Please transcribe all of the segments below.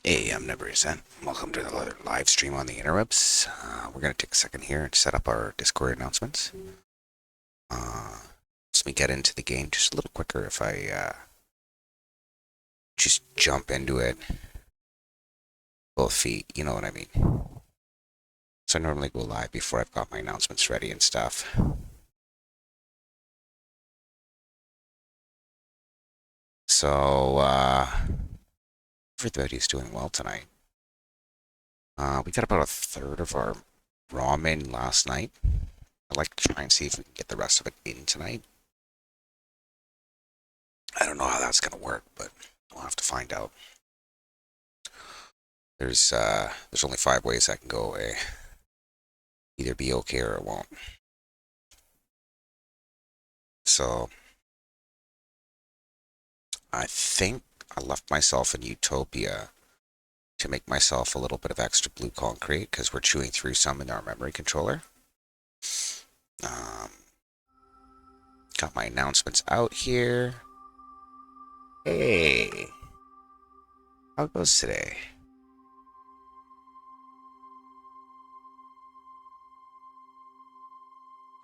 Hey, I'm Never Sent. Welcome to the live stream on the interwebs. We're going to take a second here and set up our Discord announcements. Let me get into the game just a little quicker if I just jump into it. Both feet, you know what I mean. So I normally go live before I've got my announcements ready and stuff. So, everybody's doing well tonight. We got about a third of our ramen last night. I'd like to try and see if we can get the rest of it in tonight. I don't know how that's going to work, but we'll have to find out. There's only 5 ways that can go away. Either be okay or it won't. So I think I left myself in Utopia to make myself a little bit of extra blue concrete because we're chewing through some in our memory controller. Got my announcements out here. Hey, how goes today?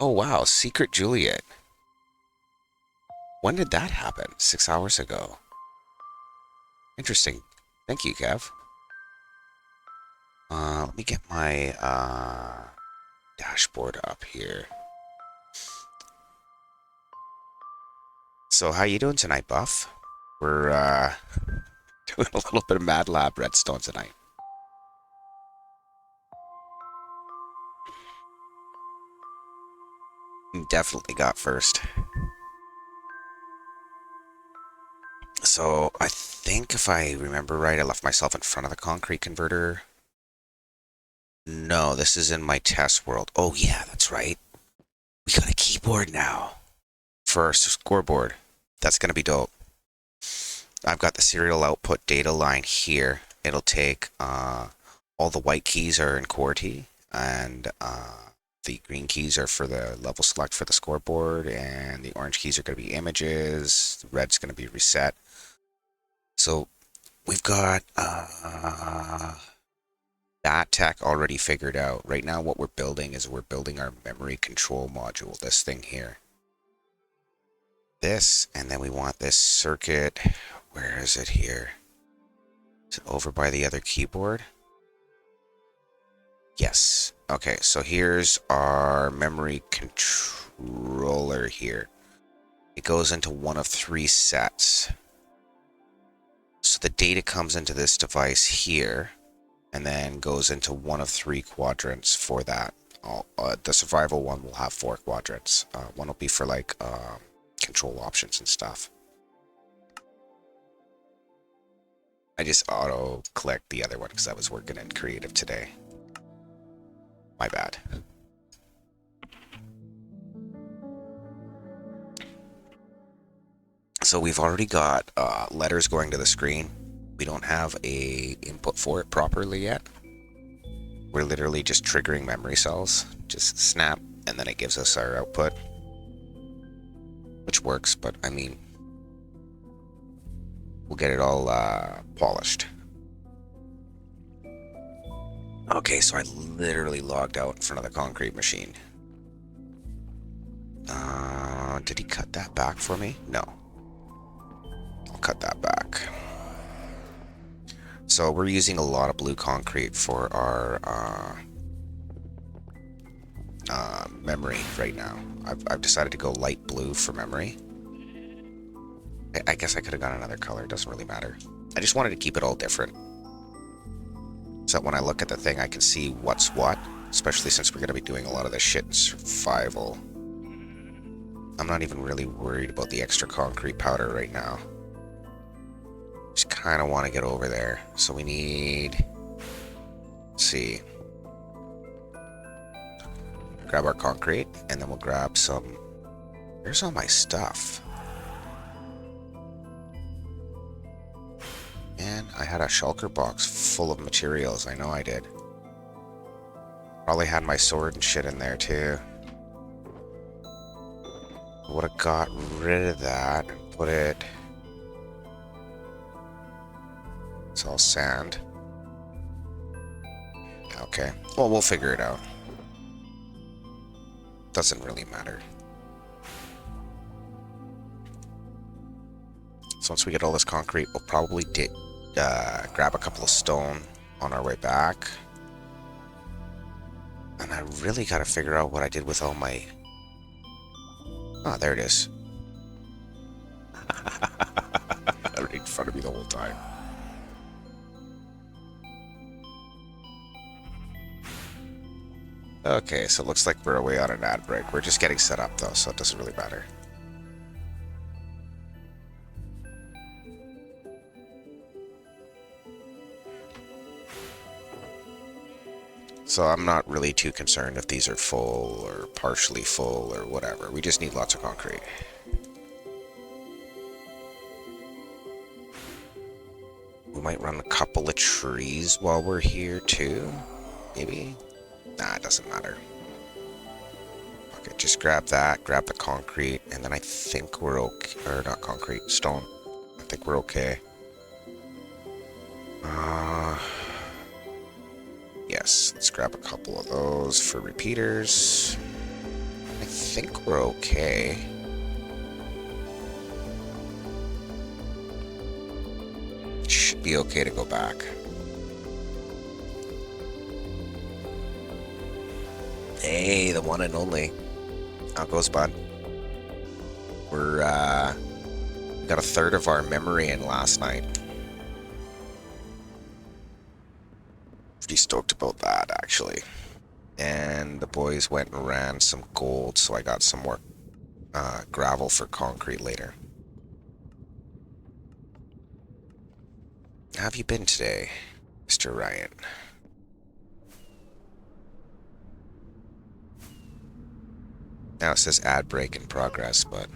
Oh wow, Secret Juliet. When did that happen? 6 hours ago. Interesting. Thank you, Kev. Let me get my dashboard up here. So how you doing tonight, Buff? We're doing a little bit of Mad Lab Redstone tonight. Definitely got first. So I think if I remember right, I left myself in front of the concrete converter. No, this is in my test world. Oh yeah, that's right. We got a keyboard now for our scoreboard. That's gonna be dope. I've got the serial output data line here. It'll take all the white keys are in QWERTY, and the green keys are for the level select for the scoreboard, and the orange keys are going to be images. The red's going to be reset. So we've got that tech already figured out. Right now what we're building is we're building our memory control module, this thing here. This, and then we want this circuit. Where is it here? Is it over by the other keyboard? Yes. Okay, so here's our memory controller here. It goes into one of 3 sets. So the data comes into this device here, and then goes into one of 3 quadrants for that. The survival one will have 4 quadrants. One will be for like control options and stuff. I just auto-clicked the other one because I was working in creative today. My bad. So we've already got letters going to the screen. We don't have a input for it properly yet. We're literally just triggering memory cells. Just snap, and then it gives us our output. Which works, but I mean, we'll get it all polished. Okay, so I literally logged out in front of the concrete machine. Did he cut that back for me? No. I'll cut that back. So we're using a lot of blue concrete for our memory right now. I've decided to go light blue for memory. I guess I could have gone another color. It doesn't really matter. I just wanted to keep it all different, so that when I look at the thing, I can see what's what, especially since we're going to be doing a lot of this shit in survival. I'm not even really worried about the extra concrete powder right now. Just kind of want to get over there. So we need... Let's see. Grab our concrete, and then we'll grab some... Where's all my stuff? And I had a shulker box full of materials. I know I did. Probably had my sword and shit in there too. Would have got rid of that and put it... It's all sand. Okay. Well, we'll figure it out. Doesn't really matter. So once we get all this concrete, we'll probably grab a couple of stone on our way back. And I really gotta figure out what I did with all my... Ah, there it is. Right in front of me the whole time. Okay, so it looks like we're away on an ad break. We're just getting set up though, so it doesn't really matter. So I'm not really too concerned if these are full or partially full or whatever. We just need lots of concrete. We might run a couple of trees while we're here too. Maybe? Nah, it doesn't matter. Okay, just grab that, grab the concrete, and then I think we're okay. Or not concrete, stone. I think we're okay. Yes, let's grab a couple of those for repeaters. I think we're okay. Should be okay to go back. Hey, the one and only. How goes, bud? We got a third of our memory in last night. Pretty stoked about that, actually. And the boys went and ran some gold, so I got some more gravel for concrete later. How have you been today, Mr. Ryan? Now it says ad break in progress, but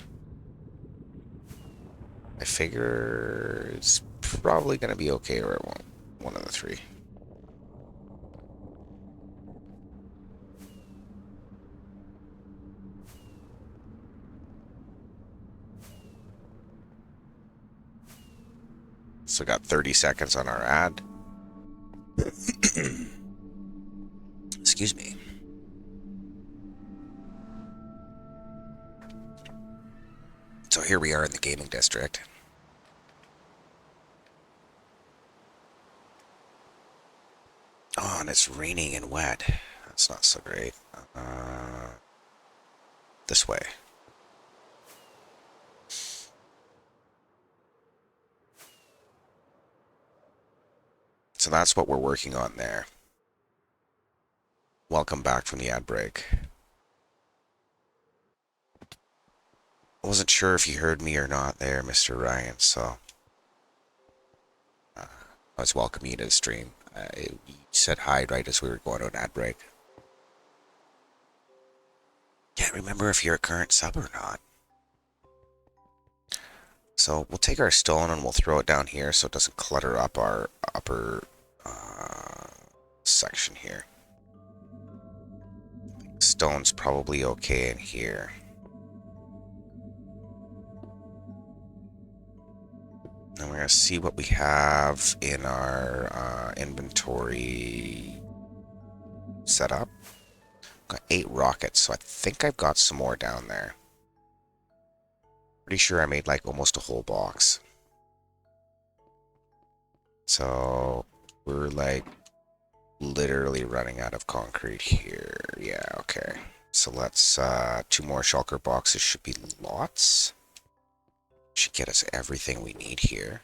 I figure it's probably going to be okay or it won't. One of the three. So got 30 seconds on our ad. Excuse me. So here we are in the gaming district. Oh, and it's raining and wet. That's not so great. This way. So that's what we're working on there. Welcome back from the ad break. I wasn't sure if you heard me or not there, Mr. Ryan, so I was welcoming you to the stream. You said hi right as we were going to an ad break. Can't remember if you're a current sub or not. So we'll take our stone and we'll throw it down here so it doesn't clutter up our upper section here. Stone's probably okay in here. And we're going to see what we have in our inventory setup. Got 8 rockets, so I think I've got some more down there. Pretty sure I made like almost a whole box. So we're like literally running out of concrete here. Yeah, okay. So let's 2 more shulker boxes should be lots. Should get us everything we need here.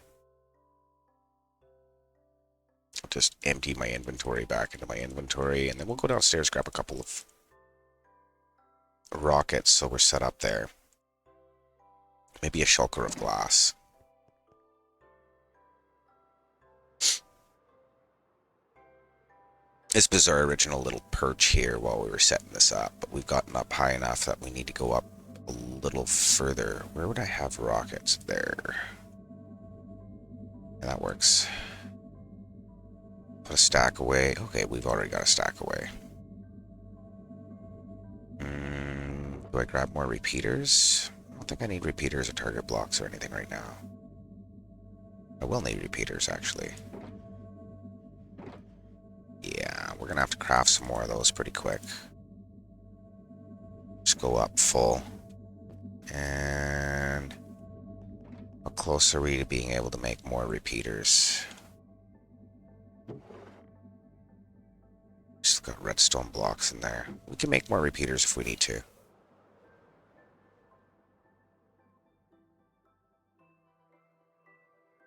I'll just empty my inventory back into my inventory, and then we'll go downstairs, grab a couple of rockets so we're set up there. Maybe a shulker of glass. This was our original little perch here while we were setting this up, but we've gotten up high enough that we need to go up a little further. Where would I have rockets? There. Yeah, that works. Put a stack away. Okay, we've already got a stack away. Do I grab more repeaters? I don't think I need repeaters or target blocks or anything right now. I will need repeaters, actually. Yeah, we're gonna have to craft some more of those pretty quick. Just go up full. And how close are we to being able to make more repeaters? Just got redstone blocks in there. We can make more repeaters if we need to.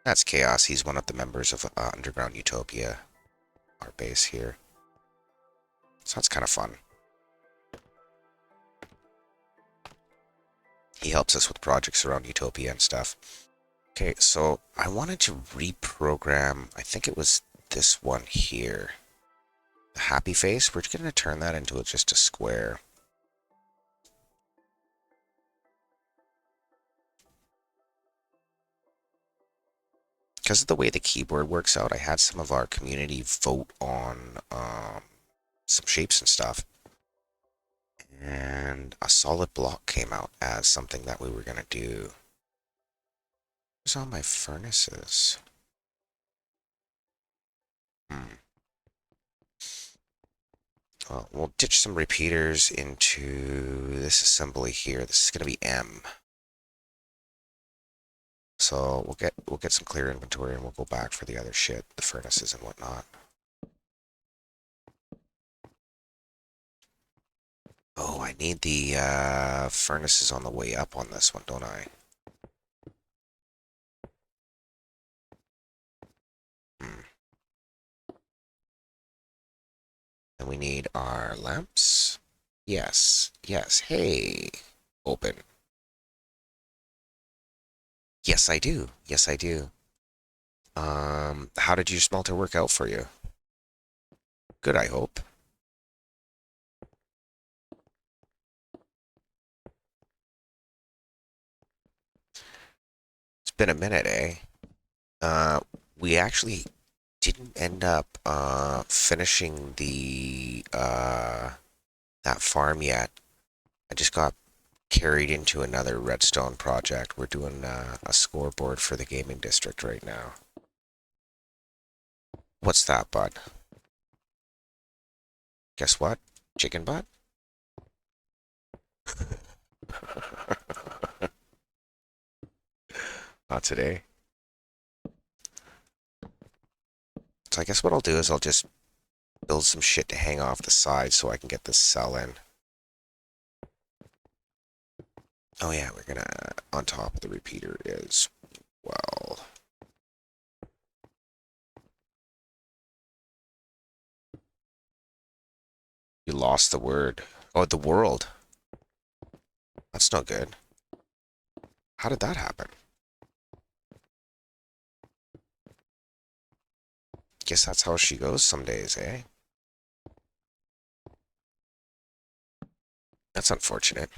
That's Chaos. He's one of the members of Underground Utopia, our base here. So that's kind of fun. He helps us with projects around Utopia and stuff. Okay, so I wanted to reprogram, I think it was this one here. The happy face, we're going to turn that into just a square. Because of the way the keyboard works out, I had some of our community vote on some shapes and stuff. And a solid block came out as something that we were going to do. Where's all my furnaces? Well, we'll ditch some repeaters into this assembly here. This is going to be M. So we'll get some clear inventory and we'll go back for the other shit, the furnaces and whatnot. Oh, I need the furnaces on the way up on this one, don't I? Hmm. And we need our lamps. Yes, yes. Hey, open. Yes, I do. Yes, I do. How did your smelter work out for you? Good, I hope. It's been a minute, eh? Uh, we actually didn't end up finishing the that farm yet. I just got carried into another redstone project. We're doing a scoreboard for the gaming district right now. What's that, bud? Guess what? Chicken butt? Not today. So I guess what I'll do is I'll just build some shit to hang off the side so I can get this cell in. Oh yeah, we're gonna, on top of the repeater is, well... You lost the word. Oh, the world. That's no good. How did that happen? Guess that's how she goes some days, eh? That's unfortunate.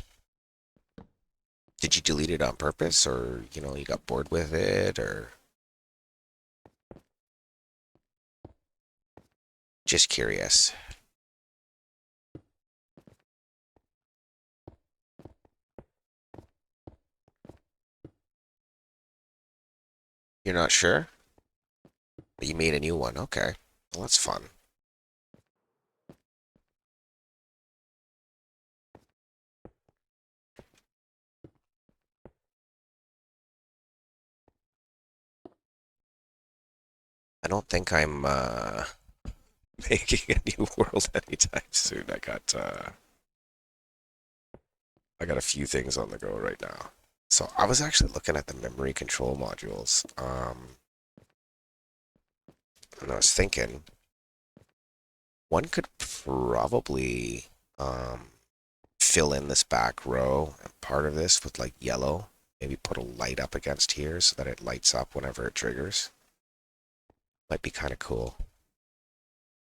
Did you delete it on purpose, or, you know, you got bored with it, or... Just curious. You're not sure? But you made a new one, okay. Well, that's fun. I don't think I'm, making a new world anytime soon. I got a few things on the go right now. So I was actually looking at the memory control modules, and I was thinking one could probably fill in this back row and part of this with like yellow. Maybe put a light up against here so that it lights up whenever it triggers. Might be kind of cool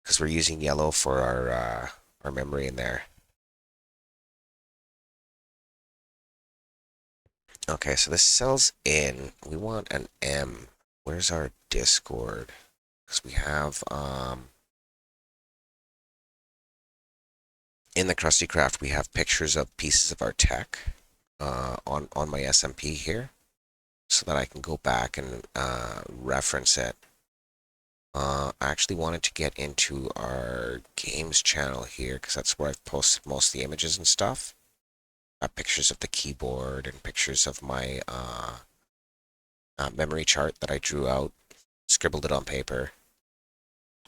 because we're using yellow for our memory in there. Okay, so this cell's in. We want an M. Where's our Discord? Because we have in the Krusty Craft we have pictures of pieces of our tech on my SMP here, so that I can go back and reference it. I actually wanted to get into our games channel here because that's where I've posted most of the images and stuff. Pictures of the keyboard and pictures of my memory chart that I drew out, scribbled it on paper.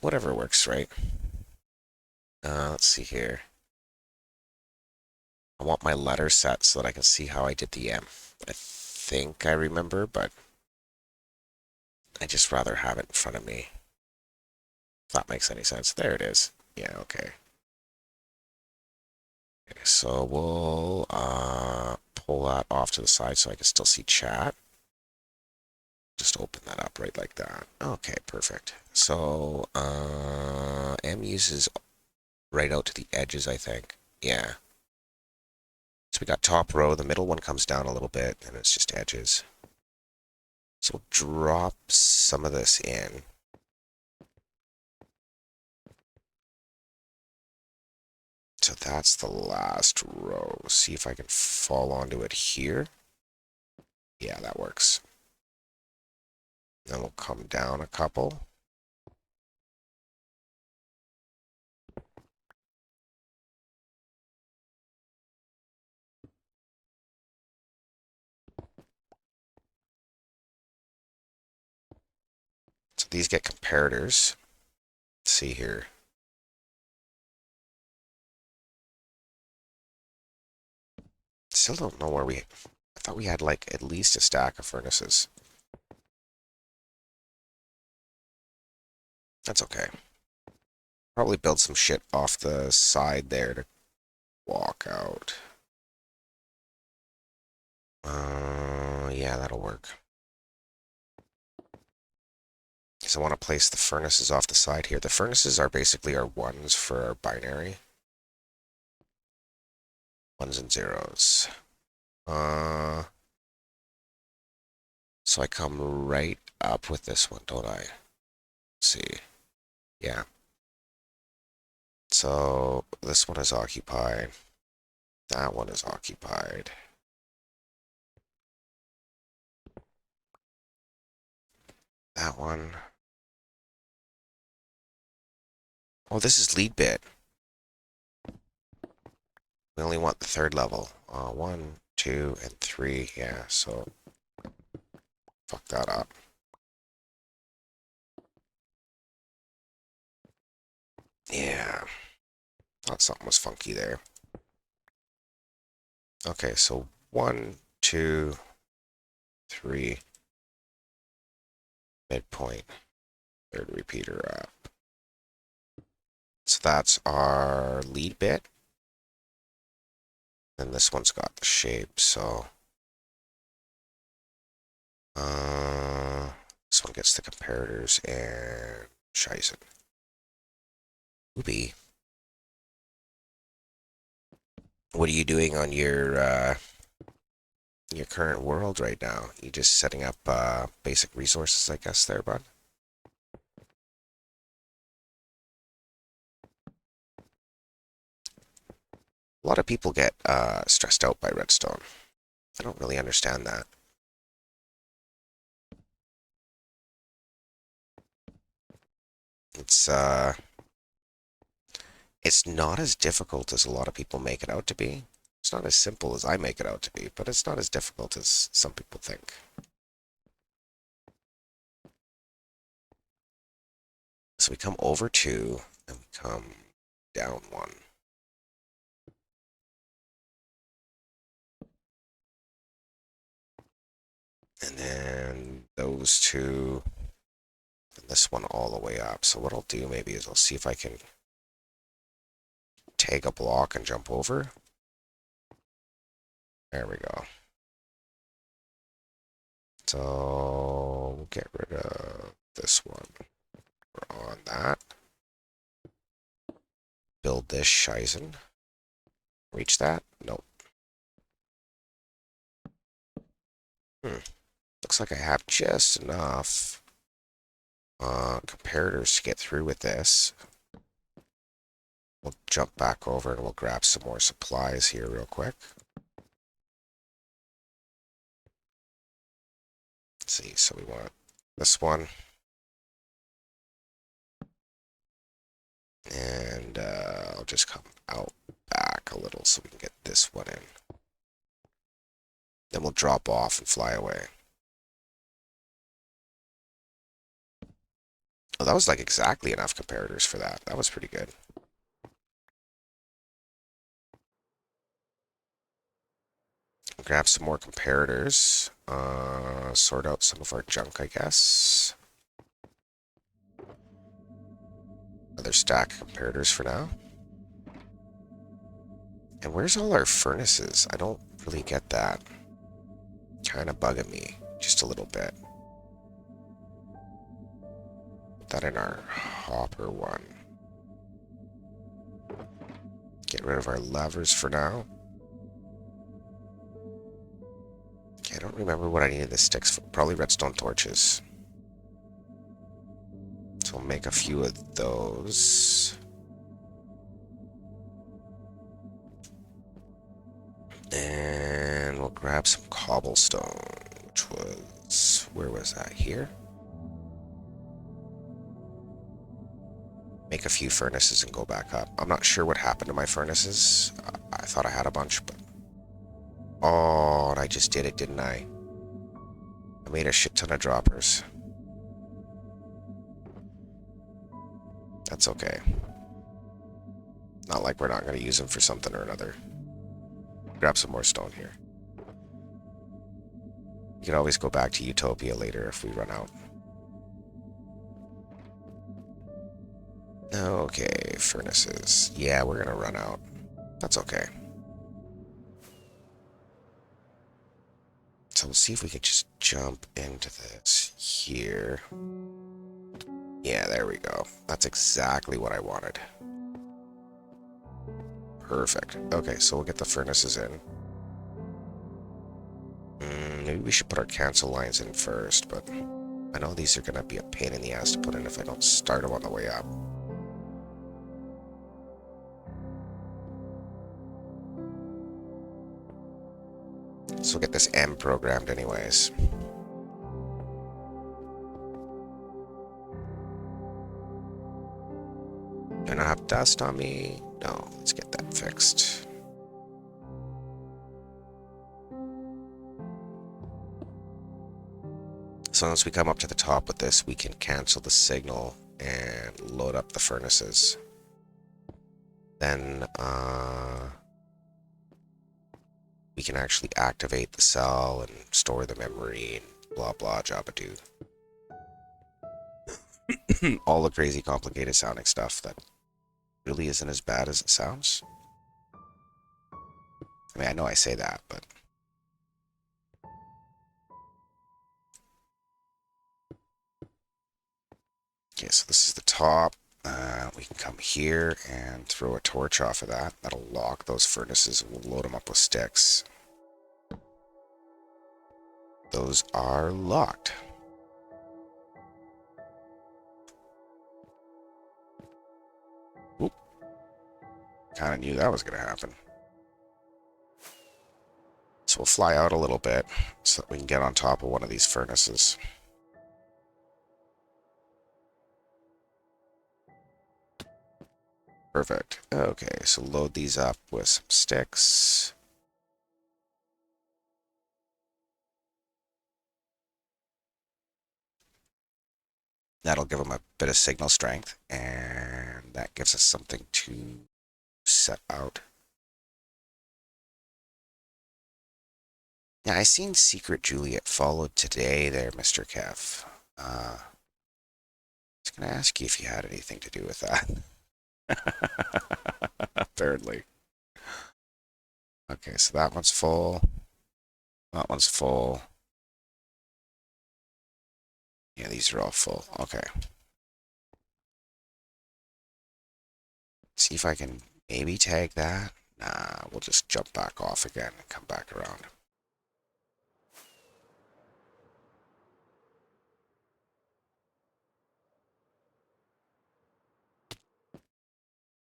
Whatever works, right? Let's see here. I want my letter set so that I can see how I did the M. I think I remember, but I just rather have it in front of me. If that makes any sense. There it is. Yeah, okay. Okay, so we'll pull that off to the side so I can still see chat. Just open that up right like that. Okay, perfect. So M uses right out to the edges, I think. Yeah. So we got top row, the middle one comes down a little bit, and it's just edges. So we'll drop some of this in. So that's the last row. See if I can fall onto it here. Yeah, that works. Then we'll come down a couple. So these get comparators. Let's see here. Still don't know where I thought we had like at least a stack of furnaces. That's okay. Probably build some shit off the side there to walk out. Yeah, that'll work. Because I want to place the furnaces off the side here. The furnaces are basically our ones for our binary. Ones and zeros. So I come right up with this one, don't I? Let's see. Yeah. So this one is occupied. That one is occupied. That one. Oh, this is lead bit. We only want the third level. One, two, and three. Yeah, so fuck that up. Yeah. Thought something was funky there. Okay, so one, two, three, midpoint, third repeater up. So that's our lead bit. And this one's got the shape, so this one gets the comparators and Shizen. Oopie. What are you doing on your current world right now? You just setting up basic resources, I guess, there, bud? A lot of people get stressed out by Redstone. I don't really understand that. It's uh, it's not as difficult as a lot of people make it out to be. It's not as simple as I make it out to be, but it's not as difficult as some people think. So we come over two, and we come down one. And then those two, and this one all the way up. So what I'll do maybe is I'll see if I can take a block and jump over. There we go. So we'll get rid of this one. We're on that. Build this Shizen. Reach that? Nope. Looks like I have just enough comparators to get through with this. We'll jump back over and we'll grab some more supplies here real quick. Let's see, so we want this one. And I'll just come out back a little so we can get this one in. Then we'll drop off and fly away. Oh, that was like exactly enough comparators for that. That was pretty good. Grab some more comparators. Sort out some of our junk, I guess. Another stack of comparators for now. And where's all our furnaces? I don't really get that. Kind of bugging me just a little bit. Put that in our hopper one. Get rid of our levers for now. Okay, I don't remember what I needed the sticks for. Probably redstone torches. So we'll make a few of those. And we'll grab some cobblestone, which was... Where was that? Here? Make a few furnaces and go back up. I'm not sure what happened to my furnaces. I thought I had a bunch, but... Oh, and I just did it, didn't I? I made a shit ton of droppers. That's okay. Not like we're not going to use them for something or another. Grab some more stone here. You can always go back to Utopia later if we run out. Okay, furnaces. Yeah, we're going to run out. That's okay. So we'll see if we can just jump into this here. Yeah, there we go. That's exactly what I wanted. Perfect. Okay, so we'll get the furnaces in. Maybe we should put our cancel lines in first, but I know these are going to be a pain in the ass to put in if I don't start them on the way up. So we'll get this M programmed anyways. Do I not have dust on me? No, let's get that fixed. So once we come up to the top with this, we can cancel the signal and load up the furnaces. Then we can actually activate the cell and store the memory and blah blah jabba-doo. All the crazy complicated sounding stuff that really isn't as bad as it sounds. I mean, I know I say that, but... Okay, so this is the top. We can come here and throw a torch off of that. That'll lock those furnaces and we'll load them up with sticks. Those are locked. Oop. Kind of knew that was going to happen. So we'll fly out a little bit so that we can get on top of one of these furnaces. Perfect. Okay, so load these up with some sticks. That'll give them a bit of signal strength, and that gives us something to set out. Yeah, I seen Secret Juliet followed today there, Mr. Kev. I was going to ask you if you had anything to do with that. Apparently. Okay, so that one's full. That one's full. Yeah, these are all full. Okay. See if I can maybe tag that. Nah, we'll just jump back off again and come back around.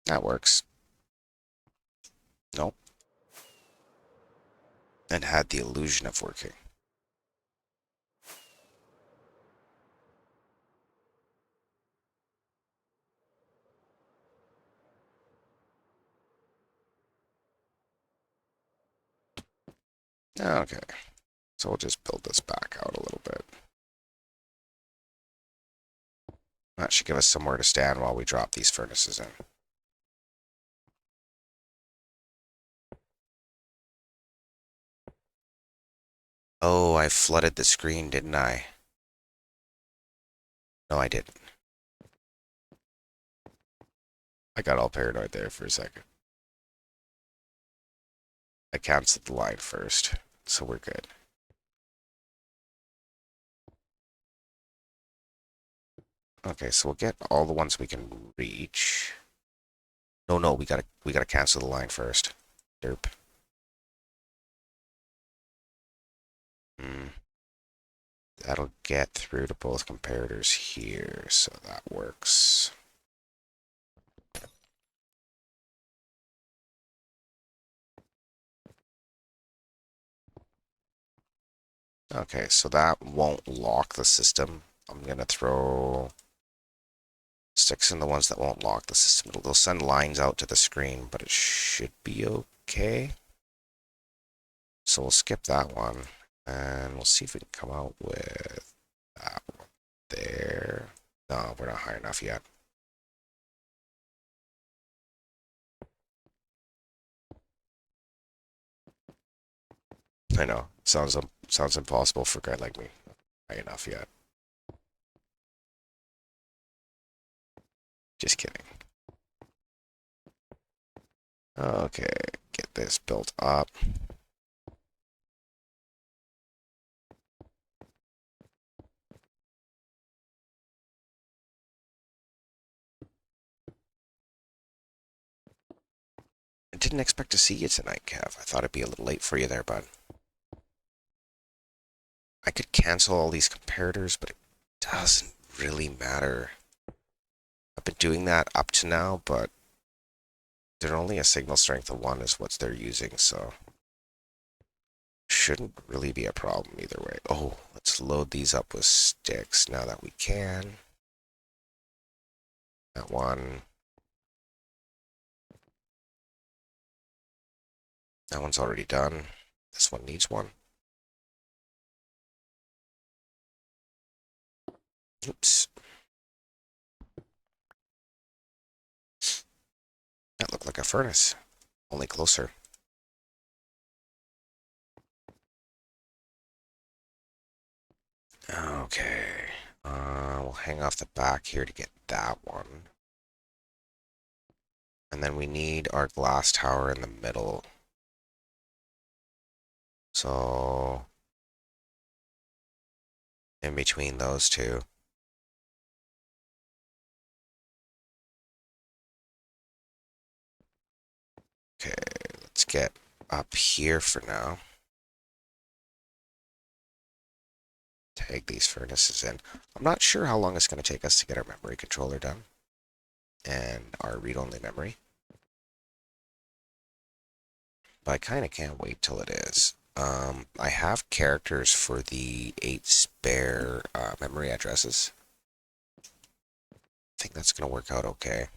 That works. Nope. And had the illusion of working. Okay, so we'll just build this back out a little bit. That should give us somewhere to stand while we drop these furnaces in. Oh, I flooded the screen, didn't I? No, I didn't. I got all paranoid there for a second. I canceled the line first, so we're good. Okay, so we'll get all the ones we can reach. No, we gotta cancel the line first. Derp. Hmm. That'll get through to both comparators here, so that works. Okay, so that won't lock the system. I'm gonna throw sticks in the ones that won't lock the system. They'll send lines out to the screen, but it should be okay. So we'll skip that one, and we'll see if we can come out with that one there. No, we're not high enough yet. I know. Sounds impossible for a guy like me. High enough yet. Just kidding. Okay, get this built up. I didn't expect to see you tonight, Kev. I thought it'd be a little late for you there, bud. I could cancel all these comparators, but it doesn't really matter. I've been doing that up to now, but they're only a signal strength of 1 is what they're using, so shouldn't really be a problem either way. Oh, let's load these up with sticks now that we can. That one. That one's already done. This one needs one. Oops. That looked like a furnace, only closer. Okay. We'll hang off the back here to get that one. And then we need our glass tower in the middle. So, in between those two. Okay, let's get up here for now. Tag these furnaces in. I'm not sure how long it's going to take us to get our memory controller done. And our read-only memory. But I kind of can't wait till it is. I have characters for the 8 spare memory addresses. I think that's going to work out okay.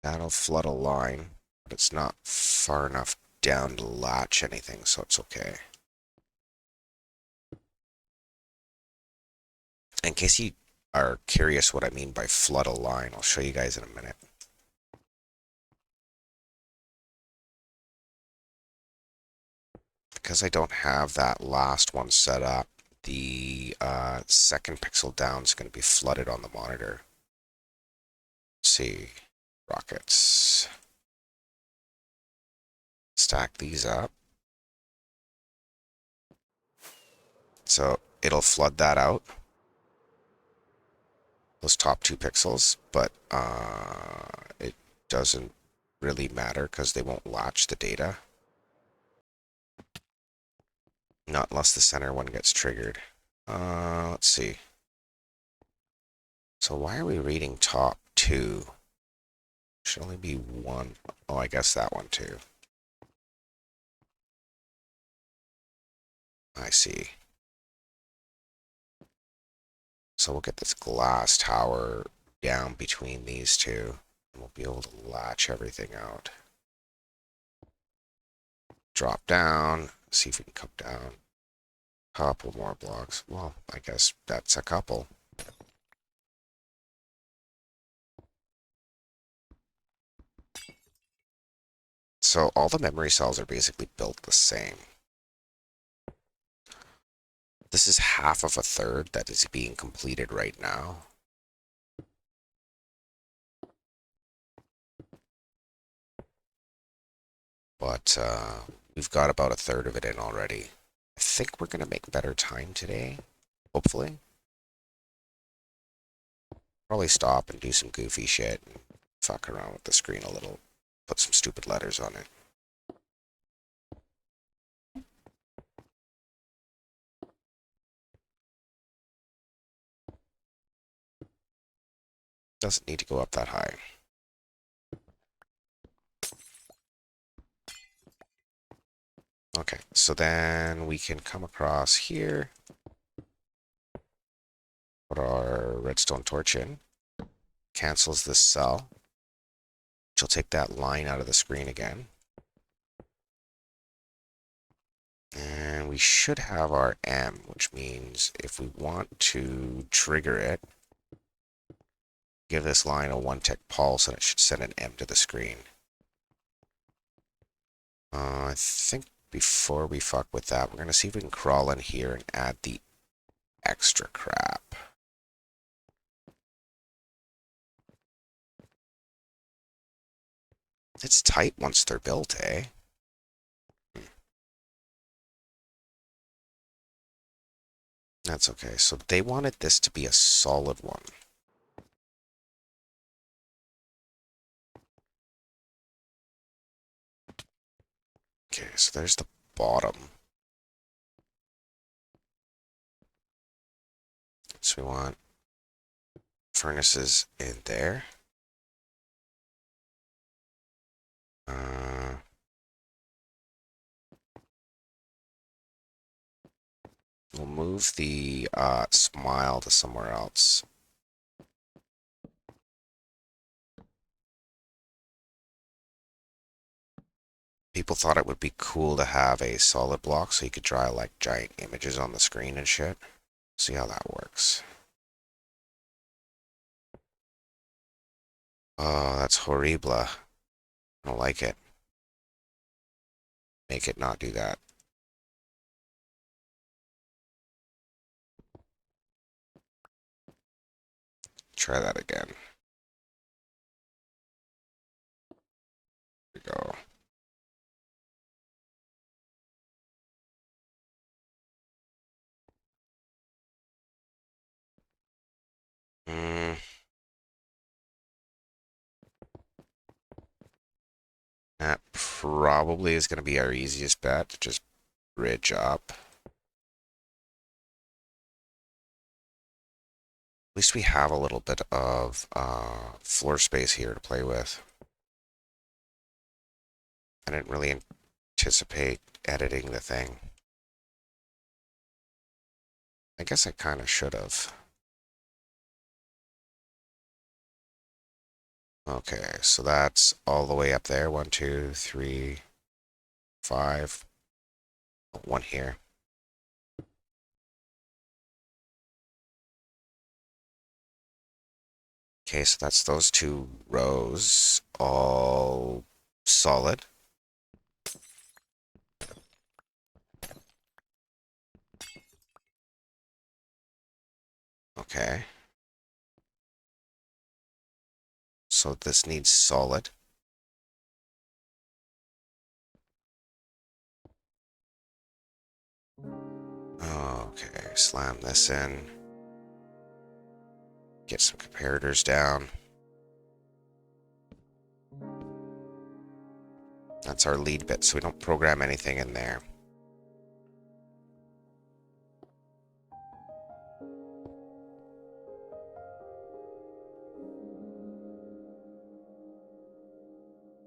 That'll flood a line, but it's not far enough down to latch anything, so it's okay. In case you are curious what I mean by flood a line, I'll show you guys in a minute. Because I don't have that last one set up, the second pixel down is going to be flooded on the monitor. Let's see, rockets. Stack these up. So it'll flood that out, those top 2 pixels, but it doesn't really matter because they won't latch the data. Not unless the center one gets triggered. Let's see. So why are we reading top 2? Should only be 1. Oh, I guess that one too. I see. So we'll get this glass tower down between these two, and we'll be able to latch everything out. Drop down, see if we can come down. Couple more blocks. Well, I guess that's a couple. So all the memory cells are basically built the same. This is half of a third that is being completed right now. But we've got about a third of it in already. I think we're going to make better time today, hopefully. Probably stop and do some goofy shit and fuck around with the screen a little. Put some stupid letters on it. Doesn't need to go up that high. Okay, so then we can come across here. Put our redstone torch in. Cancels this cell. Which will take that line out of the screen again. And we should have our M, which means if we want to trigger it, give this line a 1-tick pulse and it should send an M to the screen. I think before we fuck with that, we're going to see if we can crawl in here and add the extra crap. It's tight once they're built, eh? That's okay. So they wanted this to be a solid one. Okay, so there's the bottom. So we want furnaces in there. We'll move the smile to somewhere else. People thought it would be cool to have a solid block so you could draw like giant images on the screen and shit. See how that works. Oh, that's horrible. I don't like it. Make it not do that. Try that again. Here we go. Hmm. That probably is going to be our easiest bet. Just bridge up. At least we have a little bit of floor space here to play with. I didn't really anticipate editing the thing. I guess I kind of should have. Okay, so that's all the way up there. 1, 2, 3, 5. One here. Okay, so that's those 2 rows, all solid. Okay. So this needs solid. Okay, slam this in. Get some comparators down. That's our lead bit, so we don't program anything in there.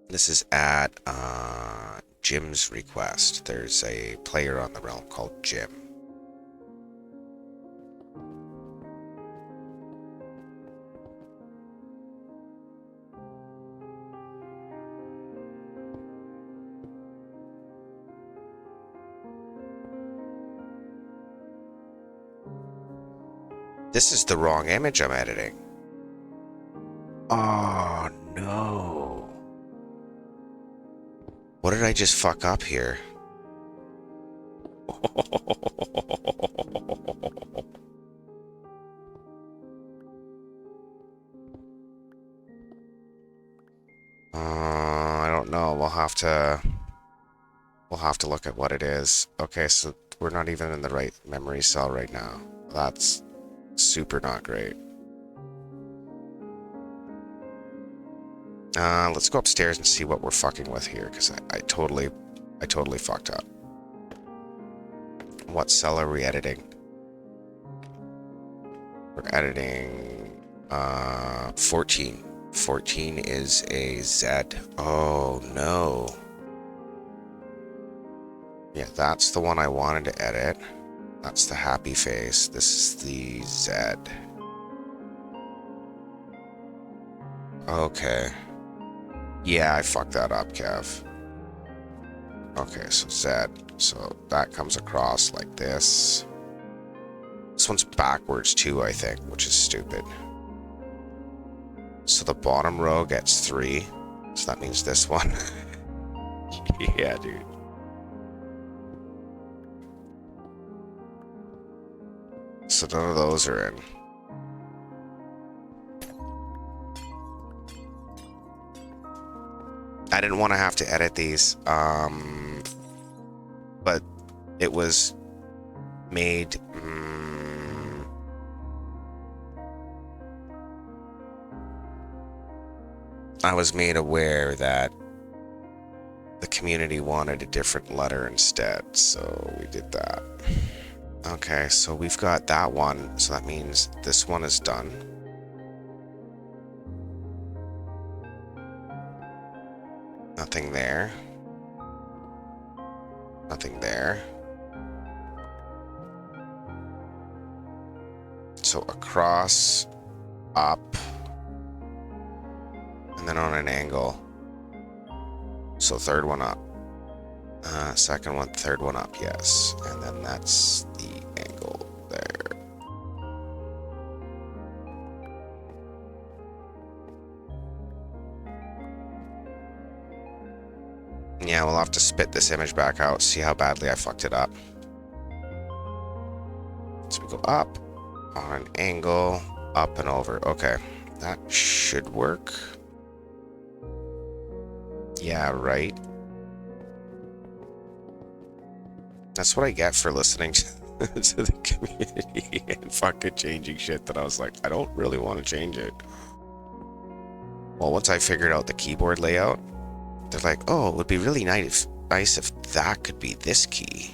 This is at Jim's request. There's a player on the realm called Jim. This is the wrong image I'm editing. Oh, no. What did I just fuck up here? I don't know. We'll have to look at what it is. Okay, so we're not even in the right memory cell right now. That's super not great. Let's go upstairs and see what we're fucking with here, because I totally fucked up. What cell are we editing? We're editing 14. 14 is a Z. Oh no. Yeah, that's the one I wanted to edit. That's the happy face. This is the Z. Okay. Yeah, I fucked that up, Kev. Okay, so Z. So that comes across like this. This one's backwards too, I think, which is stupid. So the bottom row gets 3. So that means this one. Yeah, dude. So none of those are in. I didn't want to have to edit these, but it was made. I was made aware that the community wanted a different letter instead, so we did that. Okay, so we've got that one, so that means this one is done. Nothing there. Nothing there. So across, up, and then on an angle. So third one up. Second one, third one up, yes. And then that's the angle there. Yeah, we'll have to spit this image back out, see how badly I fucked it up. So we go up, on an angle, up and over. Okay, that should work. Yeah, right. That's what I get for listening to the community and fucking changing shit that I was like, I don't really want to change it. Well, once I figured out the keyboard layout, they're like, oh, it would be really nice if that could be this key.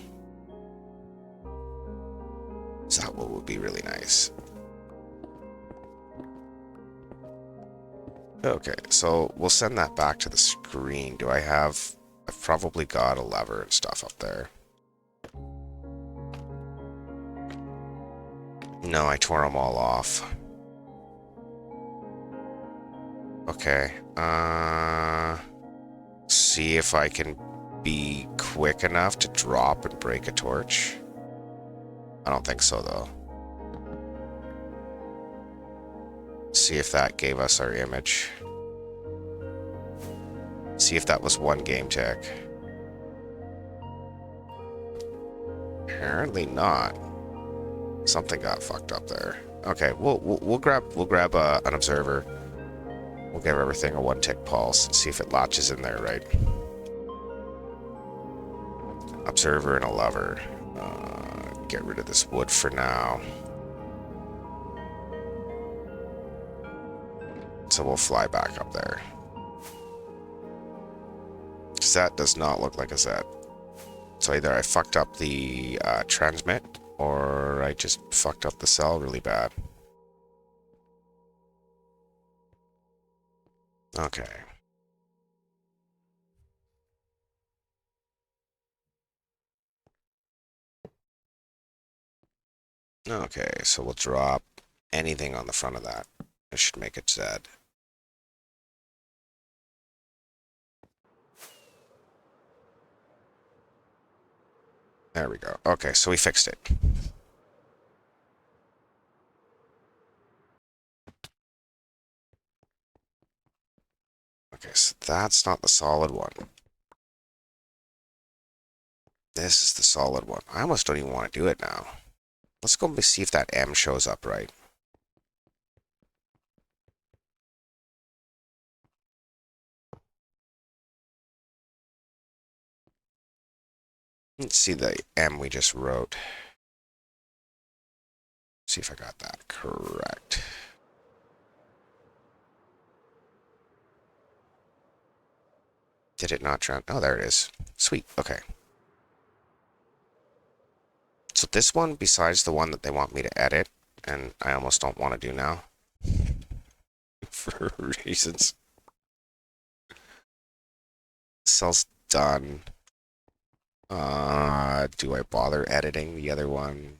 Is that what would be really nice? Okay, so we'll send that back to the screen. I've probably got a lever and stuff up there. No, I tore them all off. Okay, see if I can be quick enough to drop and break a torch. I don't think so, though. See if that gave us our image. See if that was one game tech. Apparently not. Something got fucked up there. Okay, we'll grab an observer. We'll give everything a 1-tick pulse and see if it latches in there, right? Observer and a lever. Get rid of this wood for now. So we'll fly back up there. That does not look like a Z. So either I fucked up the transmit, or I just fucked up the cell really bad. Okay. Okay, so we'll drop anything on the front of that. I should make it Z. There we go. Okay, so we fixed it. that's not the solid one. This is the solid one. I almost don't even want to do it now. Let's go and see if that M shows up right. Let's see the M we just wrote. See if I got that correct. Did it not drown? Oh, there it is. Sweet. Okay. So this one, besides the one that they want me to edit, and I almost don't want to do now, for reasons. Cell's done. Do I bother editing the other one?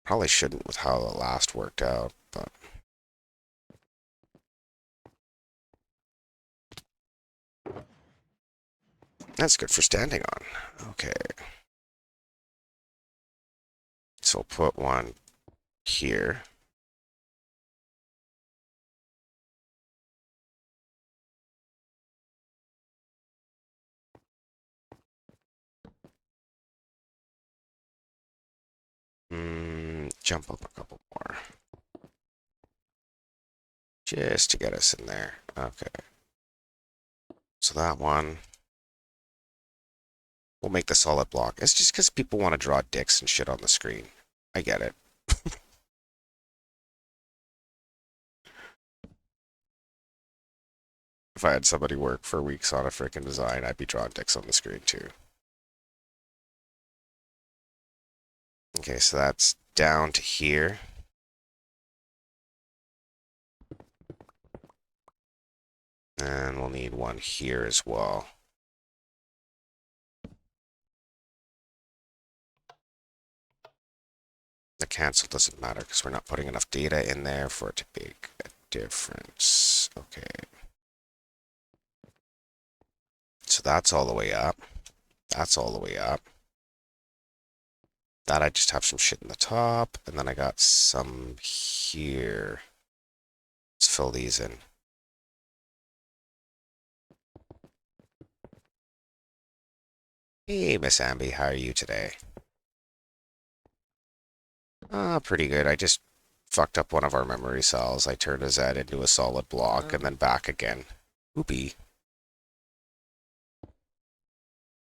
Probably shouldn't with how the last worked out, but... That's good for standing on. Okay. So we'll put one here. Jump up a couple more. Just to get us in there. Okay. So that one. We'll make the solid block. It's just because people want to draw dicks and shit on the screen. I get it. If I had somebody work for weeks on a freaking design, I'd be drawing dicks on the screen too. Okay, so that's down to here. And we'll need one here as well. The cancel doesn't matter because we're not putting enough data in there for it to make a difference. Okay. So that's all the way up. That's all the way up. That I just have some shit in the top, and then I got some here. Let's fill these in. Hey, Miss Amby, how are you today? Pretty good. I just fucked up one of our memory cells. I turned a Z into a solid block and then back again. Oopie.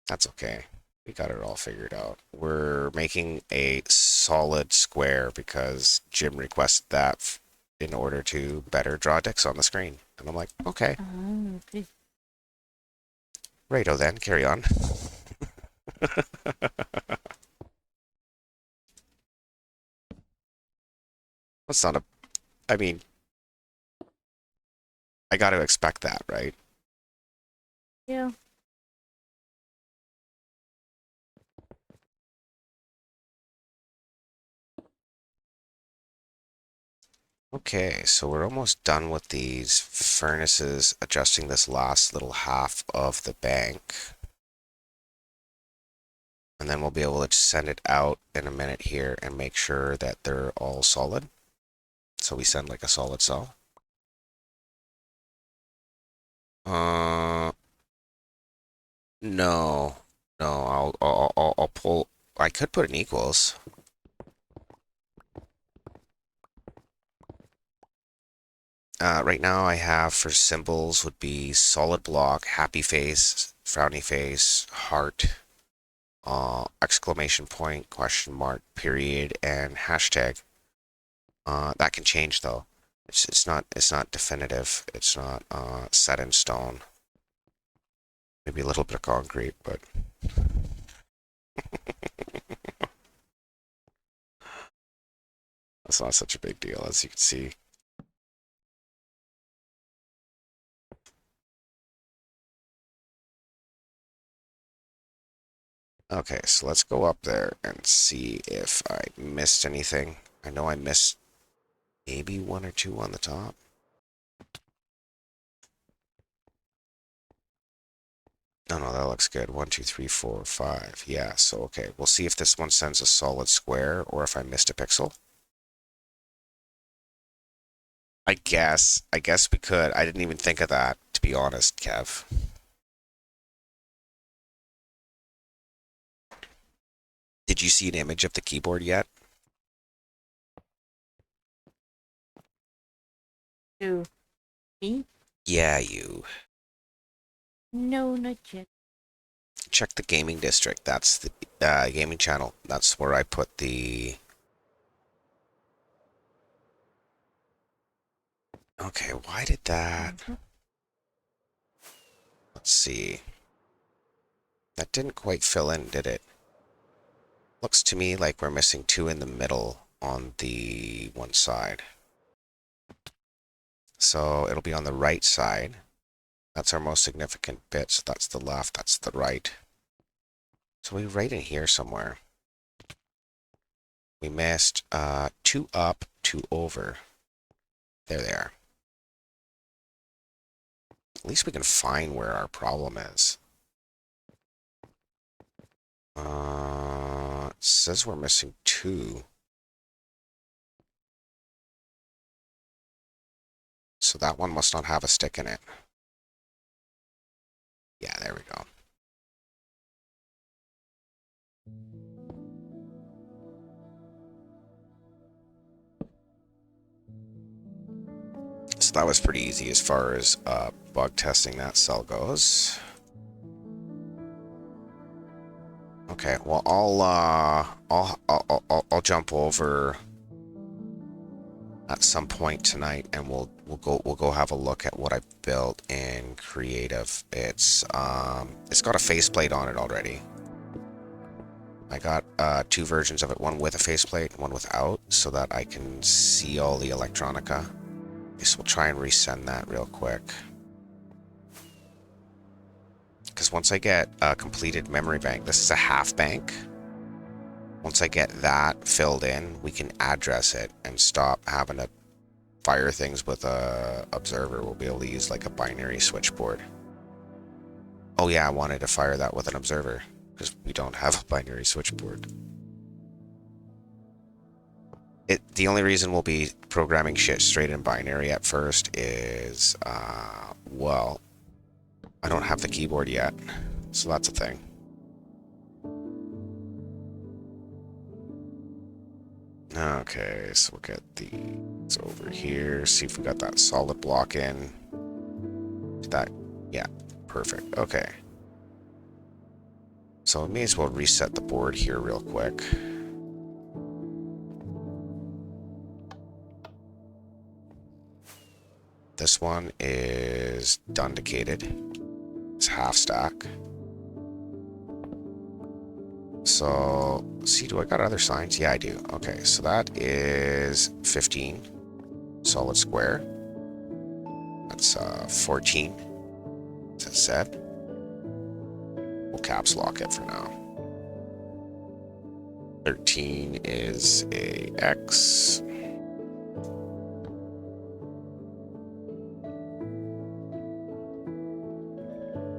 That's okay. We got it all figured out. We're making a solid square because Jim requested that in order to better draw dicks on the screen. And I'm like, okay. Okay. Righto then, carry on. That's not a... I mean, I got to expect that, right? Yeah. Okay, so we're almost done with these furnaces, adjusting this last little half of the bank. And then we'll be able to send it out in a minute here and make sure that they're all solid. So we send like a solid cell. No. No, I'll pull... I could put an equals. Right now I have for symbols would be solid block, happy face, frowny face, heart, exclamation point, question mark, period, and hashtag. That can change though. It's not definitive. It's not set in stone. Maybe a little bit of concrete, but that's not such a big deal as you can see. Okay, so let's go up there and see if I missed anything. I know I missed maybe one or two on the top. No, that looks good. 1, 2, 3, 4, 5. Yeah, so okay. We'll see if this one sends a solid square or if I missed a pixel. I guess we could. I didn't even think of that, to be honest, Kev. Did you see an image of the keyboard yet? To me? Yeah, you. No, not yet. Check the gaming district. That's the gaming channel. That's where I put the... Okay, why did that... Mhm. Let's see. That didn't quite fill in, did it? Looks to me like we're missing 2 in the middle on the one side. So it'll be on the right side. That's our most significant bit. So that's the left, that's the right. So we right in here somewhere. We missed 2 up, 2 over. There they are. At least we can find where our problem is. It says we're missing 2. So that one must not have a stick in it. Yeah, there we go. So that was pretty easy as far as bug testing that cell goes. Okay, well I'll jump over at some point tonight, and we'll go have a look at what I built in creative. It's got a faceplate on it already. I got 2 versions of it, one with a faceplate, one without, so that I can see all the electronica. So we'll try and resend that real quick. Because once I get a completed memory bank, this is a half bank. Once I get that filled in, we can address it and stop having to fire things with a observer. We'll be able to use like a binary switchboard. Oh yeah, I wanted to fire that with an observer because we don't have a binary switchboard. The only reason we'll be programming shit straight in binary at first is, well, I don't have the keyboard yet, so that's a thing. Okay, so we'll get these over here, see if we got that solid block in. That, yeah, perfect, okay. So we may as well reset the board here real quick. This one is dundicated. It's half stack. So, see, do I got other signs? Yeah, I do. Okay, so that is 15 solid square. That's 14. It's a Z. We'll caps lock it for now. 13 is a X.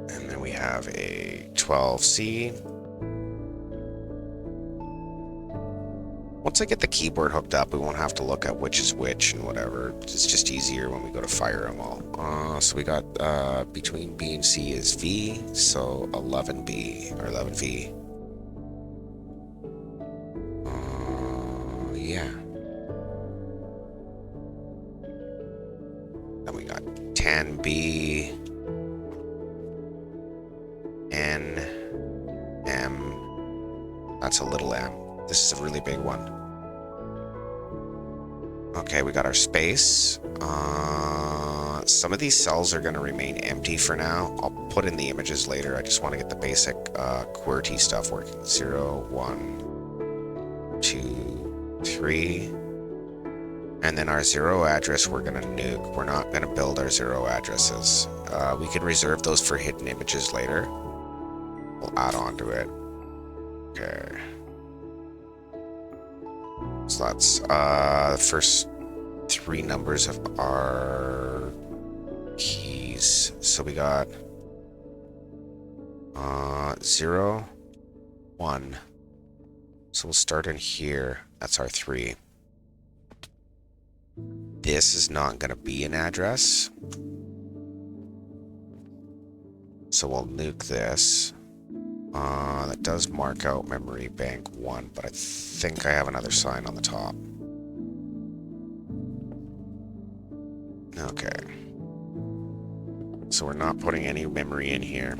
And then we have a 12C. Once I get the keyboard hooked up, we won't have to look at which is which and whatever. It's just easier when we go to fire them all. So we got between B and C is V, so 11B or 11V. Yeah. Then we got 10B, N, M. That's a little m. This is a really big one. Okay, we got our space. Some of these cells are going to remain empty for now. I'll put in the images later. I just want to get the basic QWERTY stuff working. 0, 1, 2, 3. And then our 0 address we're going to nuke. We're not going to build our 0 addresses. We can reserve those for hidden images later. We'll add on to it. Okay. So that's the first 3 numbers of our keys. So we got 0, 1. So we'll start in here. That's our 3. This is not going to be an address. So we'll nuke this. That does mark out memory bank 1, but I think I have another sign on the top. Okay. So we're not putting any memory in here.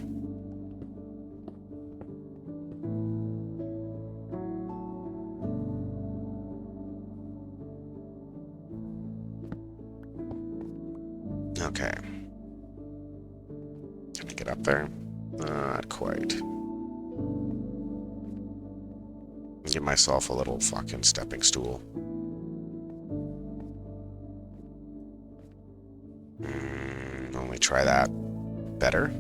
Okay. Can I get up there? Not quite. Give myself a little fucking stepping stool. Let me try that. Better?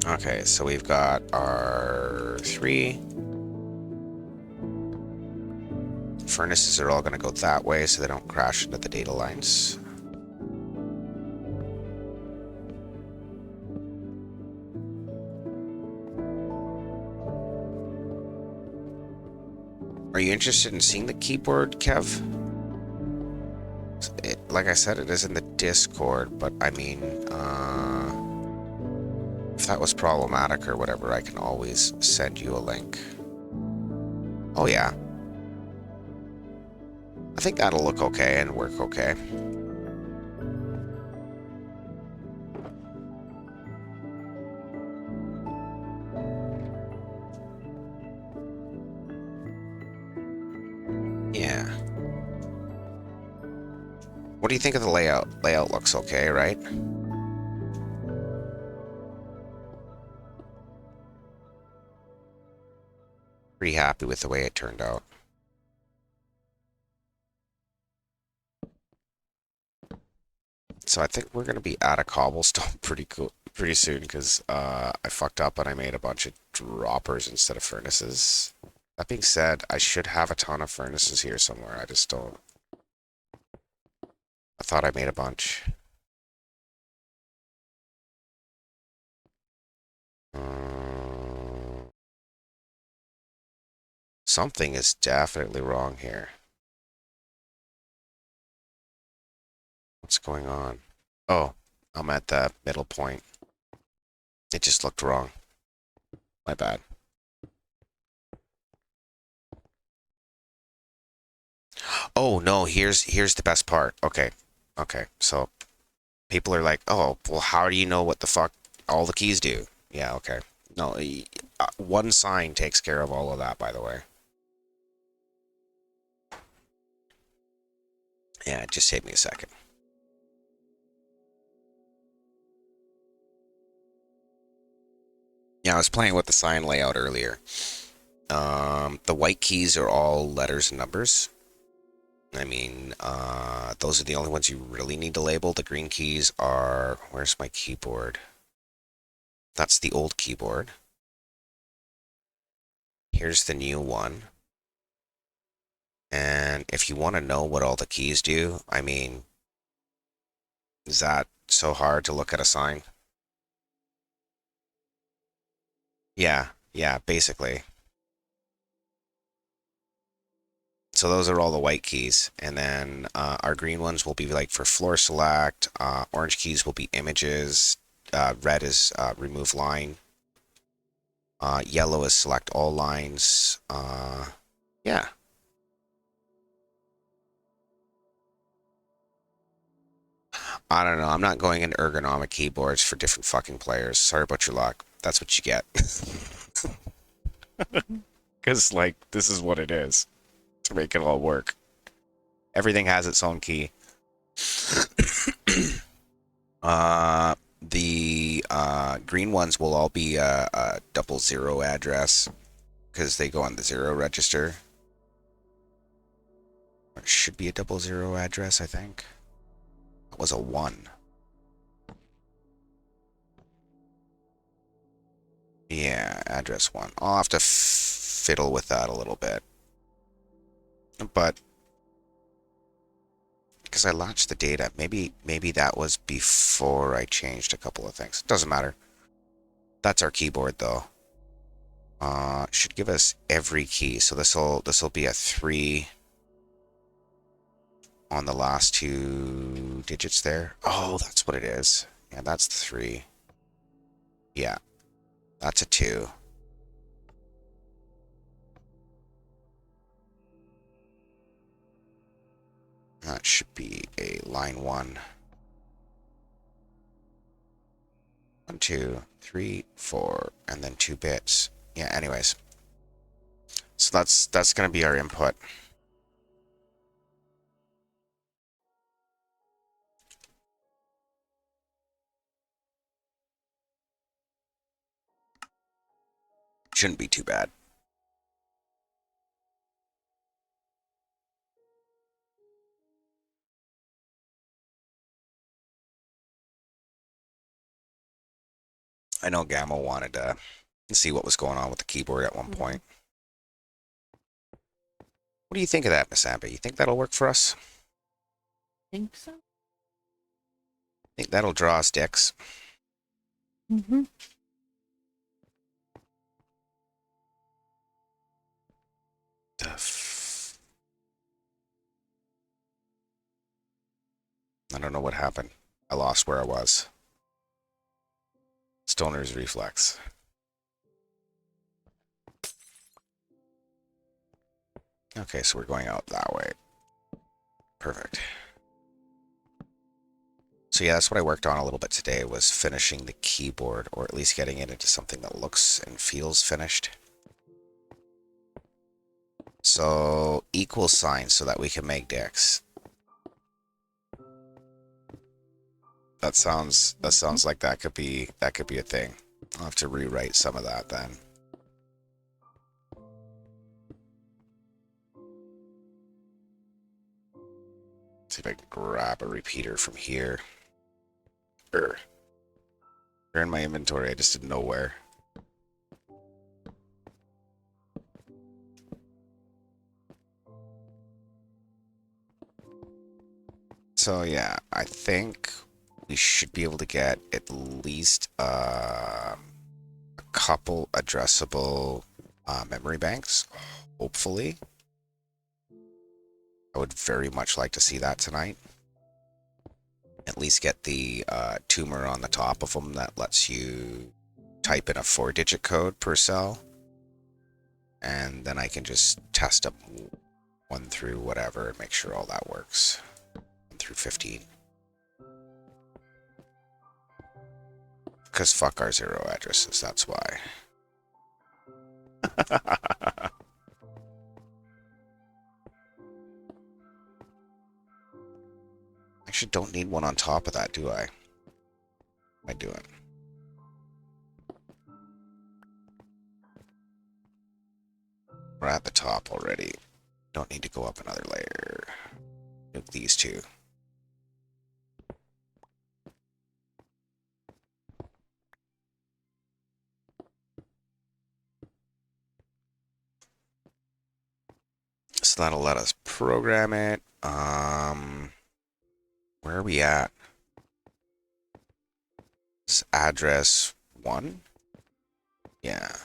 Okay, so we've got our 3 furnaces are all going to go that way so they don't crash into the data lines. Are you interested in seeing the keyboard, Kev? Like I said, it is in the Discord, but I mean, if that was problematic or whatever, I can always send you a link. Oh yeah. I think that'll look okay and work okay. Yeah. What do you think of the layout? Layout looks okay, right? Pretty happy with the way it turned out. So I think we're going to be out of cobblestone pretty soon because I fucked up and I made a bunch of droppers instead of furnaces. That being said, I should have a ton of furnaces here somewhere. I just don't. I thought I made a bunch. Something is definitely wrong here. What's going on? Oh, I'm at the middle point. It just looked wrong. My bad. Oh no, here's the best part. Okay. Okay. So people are like, "Oh, well how do you know what the fuck all the keys do?" Yeah, okay. No, one sign takes care of all of that, by the way. Yeah, it just saved me a second. Yeah, I was playing with the sign layout earlier. The white keys are all letters and numbers. I mean, those are the only ones you really need to label. The green keys are... Where's my keyboard? That's the old keyboard. Here's the new one. And if you want to know what all the keys do, I mean, is that so hard to look at a sign? Yeah, basically. So those are all the white keys. And then our green ones will be like for floor select. Orange keys will be images. Red is remove line. Yellow is select all lines. Yeah. I don't know. I'm not going into ergonomic keyboards for different fucking players. Sorry about your luck. That's what you get. Because, like, this is what it is to make it all work. Everything has its own key. The green ones will all be a 00 address because they go on the 0 register. It should be a 00 address, I think. It was a 1. Yeah, address 1. I'll have to fiddle with that a little bit. But because I launched the data, maybe that was before I changed a couple of things. Doesn't matter. That's our keyboard though. Should give us every key. So this'll be a 3 on the last two digits there. Oh, that's what it is. Yeah, that's the 3. Yeah, that's a 2. That should be a line 1. 1, 2, 3, 4, and then 2 bits. Yeah, anyways. So that's going to be our input. Shouldn't be too bad. I know Gamma wanted to see what was going on with the keyboard at one point. What do you think of that, Miss Amber? You think that'll work for us? Think so? Think that'll draw us dicks? Mm-hmm. I don't know what happened. I lost where I was. Stoner's reflex. Okay, so we're going out that way. Perfect. So yeah, that's what I worked on a little bit today, was finishing the keyboard, or at least getting it into something that looks and feels finished. So equal signs so that we can make dicks. That sounds like that could be a thing. I'll have to rewrite some of that then. See if I can grab a repeater from here. They're in my inventory, I just didn't know where. So yeah, I think we should be able to get at least a couple addressable memory banks, hopefully. I would very much like to see that tonight. At least get the tumor on the top of them that lets you type in a 4-digit code per cell. And then I can just test them 1 through whatever and make sure all that works. 1 through 15. Because fuck our 0 addresses, that's why. Actually, don't need one on top of that, do I? What am I doing? We're at the top already. Don't need to go up another layer. Nuke these 2. So that'll let us program it. Where are we at? This address 1? Yeah.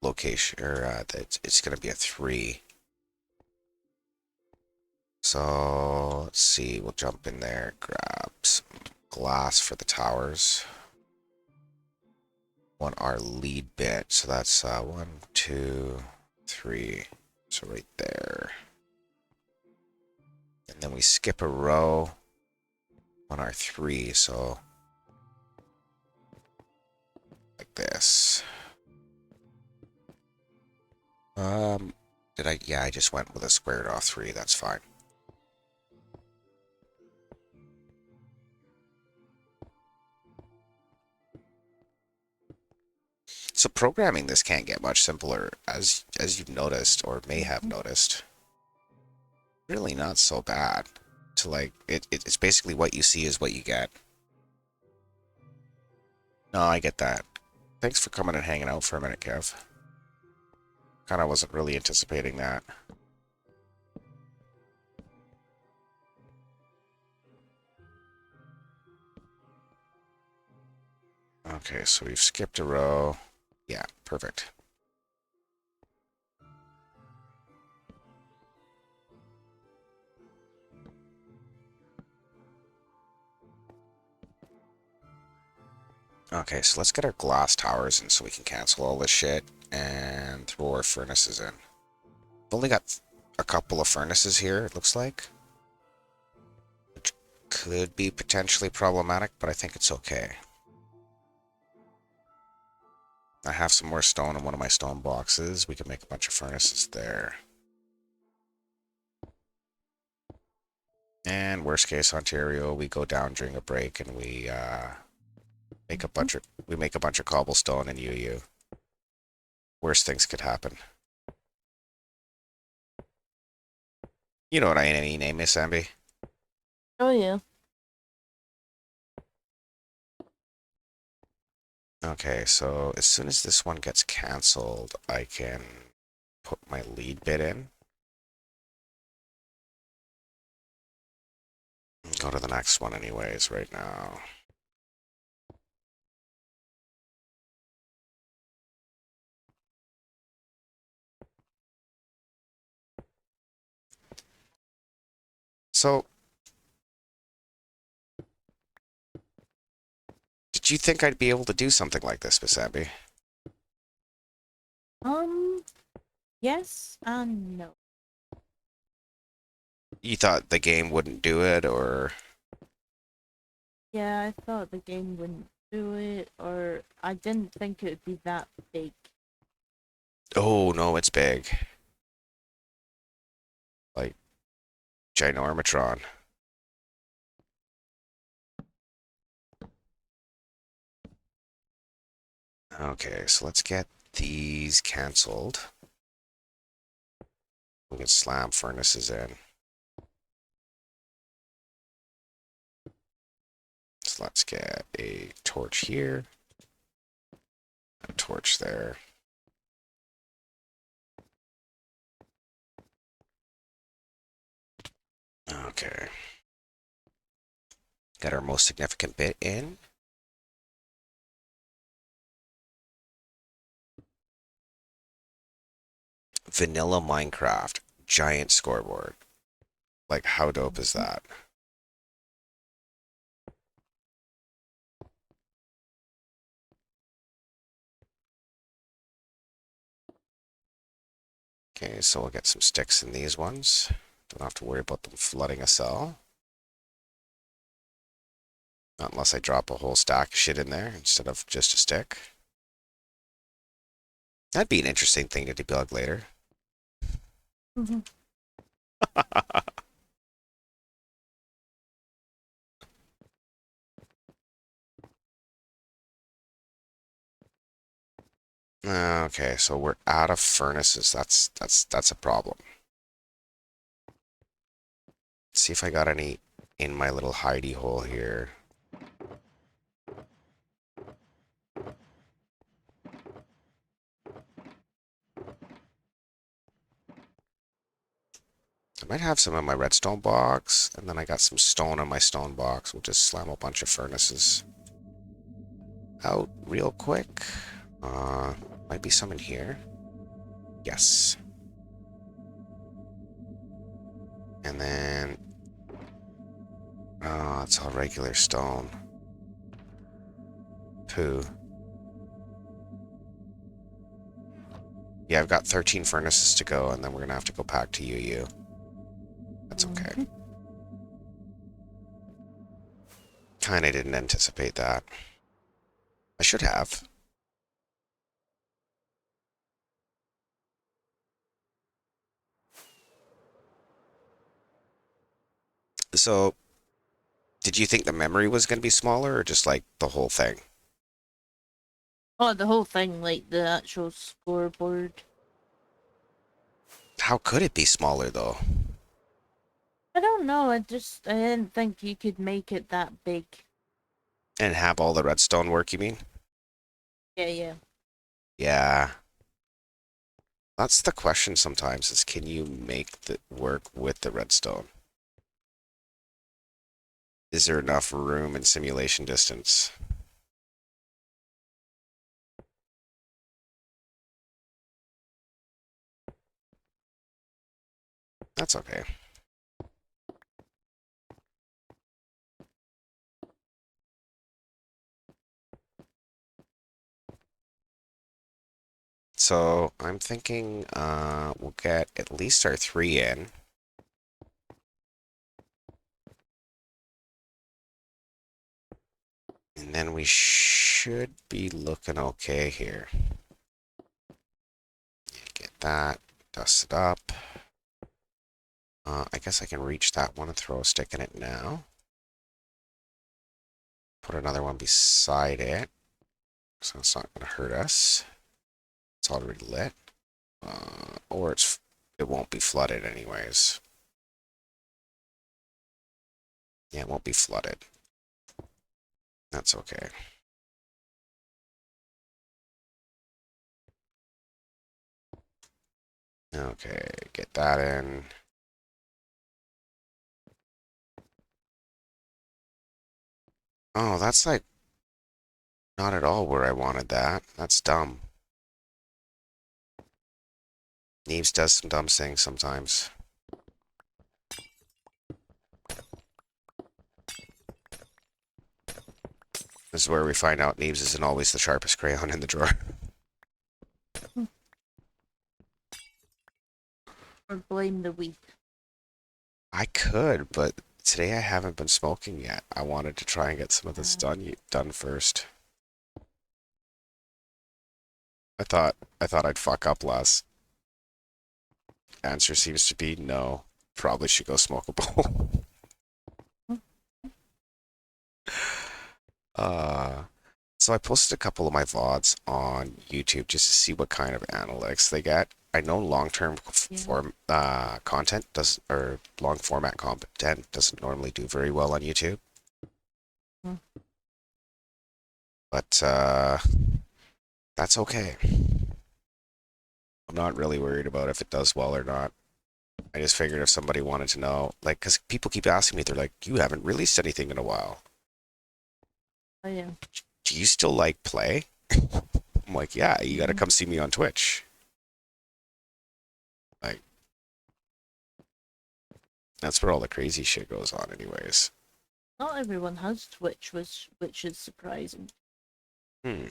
Location, or it's going to be a 3. So let's see. We'll jump in there, grab some glass for the towers. Want our lead bit. So that's 1, 2, 3. So right there. And then we skip a row on our 3. So like this. Yeah, I just went with a squared off 3. That's fine. So programming this can't get much simpler, as you've noticed, or may have noticed. Really not so bad. To like, it's basically what you see is what you get. No, I get that. Thanks for coming and hanging out for a minute, Kev. Kinda wasn't really anticipating that. Okay, so we've skipped a row. Yeah, perfect. Okay, so let's get our glass towers in so we can cancel all this shit and throw our furnaces in. We've only got a couple of furnaces here, it looks like. Which could be potentially problematic, but I think it's okay. I have some more stone in one of my stone boxes. We can make a bunch of furnaces there. And worst case Ontario, we go down during a break and we make a bunch of cobblestone and UU. Worst things could happen. You know what I name is, Samby? Oh yeah. Okay, so as soon as this one gets cancelled, I can put my lead bit in. Go to the next one anyways right now. So, did you think I'd be able to do something like this, Miss Abby? Um. Yes and no. You thought the game wouldn't do it, or... Yeah, I thought the game wouldn't do it, or I didn't think it would be that big. Oh, no, it's big. Like, Ginormatron. Okay, so let's get these cancelled. We can slam furnaces in. So let's get a torch here, a torch there. Okay. Got our most significant bit in. Vanilla Minecraft. Giant scoreboard. Like, how dope is that? Okay, so we'll get some sticks in these ones. Don't have to worry about them flooding a cell. Not unless I drop a whole stack of shit in there instead of just a stick. That'd be an interesting thing to debug later. Mhm. Okay, so we're out of furnaces. That's a problem. Let's see if I got any in my little hidey hole here. I might have some in my redstone box, and then I got some stone in my stone box. We'll just slam a bunch of furnaces out real quick. Might be some in here. Yes. And then, oh, it's all regular stone. Poo. Yeah, I've got 13 furnaces to go, and then we're gonna have to go back to UU. That's okay. Mhm. Kinda didn't anticipate that. I should have. So, did you think the memory was gonna be smaller, or just like the whole thing? Oh, the whole thing, like the actual scoreboard. How could it be smaller though? I don't know. I didn't think you could make it that big. And have all the redstone work, you mean? Yeah, yeah. Yeah. That's the question sometimes is can you make the work with the redstone? Is there enough room and simulation distance? That's okay. So I'm thinking we'll get at least our 3 in. And then we should be looking okay here. Get that, dust it up. I guess I can reach that one and throw a stick in it now. Put another one beside it, so it's not going to hurt us. It's already lit. Or it won't be flooded anyways. Yeah, it won't be flooded. That's okay. Okay, get that in. Oh, that's like not at all where I wanted that. That's dumb. Neves does some dumb things sometimes. This is where we find out Neves isn't always the sharpest crayon in the drawer. Or blame the weed. I could, but today I haven't been smoking yet. I wanted to try and get some of this done first. I thought I'd fuck up less. Answer seems to be no. Probably should go smoke a bowl. uh so I posted a couple of my VODs on YouTube just to see what kind of analytics they get. I know long-term form content does or long format content doesn't normally do very well on YouTube. But that's okay. I'm not really worried about if it does well or not. I just figured if somebody wanted to know, like, because people keep asking me, they're like, you haven't released anything in a while. Oh yeah. Do you still like play? I'm like, yeah, you gotta come see me on Twitch. Like, that's where all the crazy shit goes on anyways. Not everyone has Twitch, which is surprising. Hmm.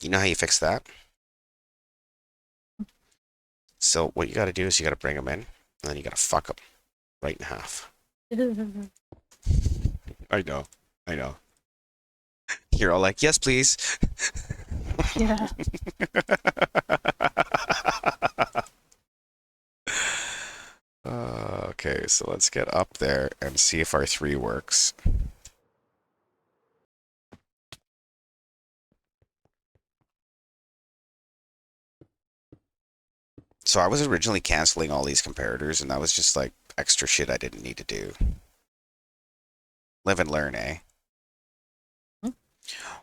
You know how you fix that? So what you gotta do is you gotta bring them in, and then you gotta fuck them right in half. I know. I know. You're all like, yes, please. Yeah. Okay, so let's get up there and see if our 3 works. So I was originally canceling all these comparators, and that was just like extra shit I didn't need to do. Live and learn, eh? Hmm?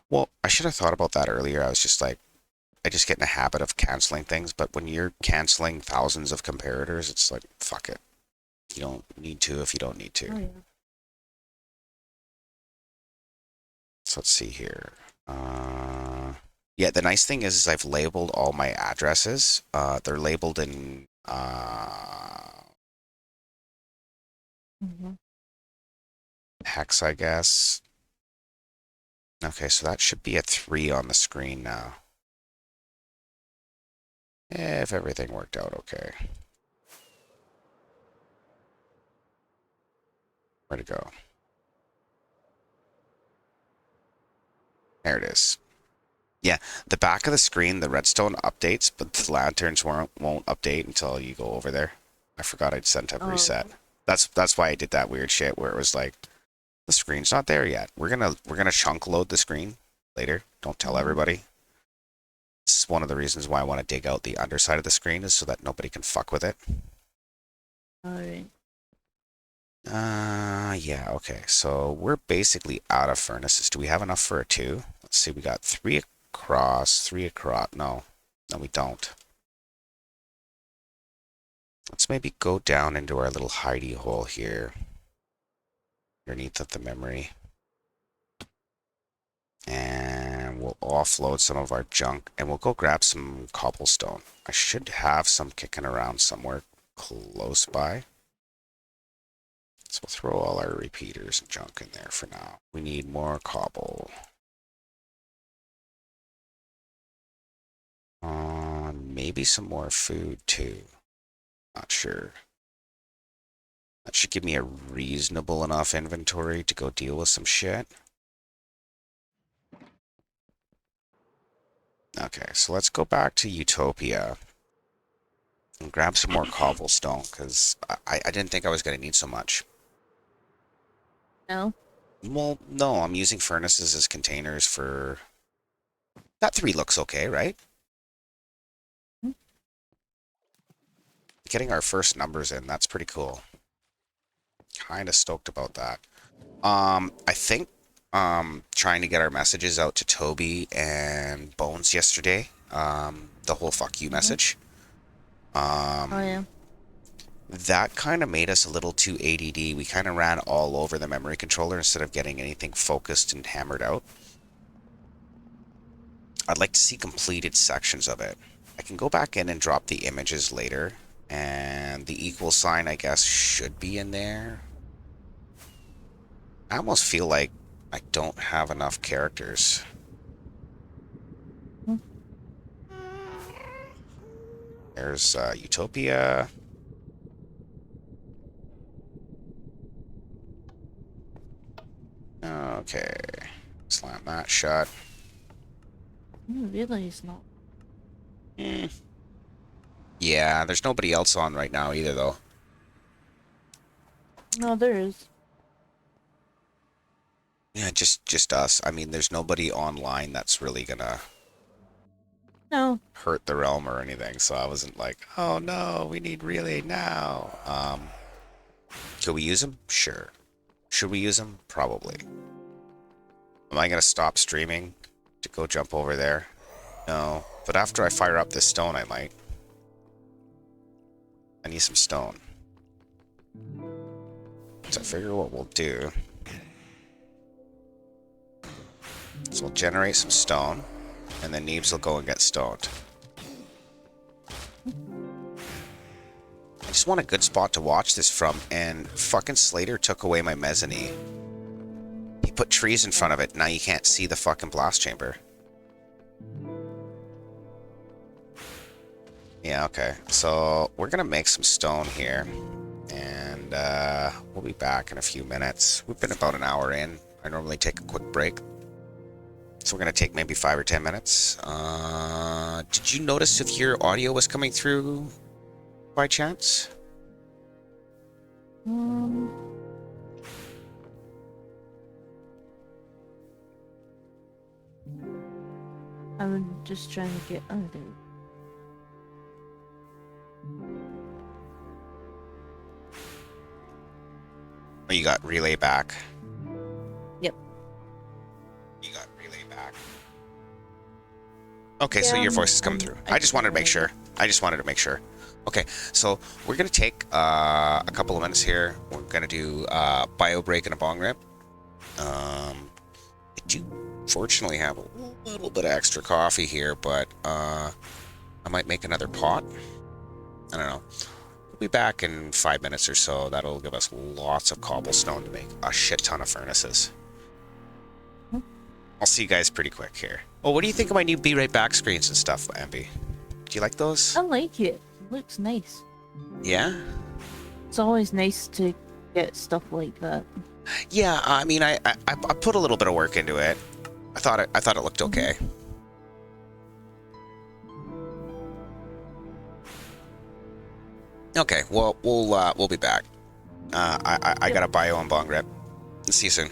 Well, I should have thought about that earlier. I was just like, I just get in a habit of canceling things, but when you're canceling thousands of comparators, it's like, fuck it. You don't need to if you don't need to. Oh yeah. So let's see here. Yeah, the nice thing is I've labeled all my addresses. They're labeled in hex, I guess. Okay, so that should be a 3 on the screen now. If everything worked out okay. Where'd it go? There it is. Yeah, the back of the screen, the redstone updates, but the lanterns won't update until you go over there. I forgot I'd sent up reset. Oh. That's why I did that weird shit where it was like, the screen's not there yet. We're gonna chunk load the screen later. Don't tell everybody. This is one of the reasons why I want to dig out the underside of the screen is so that nobody can fuck with it. Alright. Yeah, okay. So we're basically out of furnaces. Do we have enough for a 2? Let's see, we got 3 across, 3 across. No, we don't. Let's maybe go down into our little hidey hole here. Underneath of the memory. And we'll offload some of our junk and we'll go grab some cobblestone. I should have some kicking around somewhere close by. So we'll throw all our repeaters and junk in there for now. We need more cobble. maybe some more food too. Not sure. That should give me a reasonable enough inventory to go deal with some shit. Okay, so let's go back to Utopia and grab some more cobblestone, because I didn't think I was going to need so much. No. Well, no, I'm using furnaces as containers for... That 3 looks okay, right? Hmm. Getting our first numbers in, that's pretty cool. Kind of stoked about that. I think trying to get our messages out to Toby and Bones yesterday, the whole fuck you message, Oh yeah. that kind of made us a little too ADD. We kind of ran all over the memory controller instead of getting anything focused and hammered out. I'd like to see completed sections of it. I can go back in and drop the images later, and the equal sign, I guess, should be in there. I almost feel like I don't have enough characters. Hmm. There's Utopia. Okay. Slam that shut. Really, it's not. Yeah, there's nobody else on right now either, though. No, there is. Yeah, just us. I mean, there's nobody online that's really gonna No. hurt the realm or anything, so I wasn't like, oh no, we need relay now. Could we use them? Sure. Should we use them? Probably. Am I gonna stop streaming to go jump over there? No. But after I fire up this stone, I might. I need some stone. So I figure what we'll do. So we'll generate some stone, and then Neebs will go and get stoned. I just want a good spot to watch this from, and fucking Slater took away my mezzanine. He put trees in front of it, now you can't see the fucking blast chamber. Yeah, okay. So we're gonna make some stone here, and we'll be back in a few minutes. We've been about an hour in. I normally take a quick break. So we're gonna take maybe 5 or 10 minutes. Did you notice if your audio was coming through by chance? I'm just trying to get under. Oh, you got relay back? Yep. You got relay back. Okay, Yeah, so your voice is coming through. I just wanted to make sure. Okay, so we're going to take a couple of minutes here. We're going to do bio break and a bong rip. I do fortunately have a little bit of extra coffee here, but I might make another pot. I don't know. We'll be back in 5 minutes or so. That'll give us lots of cobblestone to make a shit ton of furnaces. I'll see you guys pretty quick here. Oh, what do you think of my new Be Right Back screens and stuff, Ambi? Do you like those? I like it. It looks nice. Yeah? It's always nice to get stuff like that. Yeah, I mean, I put a little bit of work into it. I thought it looked okay. Okay, well, we'll be back. I got a bio on bong rip. See you soon.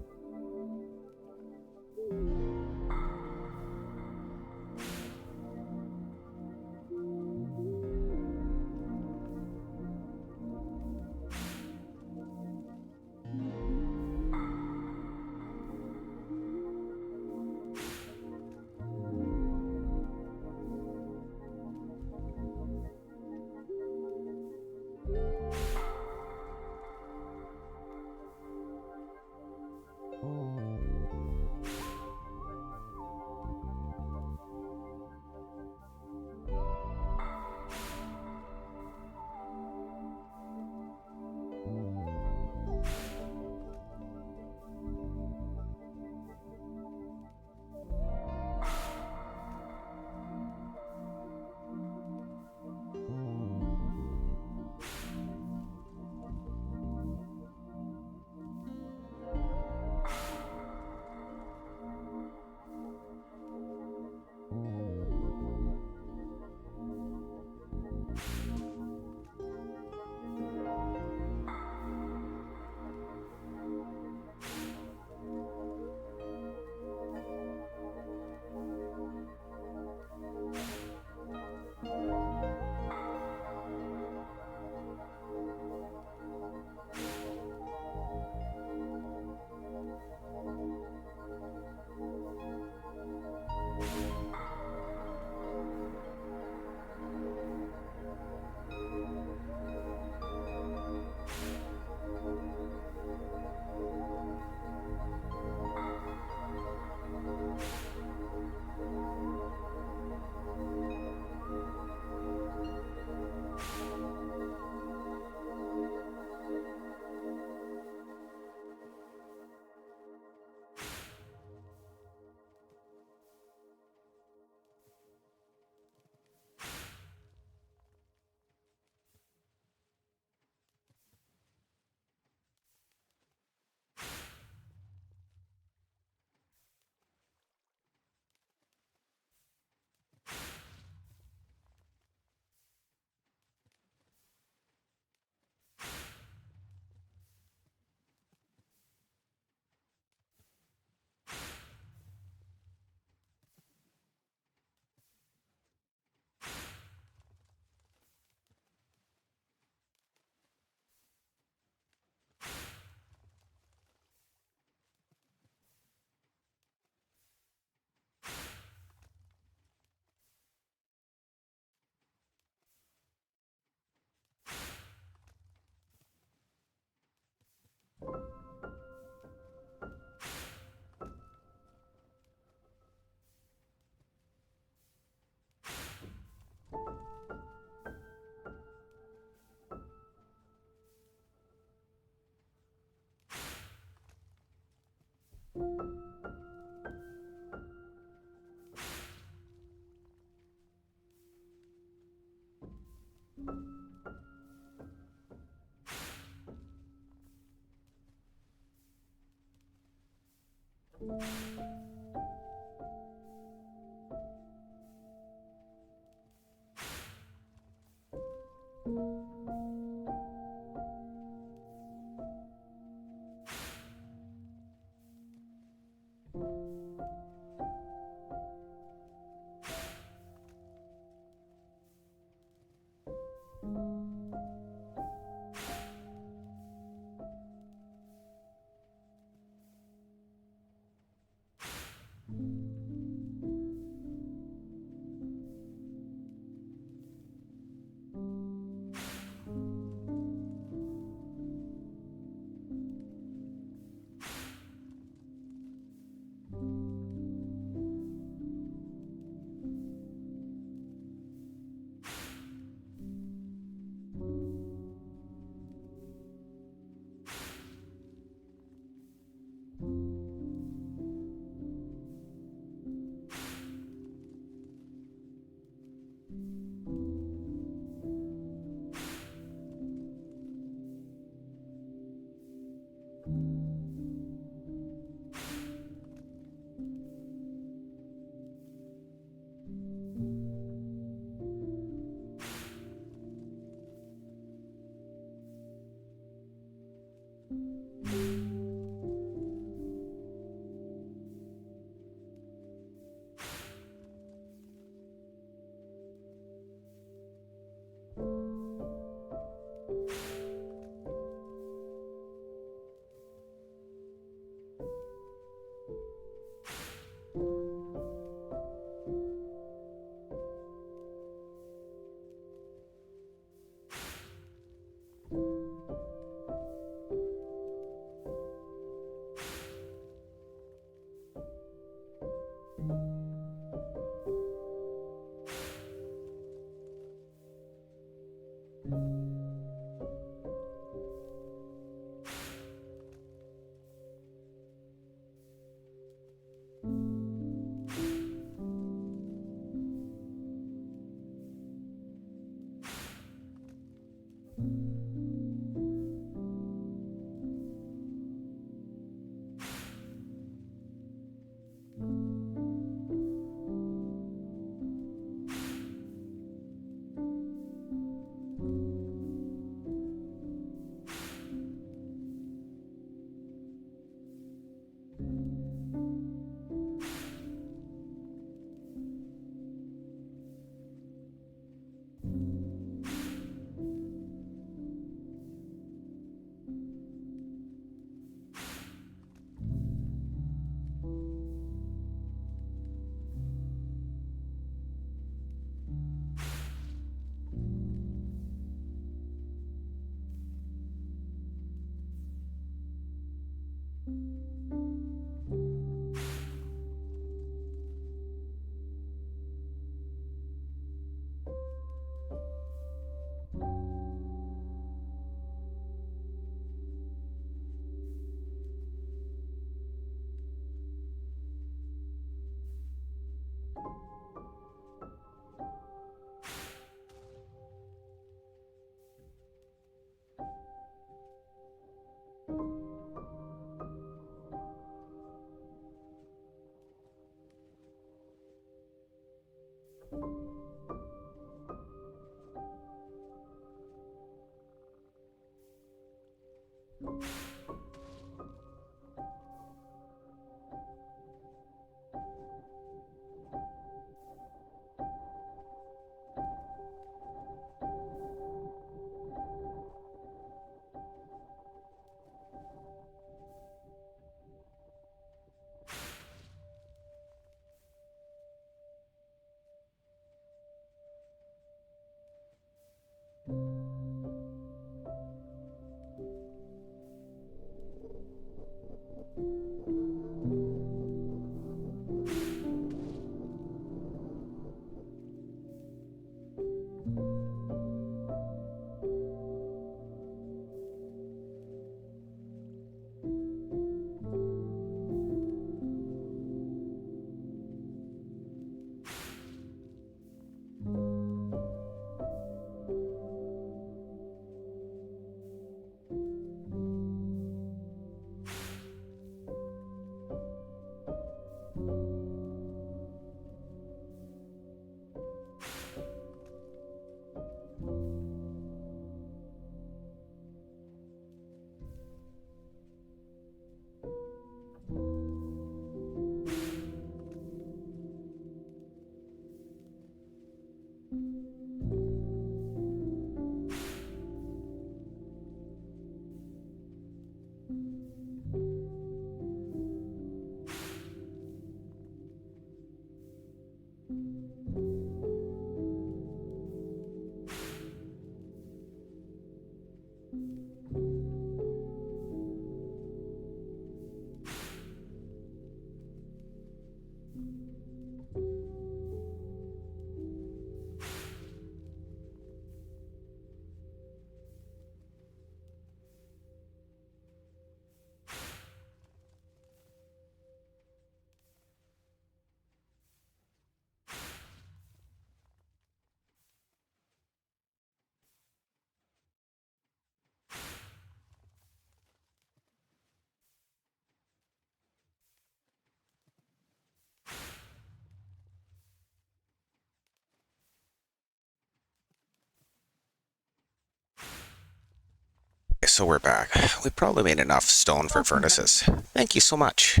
so we're back. We probably made enough stone for Welcome back. furnaces. Thank you so much.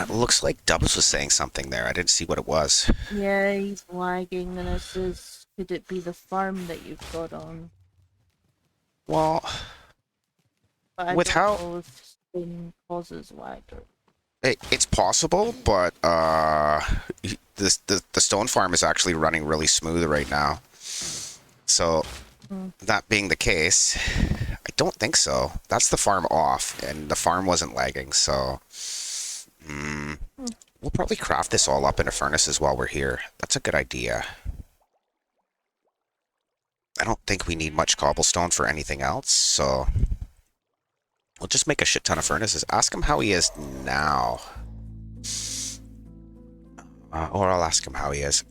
Looks like Dubs was saying something there. I didn't see what it was. Yeah, he's lagging, and it says, could it be the farm that you've got on? Well, But I with don't how know if Spain causes lag or... it's possible, but the stone farm is actually running really smooth right now. So that being the case, I don't think so. That's the farm off, and the farm wasn't lagging, so we'll probably craft this all up into furnaces while we're here. That's a good idea. I don't think we need much cobblestone for anything else, so we'll just make a shit ton of furnaces. Ask him how he is now. Or I'll ask him how he is.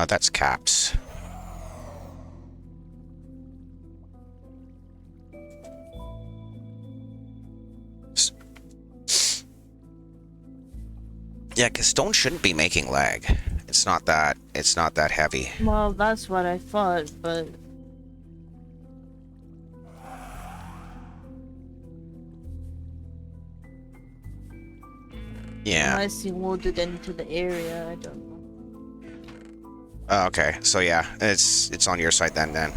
That's caps. Yeah, because stone shouldn't be making lag. It's not that heavy. Well, that's what I thought, but... Yeah. Unless you loaded into the area, I don't know. Okay, so yeah, it's on your side then.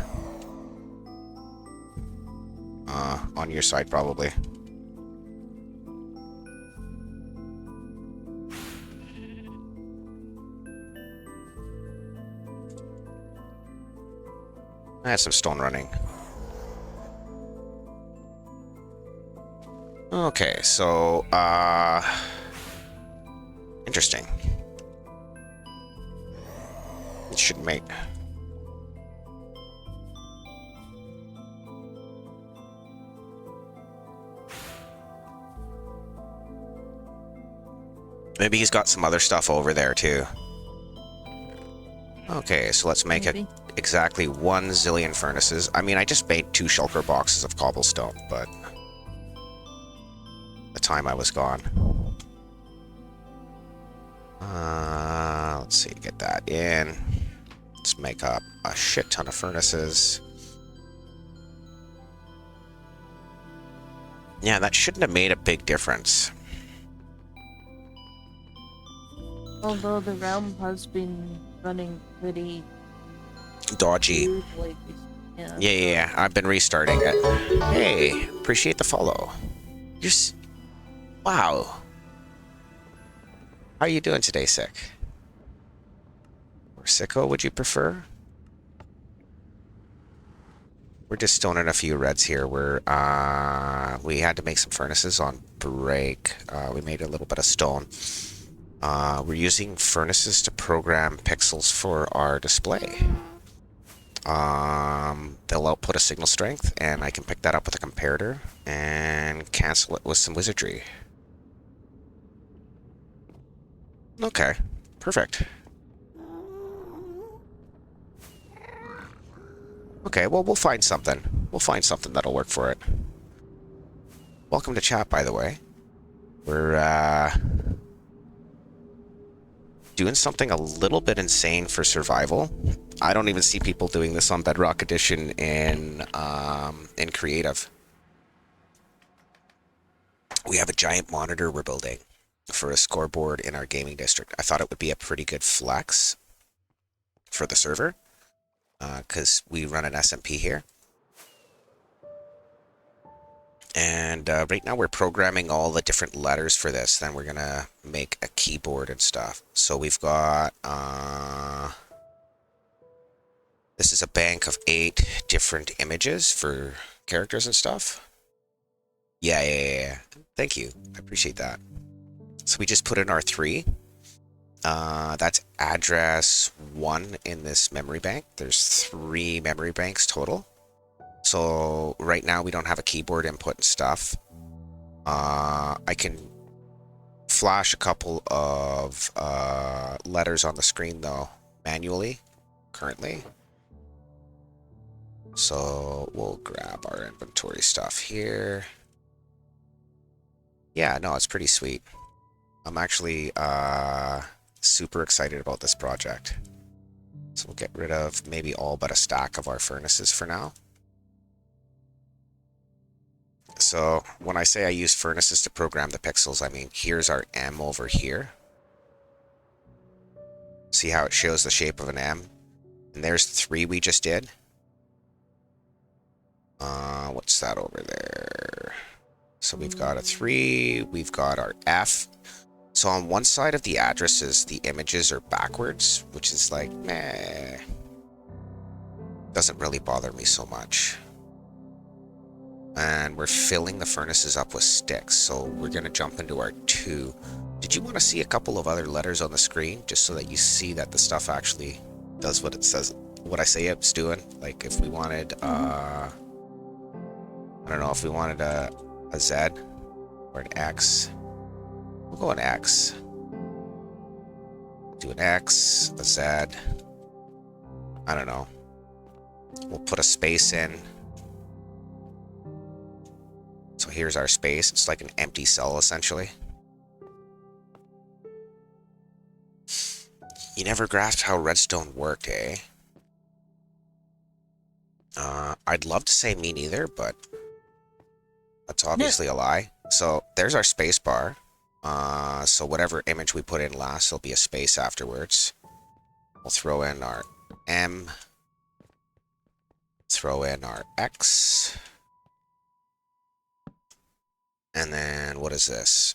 On your side probably. I had some stone running. Okay, so interesting. It should make. Maybe he's got some other stuff over there too. Okay, so let's make Maybe. exactly 1 zillion furnaces. I mean, I just made 2 shulker boxes of cobblestone, but the time I was gone. Let's see, get that in. Let's make up a shit ton of furnaces. Yeah, that shouldn't have made a big difference. Although the realm has been running pretty Dodgy. smooth lately. Yeah, I've been restarting it. Hey, appreciate the follow. Wow. How are you doing today, Sick? Or Sicko, would you prefer? We're just stoning a few reds here. We had to make some furnaces on break. We made a little bit of stone. We're using furnaces to program pixels for our display. They'll output a signal strength, and I can pick that up with a comparator and cancel it with some wizardry. Okay, perfect. Okay, well, we'll find something. We'll find something that'll work for it. Welcome to chat, by the way. We're, doing something a little bit insane for survival. I don't even see people doing this on Bedrock Edition in Creative. We have a giant monitor we're building for a scoreboard in our gaming district. I thought it would be a pretty good flex for the server, because we run an SMP here. And right now we're programming all the different letters for this. Then we're gonna make a keyboard and stuff. So we've got this is a bank of 8 different images for characters and stuff. Yeah. Thank you. I appreciate that. So we just put in our 3. That's address 1 in this memory bank. There's 3 memory banks total. So right now we don't have a keyboard input and stuff. I can flash a couple of letters on the screen though, manually, currently. So we'll grab our inventory stuff here. Yeah, no, it's pretty sweet. I'm actually super excited about this project. So we'll get rid of maybe all but a stack of our furnaces for now. So when I say I use furnaces to program the pixels, I mean here's our M over here. See how it shows the shape of an M? And there's the 3 we just did. What's that over there? So we've got a 3, we've got our F. So on one side of the addresses, the images are backwards, which is like, meh. Doesn't really bother me so much. And we're filling the furnaces up with sticks, so we're going to jump into our 2. Did you want to see a couple of other letters on the screen, just so that you see that the stuff actually does what it says, what I say it's doing? Like if we wanted, I don't know, if we wanted a Z or an X, we'll go an X. Do an X, a Z, I don't know. We'll put a space in. So here's our space. It's like an empty cell, essentially. You never grasped how Redstone worked, eh? I'd love to say me neither, but that's obviously a lie. So there's our space bar. So whatever image we put in last, there'll be a space afterwards. We'll throw in our M. Throw in our X. And then what is this?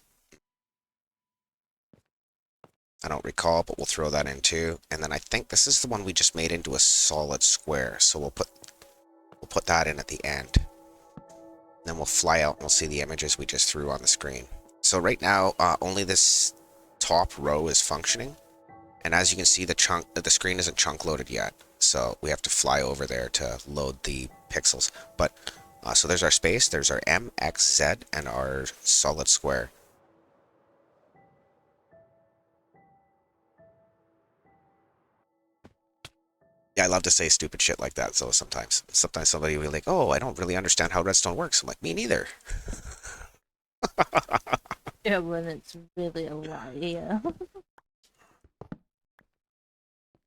I don't recall, but we'll throw that in too. And then I think this is the one we just made into a solid square. So we'll put that in at the end. Then we'll fly out and we'll see the images we just threw on the screen. So right now, only this top row is functioning. And as you can see, the screen isn't chunk loaded yet. So we have to fly over there to load the pixels. But so there's our space, there's our M, X, Z, and our solid square. Yeah, I love to say stupid shit like that. So sometimes somebody will be like, "Oh, I don't really understand how Redstone works." I'm like, "Me neither." Yeah, when it's really a lie, yeah.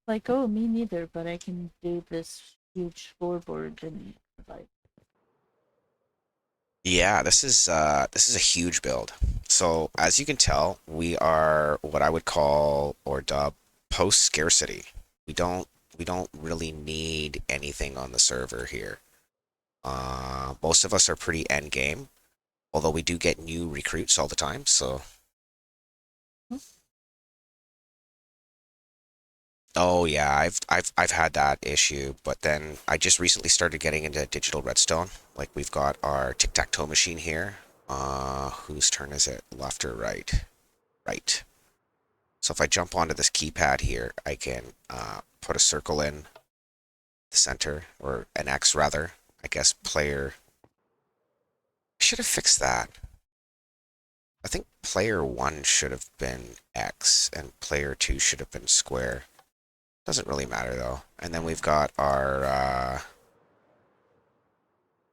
Like, oh, me neither, but I can do this huge scoreboard and like. Yeah, this is a huge build. So as you can tell, we are what I would call or dub post scarcity. We don't we don't really need anything on the server here. Most of us are pretty end game, although we do get new recruits all the time. So, oh yeah, I've had that issue, but then I just recently started getting into digital redstone. Like we've got our tic-tac-toe machine here. Whose turn is it? Left or right? Right. So if I jump onto this keypad here, I can put a circle in the center, or an X rather. I guess player. I should have fixed that. I think player 1 should have been X and player 2 should have been square. Doesn't really matter though. And then we've got our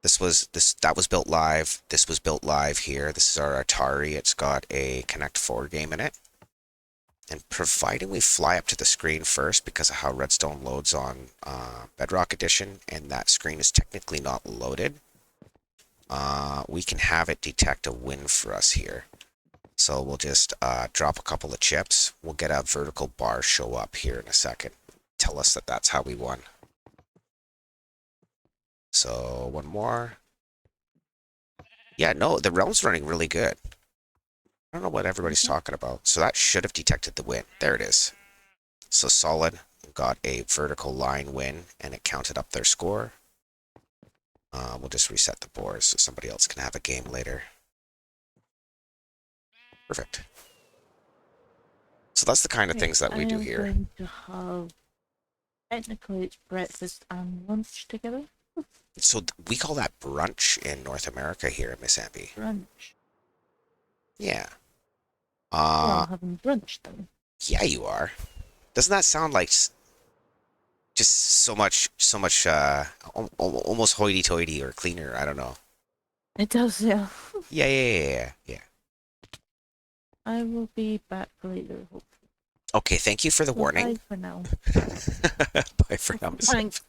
that was built live. This was built live here. This is our Atari. It's got a Connect 4 game in it. And providing we fly up to the screen first, because of how Redstone loads on Bedrock Edition, and that screen is technically not loaded, we can have it detect a win for us here. So we'll just drop a couple of chips. We'll get a vertical bar show up here in a second. Tell us that that's how we won. So one more. Yeah, no, the realm's running really good. I don't know what everybody's talking about. So that should have detected the win. There it is. So solid got a vertical line win, and it counted up their score. We'll just reset the board so somebody else can have a game later. Perfect. So that's the kind of Okay, things that I we do am here. going to have. Technically, it's breakfast and lunch together. So we call that brunch in North America here, Miss Amby. Brunch. Yeah. Well, Uh, I'm having brunch then. yeah, you are. Doesn't that sound like just so much, almost hoity-toity or cleaner? I don't know. It does, yeah. Yeah, yeah, yeah, yeah, yeah. I will be back later, hopefully. Okay, thank you for the So warning. bye for now. Bye for now, Miss. Thanks.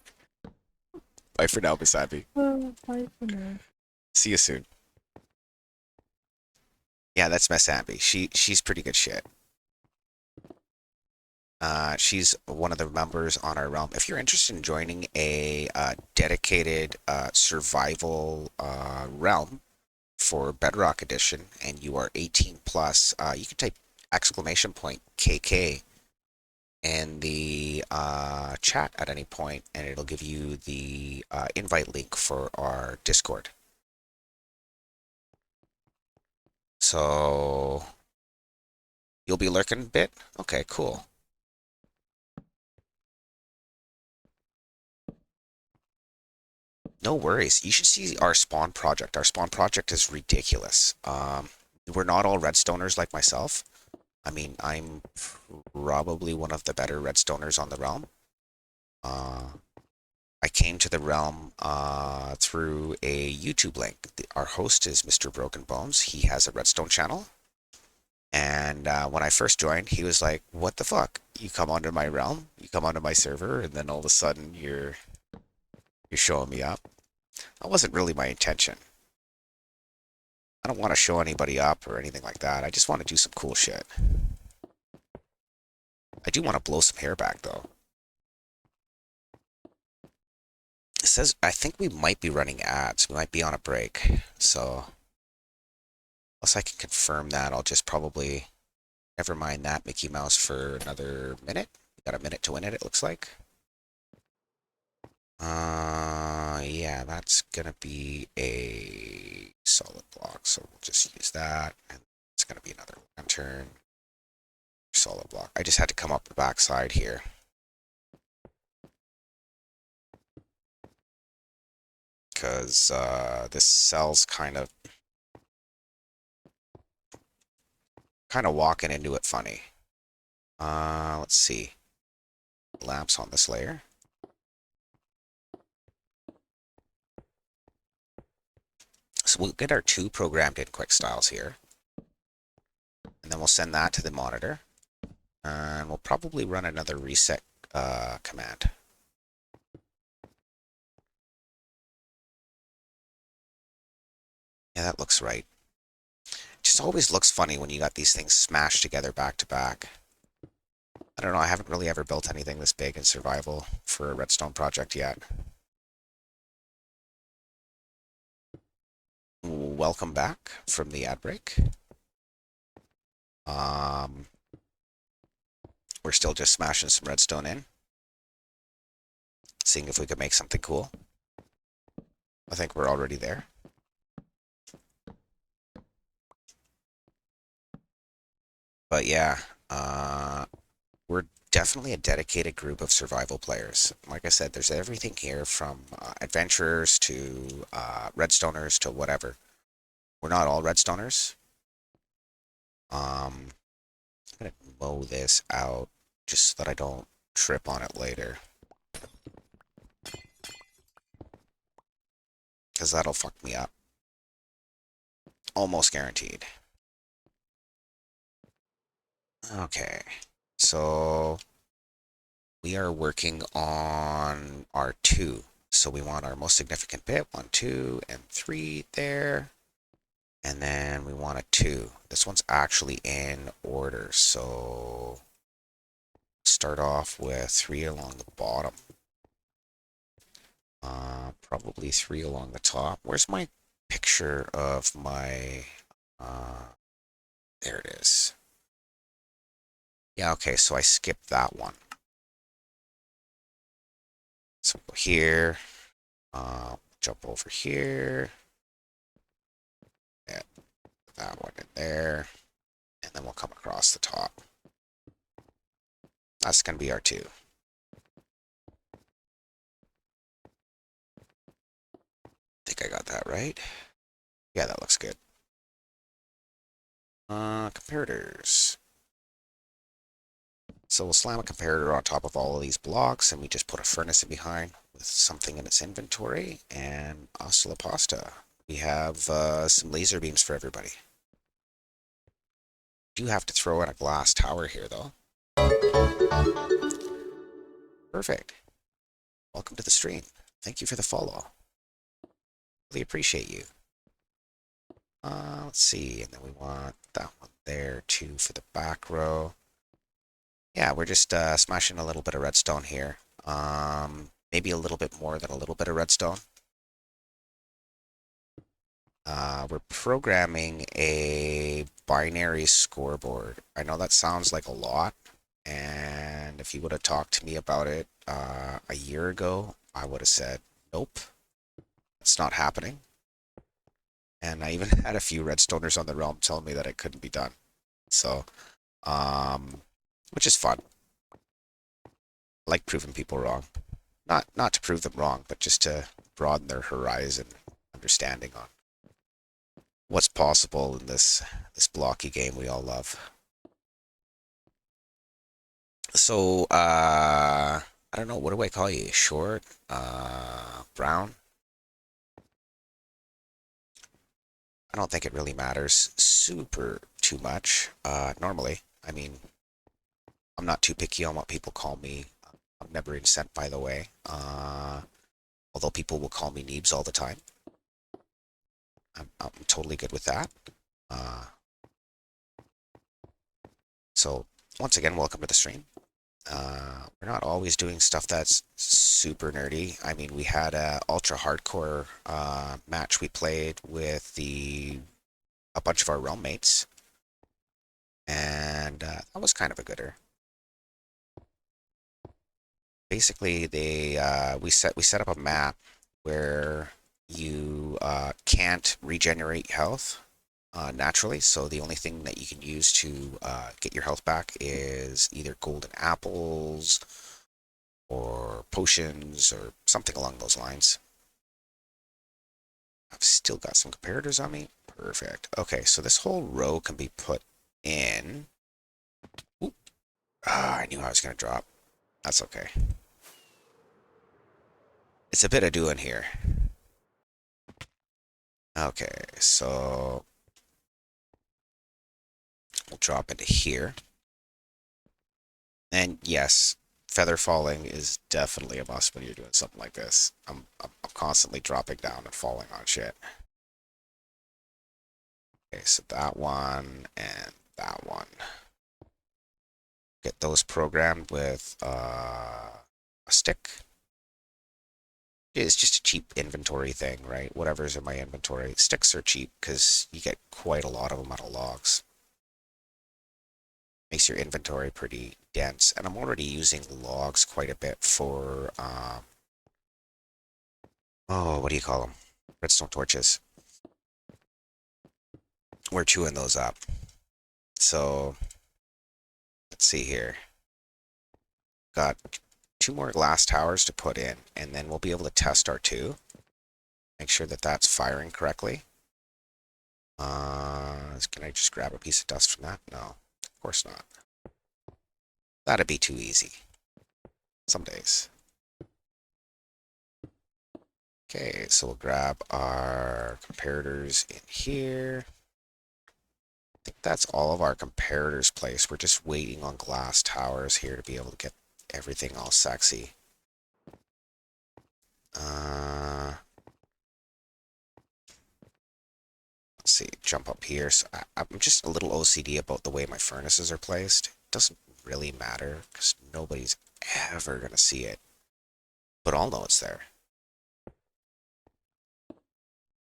Bye for now, Miss Abby. Bye for now. See you soon. Yeah, that's Miss Abby. She's pretty good shit. She's one of the members on our realm. If you're interested in joining a dedicated survival realm for Bedrock Edition and you are 18 plus, you can type exclamation point KK in the chat at any point, and it'll give you the invite link for our Discord. So you'll be lurking a bit? Okay, cool. No worries. You should see our spawn project. Our spawn project is ridiculous. We're not all redstoners like myself. I mean, I'm probably one of the better redstoners on the realm. I came to the realm through a YouTube link. Our host is Mr. Broken Bones. He has a redstone channel. And when I first joined, he was like, "What the fuck? You come onto my realm, you come onto my server, and then all of a sudden you're showing me up." That wasn't really my intention. I don't want to show anybody up or anything like that. I just want to do some cool shit. I do want to blow some hair back though. It says I think we might be running ads. We might be on a break. So unless I can confirm that, I'll just probably never mind that Mickey Mouse for another minute. We got a minute to win it, it looks like. Yeah, that's gonna be a solid block, so we'll just use that, and it's gonna be another lantern, solid block. I just had to come up the backside here. Because this cell's kind of walking into it funny. Let's see. Lamps on this layer. So we'll get our 2 programmed in quick styles here. And then we'll send that to the monitor. And we'll probably run another reset command. Yeah, that looks right. It just always looks funny when you got these things smashed together back to back. I don't know, I haven't really ever built anything this big in survival for a redstone project yet. Welcome back from the ad break. We're still just smashing some redstone in, seeing if we could make something cool. I think we're already there. But yeah, we're definitely a dedicated group of survival players. Like I said, there's everything here from adventurers to redstoners to whatever. We're not all redstoners. I'm gonna mow this out just so that I don't trip on it later. Because that'll fuck me up. Almost guaranteed. Okay, so we are working on our 2. So we want our most significant bit, 1, 2, and 3 there. And then we want a 2. This one's actually in order, so start off with 3 along the bottom. Probably 3 along the top. Where's my picture of my... there it is. Yeah, okay, so I skipped that one. So go here, jump over here, yeah, that one in there, and then we'll come across the top. That's going to be our 2. Think I got that right. Yeah, that looks good. Comparators. So we'll slam a comparator on top of all of these blocks, and we just put a furnace in behind with something in its inventory, and hasta la pasta. We have some laser beams for everybody. Do have to throw in a glass tower here, though. Perfect. Welcome to the stream. Thank you for the follow. Really appreciate you. Let's see, and then we want that one there too for the back row. Yeah, we're just smashing a little bit of redstone here. Maybe a little bit more than a little bit of redstone. We're programming a binary scoreboard. I know that sounds like a lot, and if you would have talked to me about it a year ago, I would have said, nope, it's not happening. And I even had a few redstoners on the realm telling me that it couldn't be done. So, which is fun. I like proving people wrong. Not to prove them wrong, but just to broaden their horizon understanding on what's possible in this blocky game we all love. So, I don't know, what do I call you? Short? Brown? I don't think it really matters super too much, normally. I mean, I'm not too picky on what people call me. I'm never incensed, by the way. Although people will call me Neebs all the time. I'm totally good with that. So, once again, welcome to the stream. We're not always doing stuff that's super nerdy. I mean, we had a ultra hardcore match we played with a bunch of our realm mates, and that was kind of a gooder. Basically, we set up a map where you can't regenerate health naturally. So the only thing that you can use to get your health back is either golden apples or potions or something along those lines. I've still got some comparators on me. Perfect. Okay, so this whole row can be put in. Ooh. Ah, I knew I was going to drop. That's okay. It's a bit of doing here. Okay, so we'll drop into here. And yes, feather falling is definitely a must when you're doing something like this. I'm constantly dropping down and falling on shit. Okay, so that one and that one. Get those programmed with a stick. It's just a cheap inventory thing, right? Whatever's in my inventory. Sticks are cheap because you get quite a lot of them out of logs. Makes your inventory pretty dense. And I'm already using logs quite a bit for, oh, what do you call them? Redstone torches. We're chewing those up. So, let's see here. Got 2 more glass towers to put in, and then we'll be able to test our 2. Make sure that that's firing correctly. Can I just grab a piece of dust from that? No, of course not. That'd be too easy. Some days. Okay, so we'll grab our comparators in here. I think that's all of our comparators placed. We're just waiting on glass towers here to be able to get everything all sexy. Let's see, jump up here. So I'm just a little OCD about the way my furnaces are placed. It doesn't really matter because nobody's ever going to see it. But I'll know it's there.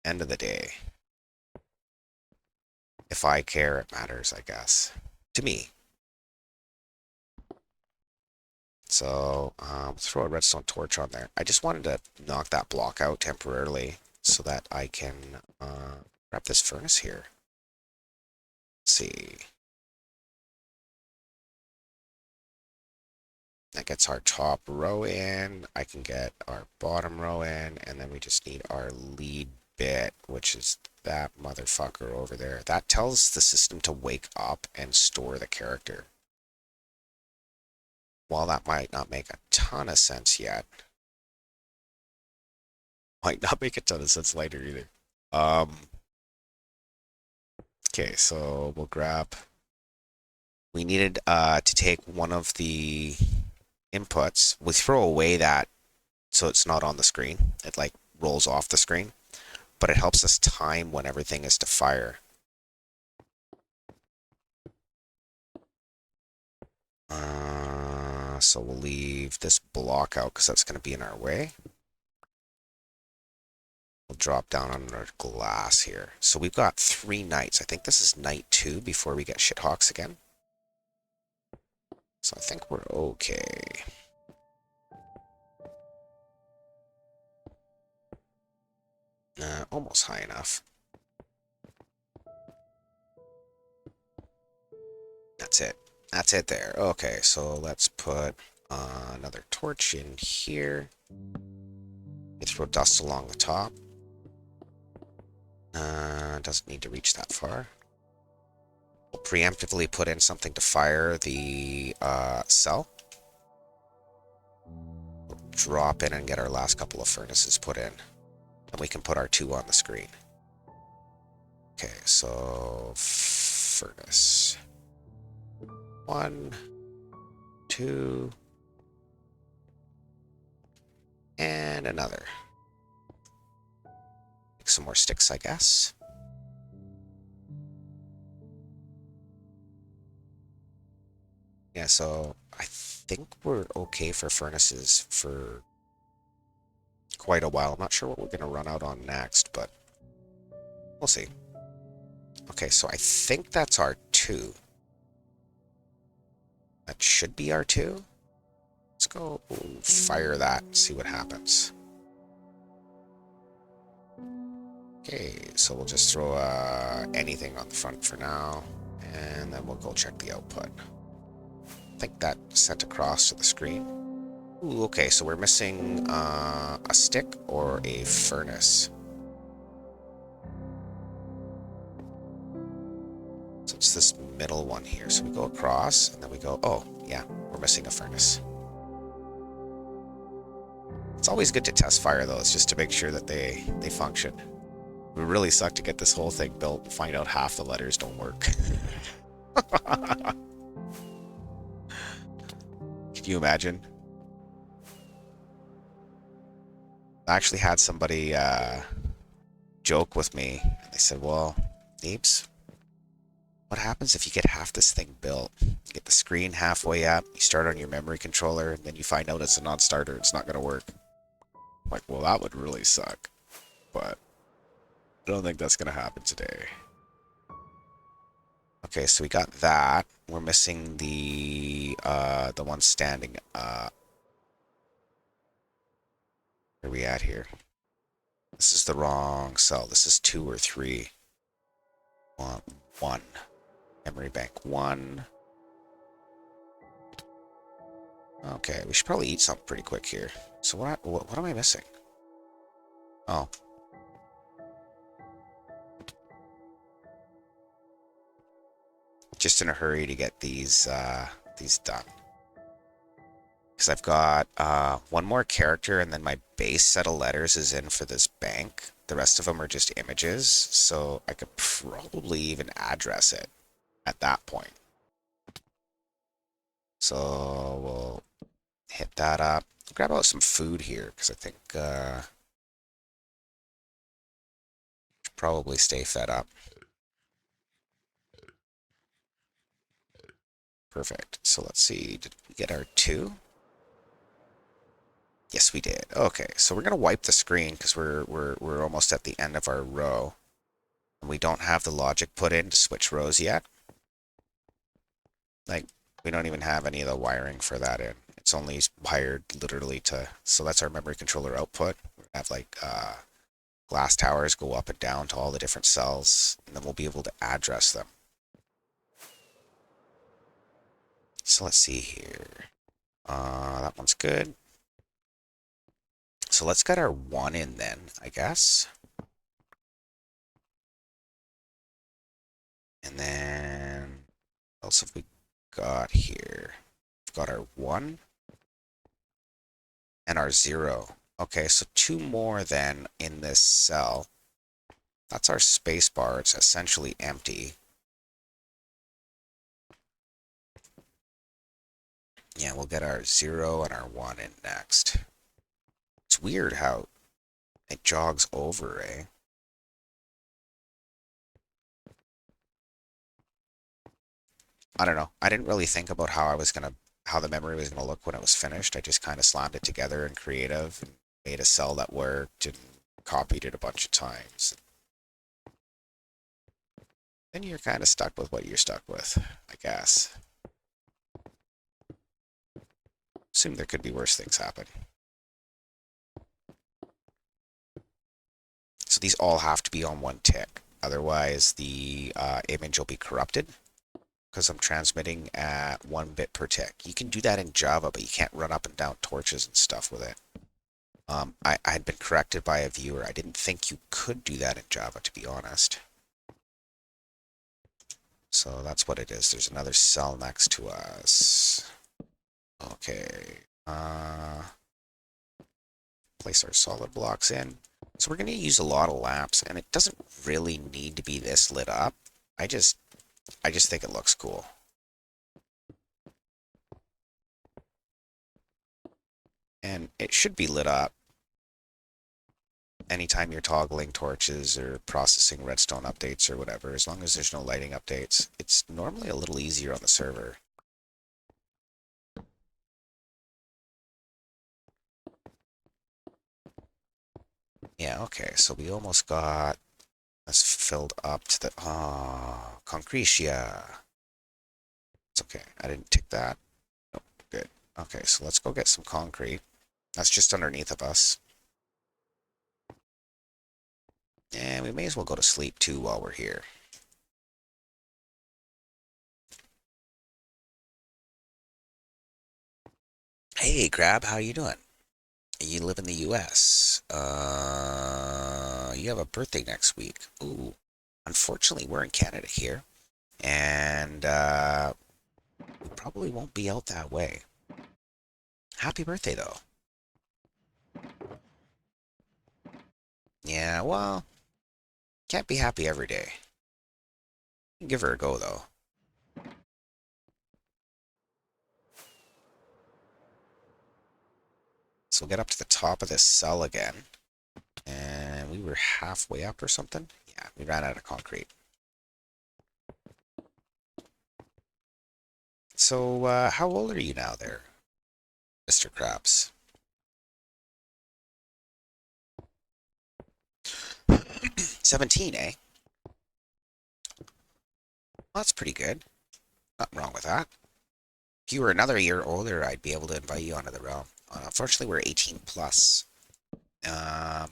End of the day. If I care, it matters, I guess. To me. So, throw a redstone torch on there. I just wanted to knock that block out temporarily so that I can grab this furnace here. Let's see. That gets our top row in. I can get our bottom row in, and then we just need our lead bit, which is that motherfucker over there. That tells the system to wake up and store the character. While that might not make a ton of sense yet, might not make a ton of sense later either. Okay, so we'll grab we needed to take one of the inputs. We throw away that so it's not on the screen. It like rolls off the screen, but it helps us time when everything is to fire. So we'll leave this block out because that's going to be in our way. We'll drop down on our glass here. So we've got 3 nights. I think this is night 2 before we get shithawks again. So I think we're okay. Almost high enough. That's it. That's it there. Okay, so let's put another torch in here. We throw dust along the top. Doesn't need to reach that far. We'll preemptively put in something to fire the cell. We'll drop in and get our last couple of furnaces put in. And we can put our 2 on the screen. Okay, so furnace. 1, 2, and another. Make some more sticks, I guess. Yeah, so I think we're okay for furnaces for quite a while. I'm not sure what we're going to run out on next, but we'll see. Okay, so I think that's our 2. That should be our 2. Let's go fire that and see what happens. Okay, so we'll just throw anything on the front for now, and then we'll go check the output. I think that sent across to the screen. Ooh, okay, so we're missing a stick or a furnace. So it's this middle one here. So we go across, and then we go, oh, yeah, we're missing a furnace. It's always good to test fire those, just to make sure that they function. It would really suck to get this whole thing built and find out half the letters don't work. Can you imagine? I actually had somebody joke with me. They said, well, Neebs, what happens if you get half this thing built? You get the screen halfway up, you start on your memory controller, and then you find out it's a non-starter, it's not going to work. I'm like, well, that would really suck. But I don't think that's going to happen today. Okay, so we got that. We're missing the one standing. Where are we at here? This is the wrong cell. This is 2 or 3. 1. Memory bank 1. Okay, we should probably eat something pretty quick here. So what am I missing? Oh. Just in a hurry to get these done. Because I've got one more character, and then my base set of letters is in for this bank. The rest of them are just images, so I could probably even address it at that point. So we'll hit that up. Grab out some food here, because I think should probably stay fed up. Perfect. So let's see. Did we get our 2? Yes, we did. Okay, so we're gonna wipe the screen because we're almost at the end of our row, and we don't have the logic put in to switch rows yet. Like, we don't even have any of the wiring for that in. It's only wired literally to. So that's our memory controller output. We have like glass towers go up and down to all the different cells, and then we'll be able to address them. So let's see here. That one's good. So let's get our 1 in then, I guess. And then what else have we got here? We've got our 1 and our 0. Okay, so 2 more then in this cell. That's our space bar. It's essentially empty. Yeah, we'll get our 0 and our 1 in next. It's weird how it jogs over, eh? I don't know. I didn't really think about how the memory was gonna look when it was finished. I just kind of slammed it together in creative and made a cell that worked and copied it a bunch of times. Then you're kind of stuck with what you're stuck with, I guess. Assume there could be worse things happen. So these all have to be on one tick. Otherwise, the image will be corrupted because I'm transmitting at 1 bit per tick. You can do that in Java, but you can't run up and down torches and stuff with it. I had been corrected by a viewer. I didn't think you could do that in Java, to be honest. So that's what it is. There's another cell next to us. Okay. Place our solid blocks in. So we're going to use a lot of lamps, and it doesn't really need to be this lit up. I just think it looks cool. And it should be lit up anytime you're toggling torches or processing redstone updates or whatever. As long as there's no lighting updates, it's normally a little easier on the server. Yeah, okay, so we almost got this filled up to the... Ah, Concretia. It's okay, I didn't tick that. Nope, good. Okay, so let's go get some concrete. That's just underneath of us. And we may as well go to sleep too while we're here. Hey, Crab, how you doing? You live in the U.S. You have a birthday next week. Ooh, unfortunately, we're in Canada here, and we probably won't be out that way. Happy birthday, though. Yeah, well, can't be happy every day. Give her a go, though. So we'll get up to the top of this cell again, and we were halfway up or something. Yeah, we ran out of concrete. So, how old are you now, there, Mr. Krabs? 17, eh? Well, that's pretty good. Nothing wrong with that. If you were another year older, I'd be able to invite you onto the realm. Unfortunately, we're 18 plus. Um,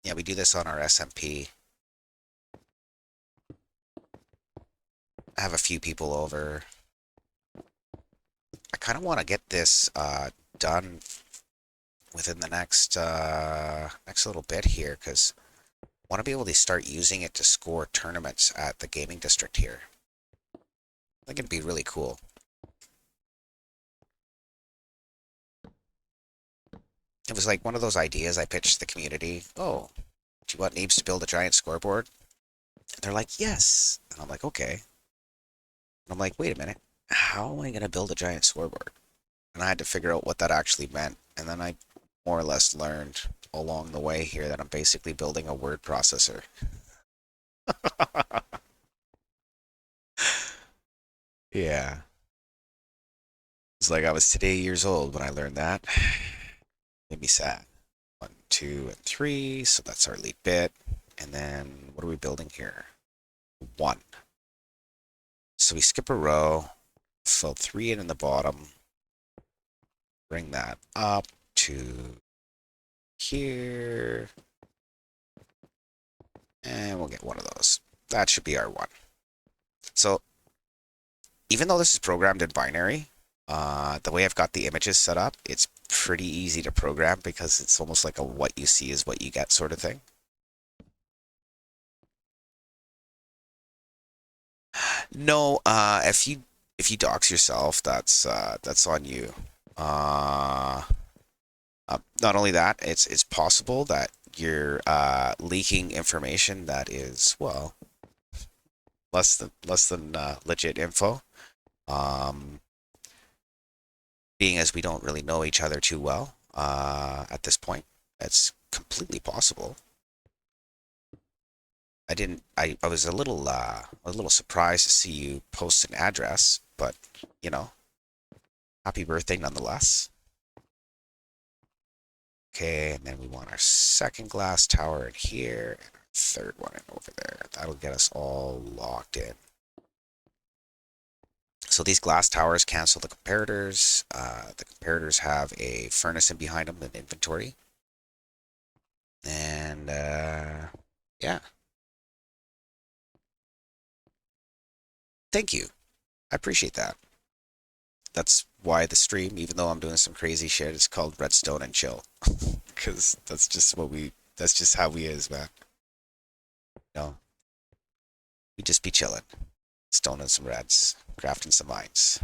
yeah, we do this on our SMP. I have a few people over. I kind of want to get this done within the next little bit here, because I want to be able to start using it to score tournaments at the gaming district here. I think it'd be really cool. It was like one of those ideas I pitched to the community. Oh, do you want Neebs to build a giant scoreboard? And they're like, yes. And I'm like, okay. And I'm like, wait a minute. How am I going to build a giant scoreboard? And I had to figure out what that actually meant. And then I more or less learned along the way here that I'm basically building a word processor. Yeah. It's like I was today years old when I learned that. Made me sad. 1, 2, and 3. So that's our lead bit. And then what are we building here? 1. So we skip a row, fill 3 in the bottom, bring that up to here, and we'll get one of those. That should be our 1. So even though this is programmed in binary, the way I've got the images set up, it's pretty easy to program because it's almost like a what you see is what you get sort of thing. No, if you dox yourself, that's on you. Uh, Not only that, it's possible that you're leaking information that is, well, less than legit info. Um, being as we don't really know each other too well at this point. That's completely possible. I was a little surprised to see you post an address, but you know, happy birthday nonetheless. Okay, and then we want our second glass tower in here and our third one in over there. That'll get us all locked in. So these glass towers cancel the comparators. The comparators have a furnace in behind them in inventory. And yeah, thank you. I appreciate that. That's why the stream, even though I'm doing some crazy shit, is called Redstone and Chill. Because that's just how we is, man. You know, we just be chilling, stoning some reds, crafting some mines.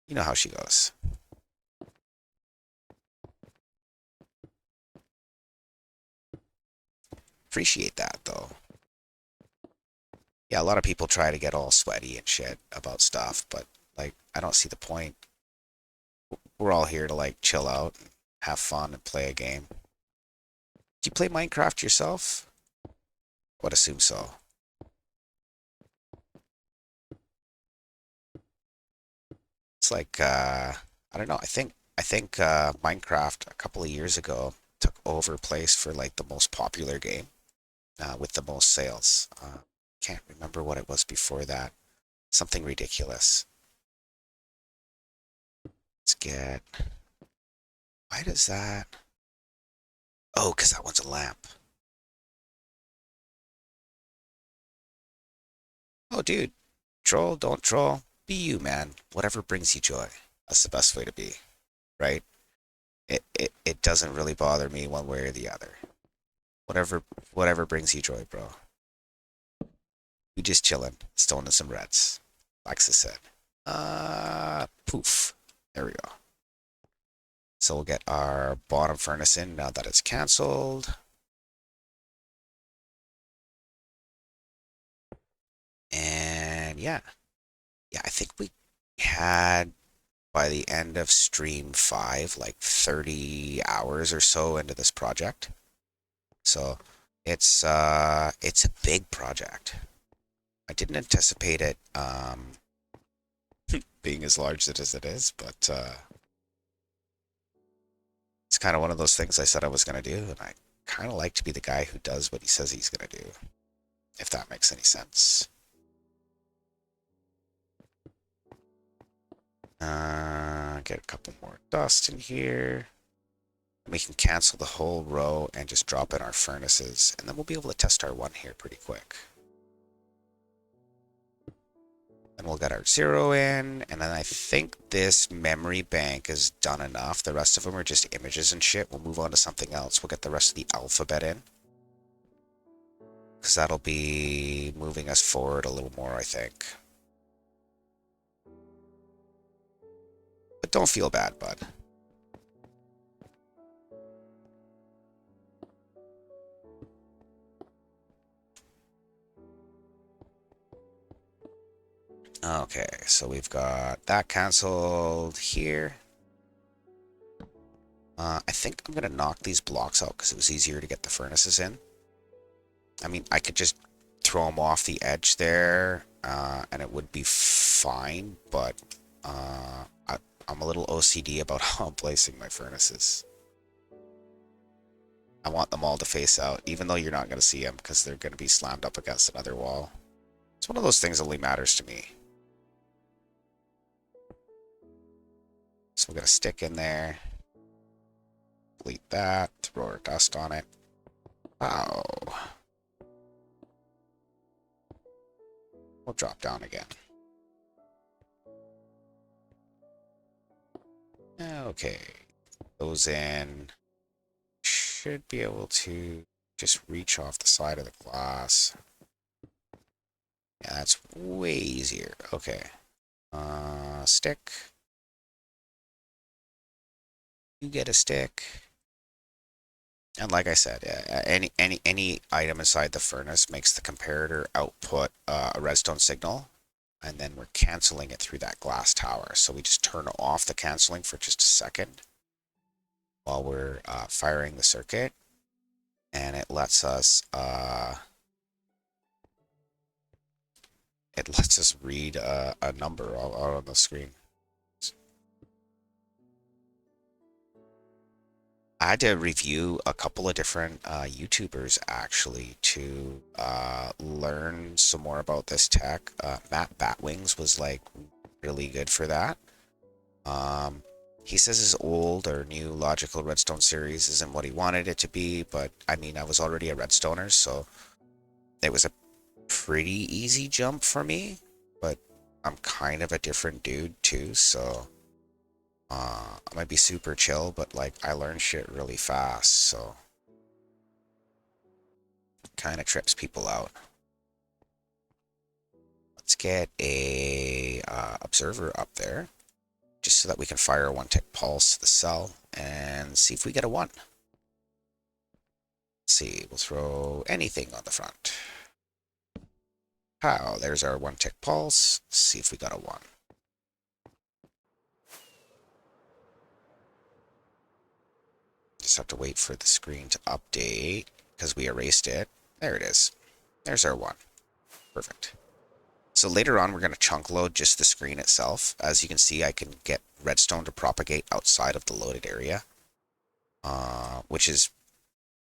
You know how she goes. Appreciate that, though. Yeah, a lot of people try to get all sweaty and shit about stuff, but, like, I don't see the point. We're all here to, like, chill out and have fun and play a game. Do you play Minecraft yourself? I would assume so. It's like I don't know. I think Minecraft a couple of years ago took over place for like the most popular game with the most sales. Can't remember what it was before that. Something ridiculous. Let's get. Why does that? Oh, because that one's a lamp. Oh, dude, troll, don't troll. Be you, man. Whatever brings you joy. That's the best way to be, right? It doesn't really bother me one way or the other. Whatever brings you joy, bro. We just chilling, stoning some reds. Like I said. Poof. There we go. So we'll get our bottom furnace in now that it's canceled. And yeah. Yeah, I think we had by the end of stream 5 like 30 hours or so into this project. So it's a big project. I didn't anticipate it being as large as it is, but it's kind of one of those things I said I was going to do, and I kind of like to be the guy who does what he says he's going to do, if that makes any sense. Get a couple more dust in here. We can cancel the whole row and just drop in our furnaces, and then we'll be able to test our one here pretty quick. And we'll get our 0 in, and then I think this memory bank is done enough. The rest of them are just images and shit. We'll move on to something else. We'll get the rest of the alphabet in, because that'll be moving us forward a little more, I think. But don't feel bad, bud. Okay, so we've got that canceled here. I think I'm going to knock these blocks out because it was easier to get the furnaces in. I mean, I could just throw them off the edge there, and it would be fine, but I'm a little OCD about how I'm placing my furnaces. I want them all to face out, even though you're not going to see them because they're going to be slammed up against another wall. It's one of those things that only matters to me. So we're going to stick in there. Delete that. Throw our dust on it. Wow. We'll drop down again. Okay. Those in. Should be able to just reach off the side of the glass. Yeah, that's way easier. Okay. Stick. You get a stick. And like I said, any item inside the furnace makes the comparator output a redstone signal. and then we're canceling it through that glass tower. So we just turn off the canceling for just a second while we're firing the circuit, and it lets us read a number out on the screen. I had to review a couple of different YouTubers actually to learn some more about this tech. Matt Batwings was like really good for that. Um, he says his old or new logical redstone series isn't what he wanted it to be, but I mean, I was already a redstoner, so it was a pretty easy jump for me. But I'm kind of a different dude too, so I might be super chill, but like I learn shit really fast, so kind of trips people out. Let's get a observer up there, just so that we can fire a 1-tick pulse to the cell and see if we get a 1. Let's see, we'll throw anything on the front. How? There's our 1-tick pulse. Let's see if we got a 1. Just have to wait for the screen to update because we erased it. There it is. There's our 1. Perfect. So later on, we're going to chunk load just the screen itself. As you can see, I can get redstone to propagate outside of the loaded area, which is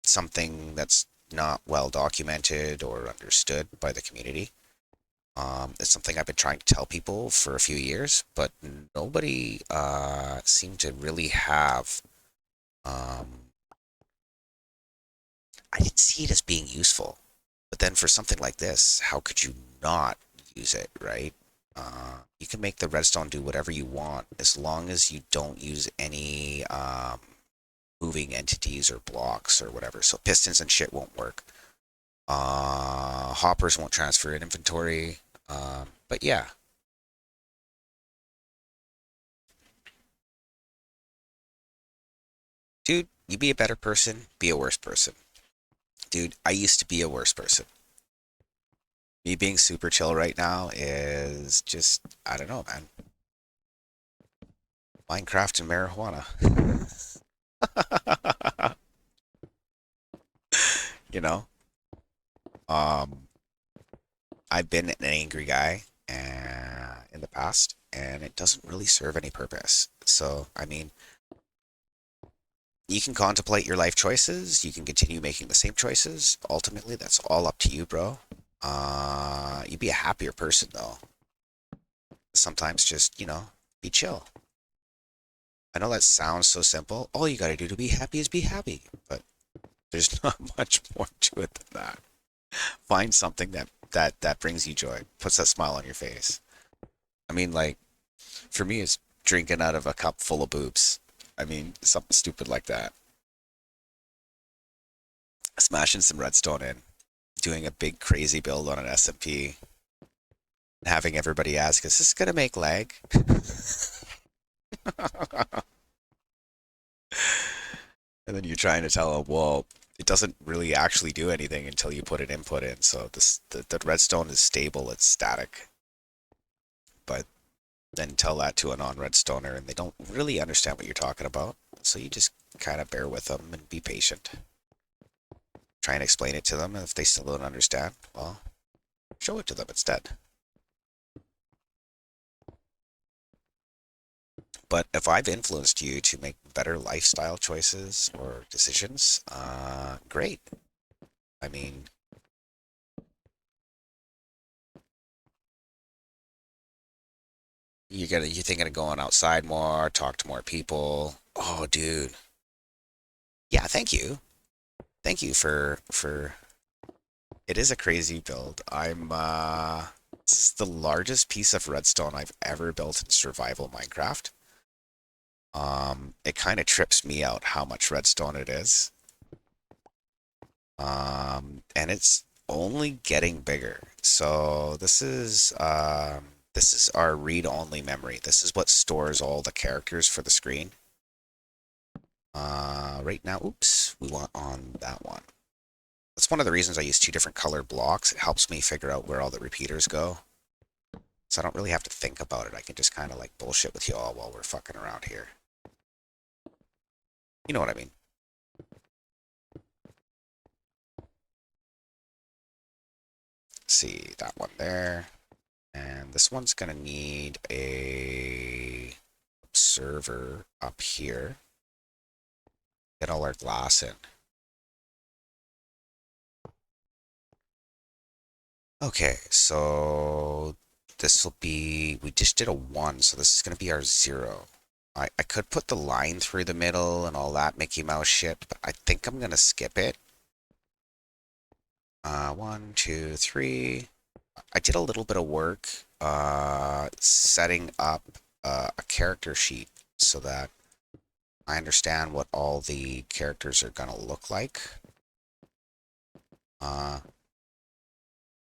something that's not well documented or understood by the community. It's something I've been trying to tell people for a few years, but nobody seemed to really have. I didn't see it as being useful. But then for something like this, how could you not use it, right? You can make the redstone do whatever you want as long as you don't use any moving entities or blocks or whatever. So pistons and shit won't work. Hoppers won't transfer in inventory. But yeah. Dude, you be a better person, be a worse person. Dude, I used to be a worse person. Me being super chill right now is just, I don't know, man. Minecraft and marijuana. You know? Um, I've been an angry guy in the past, and it doesn't really serve any purpose. So, I mean, you can contemplate your life choices. You can continue making the same choices. Ultimately, that's all up to you, bro. You'd be a happier person, though. Sometimes just, be chill. I know that sounds so simple. All you gotta do to be happy is be happy. But there's not much more to it than that. Find something that brings you joy, puts that smile on your face. I mean, like, for me, it's drinking out of a cup full of boobs. I mean, something stupid like that. Smashing some redstone in, doing a big crazy build on an SMP, having everybody ask, is this gonna make lag? And then you're trying to tell them, well, it doesn't really actually do anything until you put an input in. So the redstone is stable, it's static. But then tell that to a non-redstoner and they don't really understand what you're talking about. So you just kind of bear with them and be patient. Try and explain it to them, and if they still don't understand, well, show it to them instead. But if I've influenced you to make better lifestyle choices or decisions, great. I mean, you're thinking of going outside more, talk to more people. Oh, dude. Yeah, thank you. Thank you for it is a crazy build. This is the largest piece of redstone I've ever built in survival Minecraft. It kind of trips me out how much redstone it is. And it's only getting bigger. So this is our read-only memory. This is what stores all the characters for the screen. Right now, oops, we want on that one. That's one of the reasons I use two different color blocks. It helps me figure out where all the repeaters go. so I don't really have to think about it. I can just kind of like bullshit with you all while we're fucking around here. You know what I mean? See that one there. And this one's gonna need a observer up here. Get all our glass in. Okay, so this will be, we just did a 1, so this is going to be our 0. I could put the line through the middle and all that Mickey Mouse shit, but I think I'm going to skip it. 1, 2, 3. I did a little bit of work setting up a character sheet so that I understand what all the characters are going to look like.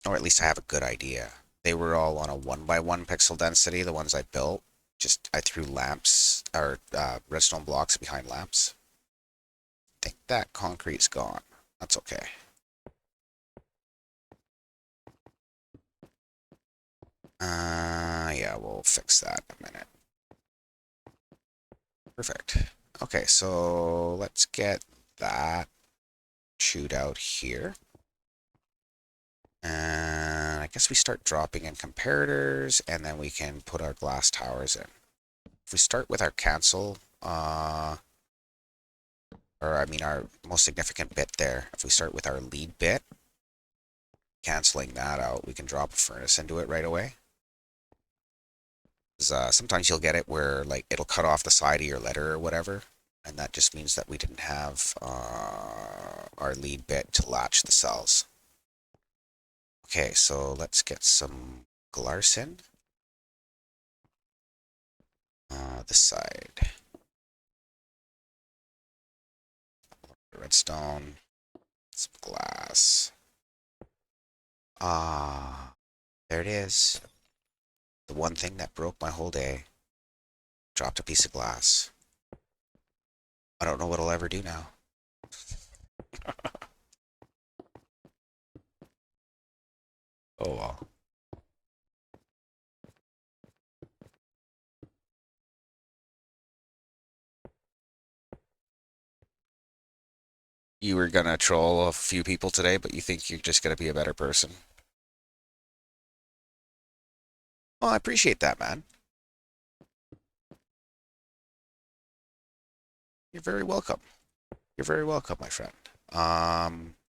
Or at least I have a good idea. They were all on a 1x1 pixel density, the ones I built. Just, I threw lamps, or redstone blocks behind lamps. I think that concrete's gone. That's okay. Yeah, we'll fix that in a minute. Perfect. Okay, so let's get that chewed out here. And I guess we start dropping in comparators, and then we can put our glass towers in. If we start with our cancel, or I mean our most significant bit there, if we start with our lead bit, canceling that out, we can drop a furnace into it right away. Sometimes you'll get it where like it'll cut off the side of your letter or whatever, and that just means that we didn't have our lead bit to latch the cells. Okay, so let's get some glass in. This side. Redstone. Some glass. There it is. The one thing that broke my whole day. Dropped a piece of glass. I don't know what I'll ever do now. Oh well. You were gonna troll a few people today, but you think you're just gonna be a better person. Well, I appreciate that, man. You're very welcome. You're very welcome, my friend.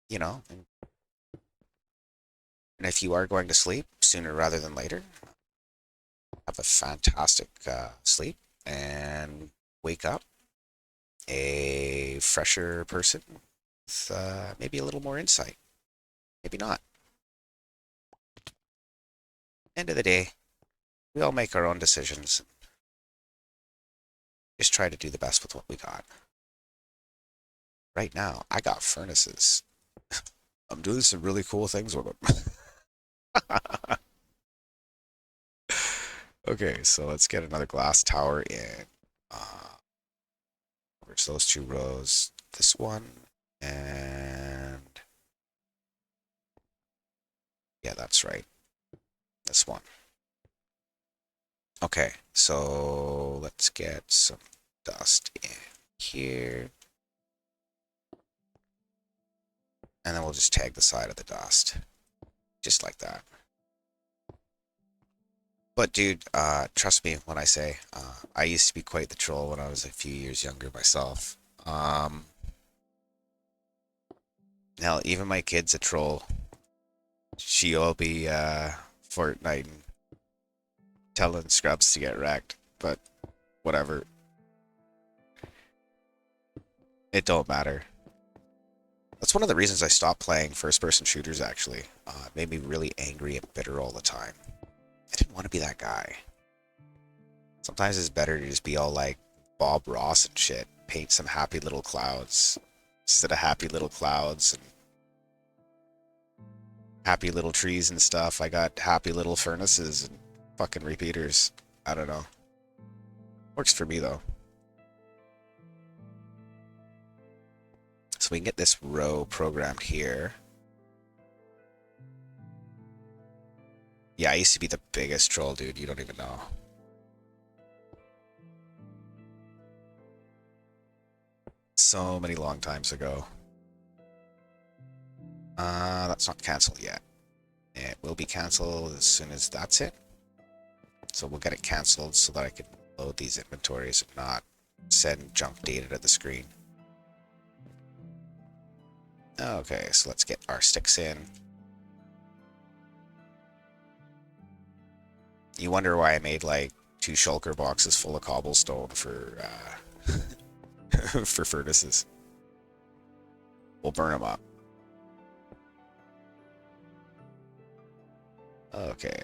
You know, and if you are going to sleep sooner rather than later, have a fantastic sleep and wake up a fresher person with maybe a little more insight. Maybe not. End of the day, we all make our own decisions. Just try to do the best with what we got. Right now, I got furnaces. I'm doing some really cool things with them. Okay, so let's get another glass tower in. Where's those 2 rows? This one, and yeah, that's right. This one. Okay, so let's get some dust in here. And then we'll just tag the side of the dust. Just like that. But dude, trust me when I say, I used to be quite the troll when I was a few years younger myself. Now, even my kid's a troll. She'll be Fortnite and telling scrubs to get wrecked, but whatever. It don't matter. That's one of the reasons I stopped playing first-person shooters, actually. It made me really angry and bitter all the time. I didn't want to be that guy. Sometimes it's better to just be all like Bob Ross and shit. Paint some happy little clouds instead of happy little clouds and happy little trees and stuff. I got happy little furnaces and fucking repeaters. I don't know. Works for me though. So we can get this row programmed here. Yeah, I used to be the biggest troll, dude. You don't even know. So many long times ago. That's not canceled yet. It will be canceled as soon as that's it. So we'll get it canceled so that I can load these inventories and not send junk data to the screen. Okay, so let's get our sticks in. You wonder why I made like 2 shulker boxes full of cobblestone for for furnaces. We'll burn them up. Okay.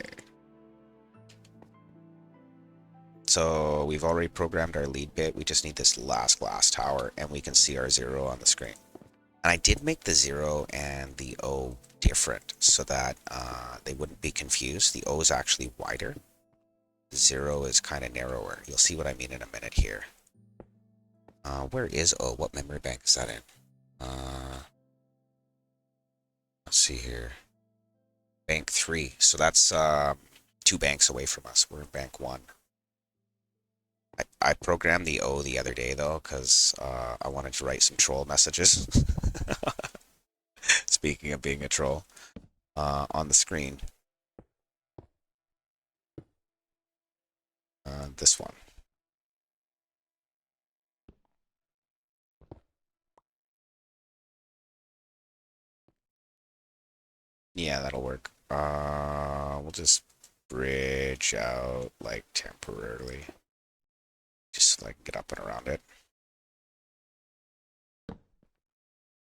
So we've already programmed our lead bit. We just need this last glass tower, and we can see our 0 on the screen. And I did make the 0 and the O different so that they wouldn't be confused. The O is actually wider. The 0 is kind of narrower. You'll see what I mean in a minute here. Where is O? What memory bank is that in? Let's see here. Bank 3. So that's 2 banks away from us. We're in bank 1. I programmed the O the other day, though, because I wanted to write some troll messages. Speaking of being a troll, on the screen. This one. Yeah, that'll work. We'll just bridge out, like, temporarily. Just so I can get up and around it.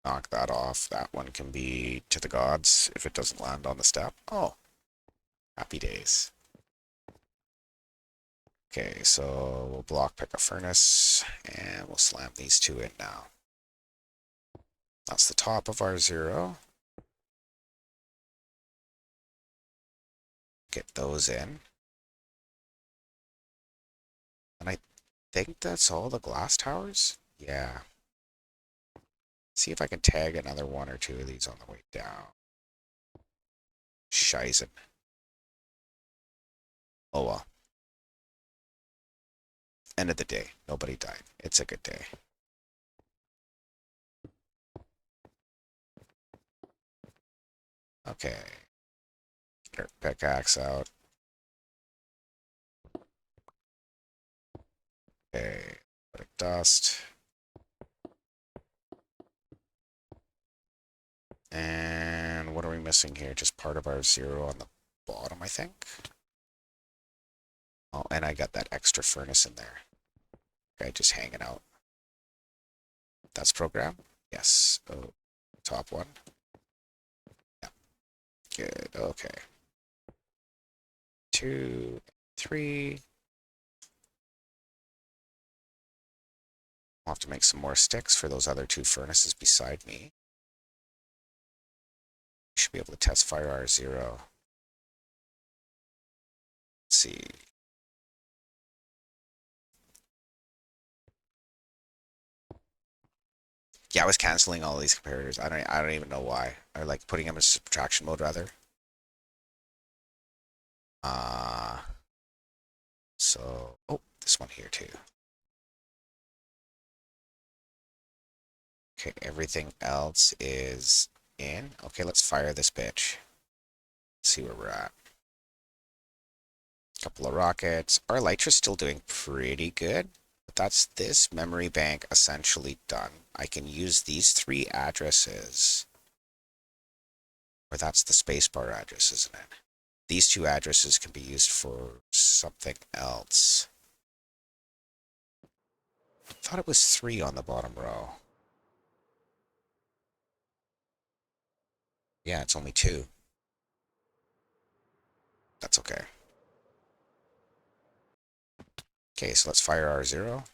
Knock that off. That one can be to the gods if it doesn't land on the step. Oh, happy days. Okay, so we'll block pick a furnace, and we'll slam these 2 in now. That's the top of our 0. Get those in. And I think that's all the glass towers? Yeah. See if I can tag another 1 or 2 of these on the way down. Shizen. Oh well. End of the day. Nobody died. It's a good day. Okay. Get our pickaxe out. Okay. Bit of dust. And what are we missing here? Just part of our 0 on the bottom, I think. Oh, and I got that extra furnace in there. Okay, just hanging out. That's program? Yes. Oh, top one. Yeah. Good. Okay. 2, 3. I'll have to make some more sticks for those other 2 furnaces beside me. Should be able to test fire R0. Let's see. Yeah, I was canceling all these comparators. I don't even know why. Or like putting them in subtraction mode rather. Uh so oh, this one here too. Okay, everything else is in. Okay, let's fire this bitch. See where we're at. Couple of rockets. Our Elytra's still doing pretty good. But that's this memory bank essentially done. I can use these 3 addresses. Or that's the spacebar address, isn't it? These 2 addresses can be used for something else. I thought it was 3 on the bottom row. Yeah, it's only 2. That's okay. Okay, so let's fire R0.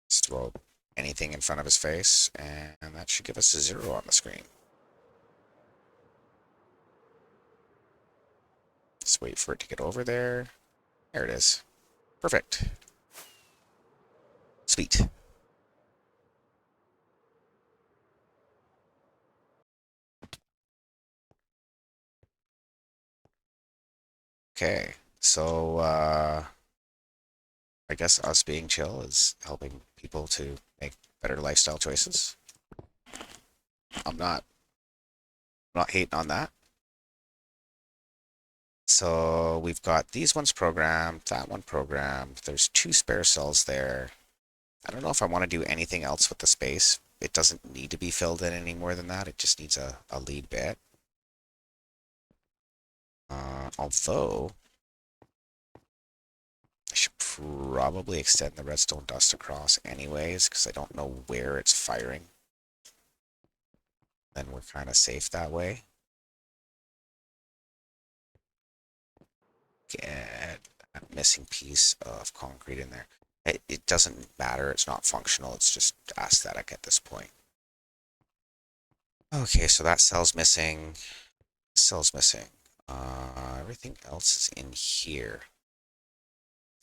Let's throw anything in front of his face, and that should give us a 0 on the screen. Let's wait for it to get over there. There it is. Perfect. Sweet. Okay, so I guess us being chill is helping people to make better lifestyle choices. I'm not hating on that. So we've got these ones programmed, that one programmed. There's two spare cells there. I don't know if I want to do anything else with the space. It doesn't need to be filled in any more than that. It just needs a lead bit. Although I should probably extend the redstone dust across anyways, because I don't know where it's firing. Then we're kind of safe that way. Get that missing piece of concrete in there. It doesn't matter. It's not functional. It's just aesthetic at this point. Okay, so that cell's missing. Cell's missing. Everything else is in here.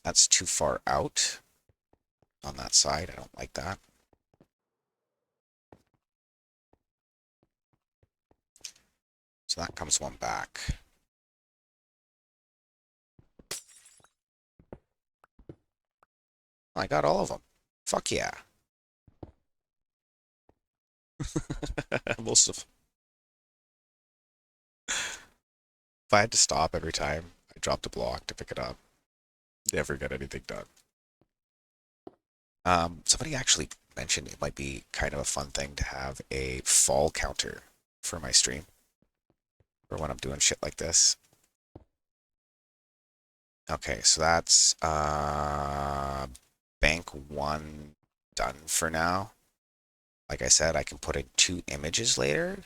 That's too far out on that side. I don't like that. So that comes one back. I got all of them. Fuck yeah. Most of. If I had to stop every time I dropped a block to pick it up, never get anything done. Somebody actually mentioned it might be kind of a fun thing to have a fall counter for my stream, for when I'm doing shit like this. Okay, so that's bank one done for now. Like I said, I can put in two images later.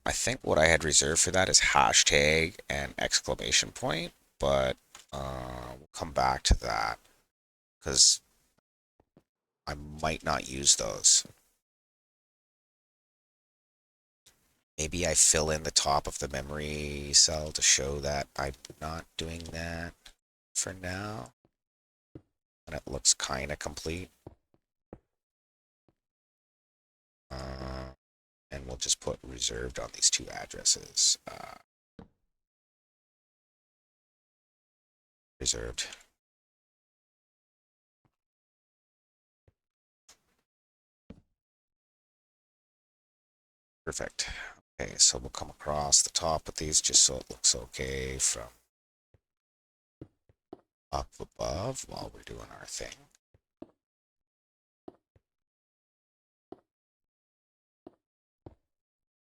I think what I had reserved for that is hashtag and exclamation point, but we'll come back to that because I might not use those. Maybe I fill in the top of the memory cell to show that I'm not doing that for now. And it looks kind of complete. And we'll just put reserved on these two addresses. Reserved. Perfect. Okay, so we'll come across the top of these just so it looks okay from up above while we're doing our thing.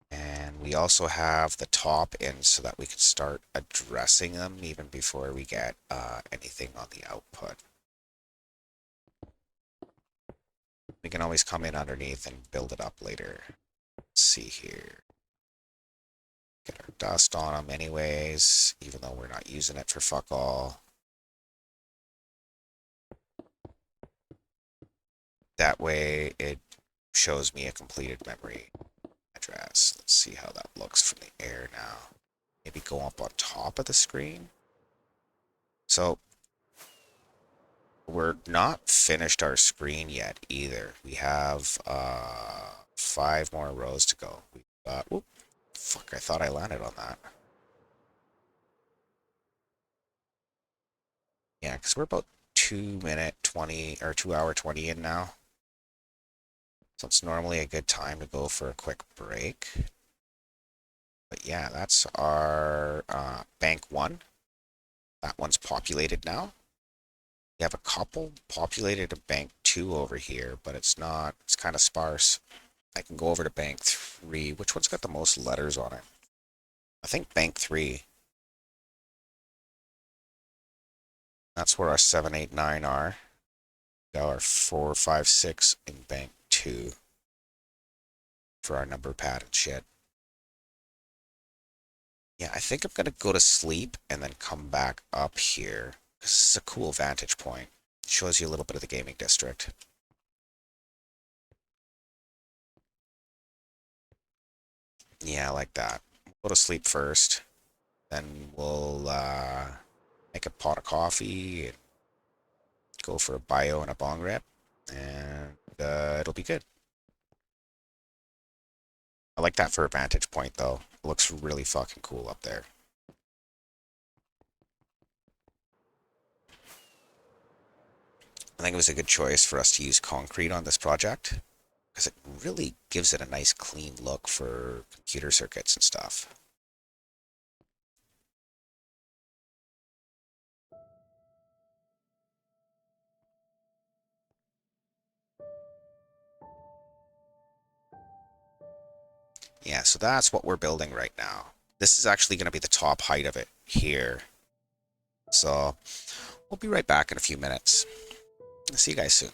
And we also have the top in so that we can start addressing them even before we get anything on the output. We can always come in underneath and build it up later. Let's see here. Get our dust on them anyways, even though we're not using it for fuck all. That way it shows me a completed memory address. Let's see how that looks from the air now. Maybe go up on top of the screen. So we're not finished our screen yet either. We have 5 more rows to go. We've got, whoop, fuck, I thought I landed on that. Yeah, because we're about 2 minute 20 or 2 hour 20 in now. So it's normally a good time to go for a quick break. But yeah, that's our bank one. That one's populated now. We have a couple populated in bank two over here, but it's not, it's kind of sparse. I can go over to bank three. Which one's got the most letters on it? I think bank three. That's where our 7, 8, 9 are. We got our 4, 5, 6 in bank two for our number pad and shit. Yeah, I think I'm gonna go to sleep and then come back up here. This is a cool vantage point. It shows you a little bit of the gaming district. Yeah, I like that. Go to sleep first. Then we'll make a pot of coffee and go for a bio and a bong rip. And it'll be good. I like that for a vantage point, though. It looks really fucking cool up there. I think it was a good choice for us to use concrete on this project because it really gives it a nice clean look for computer circuits and stuff. Yeah, so that's what we're building right now. This is actually going to be the top height of it here. So we'll be right back in a few minutes. I'll see you guys soon.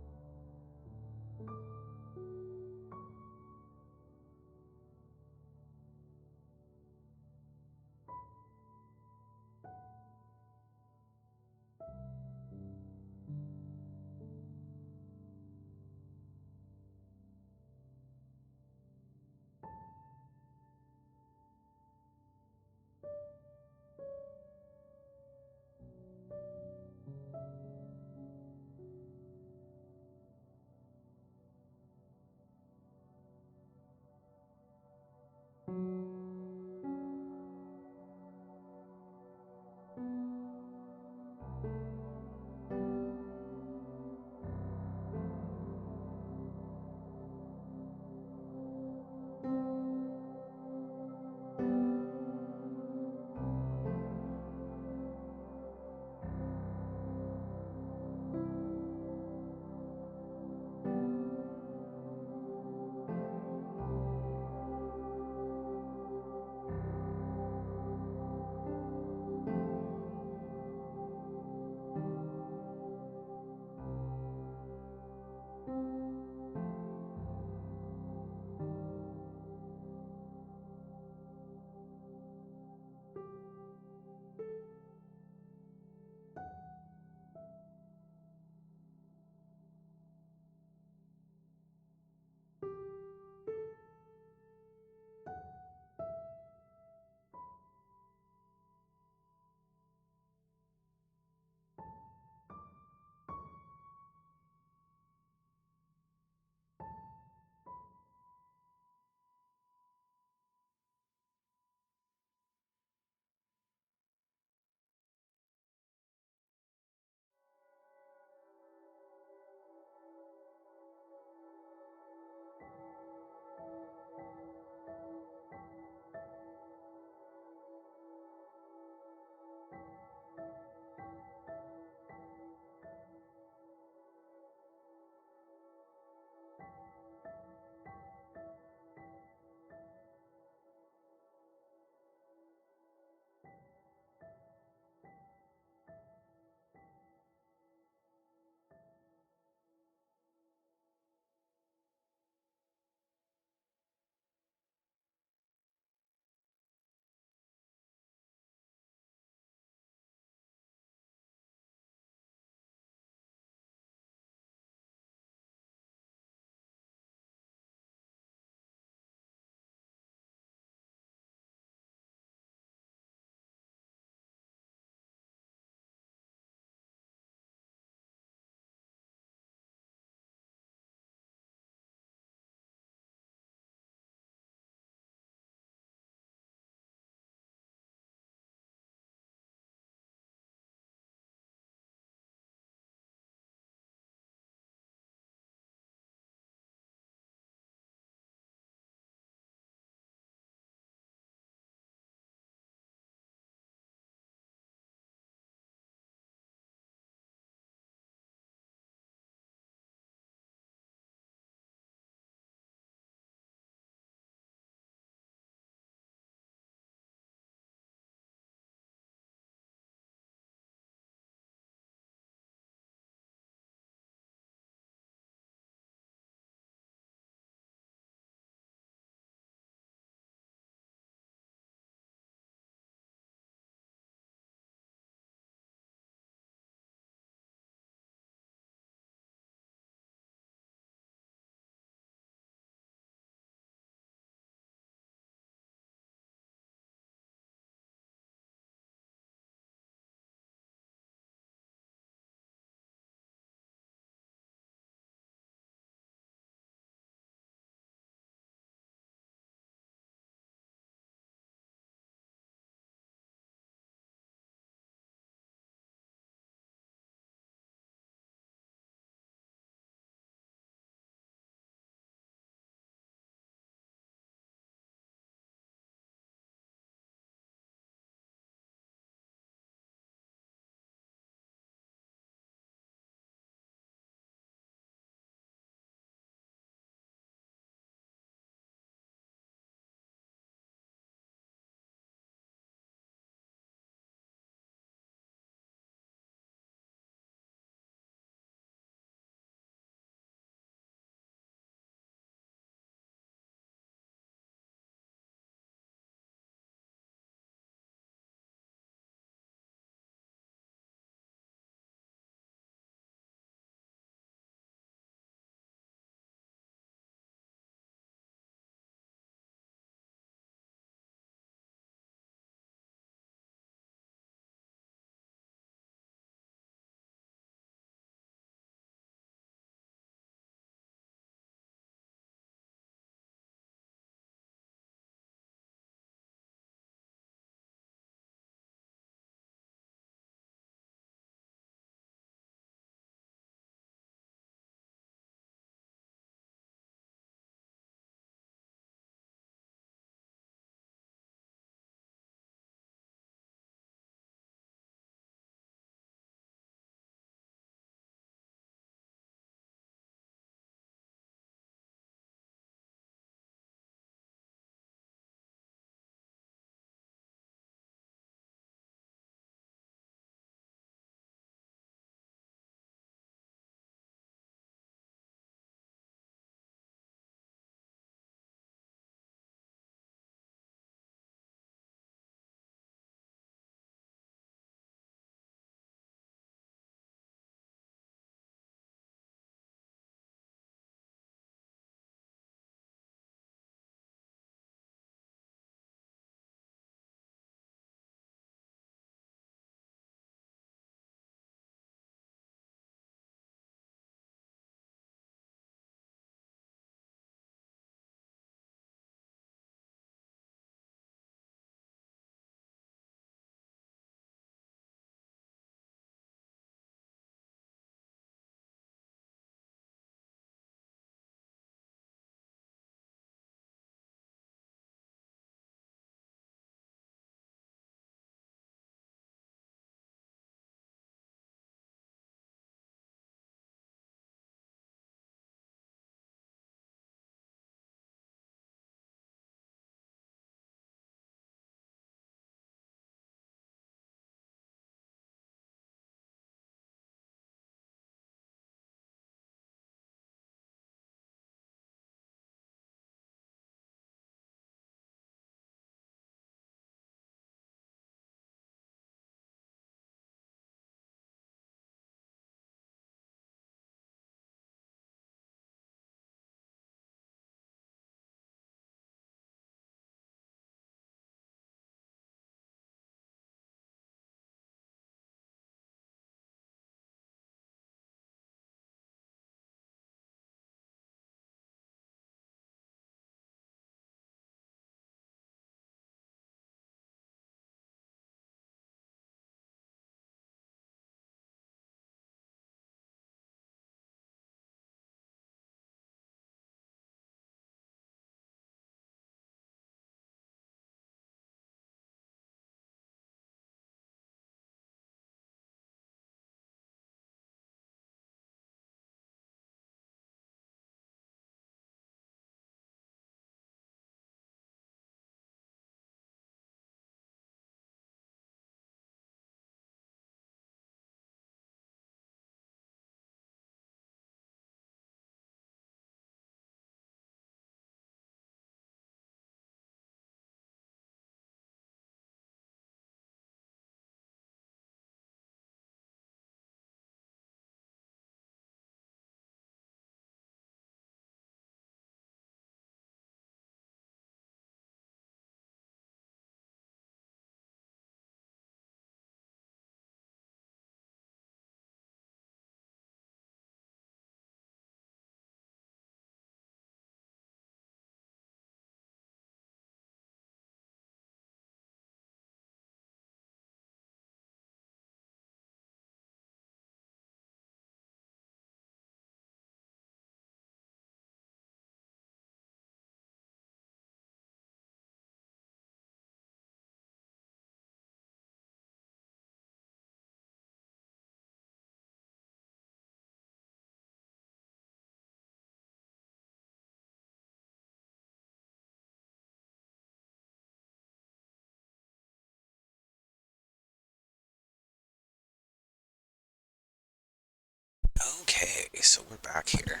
so we're back here.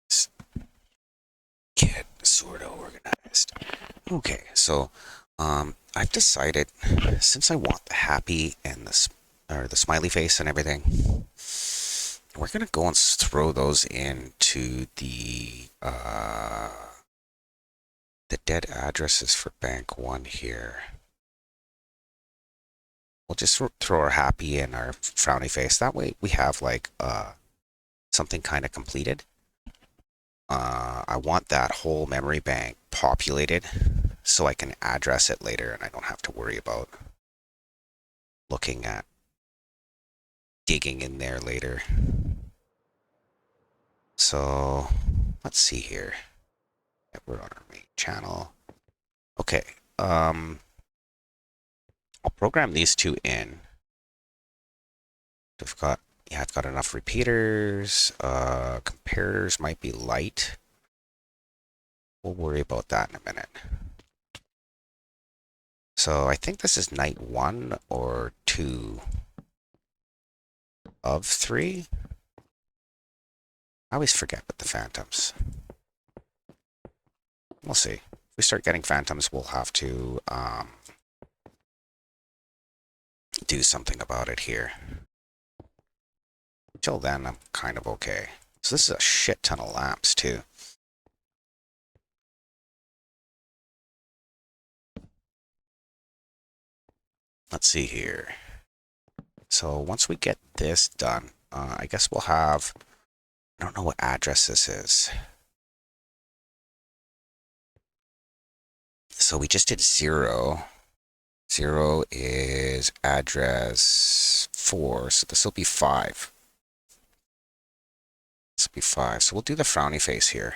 Let's get sort of organized. Okay, so I've decided since I want the happy and the smiley face and everything, we're gonna go and throw those into the dead addresses for Bank 1 here. We'll just throw our happy and our frowny face. That way we have like something kind of completed. I want that whole memory bank populated so I can address it later and I don't have to worry about looking at digging in there later. So let's see here. Yeah, we're on our main channel. Okay. I'll program these two in. I've got enough repeaters. Comparators might be light. We'll worry about that in a minute. So I think this is night 1 or 2 of 3. I always forget with the phantoms. We'll see. If we start getting phantoms, we'll have to do something about it here. Till then, I'm kind of okay. So this is a shit ton of lamps, too. Let's see here. So once we get this done, I guess we'll have... I don't know what address this is. So we just did 0. 0 is address 4, so this will be 5. This will be 5. So we'll do the frowny face here.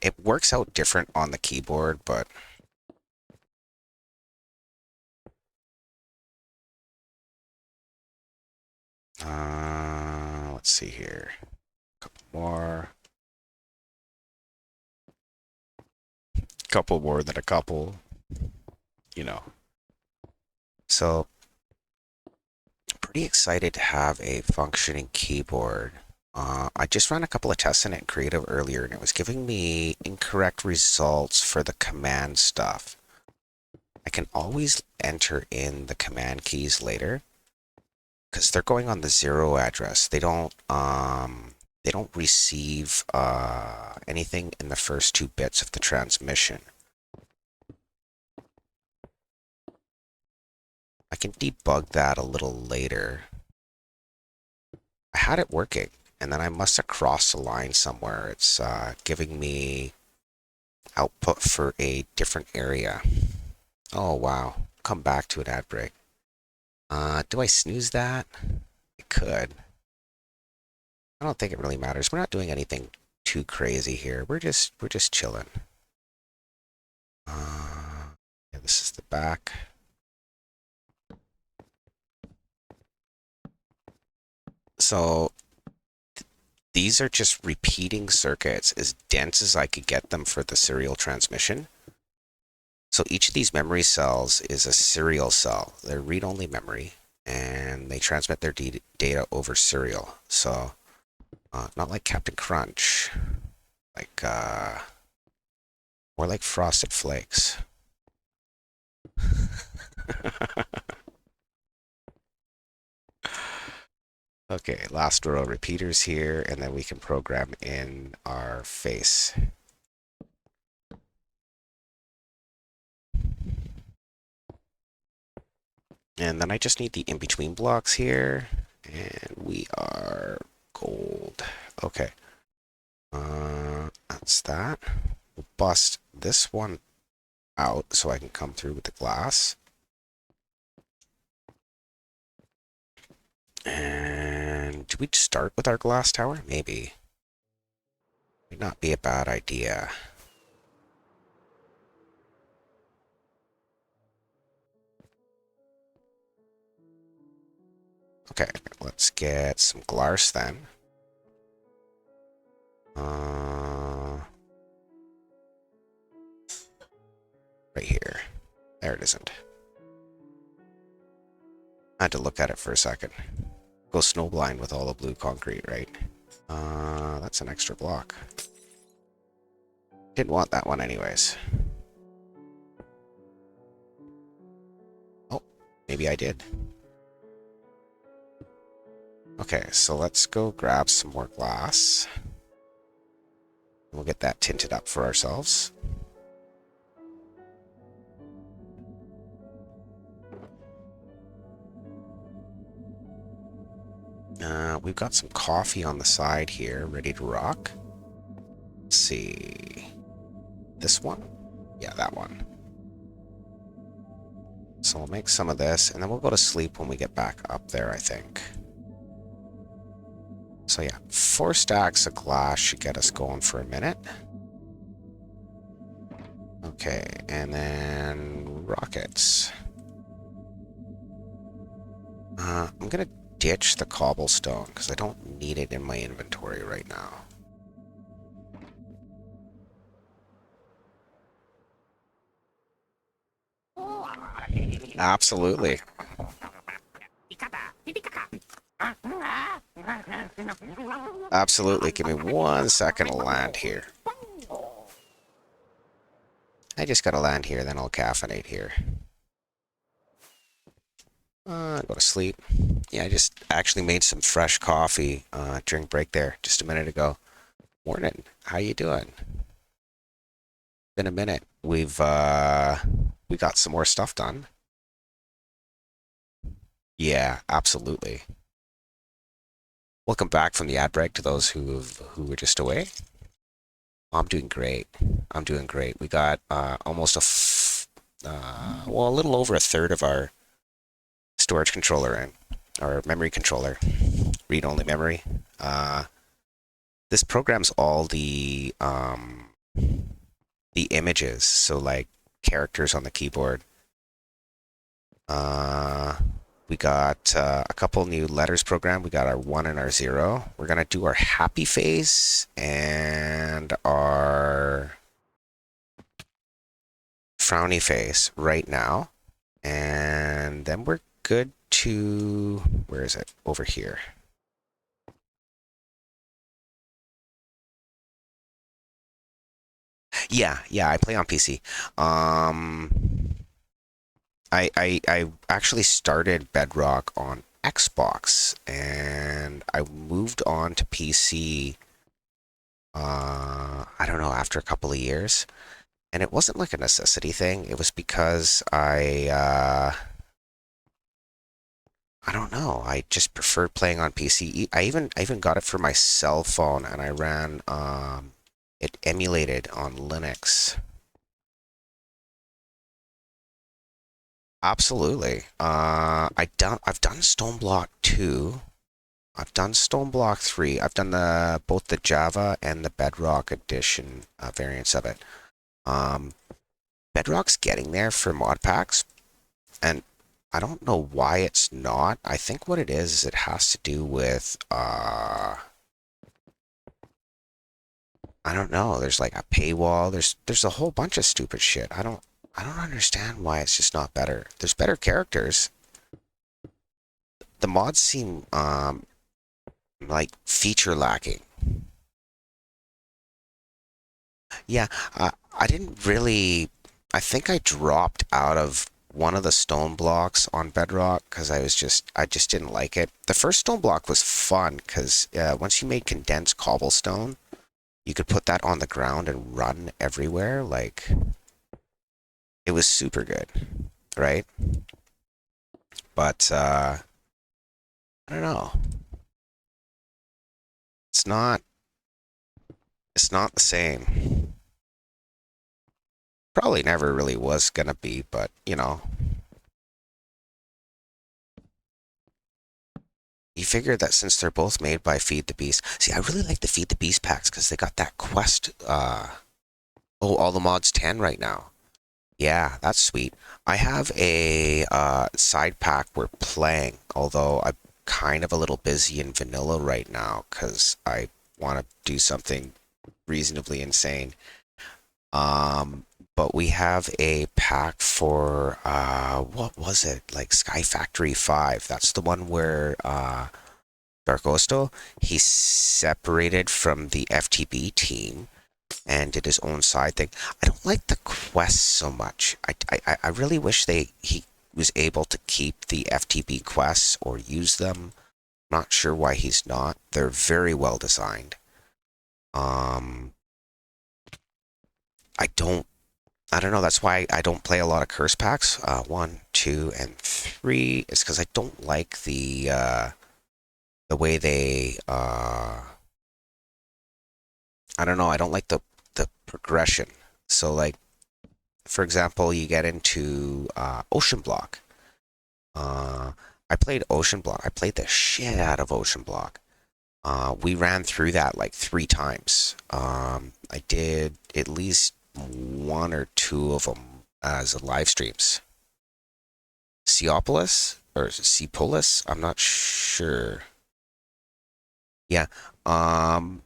It works out different on the keyboard, but let's see here. A couple more. Couple more than a couple. You know. So, pretty excited to have a functioning keyboard. I just ran a couple of tests in it in Creative earlier, and it was giving me incorrect results for the command stuff. I can always enter in the command keys later, because they're going on the 0 address. They don't receive anything in the first 2 bits of the transmission. I can debug that a little later. I had it working, and then I must have crossed a line somewhere. It's giving me output for a different area. Oh, wow. Come back to an ad break. Do I snooze that? I could. I don't think it really matters. We're not doing anything too crazy here. We're just chilling. Yeah, this is the back. So these are just repeating circuits as dense as I could get them for the serial transmission. So each of these memory cells is a serial cell. They're read-only memory, and they transmit their data over serial. So not like Captain Crunch, like more like Frosted Flakes. Okay, last row repeaters here, and then we can program in our face. And then I just need the in-between blocks here, and we are gold. Okay, that's that. We'll bust this one out so I can come through with the glass. And do we start with our glass tower? Maybe. Might not be a bad idea. Okay, let's get some glass then. Right here. There it isn't. I had to look at it for a second. Go snowblind with all the blue concrete, right? That's an extra block. Didn't want that one anyways. Oh, maybe I did. Okay, so let's go grab some more glass. We'll get that tinted up for ourselves. We've got some coffee on the side here, ready to rock. Let's see. This one? Yeah, that one. So we'll make some of this, and then we'll go to sleep when we get back up there, I think. So yeah, 4 stacks of glass should get us going for a minute. Okay, and then rockets. I'm gonna ditch the cobblestone because I don't need it in my inventory right now. Absolutely. Absolutely. Give me 1 second to land here. I just gotta land here, then I'll caffeinate here. Go to sleep. Yeah, I just actually made some fresh coffee during break there just a minute ago. Morning. How you doing? Been a minute. We got some more stuff done. Yeah, absolutely. Welcome back from the ad break to those who were just away. I'm doing great. I'm doing great. We got almost well, a little over a third of our storage controller in, our memory controller, read-only memory. This programs all the images, so like characters on the keyboard. We got a couple new letters programmed. We got our 1 and our 0. We're gonna do our happy face and our frowny face right now, and then we're good to, where is it? Over here. Yeah, I play on PC. I actually started Bedrock on Xbox, and I moved on to PC. I don't know, after a couple of years, and it wasn't like a necessity thing. It was because I don't know. I just preferred playing on PC. I even got it for my cell phone, and I ran it emulated on Linux. Absolutely. I've done Stone Block 2. I've done Stone Block 3. I've done both the Java and the Bedrock edition variants of it. Um, Bedrock's getting there for mod packs, and I don't know why it's not. I think what it is it has to do with I don't know. There's like a paywall. There's a whole bunch of stupid shit. I don't understand why it's just not better. There's better characters. The mods seem like feature lacking. Yeah, I didn't really. I think I dropped out of one of the stone blocks on Bedrock because I just didn't like it. The first stone block was fun because once you made condensed cobblestone, you could put that on the ground and run everywhere. Like it was super good, right? But I don't know. It's not. It's not the same. Probably never really was gonna be, but you know, you figure that since they're both made by Feed the Beast. See, I really like the Feed the Beast packs because they got that quest. Oh, all the mods 10 right now. Yeah, that's sweet. I have a side pack we're playing, although I'm kind of a little busy in vanilla right now because I want to do something reasonably insane. but we have a pack for what was it? Like Sky Factory 5. That's the one where Dark Osto, he separated from the FTB team and did his own side thing. I don't like the quests so much. I really wish he was able to keep the FTB quests or use them. Not sure why he's not. They're very well designed. Um, I don't I don't know. That's why I don't play a lot of curse packs. 1, 2, and 3. It's because I don't like the way they. I don't know. I don't like the progression. So like, for example, you get into Ocean Block. I played Ocean Block. I played the shit out of Ocean Block. We ran through that like 3 times. I did at least 1 or 2 of them as live streams. Seopolis or Seapolis? I'm not sure. Yeah. I'm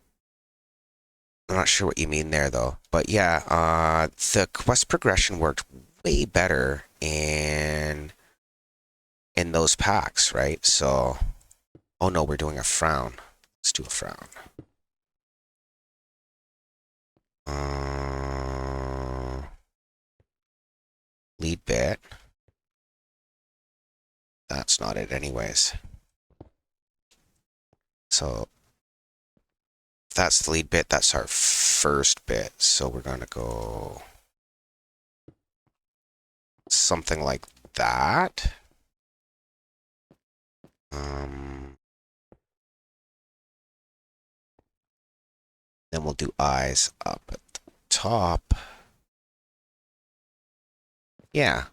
not sure what you mean there though. But yeah, the quest progression worked way better in those packs, right? So, oh no, we're doing a frown. Let's do a frown. Lead bit. That's not it anyways. So that's the lead bit. That's our first bit. So we're going to go something like that. Then we'll do eyes up at the top. Yeah.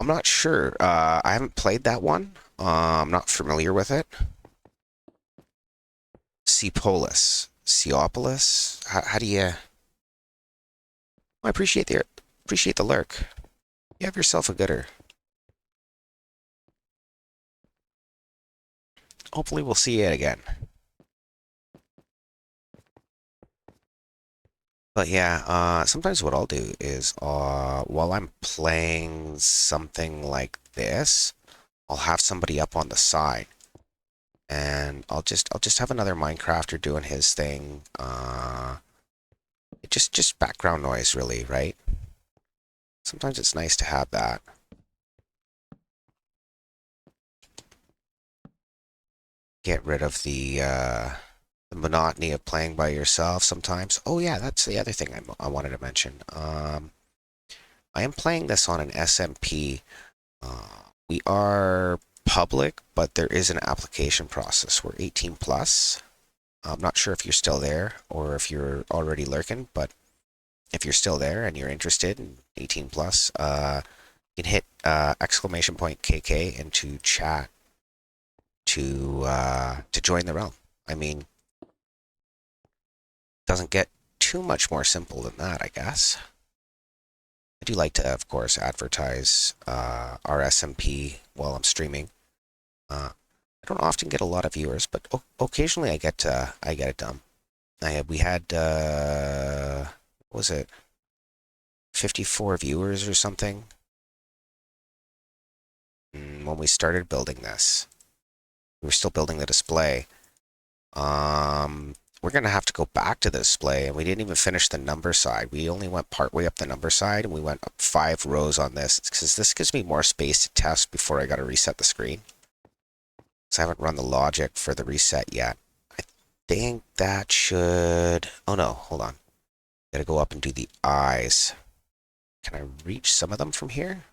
I'm not sure. I haven't played that one. I'm not familiar with it. Seapolis. Seopolis? How do you... I appreciate the lurk. You have yourself a gooder. Hopefully we'll see it again. But yeah, sometimes what I'll do is while I'm playing something like this, I'll have somebody up on the side. And I'll just have another Minecrafter doing his thing. Just background noise really, right? Sometimes it's nice to have that. Get rid of the monotony of playing by yourself sometimes. Oh yeah, that's the other thing I wanted to mention. I am playing this on an SMP. We are public, but there is an application process. We're 18 plus. I'm not sure if you're still there or if you're already lurking, but if you're still there and you're interested in 18 plus, you can hit exclamation point KK into chat to join the realm. I mean, doesn't get too much more simple than that, I guess. I do like to, of course, advertise our SMP while I'm streaming. I don't often get a lot of viewers, but occasionally I get it done. We had what was it 54 viewers or something when we started building this. We were still building the display. We're gonna have to go back to the display, and we didn't even finish the number side. We only went part way up the number side, and we went up 5 rows on this because this gives me more space to test before I got to reset the screen. So I haven't run the logic for the reset yet. I think that should... Oh no, hold on. Gotta go up and do the eyes. Can I reach some of them from here?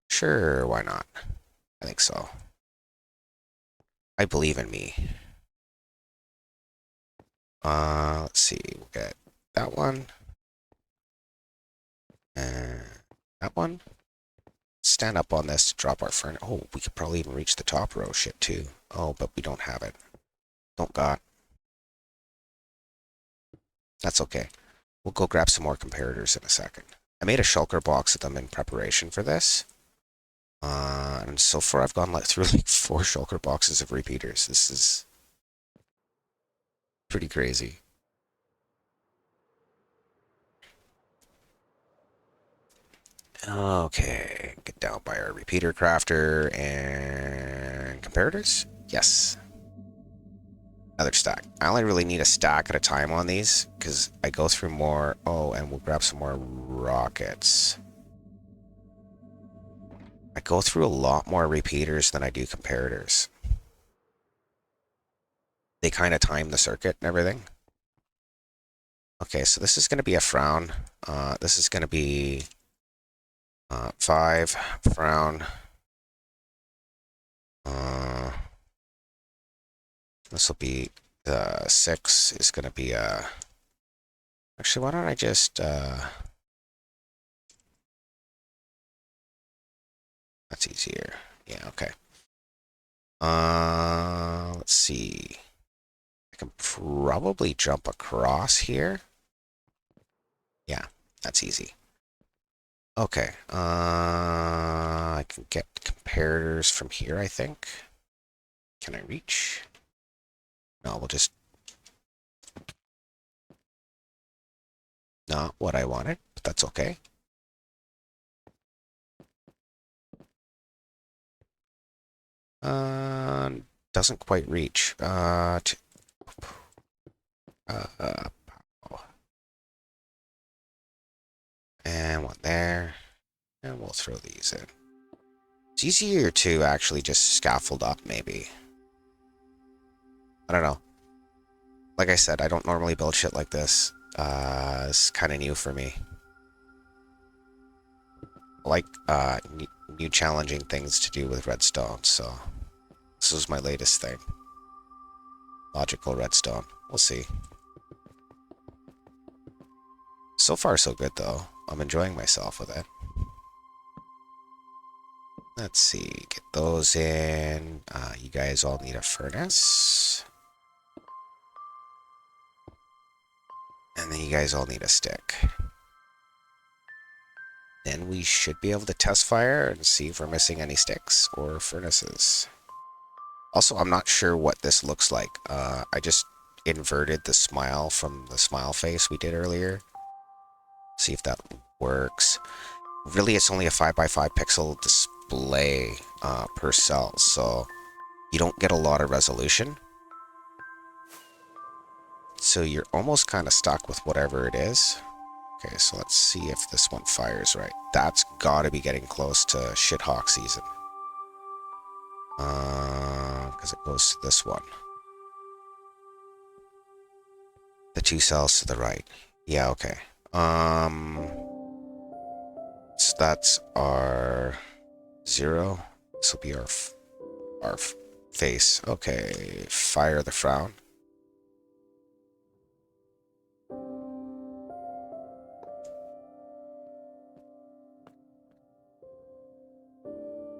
Sure, why not? I think so. I believe in me. Let's see. We'll get that one. And that one. Stand up on this to drop our furnace. Oh, we could probably even reach the top row shit too. Oh, but we don't have it. Don't got. That's okay. We'll go grab some more comparators in a second. I made a shulker box of them in preparation for this. And so far I've gone through like 4 shulker boxes of repeaters. This is pretty crazy. Okay, get down by our repeater crafter and comparators. Yes. Another stack. I only really need a stack at a time on these because I go through more. Oh, and we'll grab some more rockets. I go through a lot more repeaters than I do comparators. They kind of time the circuit and everything. Okay, so this is going to be a frown. This is going to be 5, frown. This will be 6 is going to be actually, why don't I just that's easier. Yeah, okay. Let's see. I can probably jump across here. Yeah, that's easy. Okay. I can get comparators from here, I think. Can I reach? No, we'll just... Not what I wanted, but that's okay. Doesn't quite reach. And one there. And we'll throw these in. It's easier to actually just scaffold up, maybe. I don't know. Like I said, I don't normally build shit like this. It's kind of new for me. I like new challenging things to do with redstone, so this is my latest thing. Logical redstone. We'll see. So far, so good, though. I'm enjoying myself with it. Let's see. Get those in. You guys all need a furnace. And then you guys all need a stick. Then we should be able to test fire and see if we're missing any sticks or furnaces. Also, I'm not sure what this looks like. I just inverted the smile from the smile face we did earlier. See if that works. Really, it's only a 5x5 pixel display per cell, so you don't get a lot of resolution. So you're almost kind of stuck with whatever it is. Okay, so let's see if this one fires right. That's got to be getting close to shithawk season. Because it goes to this one. The 2 cells to the right. Yeah, okay. So that's our 0. This will be our face. Okay, fire the frown.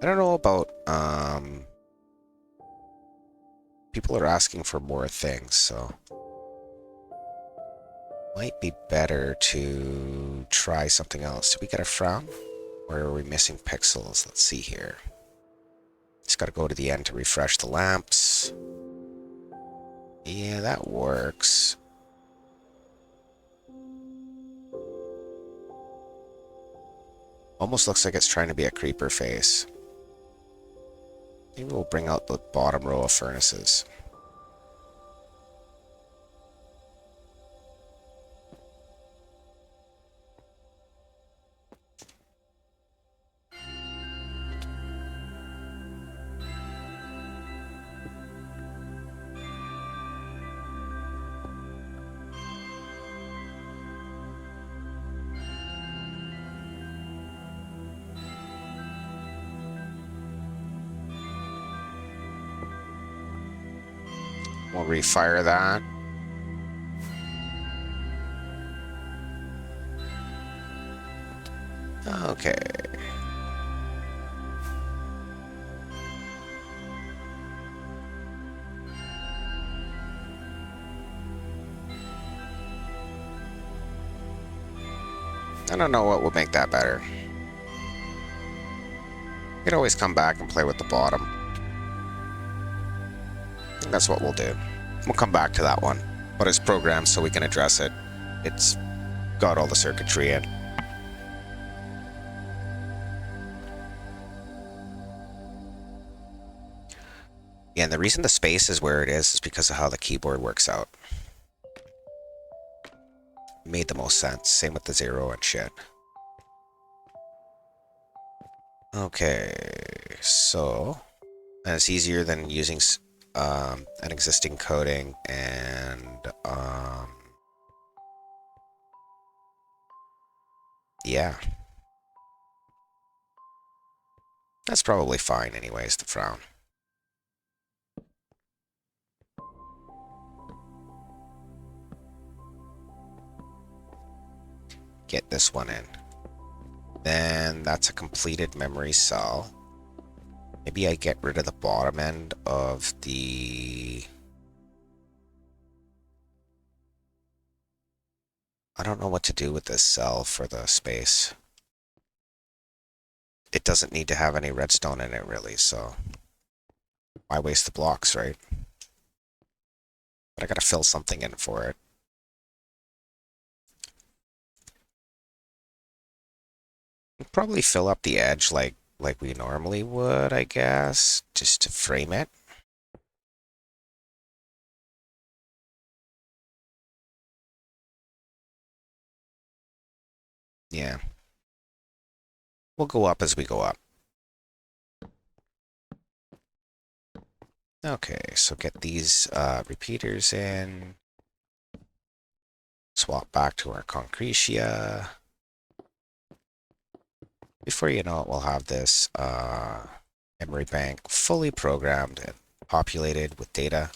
I don't know about people are asking for more things, so might be better to try something else. Did we get a frown? Or are we missing pixels? Let's see here. Just gotta go to the end to refresh the lamps. Yeah, that works. Almost looks like it's trying to be a creeper face. Maybe we'll bring out the bottom row of furnaces. We'll refire that. Okay. I don't know what would make that better. You could always come back and play with the bottom. I think that's what we'll do. We'll come back to that one. But it's programmed so we can address it. It's got all the circuitry in. Yeah, and the reason the space is where it is because of how the keyboard works out. Made the most sense. Same with the 0 and shit. Okay, so... And it's easier than using an existing coding and... yeah. That's probably fine anyways, the frown. Get this one in. Then that's a completed memory cell. Maybe I get rid of the bottom end of the... I don't know what to do with this cell for the space. It doesn't need to have any redstone in it really, so... Why waste the blocks, right? But I gotta fill something in for it. Probably fill up the edge like we normally would, I guess, just to frame it. Yeah. We'll go up as we go up. Okay, so get these repeaters in. Swap back to our Concretia. Before you know it, we'll have this memory bank fully programmed and populated with data.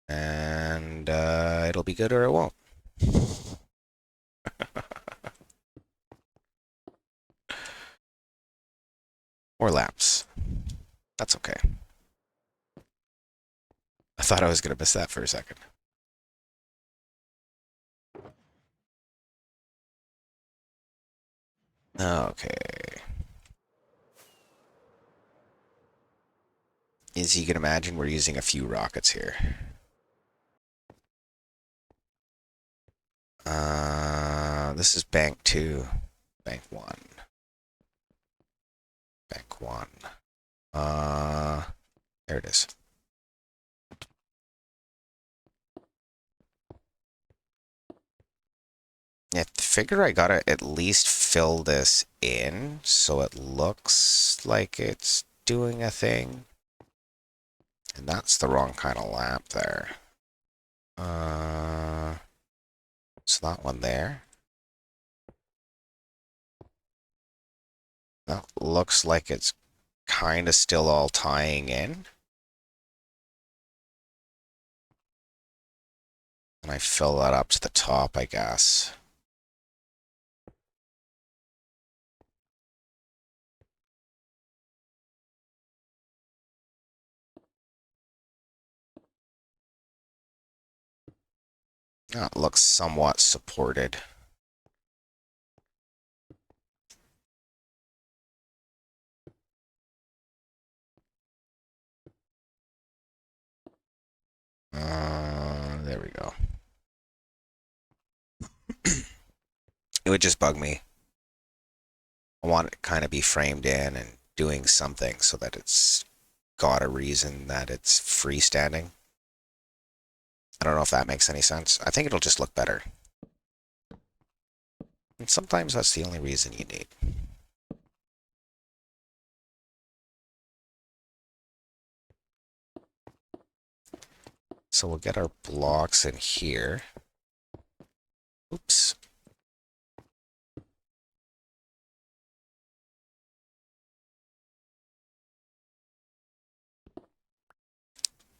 And it'll be good or it won't. Or laps. That's okay. I thought I was going to miss that for a second. Okay. As you can imagine, we're using a few rockets here. This is bank 2, bank 1, bank 1. There it is. Yeah, I figure I gotta at least fill this in so it looks like it's doing a thing. And that's the wrong kind of lamp there. So that one there. That looks like it's kind of still all tying in. And I fill that up to the top, I guess. That looks somewhat supported. There we go. It would just bug me. I want it to kind of be framed in and doing something so that it's got a reason that it's freestanding. I don't know if that makes any sense. I think it'll just look better. And sometimes that's the only reason you need. So we'll get our blocks in here. Oops.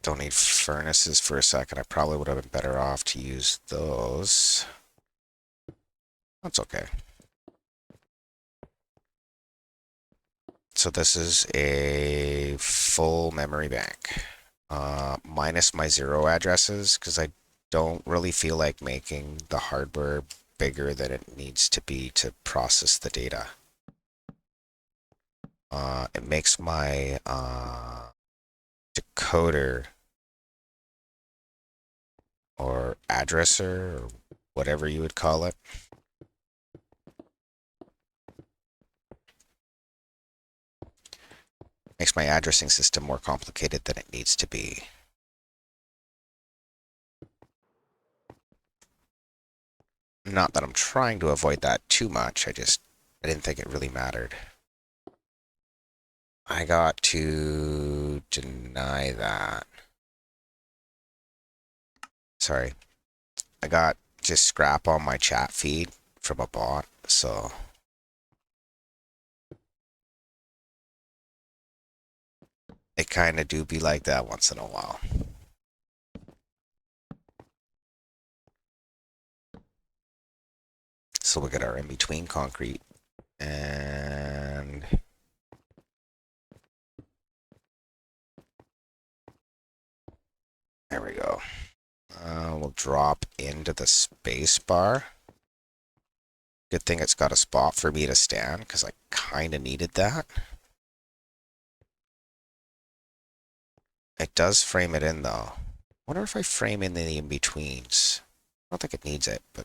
Don't need furnaces for a second. I probably would have been better off to use those. That's okay. So this is a full memory bank. Minus my 0 addresses, because I don't really feel like making the hardware bigger than it needs to be to process the data. It makes my decoder or addresser or whatever you would call it. Makes my addressing system more complicated than it needs to be. Not that I'm trying to avoid that too much, I didn't think it really mattered. I got to deny that. Sorry. I got just scrap on my chat feed from a bot, so it kind of do be like that once in a while. So we'll get our in-between concrete and there we go. We'll drop into the space bar. Good thing it's got a spot for me to stand because I kind of needed that. It does frame it in though. Wonder if I frame in the in-betweens. I don't think it needs it, but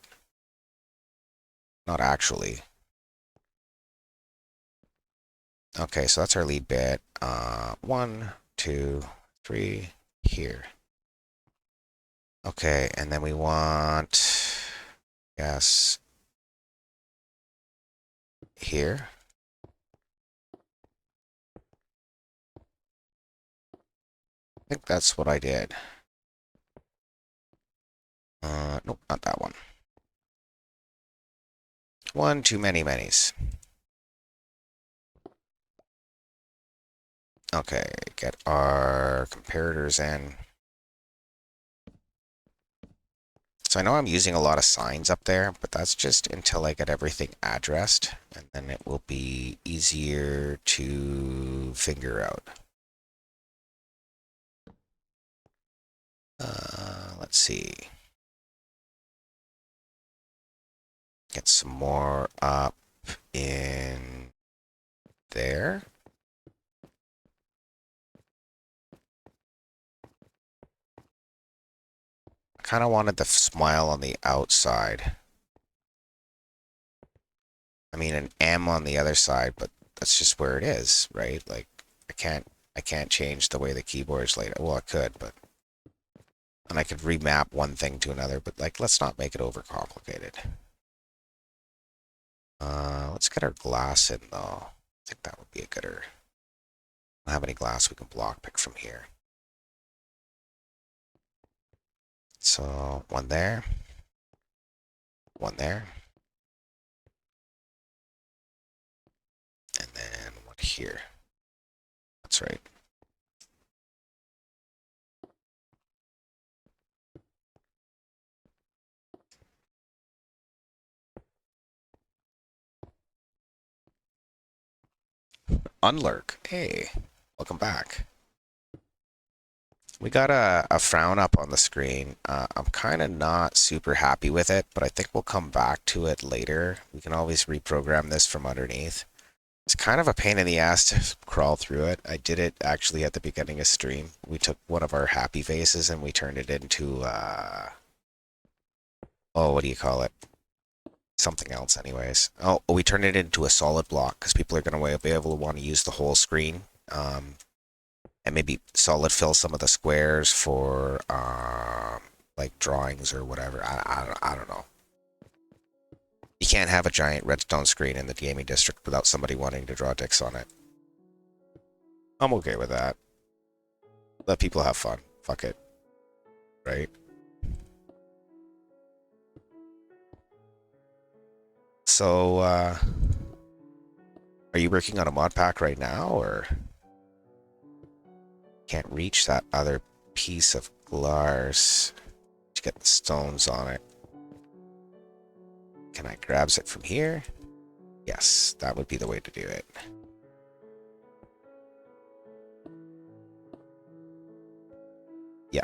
not actually. Okay, so that's our lead bit. 1, 2, 3, here. Okay, and then we want, yes, here. I think that's what I did. Nope, not that one. One too many minis. Okay, get our comparators in. So I know I'm using a lot of signs up there, but that's just until I get everything addressed, and then it will be easier to figure out. Let's see. Get some more up in there. I kind of wanted the smile on the outside. I mean, an M on the other side, but that's just where it is, right? Like, I can't change the way the keyboard's laid out. Well, I could, but, and I could remap one thing to another, but like, let's not make it overcomplicated. Let's get our glass in though. I think that would be a gooder. I don't have any glass we can block pick from here. So, one there. One there. And then one here. That's right. Unlurk. Hey, welcome back. We got a frown up on the screen. I'm kind of not super happy with it, but I think we'll come back to it later. We can always reprogram this from underneath. It's kind of a pain in the ass to crawl through it. I did it actually at the beginning of stream. We took one of our happy faces and we turned it into, oh, what do you call it? Something else anyways. Oh, we turned it into a solid block because people are going to be able to want to use the whole screen. And maybe solid fill some of the squares for like drawings or whatever. I don't know. You can't have a giant redstone screen in the gaming district without somebody wanting to draw dicks on it. I'm okay with that. Let people have fun. Fuck it. Right? So, are you working on a mod pack right now, or can't reach that other piece of glass to get the stones on it? Can I grabs it from here? Yes, that would be the way to do it. Yeah,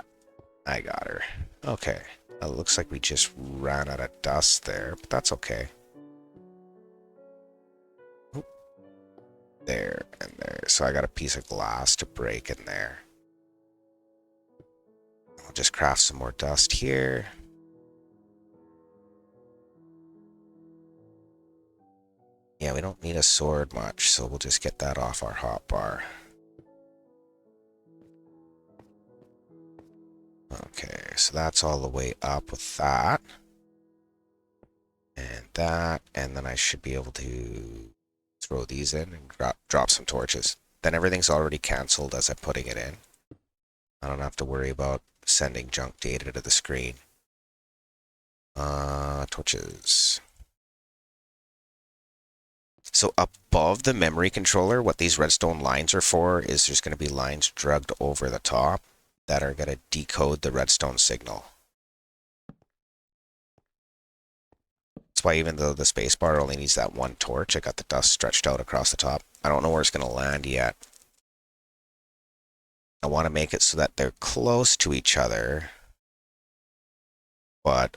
I got her. Okay. It looks like we just ran out of dust there, but that's okay. Oop. There and there. So I got a piece of glass to break in there. I'll just craft some more dust here. Yeah, we don't need a sword much, so we'll just get that off our hotbar. Okay, so that's all the way up with that. And that, and then I should be able to throw these in and drop some torches. Then everything's already canceled as I'm putting it in. I don't have to worry about sending junk data to the screen. Torches. So above the memory controller, what these redstone lines are for is there's going to be lines drugged over the top that are going to decode the redstone signal. That's why even though the spacebar only needs that one torch, I got the dust stretched out across the top. I don't know where it's going to land yet. I want to make it so that they're close to each other. But,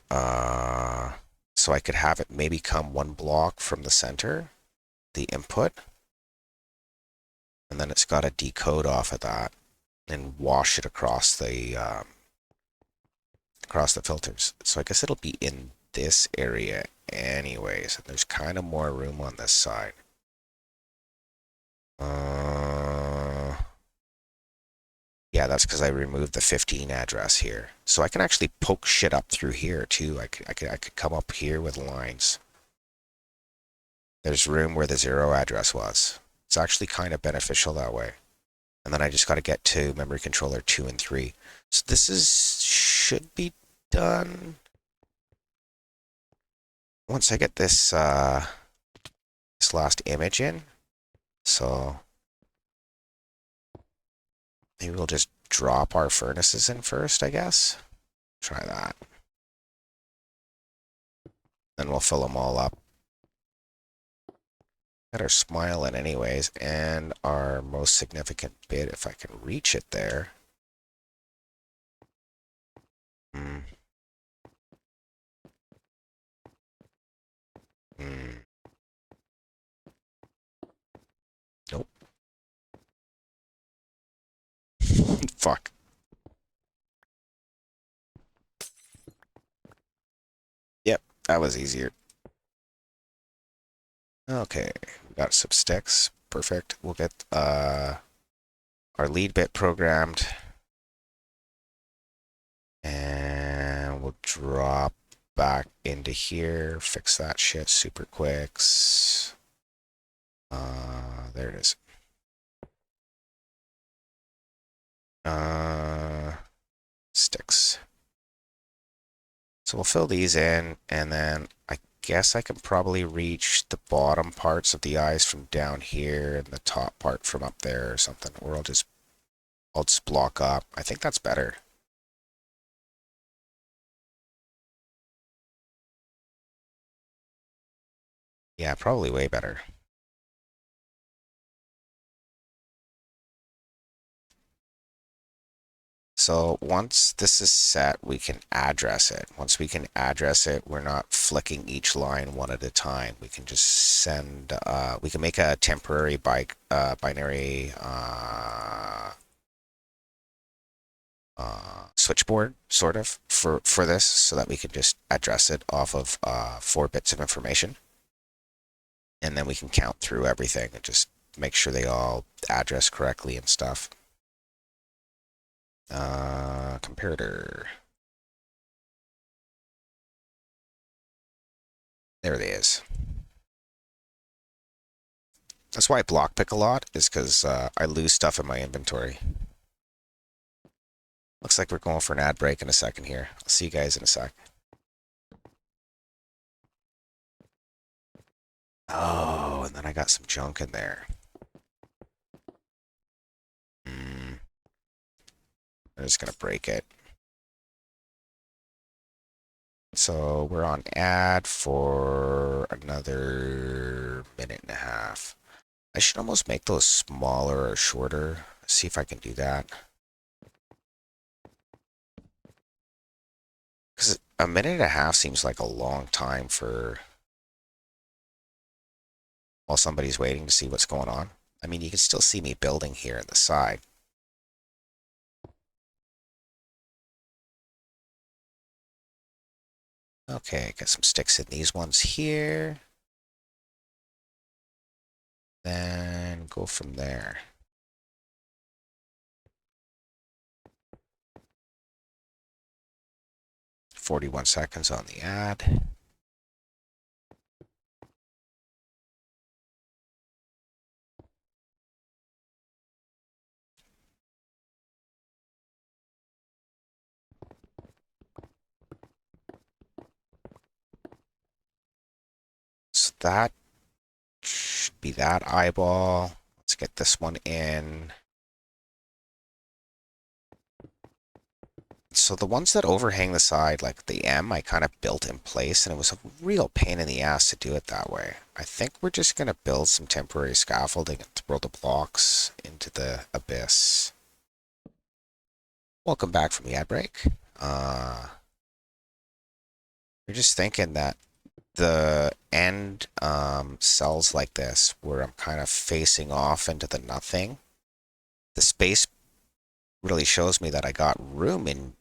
so I could have it maybe come one block from the center, the input. And then it's got to decode off of that and wash it across the filters. So I guess it'll be in this area anyways. And there's kind of more room on this side. Yeah, that's because I removed the 15 address here. So I can actually poke shit up through here too. I could come up here with lines. There's room where the 0 address was. It's actually kind of beneficial that way. And then I just got to get to memory controller 2 and 3. So this should be done. Once I get this this last image in. So maybe we'll just drop our furnaces in first, I guess. Try that. Then we'll fill them all up. Got our smile in anyways, and our most significant bit, if I can reach it there. Hmm. Hmm. Nope. Fuck. Yep, that was easier. Okay, we got some sticks. Perfect. We'll get our lead bit programmed. And we'll drop back into here, fix that shit super quicks. There it is. Sticks. So we'll fill these in, and then I guess I can probably reach the bottom parts of the eyes from down here and the top part from up there or something. Or I'll just block up. I think that's better. Yeah, probably way better. So once this is set, we can address it. Once we can address it, we're not flicking each line one at a time. We can just send, we can make a temporary binary switchboard, sort of, for this, so that we can just address it off of 4 bits of information. And then we can count through everything and just make sure they all address correctly and stuff. Comparator. There it is. That's why I block pick a lot, is because I lose stuff in my inventory. Looks like we're going for an ad break in a second here. I'll see you guys in a sec. Oh, and then I got some junk in there. I'm just going to break it. So we're on ad for another minute and a half. I should almost make those smaller or shorter. See if I can do that. Because a minute and a half seems like a long time for while somebody's waiting to see what's going on. I mean, you can still see me building here on the side. Okay, got some sticks in these ones here. Then go from there. 41 seconds on the ad. So that should be that eyeball. Let's get this one in. So the ones that overhang the side, like the M, I kind of built in place, and it was a real pain in the ass to do it that way. I think we're just going to build some temporary scaffolding and throw the blocks into the abyss. Welcome back from the ad break. You're just thinking that the end cells like this, where I'm kind of facing off into the nothing, the space really shows me that I got room in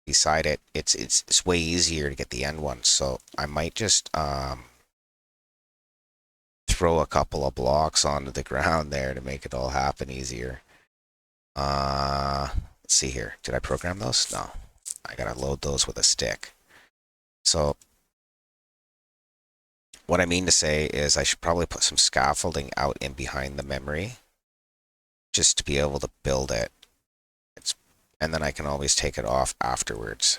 beside it. It's way easier to get the end one, so I might just throw a couple of blocks onto the ground there to make it all happen easier. Let's see here. Did I program those? No. I gotta load those with a stick. So what I mean to say is I should probably put some scaffolding out in behind the memory just to be able to build it. And then I can always take it off afterwards.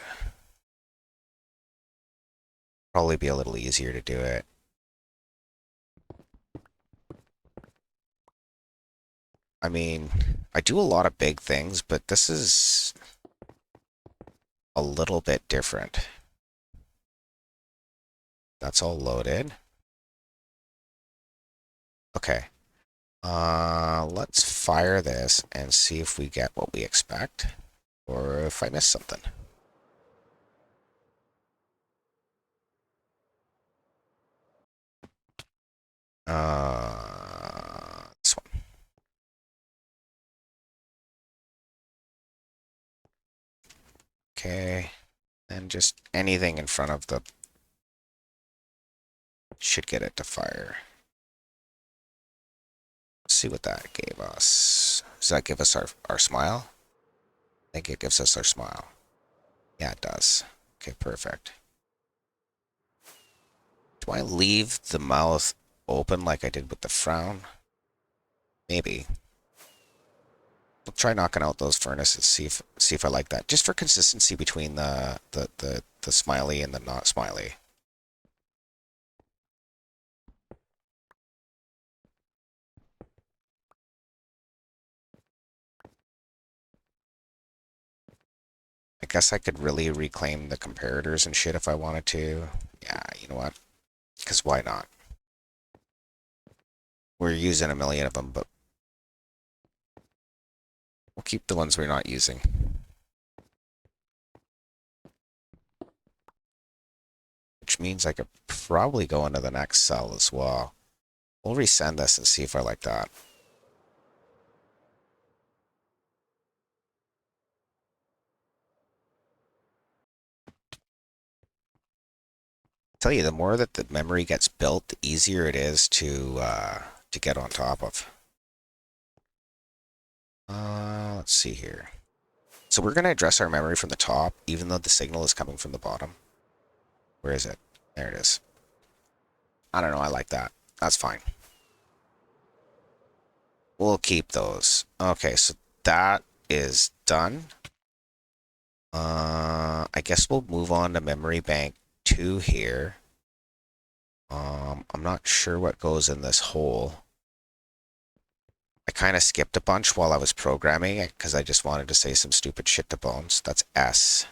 Probably be a little easier to do it. I mean, I do a lot of big things, but this is a little bit different. That's all loaded. Okay. Let's fire this and see if we get what we expect, or if I miss something. This one. Okay. And just anything in front of the should get it to fire. Let's see what that gave us. Does that give us our smile? I think it gives us our smile. Yeah, it does. Okay, perfect. Do I leave the mouth open like I did with the frown? Maybe. We'll try knocking out those furnaces, see if I like that. Just for consistency between the smiley and the not smiley. I guess I could really reclaim the comparators and shit if I wanted to. Yeah, you know what? Because why not? We're using a million of them, but we'll keep the ones we're not using. Which means I could probably go into the next cell as well. We'll resend this and see if I like that. Tell you, the more that the memory gets built, the easier it is to get on top of. Let's see here. So we're going to address our memory from the top, even though the signal is coming from the bottom. Where is it? There it is. I don't know, I like that. That's fine. We'll keep those. Okay, so that is done. I guess we'll move on to memory bank 2 here. I'm not sure what goes in this hole. I kind of skipped a bunch while I was programming it because I just wanted to say some stupid shit to Bones. That's S.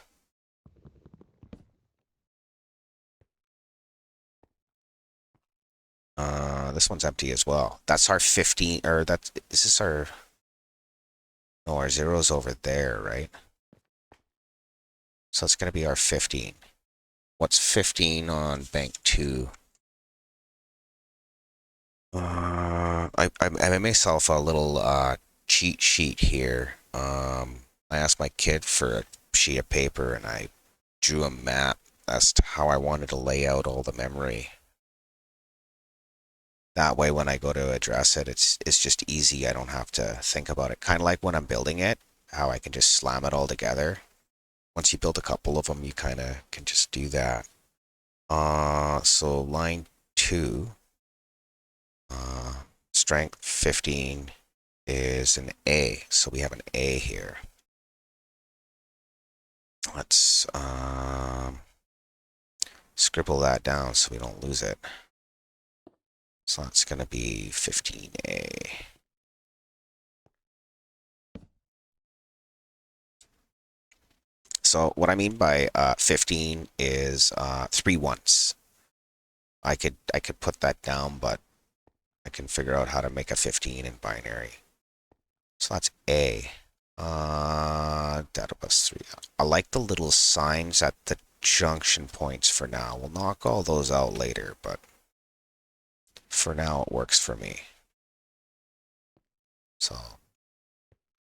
This one's empty as well. That's our 15, or is this our, no, our zero's over there, right? So it's going to be our 15. What's 15 on bank 2? I made myself a little cheat sheet here. I asked my kid for a sheet of paper and I drew a map as to how I wanted to lay out all the memory. That way when I go to address it, it's just easy. I don't have to think about it. Kind of like when I'm building it, how I can just slam it all together. once you build a couple of them, you kind of can just do that. So line 2, strength 15 is an A. So we have an A here. Let's scribble that down so we don't lose it. So that's going to be 15A. So what I mean by 15 is 3 ones. I could put that down, but I can figure out how to make a 15 in binary. So that's A. Data bus 3. I like the little signs at the junction points for now. We'll knock all those out later, but for now it works for me. So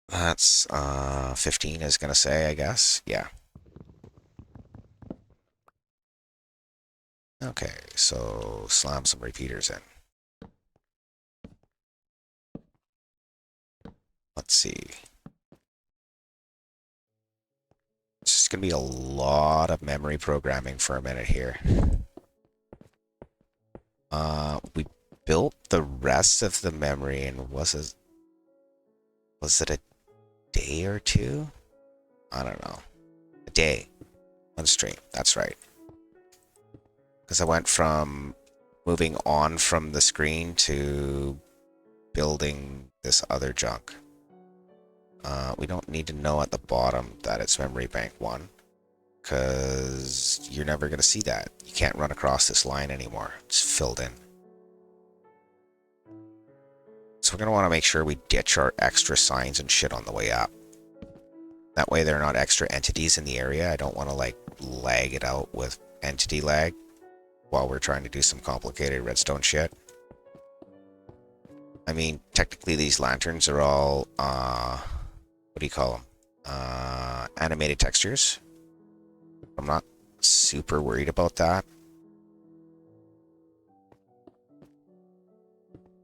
that's 15 is gonna say, I guess. Yeah. Okay, so slam some repeaters in. Let's see. It's just gonna be a lot of memory programming for a minute here. We built the rest of the memory in was it a day or two? I don't know. A day. One stream. That's right. Because I went from moving on from the screen to building this other junk. We don't need to know at the bottom that it's memory bank 1, because you're never going to see that. You can't run across this line anymore. It's filled in. So we're going to want to make sure we ditch our extra signs and shit on the way up. That way they're not extra entities in the area. I don't want to like lag it out with entity lag while we're trying to do some complicated redstone shit. I mean, technically these lanterns are all, what do you call them? Animated textures. I'm not super worried about that.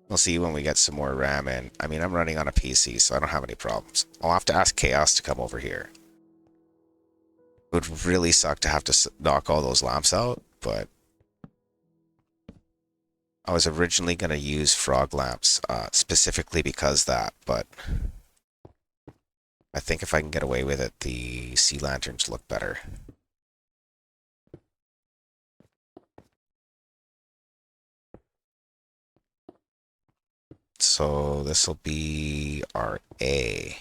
We'll see when we get some more RAM in. I mean, I'm running on a PC, so I don't have any problems. I'll have to ask Chaos to come over here. It would really suck to have to knock all those lamps out, but I was originally going to use frog lamps specifically because that, but I think if I can get away with it, the sea lanterns look better. So this will be our A.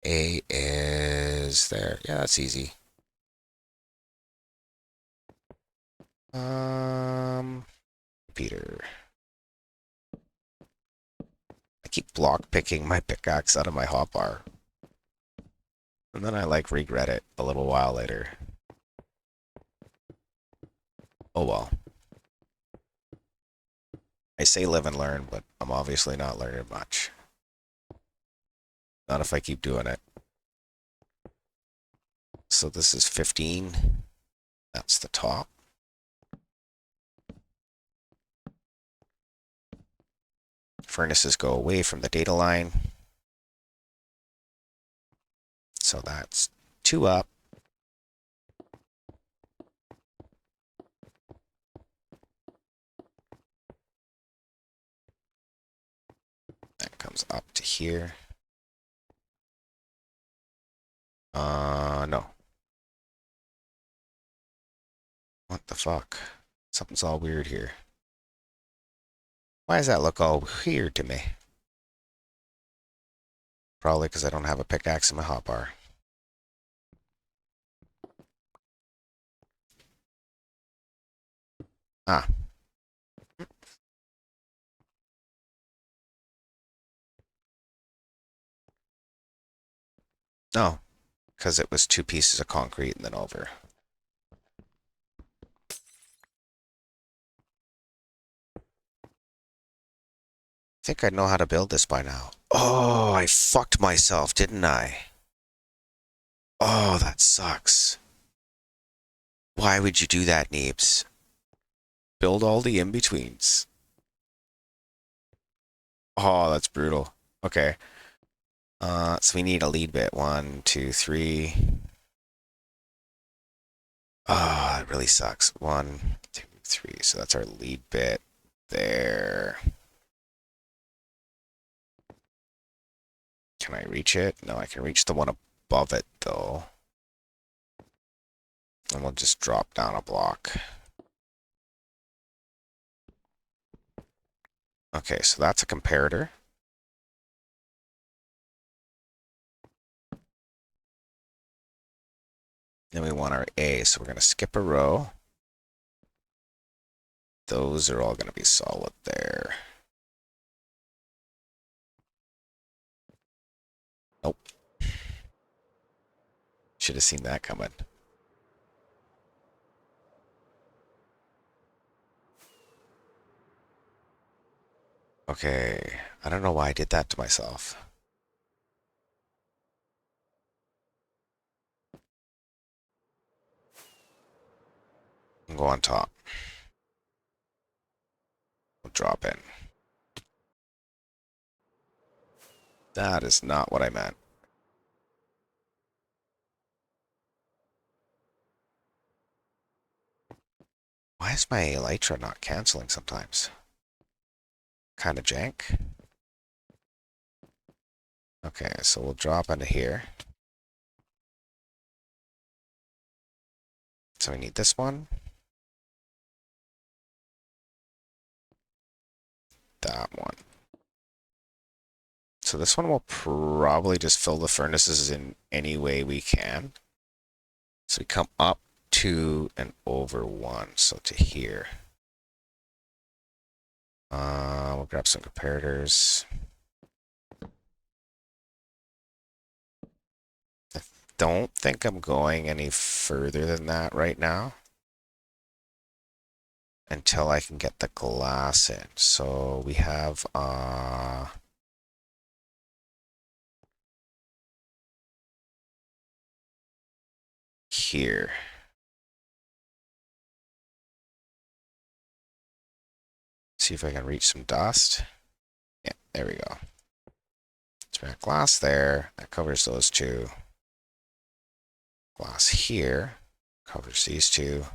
A is there. Yeah, that's easy. Peter. I keep block picking my pickaxe out of my hotbar. And then I like regret it a little while later. Oh well. I say live and learn, but I'm obviously not learning much. Not if I keep doing it. So this is 15. That's the top. Furnaces go away from the data line. So that's 2 up. That comes up to here. No. What the fuck? Something's all weird here. Why does that look all weird to me? Probably because I don't have a pickaxe in my hotbar. Ah. No. Because it was 2 pieces of concrete and then over. I think I know how to build this by now. Oh, I fucked myself, didn't I? Oh, that sucks. Why would you do that, Neebs? Build all the in-betweens. Oh, that's brutal. Okay. So we need a lead bit. 1, 2, 3. Ah, it really sucks. 1, 2, 3. So that's our lead bit there. Can I reach it? No, I can reach the one above it though. And we'll just drop down a block. Okay, so that's a comparator. Then we want our A, so we're going to skip a row. Those are all going to be solid there. Nope. Should have seen that coming. Okay, I don't know why I did that to myself. I'll go on top. We'll drop in. That is not what I meant. Why is my elytra not canceling sometimes? Kind of jank. Okay, so we'll drop into here. So we need this one. That one. So this one will probably just fill the furnaces in any way we can. So we come up 2 and over 1, so to here. We'll grab some comparators. I don't think I'm going any further than that right now until I can get the glass in. So we have here. See if I can reach some dust. Yeah, there we go. So we got glass there. That covers those two. Glass here covers these two.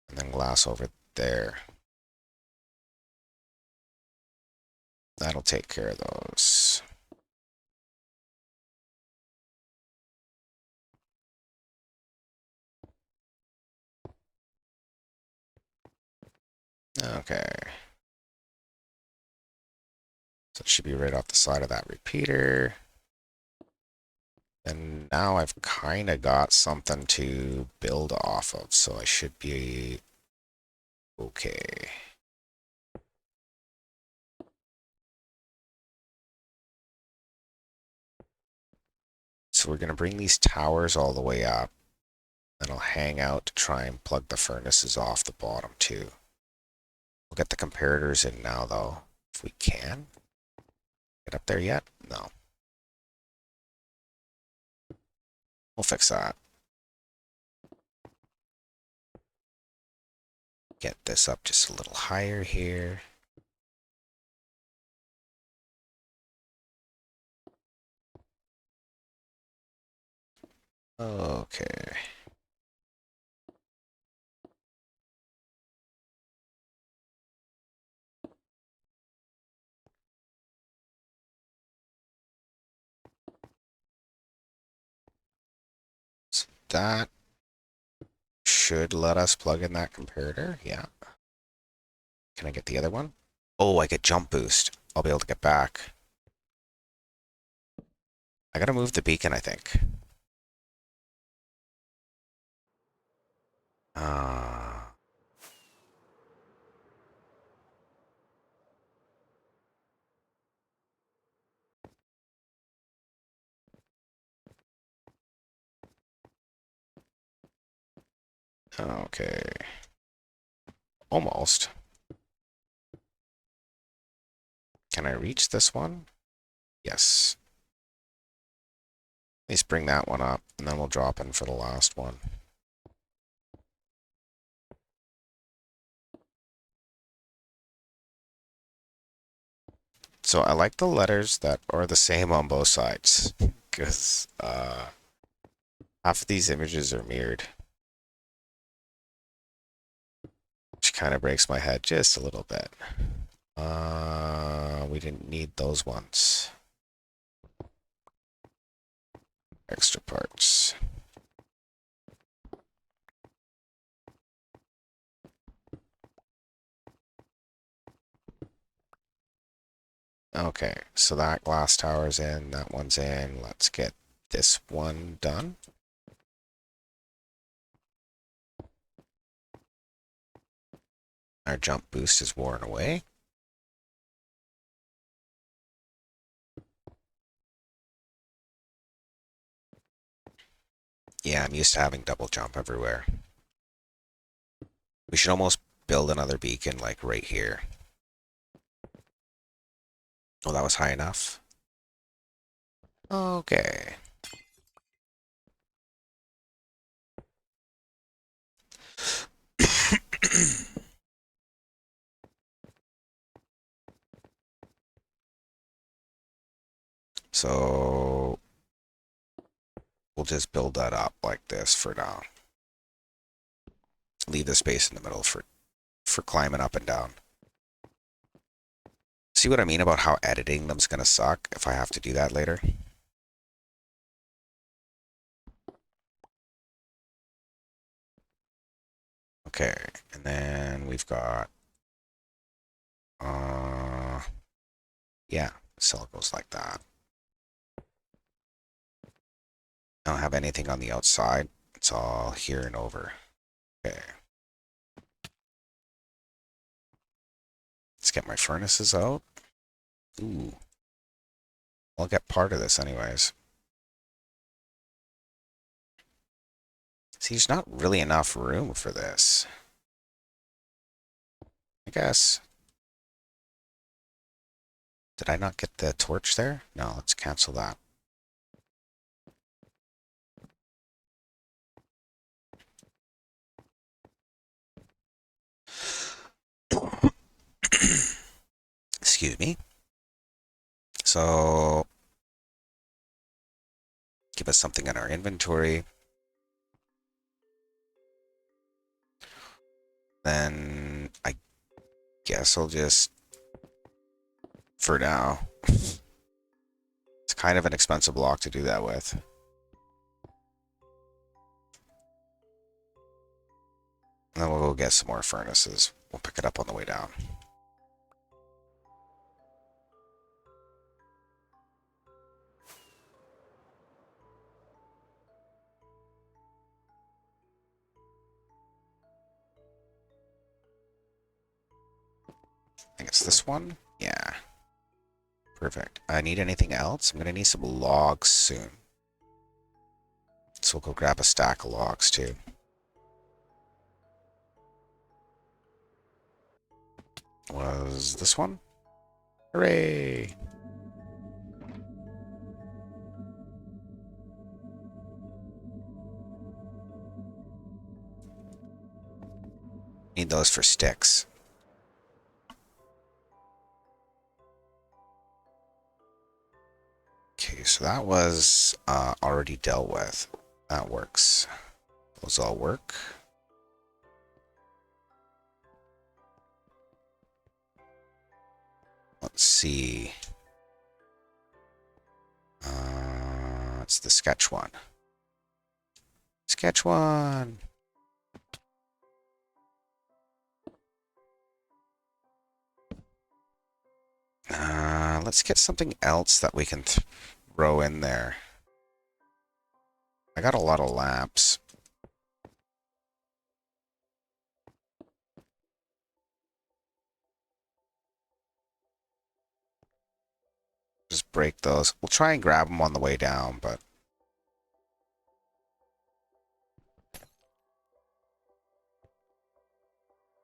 And then glass over there. That'll take care of those. Okay. So it should be right off the side of that repeater. And now I've kind of got something to build off of, so I should be okay. So we're going to bring these towers all the way up. Then I'll hang out to try and plug the furnaces off the bottom too. We'll get the comparators in now though, if we can. Get up there yet? No. We'll fix that. Get this up just a little higher here. Okay. So that should let us plug in that comparator. Yeah. Can I get the other one? Oh, I get jump boost. I'll be able to get back. I gotta move the beacon, I think. Ah. Okay. Almost. Can I reach this one? Yes. At least bring that one up, and then we'll drop in for the last one. So I like the letters that are the same on both sides, because Half of these images are mirrored, which kind of breaks my head just a little bit. We didn't need those ones. Extra parts. Okay, so that glass tower's in, that one's in. Let's get this one done. Our jump boost is worn away. Yeah, I'm used to having double jump everywhere. We should almost build another beacon like right here. Oh, that was high enough. Okay. So we'll just build that up like this for now. Leave the space in the middle for climbing up and down. See what I mean about how editing them's gonna suck if I have to do that later? Okay, and then we've got yeah, cell goes like that. I don't have anything on the outside. It's all here and over. Okay. Let's get my furnaces out. Ooh. I'll get part of this anyways. See, there's not really enough room for this. I guess. Did I not get the torch there? No, let's cancel that. Excuse me. So, give us something in our inventory. Then I guess I'll just, for now, it's kind of an expensive block to do that with. And then we'll go get some more furnaces. We'll pick it up on the way down. I think it's this one. Yeah. Perfect. I need anything else? I'm going to need some logs soon. So we'll go grab a stack of logs too. Was this one? Hooray! Need those for sticks. Okay, so that was already dealt with. That works. Those all work. Let's see. It's the sketch one. Sketch one. Let's get something else that we can throw in there. I got a lot of lamps. Just break those. We'll try and grab them on the way down, but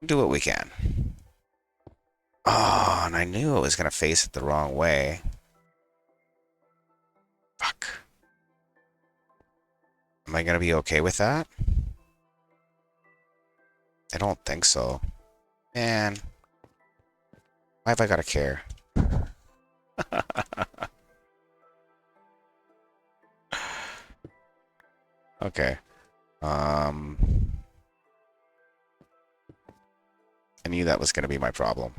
do what we can. Oh, and I knew it was going to face it the wrong way. Fuck. Am I going to be okay with that? I don't think so. Man. Why have I got to care? Okay. I knew that was going to be my problem.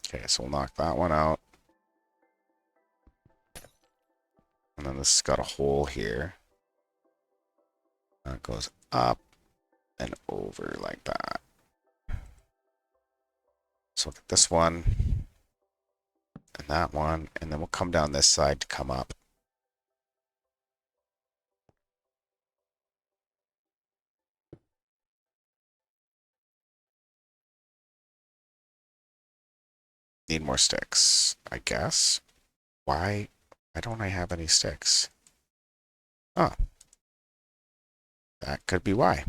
Okay, so we'll knock that one out. And then this has got a hole here. That goes up and over like that. So look at this one and that one, and then we'll come down this side to come up. Need more sticks, I guess. Why don't I have any sticks? Oh, that could be why.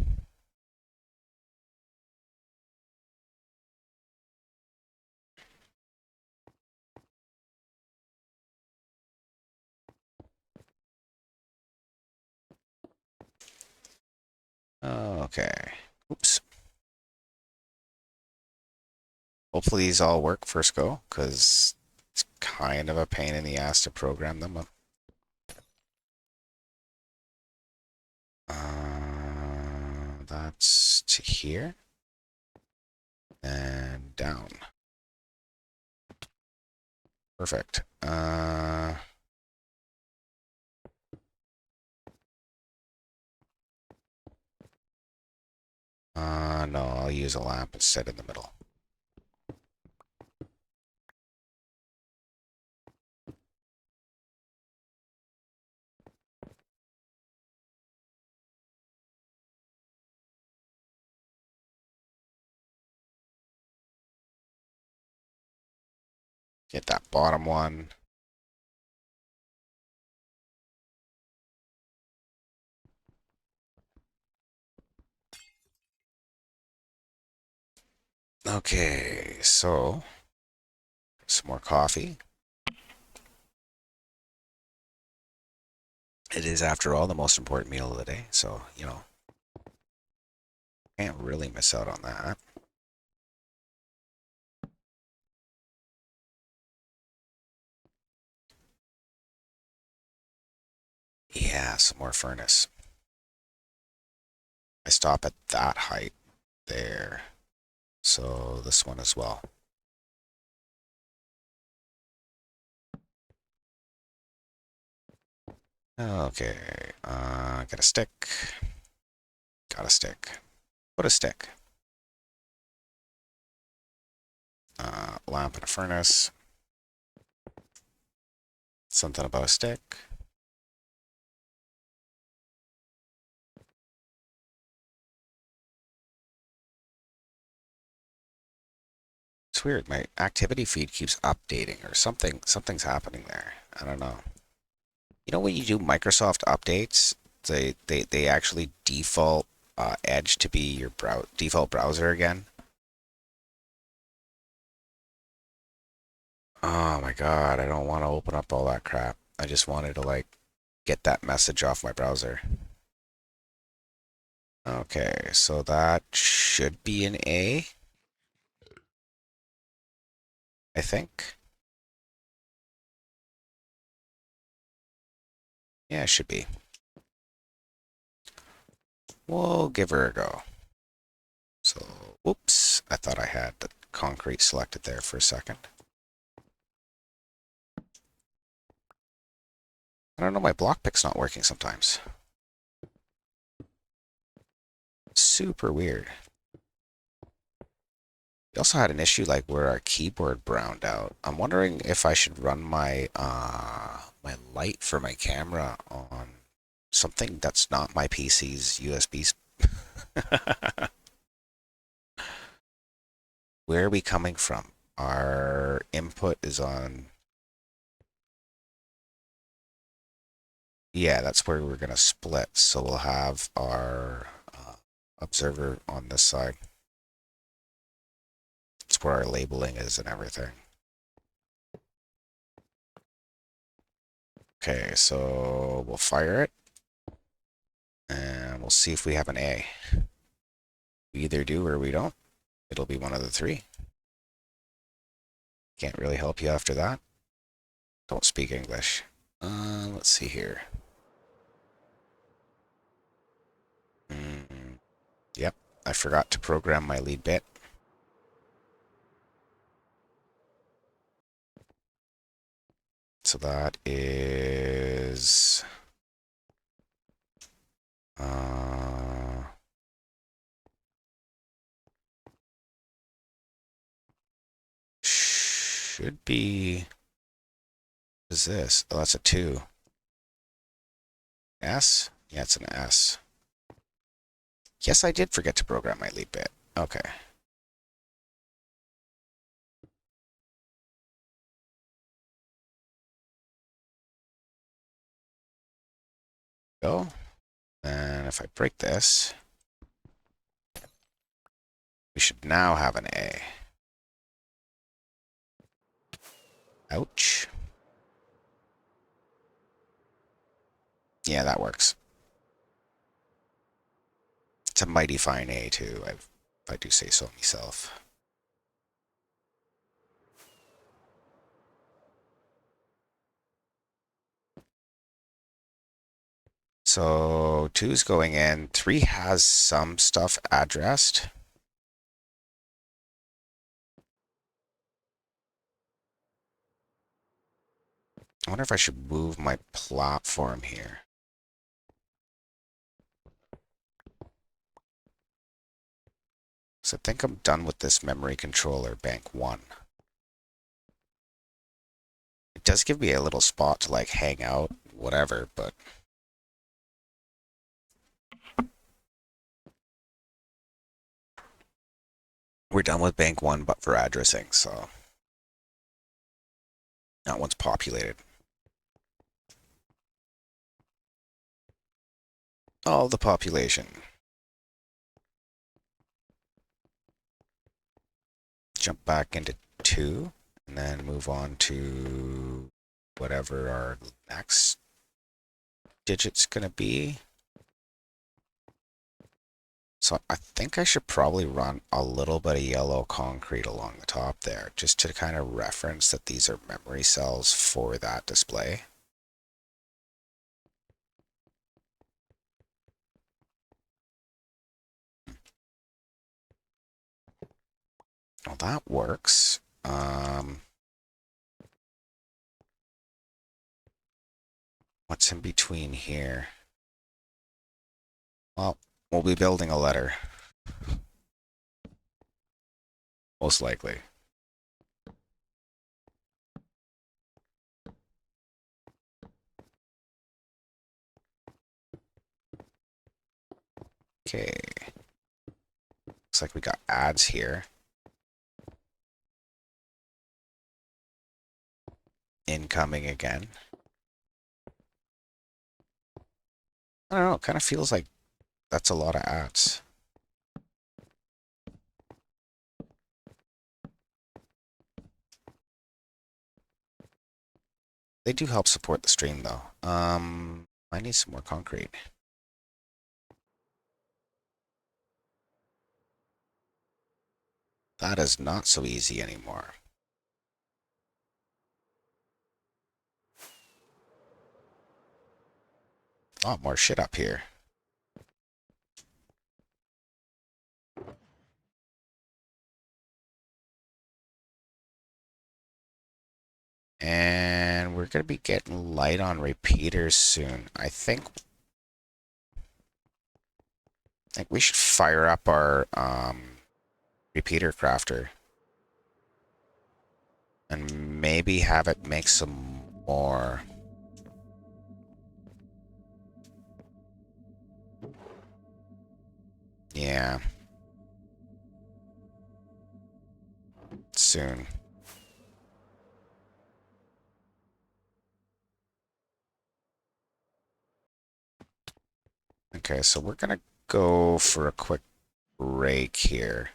Okay. Oops. Hopefully these all work first go, because it's kind of a pain in the ass to program them. That's to here and down. Perfect. No, I'll use a lamp instead in the middle. Get that bottom one. Okay, so some more coffee. It is, after all, the most important meal of the day, so, you know, can't really miss out on that. Yeah, some more furnace. I stop at that height there, so this one as well. Okay, got a stick. Got a stick. Put a stick. Lamp and a furnace. Something about a stick. It's weird. My activity feed keeps updating, or something's happening there. I don't know. You know when you do Microsoft updates, they actually default Edge to be your default browser again. Oh my god, I don't want to open up all that crap. I just wanted to like get that message off my browser. Okay, so that should be an A, I think. Yeah, it should be. We'll give her a go. So, whoops, I thought I had the concrete selected there for a second. I don't know, my block pick's not working sometimes. Super weird. We also had an issue like where our keyboard browned out. I'm wondering if I should run my my light for my camera on something that's not my PC's USB. Where are we coming from? Our input is on. Yeah, that's where we're gonna split. So we'll have our observer on this side. It's where our labeling is and everything. Okay, so we'll fire it. And we'll see if we have an A. We either do or we don't. It'll be one of the three. Can't really help you after that. Don't speak English. Let's see here. Mm, yep, I forgot to program my lead bit. So that is should be, what is this? Oh, that's a 2. S? Yeah, it's an S. Yes, I did forget to program my lead bit. Okay. Go. And if I break this, we should now have an A. Ouch. Yeah, that works. It's a mighty fine A too, if I do say so myself. So 2's going in. 3 has some stuff addressed. I wonder if I should move my platform here. So I think I'm done with this memory controller, bank 1. It does give me a little spot to like hang out, whatever, but we're done with bank 1 but for addressing, so that one's populated. All the population. Jump back into 2 and then move on to whatever our next digit's gonna be. So I think I should probably run a little bit of yellow concrete along the top there, just to kind of reference that these are memory cells for that display. Well, that works. What's in between here? Well, we'll be building a letter. Most likely. Okay. Looks like we got ads here. Incoming again. I don't know, it kind of feels like that's a lot of ads. They do help support the stream though. I need some more concrete. That is not so easy anymore. A lot more shit up here. And we're going to be getting light on repeaters soon. I think we should fire up our repeater crafter. And maybe have it make some more. Yeah. Soon. Okay, so we're going to go for a quick break here.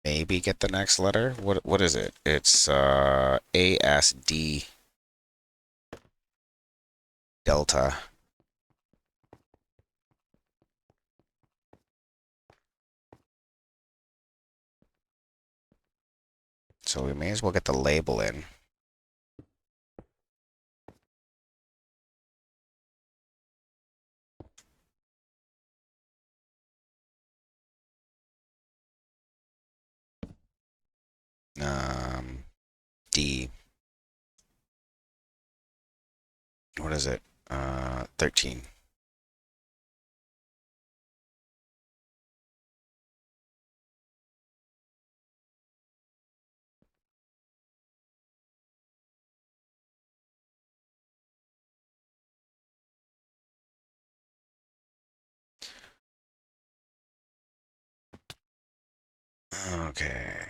Maybe get the next letter. What is it? It's ASD Delta. So we may as well get the label in. D. What is it? 13. Okay.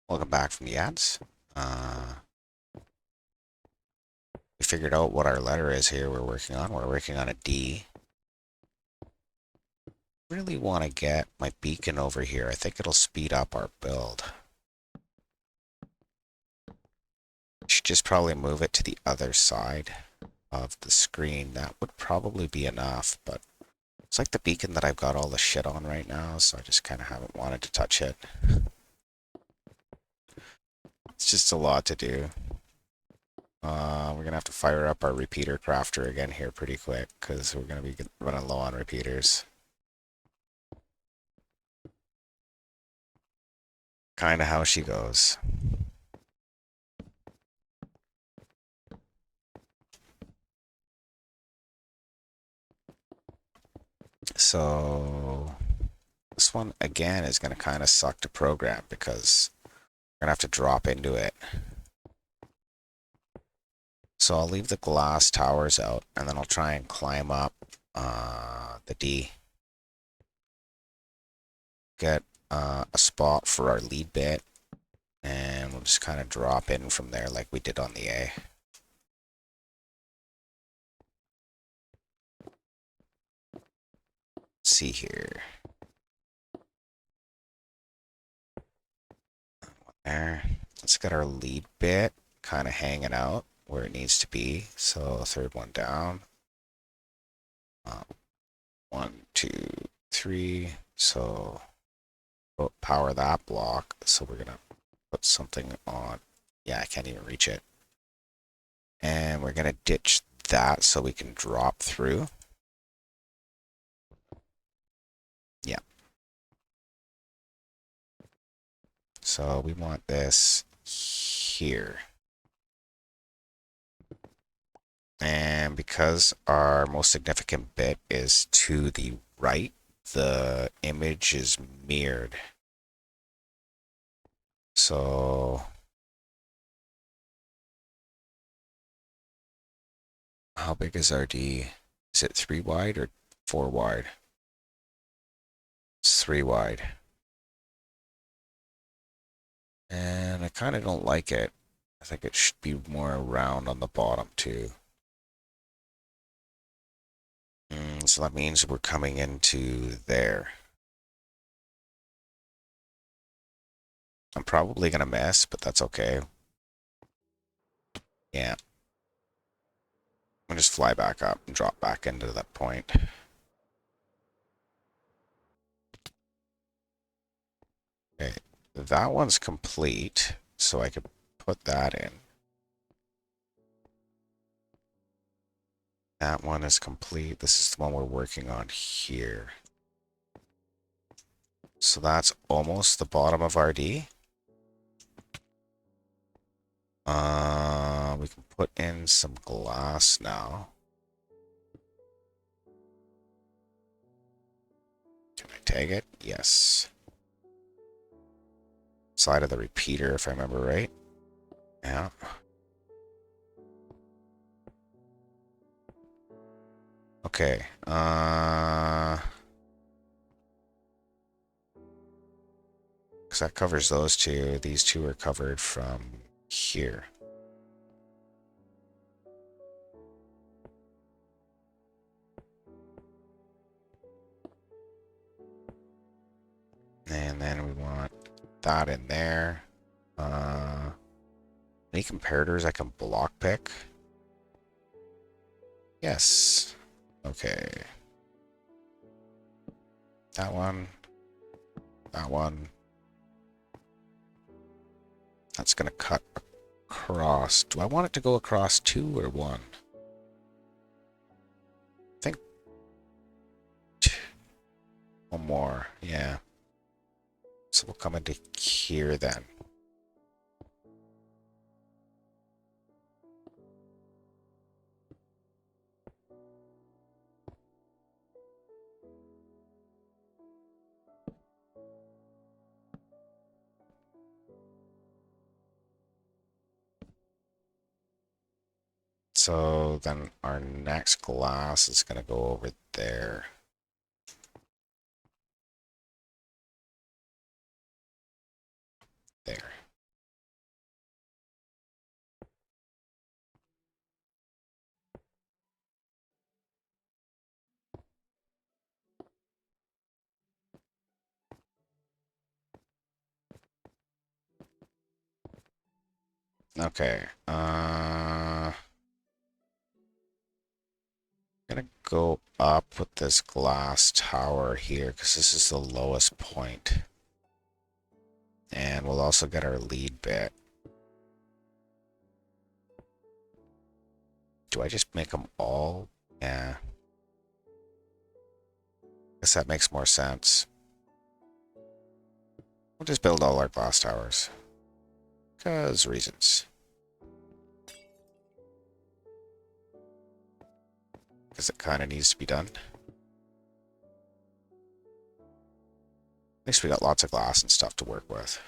Welcome back from the ads. We figured out what our letter is here we're working on. We're working on a D. Really want to get my beacon over here. I think it'll speed up our build. Should just probably move it to the other side of the screen. That would probably be enough, but it's like the beacon that I've got all the shit on right now, so I just kind of haven't wanted to touch it. It's just a lot to do. We're gonna have to fire up our repeater crafter again here pretty quick, because we're gonna be running low on repeaters. Kind of how she goes. So this one again is going to kind of suck to program because we're going to have to drop into it. So I'll leave the glass towers out and then I'll try and climb up the D. Get a spot for our lead bit and we'll just kind of drop in from there like we did on the A. Let's see here. There. Let's get our lead bit kind of hanging out where it needs to be. So third one down. 1, 2, 3. So we'll power that block. So we're gonna put something on. Yeah, I can't even reach it. And we're gonna ditch that so we can drop through. Yeah. So we want this here. And because our most significant bit is to the right, the image is mirrored. So how big is our D? Is it 3 wide or 4 wide? It's 3 wide. And I kind of don't like it. I think it should be more round on the bottom too. So that means we're coming into there. I'm probably going to miss, but that's okay. Yeah. I'll just fly back up and drop back into that point. Okay, that one's complete, so I could put that in. That one is complete. This is the one we're working on here. So that's almost the bottom of our D. We can put in some glass now. Can I tag it? Yes. Side of the repeater, if I remember right. Yeah. Okay. Because that covers those two. These two are covered from here. And then we want that in there. Any comparators I can block pick? Yes. Okay. That one. That one. That's going to cut across. Do I want it to go across 2 or 1? I think 2. One more, yeah. So we'll come into here then. So then our next glass is going to go over there. There. Okay. Gonna go up with this glass tower here because this is the lowest point. And we'll also get our lead bit. Do I just make them all? Yeah. Guess that makes more sense. We'll just build all our glass towers. Because reasons. Because it kind of needs to be done. At least we got lots of glass and stuff to work with.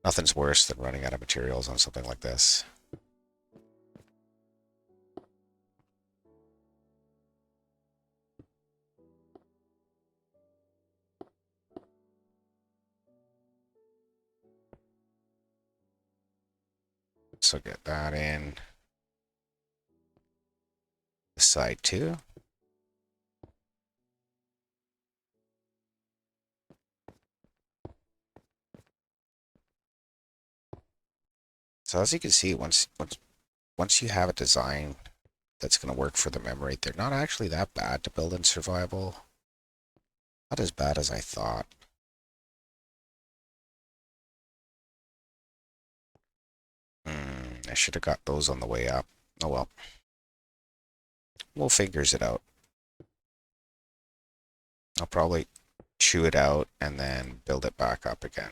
Nothing's worse than running out of materials on something like this. So get that in. This side too. So as you can see, once you have a design that's going to work for the memory, they're not actually that bad to build in survival. Not as bad as I thought. I should have got those on the way up. Oh well. We'll figures it out. I'll probably chew it out and then build it back up again.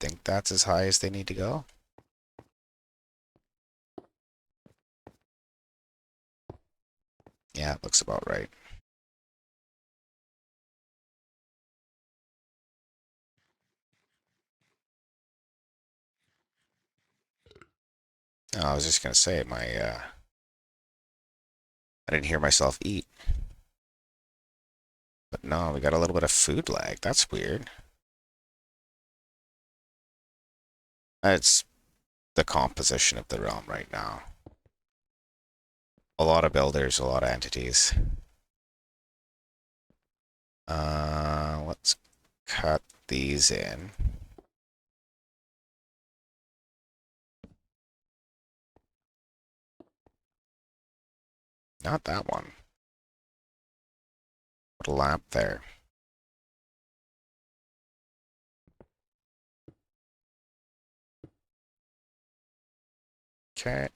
Think that's as high as they need to go? Yeah, it looks about right. Oh, I was just gonna say I didn't hear myself eat. But no, we got a little bit of food lag. That's weird. It's the composition of the realm right now. A lot of builders, a lot of entities. Let's cut these in. Not that one. Put a lamp there. Okay.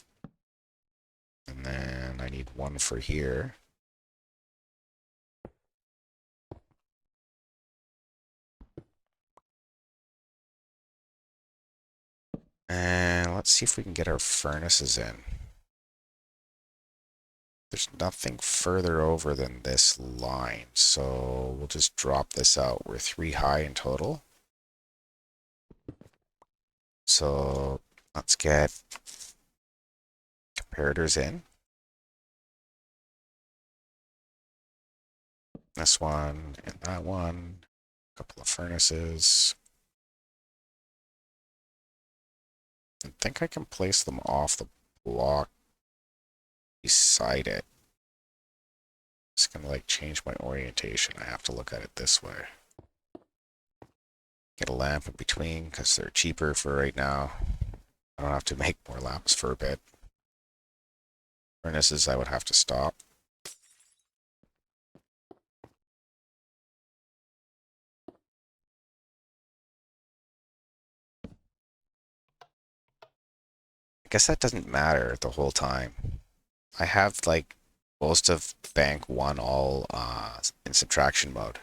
And then I need one for here. And let's see if we can get our furnaces in. There's nothing further over than this line, so we'll just drop this out. We're 3 high in total. So let's get comparators in. This one and that one. A couple of furnaces. I think I can place them off the block beside it. It's gonna like change my orientation. I have to look at it this way. Get a lamp in between because they're cheaper for right now. I don't have to make more lamps for a bit. Furnaces I would have to stop. I guess that doesn't matter the whole time. I have like most of bank one all in subtraction mode.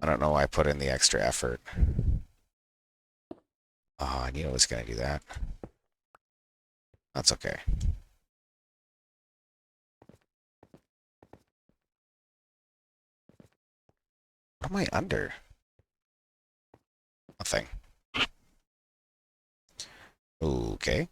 I don't know why I put in the extra effort. Oh, I knew I was gonna do that. That's okay. What am I under? Nothing. Okay.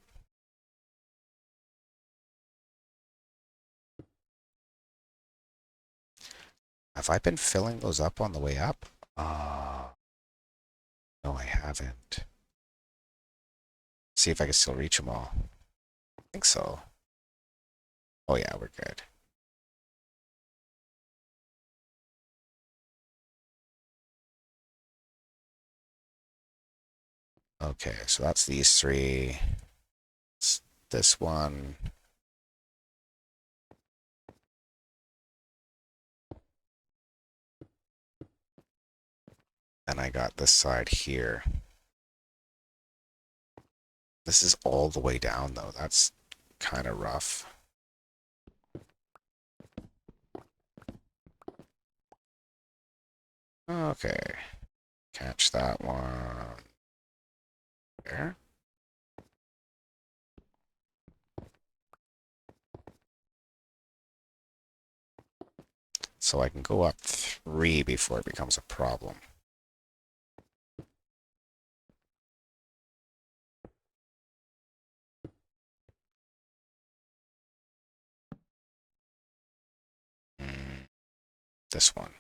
Have I been filling those up on the way up? No, I haven't. See if I can still reach them all. I think so. Oh yeah, we're good. Okay, so that's these three. It's this one. And I got this side here. This is all the way down though. That's kind of rough. Okay. Catch that one there. So I can go up 3 before it becomes a problem. This one.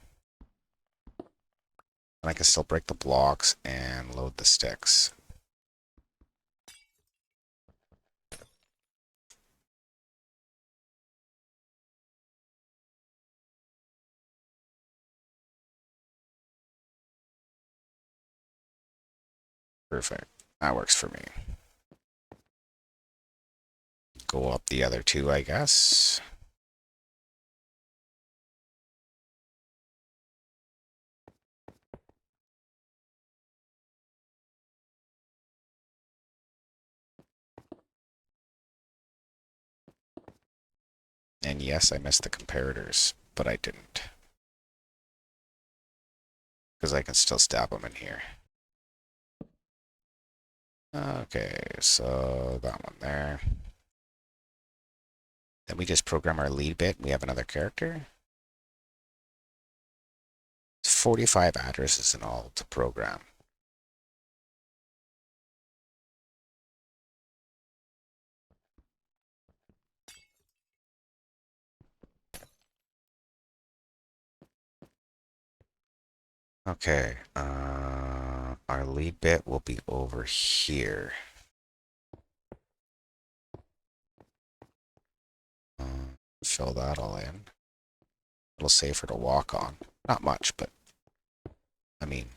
And I can still break the blocks and load the sticks. Perfect. That works for me. Go up the other two, I guess. And yes, I missed the comparators, but I didn't. Because I can still stab them in here. Okay, so that one there. Then we just program our lead bit. We have another character. 45 addresses in all to program. Okay, our lead bit will be over here. Fill that all in. It'll safer to walk on. Not much, but I mean,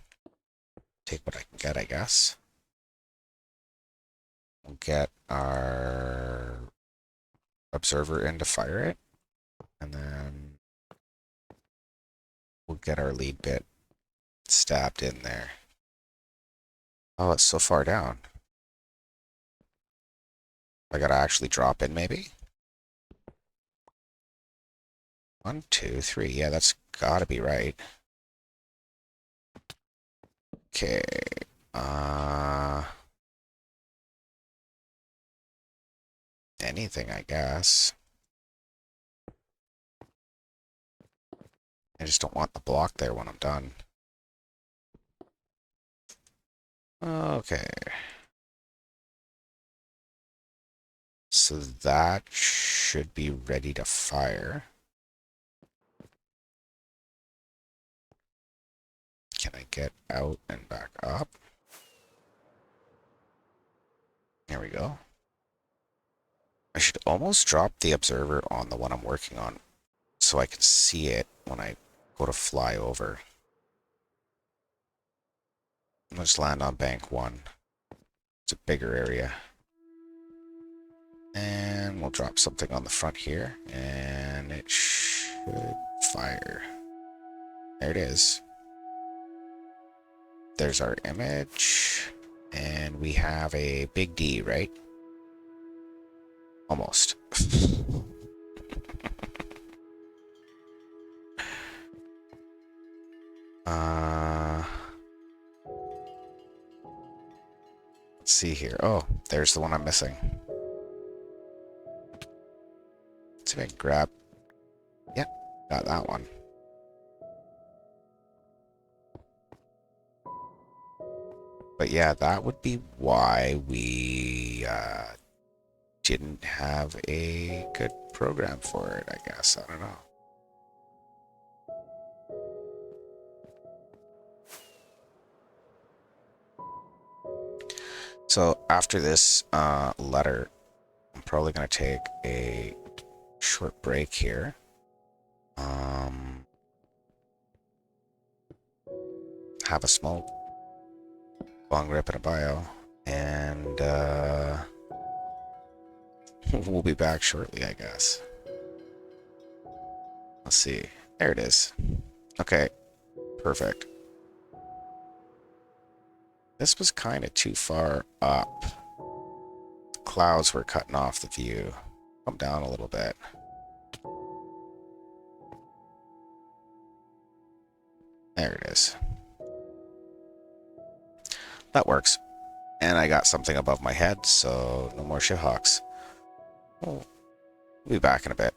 take what I can get, I guess. We'll get our observer in to fire it, and then we'll get our lead bit stabbed in there. Oh, it's so far down. I gotta actually drop in, maybe? 1, 2, 3. Yeah, that's gotta be right. Okay. Anything, I guess. I just don't want the block there when I'm done. Okay. So that should be ready to fire. Can I get out and back up? There we go. I should almost drop the observer on the one I'm working on so I can see it when I go to fly over. Let's land on bank 1. It's a bigger area. And we'll drop something on the front here, and it should fire. There it is. There's our image, and we have a big D, right? Almost. uh, let's see here. Oh, there's the one I'm missing. Let's see if I can grab. Yeah, got that one. But yeah, that would be why we didn't have a good program for it, I guess. I don't know. So after this letter, I'm probably going to take a short break here. Have a smoke, long rip and a bio, and we'll be back shortly, I guess. Let's see. There it is. Okay, perfect. This was kind of too far up. Clouds were cutting off the view. Come down a little bit. There it is. That works. And I got something above my head, so no more shithawks. We'll be back in a bit.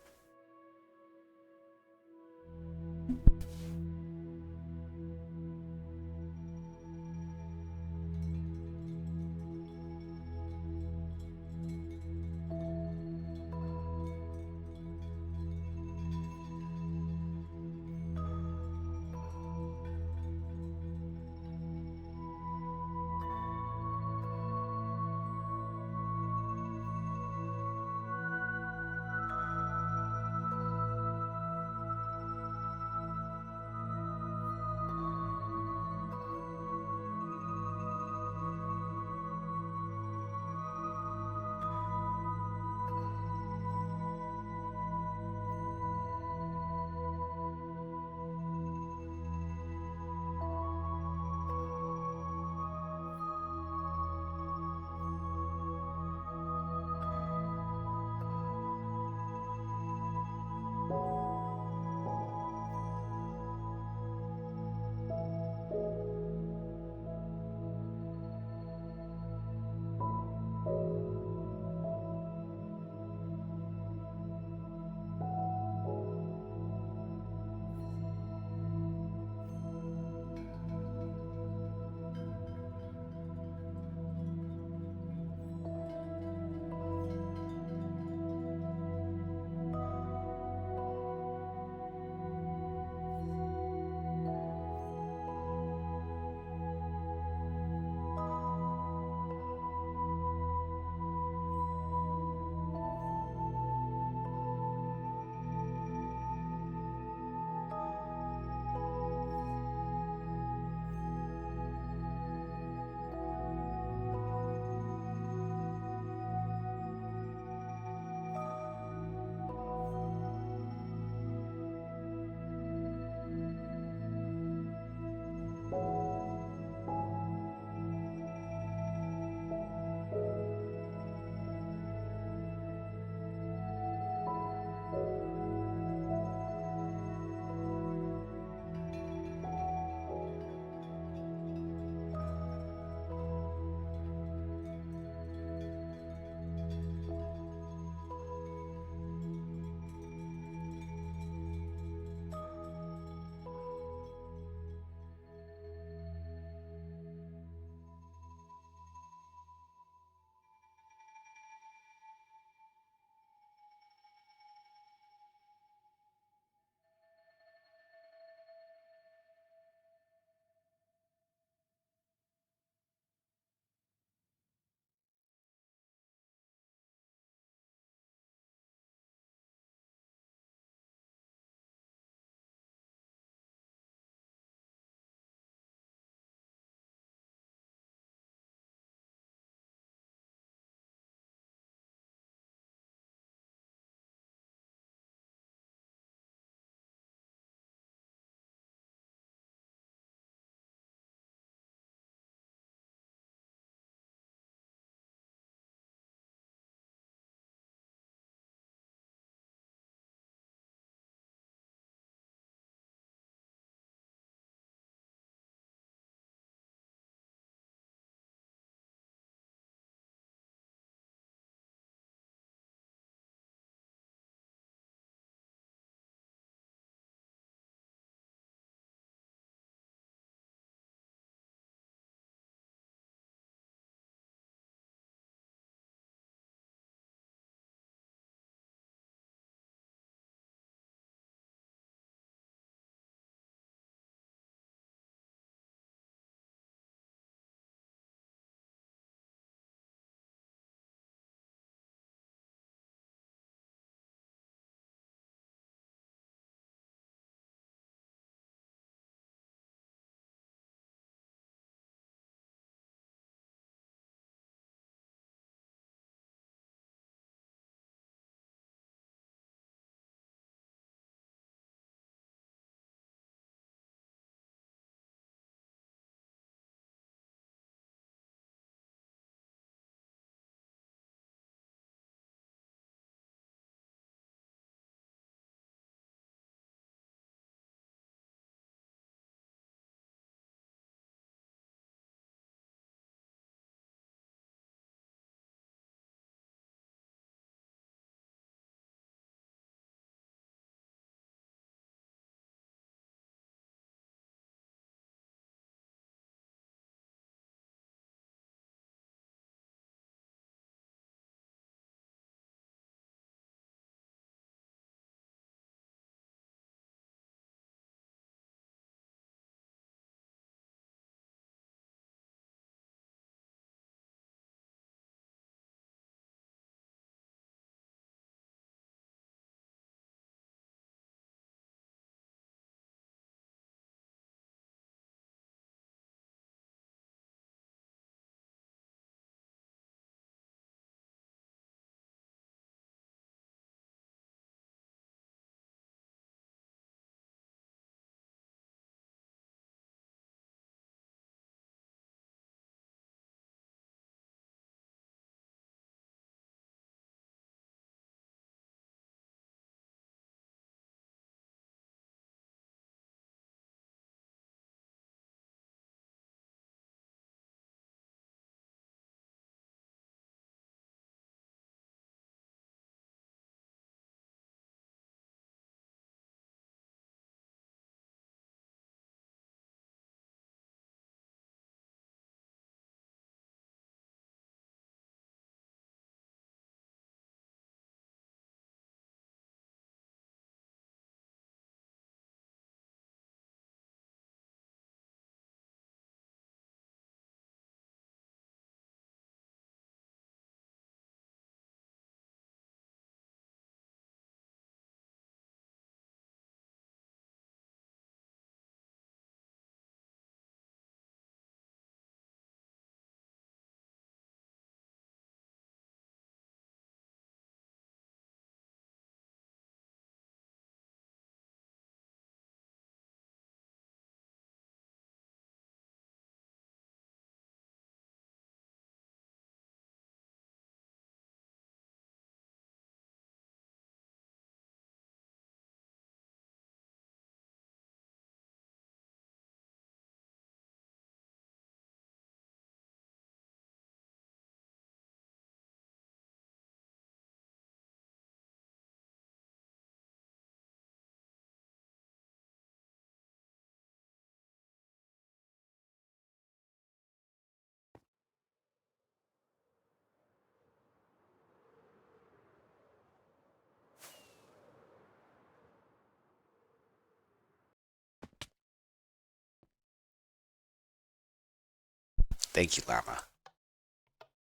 Thank you, Llama.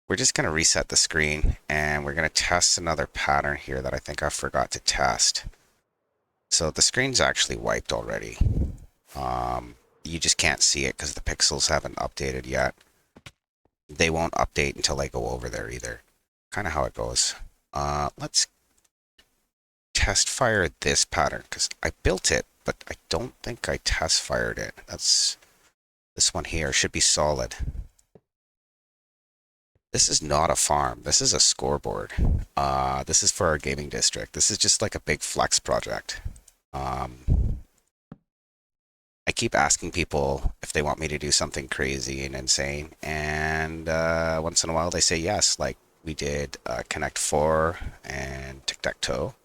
We're just going to reset the screen, and we're going to test another pattern here that I think I forgot to test. So the screen's actually wiped already. You just can't see it because the pixels haven't updated yet. They won't update until I go over there either. Kind of how it goes. Let's test fire this pattern because I built it, but I don't think I test fired it. That's this one here. Should be solid. This is not a farm. This is a scoreboard. This is for our gaming district. This is just like a big flex project. I keep asking people if they want me to do something crazy and insane, and once in a while they say yes. Like we did Connect 4 and Tic-Tac-Toe.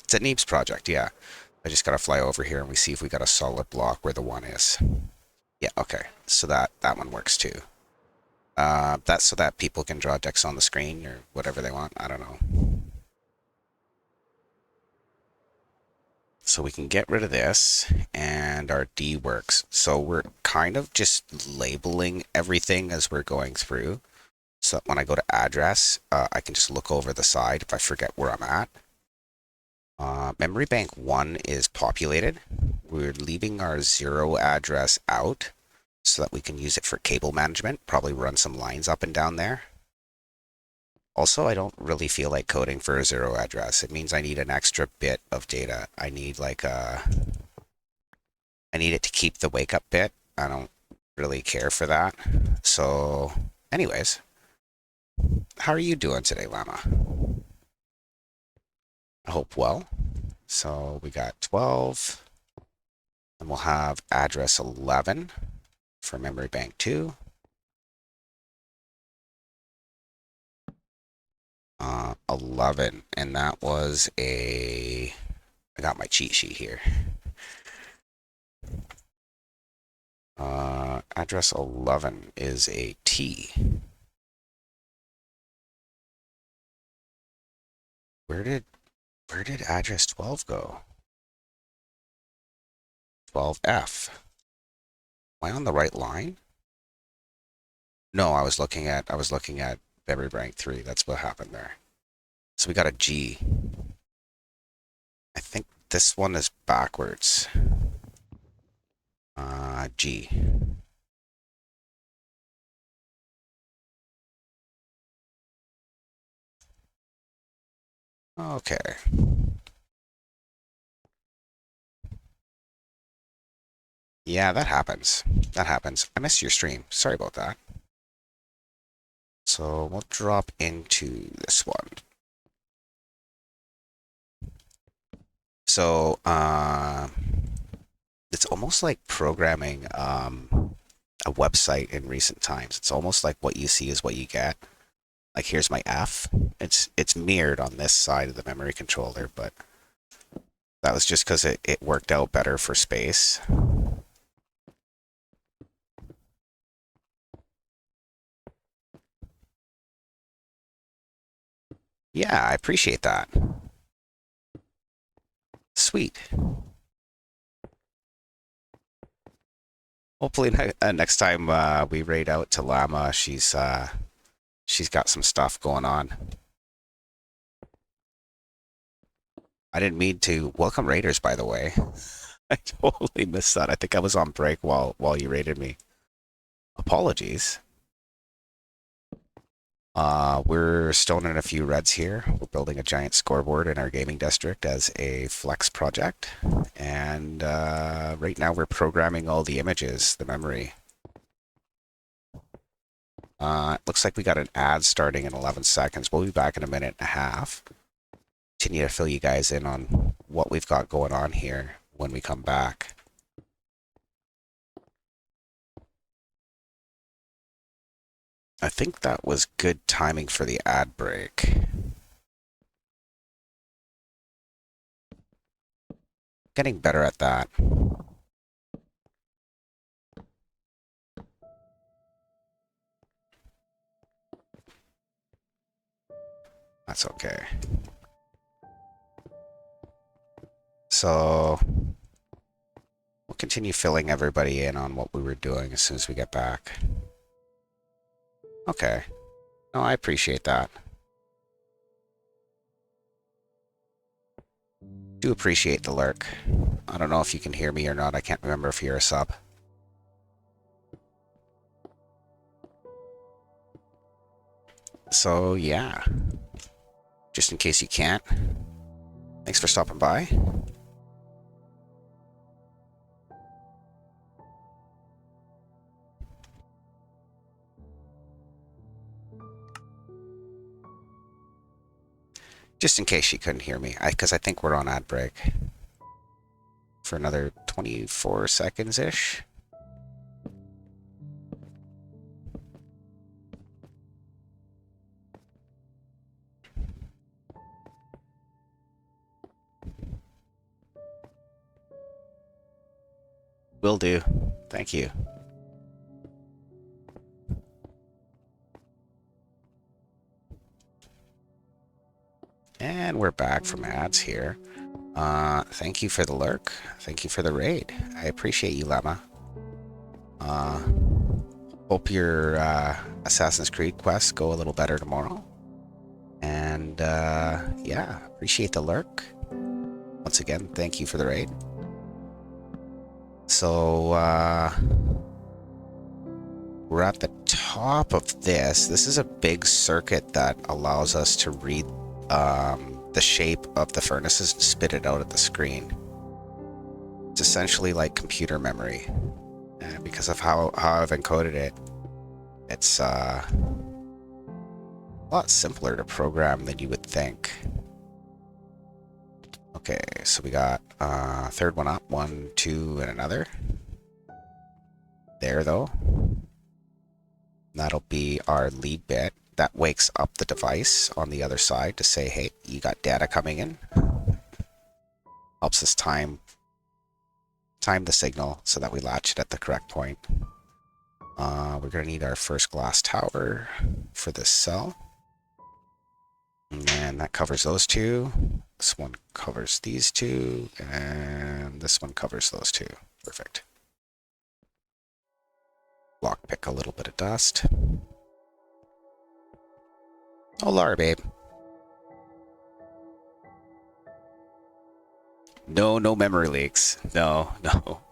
It's a Neebs project, yeah. I just gotta fly over here and we see if we got a solid block where the one is. Yeah, okay. So that one works too. That's so that people can draw decks on the screen or whatever they want. I don't know. So we can get rid of this, and our D works. So we're kind of just labeling everything as we're going through. So that when I go to address, I can just look over the side if I forget where I'm at. Memory bank 1 is populated. We're leaving our 0 address out so that we can use it for cable management. Probably run some lines up and down there. Also, I don't really feel like coding for a 0 address. It means I need an extra bit of data. I need like I need it to keep the wake up bit. I don't really care for that. So, anyways, how are you doing today, Llama? I hope well. So we got 12, and we'll have address 11 for memory bank 2. 11, and that was a, I got my cheat sheet here. Address 11 is a T. Where did address 12 go? 12F. Am I on the right line? No, I was looking at memory bank 3. That's what happened there. So we got a G. I think this one is backwards. G. Okay. Yeah, that happens. That happens. I missed your stream. Sorry about that. So we'll drop into this one. So, it's almost like programming a website in recent times. It's almost like what you see is what you get. Like here's my F. It's mirrored on this side of the memory controller, but that was just because it worked out better for space. Yeah, I appreciate that. Sweet. Hopefully next time we raid out to Llama, she's got some stuff going on. I didn't mean to welcome raiders, by the way. I totally missed that. I think I was on break while you raided me. Apologies. We're stoning a few reds here. We're building a giant scoreboard in our gaming district as a flex project. And right now we're programming all the images, the memory. Looks like we got an ad starting in 11 seconds. We'll be back in a minute and a half. Continue to fill you guys in on what we've got going on here when we come back. I think that was good timing for the ad break. Getting better at that. That's okay. So we'll continue filling everybody in on what we were doing as soon as we get back. Okay. No, I appreciate that. Do appreciate the lurk. I don't know if you can hear me or not. I can't remember if you're a sub. So, yeah. Just in case you can't. Thanks for stopping by. Just in case you couldn't hear me. Because I think we're on ad break. For another 24 seconds-ish. Will do. Thank you. And we're back from ads here. Thank you for the lurk. Thank you for the raid. I appreciate you, Lemma. Hope your Assassin's Creed quests go a little better tomorrow. And yeah, appreciate the lurk. Once again, thank you for the raid. So we're at the top of this. This is a big circuit that allows us to read the shape of the furnaces and spit it out at the screen. It's essentially like computer memory. And because of how I've encoded it, it's a lot simpler to program than you would think. Okay, so we got third one up, 1, 2, and another. There, though. That'll be our lead bit. That wakes up the device on the other side to say, hey, you got data coming in. Helps us time the signal so that we latch it at the correct point. We're going to need our first glass tower for this cell. And that covers those two. This one covers these two. And this one covers those two. Perfect. Lockpick a little bit of dust. Oh, Laura, babe. No memory leaks. No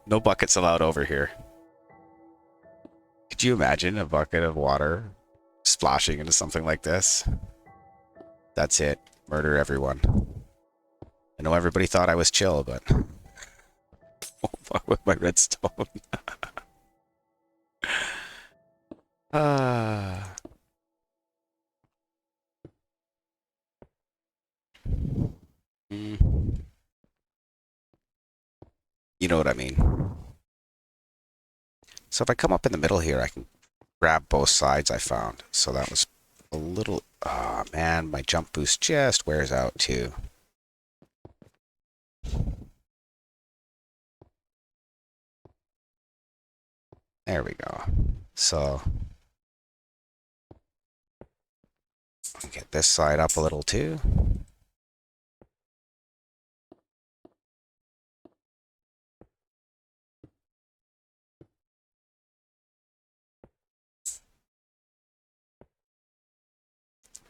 buckets allowed over here. Could you imagine a bucket of water splashing into something like this? That's it. Murder everyone. I know everybody thought I was chill, but with my redstone. You know what I mean. So if I come up in the middle here, I can grab both sides I found. So that was a little... Oh, man, my jump boost just wears out, too. There we go. So... I'll get this side up a little, too.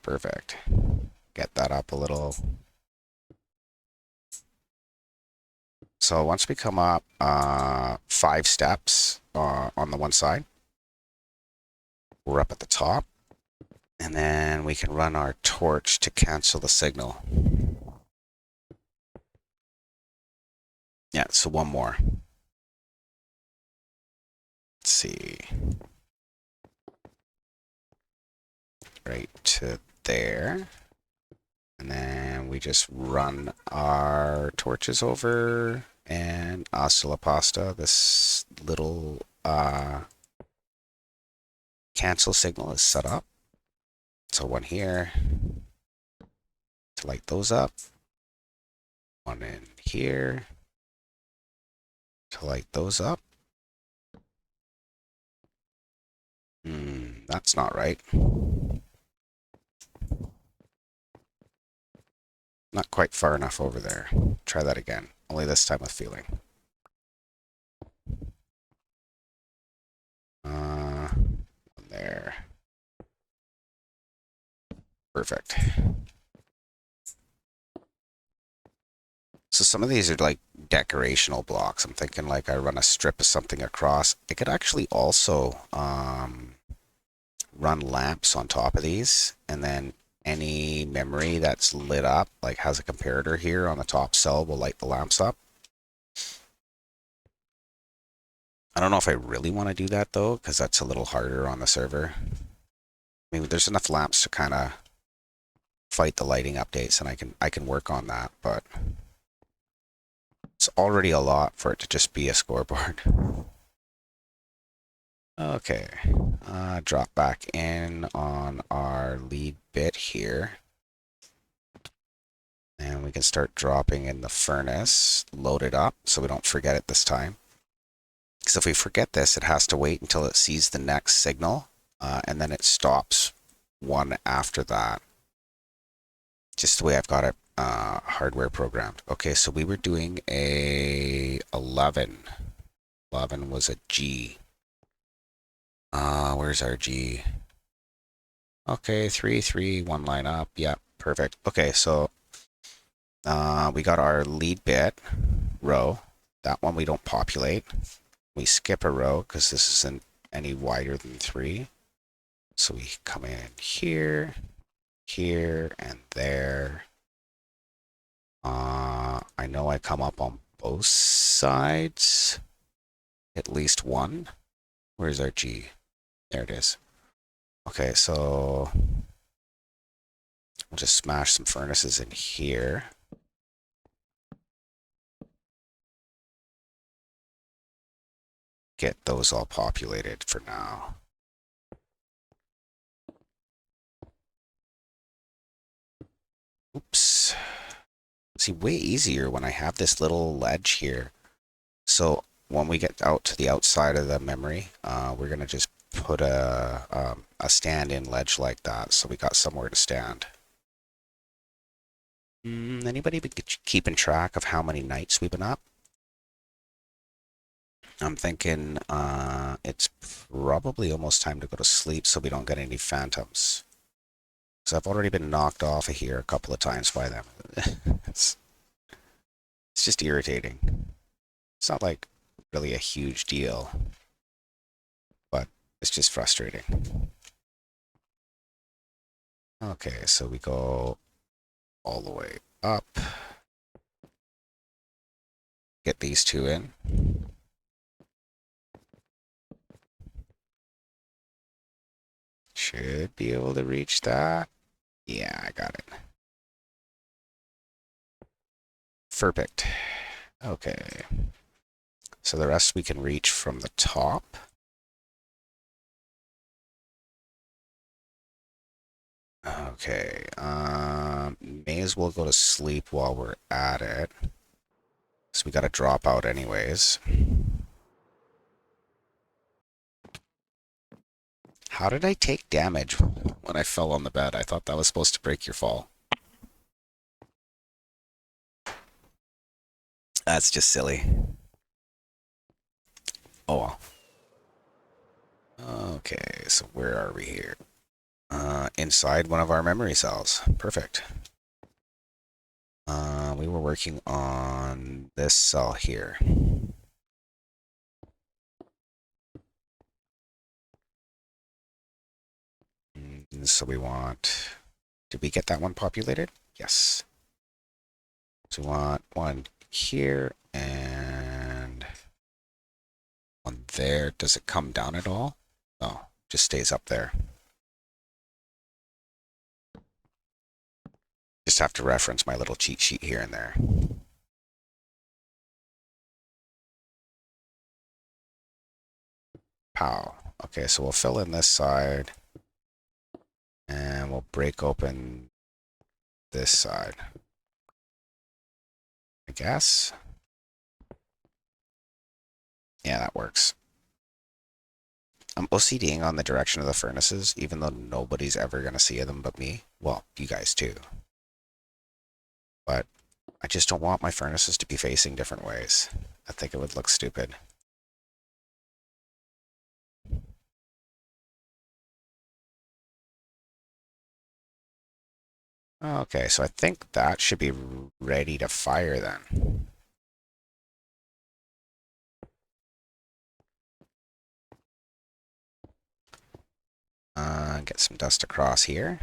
Perfect. Get that up a little. So once we come up 5 steps on the one side, we're up at the top. And then we can run our torch to cancel the signal. Yeah, so one more. Let's see. Right to there. And then we just run our torches over, and hasta la pasta, this little cancel signal is set up. So one here to light those up. One in here to light those up. That's not right. Not quite far enough over there. Try that again, only this time with feeling. Perfect. So some of these are like decorational blocks. I'm thinking like I run a strip of something across. I could actually also run lamps on top of these, and then any memory that's lit up, like has a comparator here on the top cell, will light the lamps up. I don't know if I really want to do that though, because that's a little harder on the server. I mean, there's enough lamps to kind of fight the lighting updates, and I can work on that, but it's already a lot for it to just be a scoreboard. Okay, drop back in on our lead bit here. And we can start dropping in the furnace, load it up so we don't forget it this time. Because if we forget this, it has to wait until it sees the next signal, and then it stops one after that. Just the way I've got it hardware programmed. Okay, so we were doing a 11. 11 was a G. Where's our G? Okay, 3, 3, one line up. Yeah, perfect. Okay, so we got our lead bit row. That one we don't populate. We skip a row because this isn't any wider than 3. So we come in here, here, and there. I know I come up on both sides. At least one. Where's our G? There it is. Okay, so we'll just smash some furnaces in here. Get those all populated for now. Oops. See, way easier when I have this little ledge here. So when we get out to the outside of the memory, we're going to just put a stand-in ledge like that, so we got somewhere to stand. Anybody been keeping track of how many nights we've been up? I'm thinking it's probably almost time to go to sleep so we don't get any phantoms. So I've already been knocked off of here a couple of times by them. it's, it's just irritating. It's not like really a huge deal, but it's just frustrating. Okay, so we go all the way up. Get these two in. Should be able to reach that. Yeah, I got it. Perfect. Okay. So the rest we can reach from the top. Okay. May as well go to sleep while we're at it. So we got to drop out anyways. How did I take damage when I fell on the bed? I thought that was supposed to break your fall. That's just silly. Oh well. Okay, so where are we here? Inside one of our memory cells. Perfect. We were working on this cell here. So we want... Did we get that one populated? Yes. So we want one here and one there. Does it come down at all? No, just stays up there. Just have to reference my little cheat sheet here and there. Pow. Okay, so we'll fill in this side and we'll break open this side. I guess. Yeah, that works. I'm OCDing on the direction of the furnaces, even though nobody's ever going to see them but me. Well, you guys too. But I just don't want my furnaces to be facing different ways. I think it would look stupid. Okay, so I think that should be ready to fire then. Get some dust across here.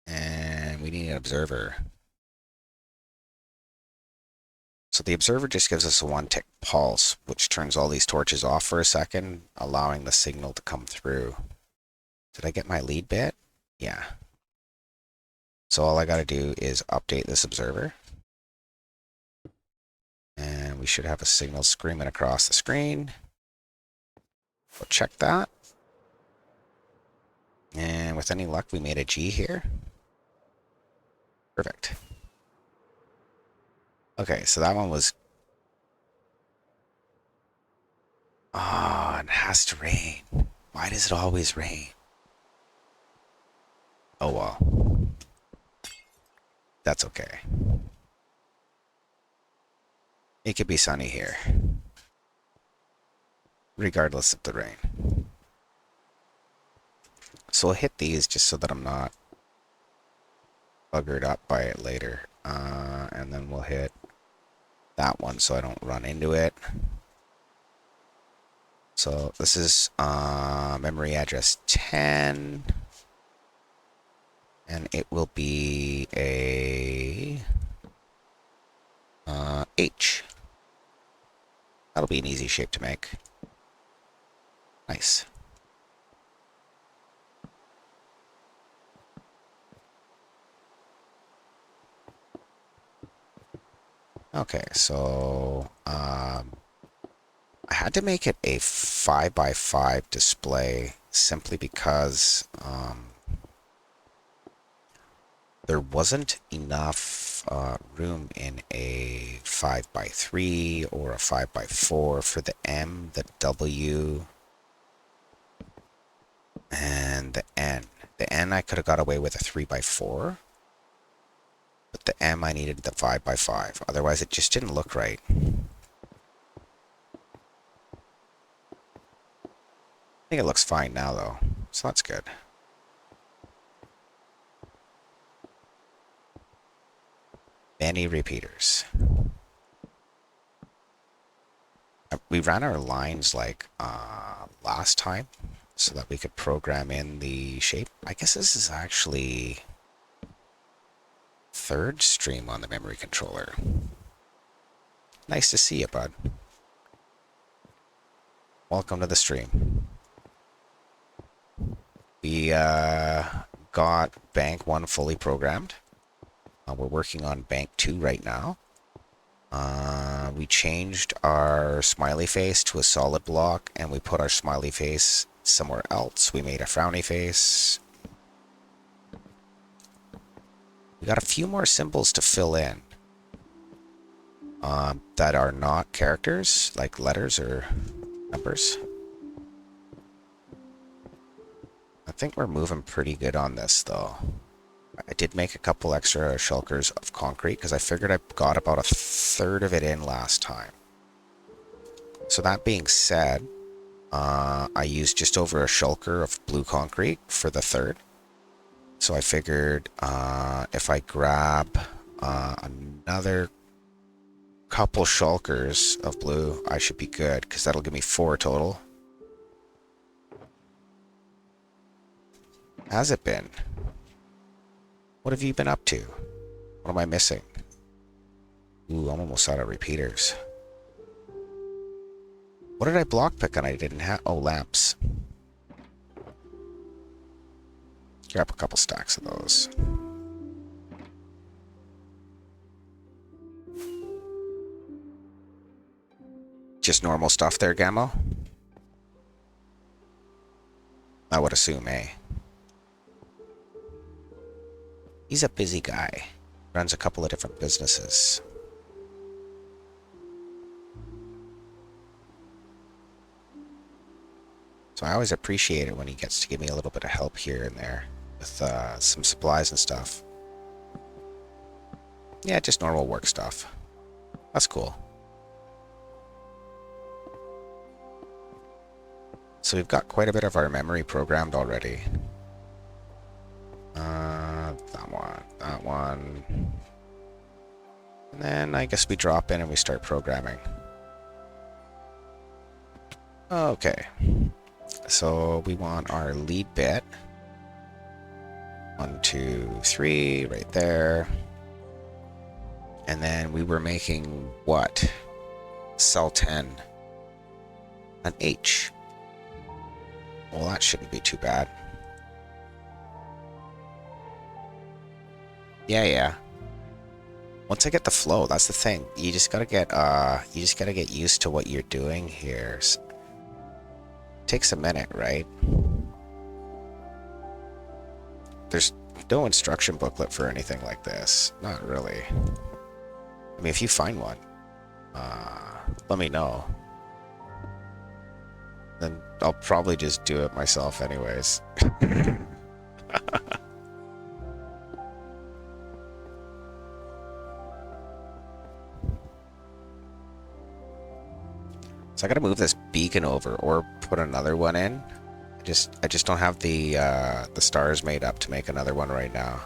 And we need an observer. So the observer just gives us a one-tick pulse, which turns all these torches off for a second, allowing the signal to come through. Did I get my lead bit? Yeah. So all I got to do is update this observer. And we should have a signal screaming across the screen. We'll check that. And with any luck, we made a G here. Perfect. Okay, so that one was... Oh, it has to rain. Why does it always rain? Oh well. That's okay. It could be sunny here, regardless of the rain. So I'll hit these just so that I'm not buggered up by it later. And then we'll hit that one so I don't run into it. So this is memory address 10. And it will be a H. That'll be an easy shape to make. Nice. Okay, so I had to make it a 5x5 display simply because there wasn't enough room in a 5x3 or a 5x4 for the M, the W, and the N. The N I could have got away with a 3x4, but the M I needed the 5x5. Otherwise, it just didn't look right. I think it looks fine now, though, so that's good. Many repeaters. We ran our lines like last time so that we could program in the shape. I guess this is actually third stream on the memory controller. Nice to see you, bud. Welcome to the stream. We got Bank 1 fully programmed. We're working on Bank 2 right now. We changed our smiley face to a solid block, and we put our smiley face somewhere else. We made a frowny face. We got a few more symbols to fill in that are not characters, like letters or numbers. I think we're moving pretty good on this, though. I did make a couple extra shulkers of concrete because I figured I got about a third of it in last time. So that being said, I used just over a shulker of blue concrete for the third. So I figured if I grab another couple shulkers of blue, I should be good because that'll give me 4 total. How's it been? What have you been up to? What am I missing? Ooh, I'm almost out of repeaters. What did I block pick and I didn't have? Oh, lamps. Grab a couple stacks of those. Just normal stuff there, Gammo? I would assume, eh? He's a busy guy. Runs a couple of different businesses. So I always appreciate it when he gets to give me a little bit of help here and there with some supplies and stuff. Yeah, just normal work stuff. That's cool. So we've got quite a bit of our memory programmed already. That one. And then I guess we drop in and we start programming. Okay. So we want our lead bit. 1, 2, 3, right there. And then we were making what? Cell 10. An H. Well, that shouldn't be too bad. Yeah. Once I get the flow, that's the thing. You just gotta get used to what you're doing here. It takes a minute, right? There's no instruction booklet for anything like this. Not really. I mean, if you find one, let me know. Then I'll probably just do it myself anyways. So I gotta move this beacon over or put another one in. I just don't have the stars made up to make another one right now.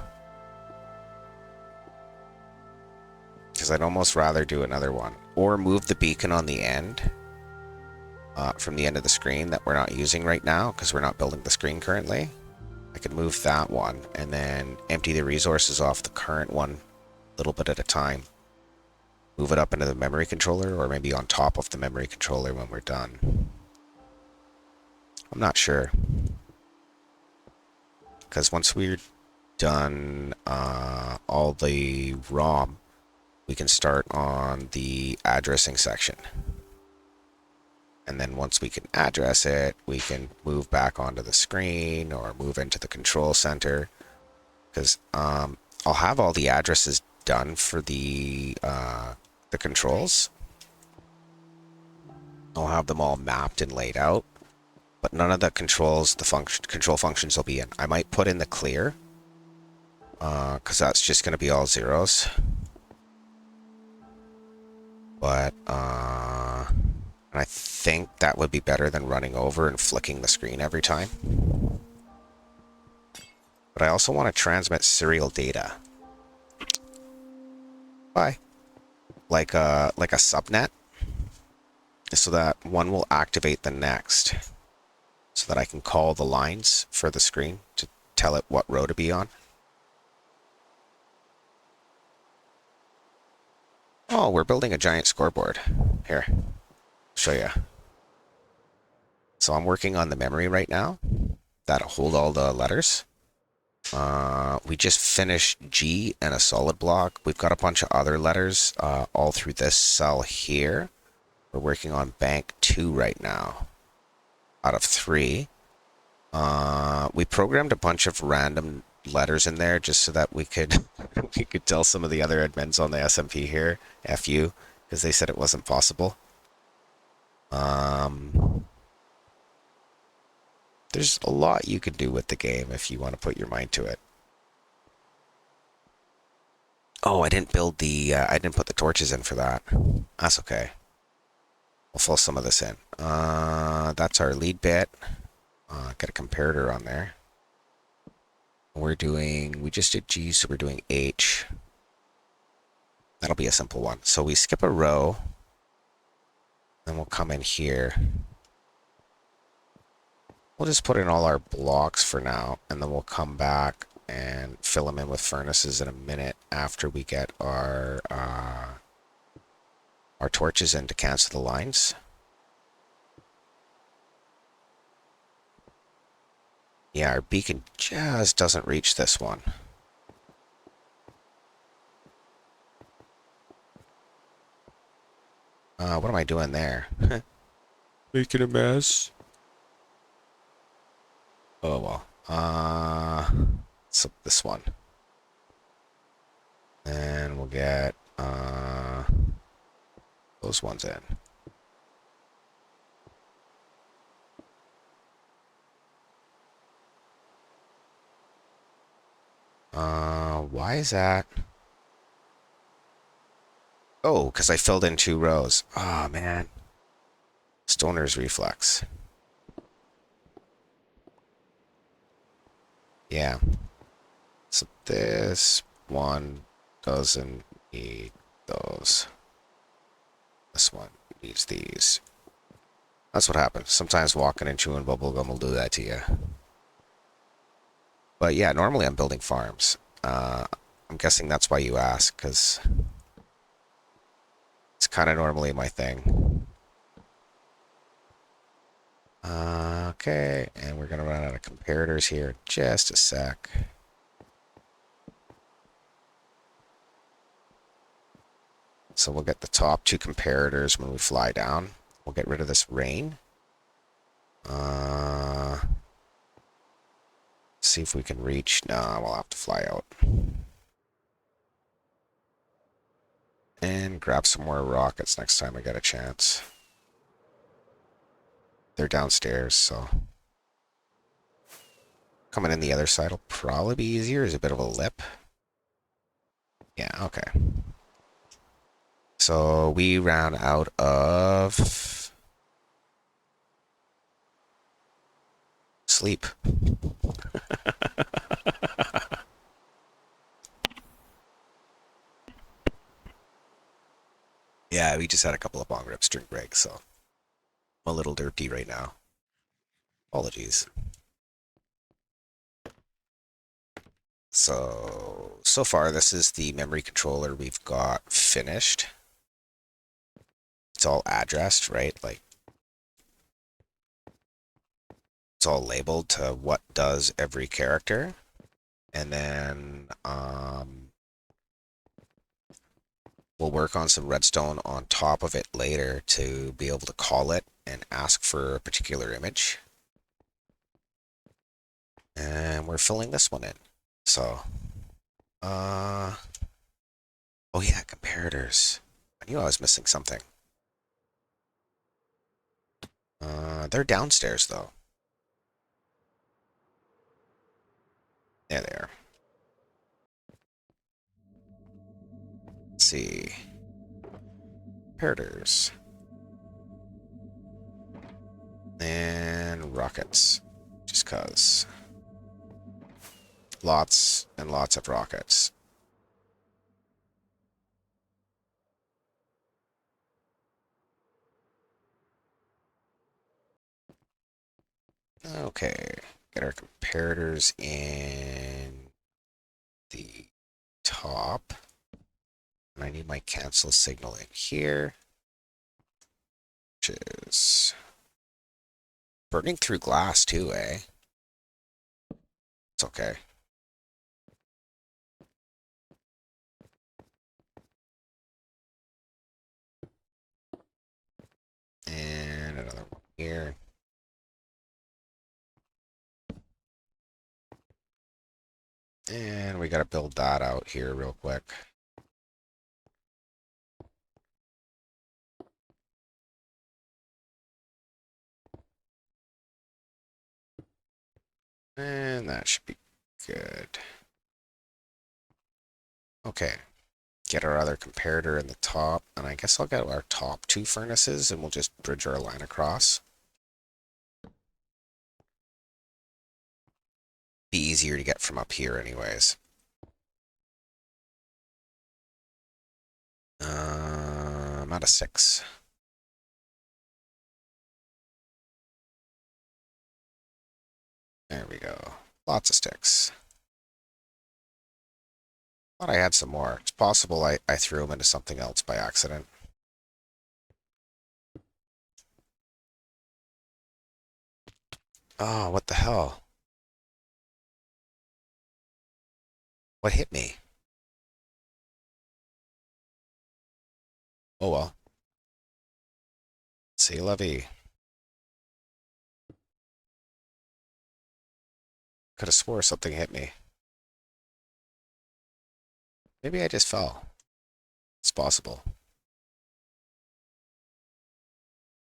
Because I'd almost rather do another one. Or move the beacon on the end. From the end of the screen that we're not using right now because we're not building the screen currently. I could move that one and then empty the resources off the current one a little bit at a time. Move it up into the memory controller or maybe on top of the memory controller when we're done. I'm not sure. Because once we're done all the ROM, we can start on the addressing section. And then once we can address it, we can move back onto the screen or move into the control center. Because I'll have all the addresses done for the controls. I'll have them all mapped and laid out. But none of the controls, control functions will be in. I might put in the clear. Because that's just going to be all zeros. But, and I think that would be better than running over and flicking the screen every time. But I also want to transmit serial data. Why? Like a subnet. So that one will activate the next. So that I can call the lines for the screen to tell it what row to be on. Oh, we're building a giant scoreboard. Here, I'll show you. So I'm working on the memory right now. That'll hold all the letters. We just finished G and a solid block. We've got a bunch of other letters all through this cell here. We're working on bank 2 right now out of 3. We programmed a bunch of random letters in there just so that we could we could tell some of the other admins on the SMP here, F you, because they said it wasn't possible. There's a lot you can do with the game if you want to put your mind to it. Oh, I didn't put the torches in for that. That's okay. We'll fill some of this in. That's our lead bit. Got a comparator on there. We just did G, so we're doing H. That'll be a simple one. So we skip a row. Then we'll come in here. We'll just put in all our blocks for now, and then we'll come back and fill them in with furnaces in a minute after we get our torches in to cancel the lines. Yeah, our beacon just doesn't reach this one. What am I doing there? Making a mess. Oh well. So this one. And we'll get those ones in. Why is that? Oh, because I filled in 2 rows. Oh, man. Stoner's reflex. Yeah. So this one doesn't need those. This one needs these. That's what happens. Sometimes walking and chewing bubblegum will do that to you. But yeah, normally I'm building farms. I'm guessing that's why you ask, because it's kind of normally my thing. Okay, and we're going to run out of comparators here in just a sec. So we'll get the top two comparators when we fly down. We'll get rid of this rain. See if we can reach. No, we'll have to fly out. And grab some more rockets next time I get a chance. They're downstairs, so coming in the other side will probably be easier. Is a bit of a lip. Yeah, okay. So we ran out of sleep. Yeah, we just had a couple of bong rips during break, so I'm a little dirty right now. Apologies. So far, this is the memory controller we've got finished. It's all addressed, right? Like, it's all labeled to what does every character. And then we'll work on some redstone on top of it later to be able to call it and ask for a particular image. And we're filling this one in. So, oh yeah, comparators. I knew I was missing something. They're downstairs though. There they are. Let's see. Comparators. And rockets. Just cause. Lots and lots of rockets. Okay. Get our comparators in the top. And I need my cancel signal in here. Which is burning through glass too, eh? It's okay. And another one here. And we gotta build that out here real quick. And that should be good. Okay. Get our other comparator in the top. And I guess I'll get our top two furnaces and we'll just bridge our line across. Be easier to get from up here anyways. I'm out of 6. There we go. Lots of sticks. Thought I had some more. It's possible I threw them into something else by accident. Oh, what the hell? What hit me? Oh well. C'est la vie. Could have swore something hit me. Maybe I just fell. It's possible.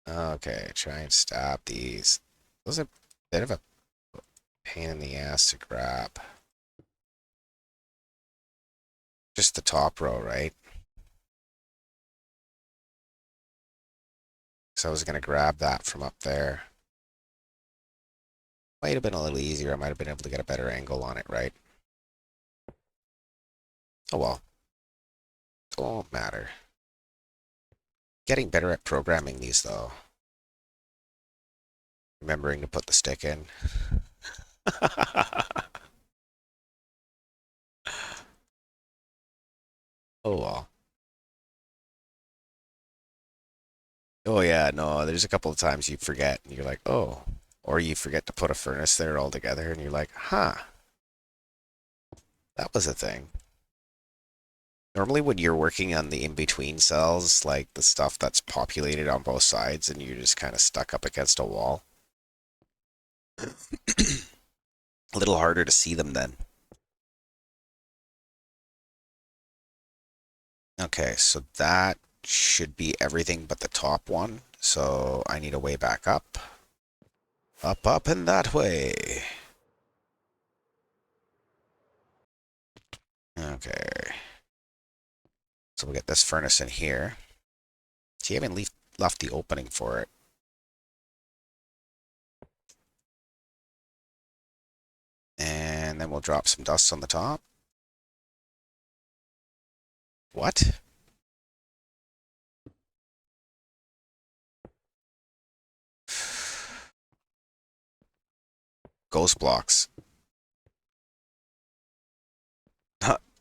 Okay, try and stab these. Those are a bit of a pain in the ass to grab. Just the top row, right? So I was going to grab that from up there. Might have been a little easier. I might have been able to get a better angle on it, right? Oh well. Don't matter. Getting better at programming these, though. Remembering to put the stick in. Oh well. Oh yeah, no, there's a couple of times you forget and you're like, oh. Or you forget to put a furnace there altogether and you're like, huh, that was a thing. Normally when you're working on the in-between cells, like the stuff that's populated on both sides and you're just kind of stuck up against a wall, a little harder to see them then. Okay, so that should be everything but the top one. So I need a way back up. Up, up, and that way. Okay. So we get this furnace in here. See, I haven't left the opening for it. And then we'll drop some dust on the top. What? Ghost blocks.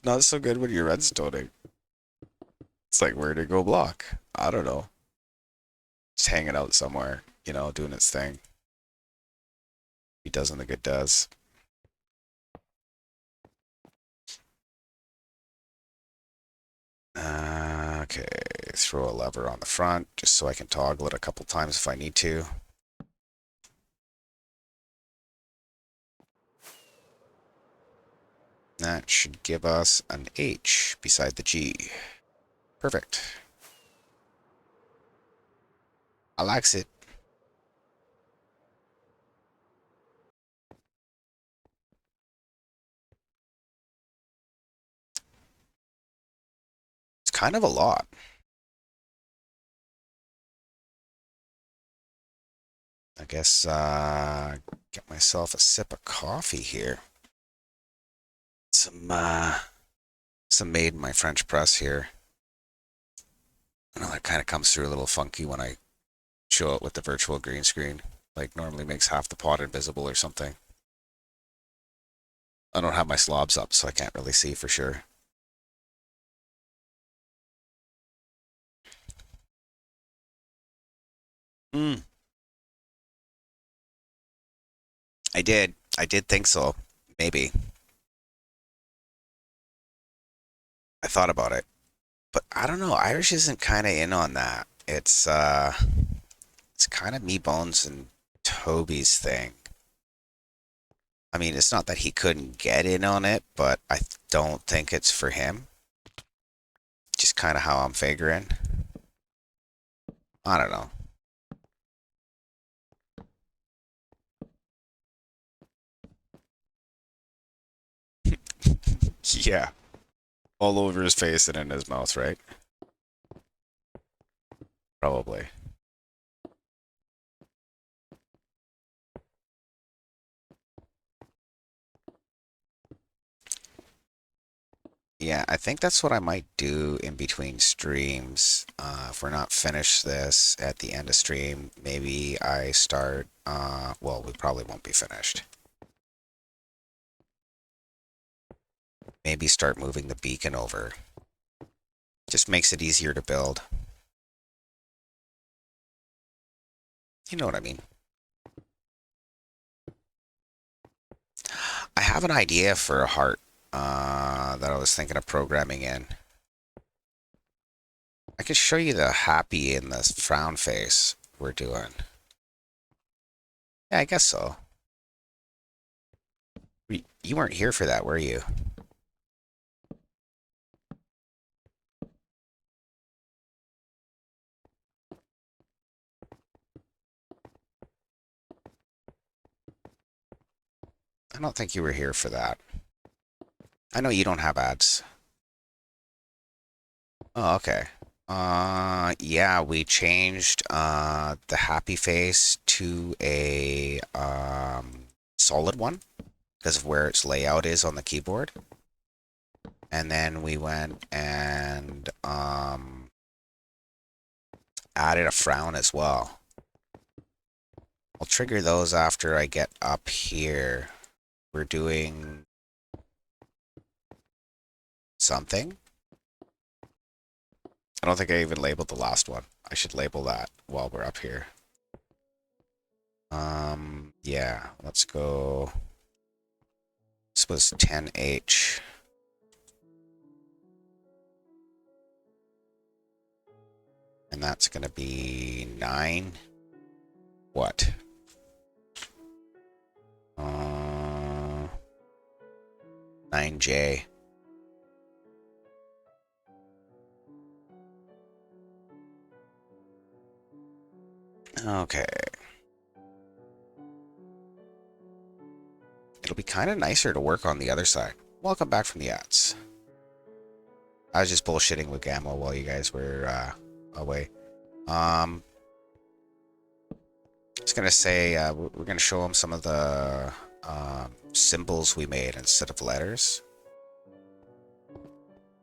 Not so good when you're redstoning. It's like, where to go block? I don't know. Just hanging out somewhere, you know, doing its thing. He does and the good does. Okay, throw a lever on the front just so I can toggle it a couple times if I need to. That should give us an H beside the G. Perfect. I likes it. It's kind of a lot. I guess get myself a sip of coffee here. Some made in my French press here. I know that kind of comes through a little funky when I show it with the virtual green screen. Like normally makes half the pot invisible or something. I don't have my slobs up, so I can't really see for sure. Hmm. I did. I did think so. Maybe. I thought about it. But I don't know. Irish isn't kind of in on that. It's kind of me bones and Toby's thing. I mean, it's not that he couldn't get in on it, but I don't think it's for him. Just kind of how I'm figuring. I don't know. Yeah. All over his face and in his mouth, right? Probably. Yeah, I think that's what I might do in between streams. If we're not finished this at the end of stream, maybe I start, well, we probably won't be finished. Maybe start moving the beacon over. Just makes it easier to build. You know what I mean? I have an idea for a heart that I was thinking of programming in. I could show you the happy and the frown face we're doing. Yeah, I guess so. You weren't here for that, were you? I don't think you were here for that. I know you don't have ads. Oh, okay. Yeah, we changed the happy face to a solid one because of where its layout is on the keyboard. And then we went and added a frown as well. I'll trigger those after I get up here. We're doing something. I don't think I even labeled the last one. I should label that while we're up here. Yeah, let's go. This was 10H. And that's going to be 9. What? 9J. Okay. It'll be kind of nicer to work on the other side. Welcome back from the ads. I was just bullshitting with Gamma while you guys were away. I was gonna say we're gonna show them some of the symbols we made instead of letters.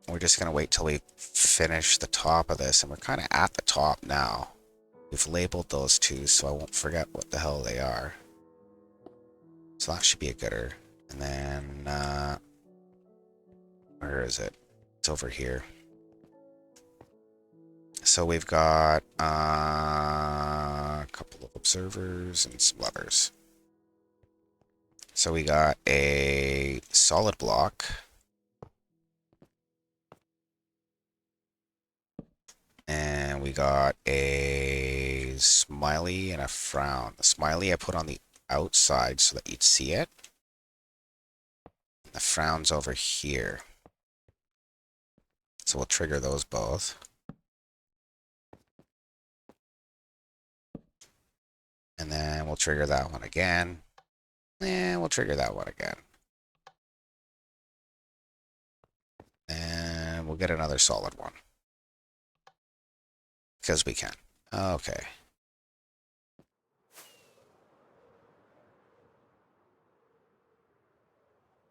We're just gonna wait till we finish the top of this, and we're kind of at the top now. We've labeled those two, so I won't forget what the hell they are. So that should be a gooder. And then where is it? It's over here. So we've got a couple of observers and some levers. So we got a solid block. And we got a smiley and a frown. The smiley I put on the outside so that you'd see it. And the frown's over here. So we'll trigger those both. And then we'll trigger that one again. And we'll trigger that one again. And we'll get another solid one. Because we can. Okay.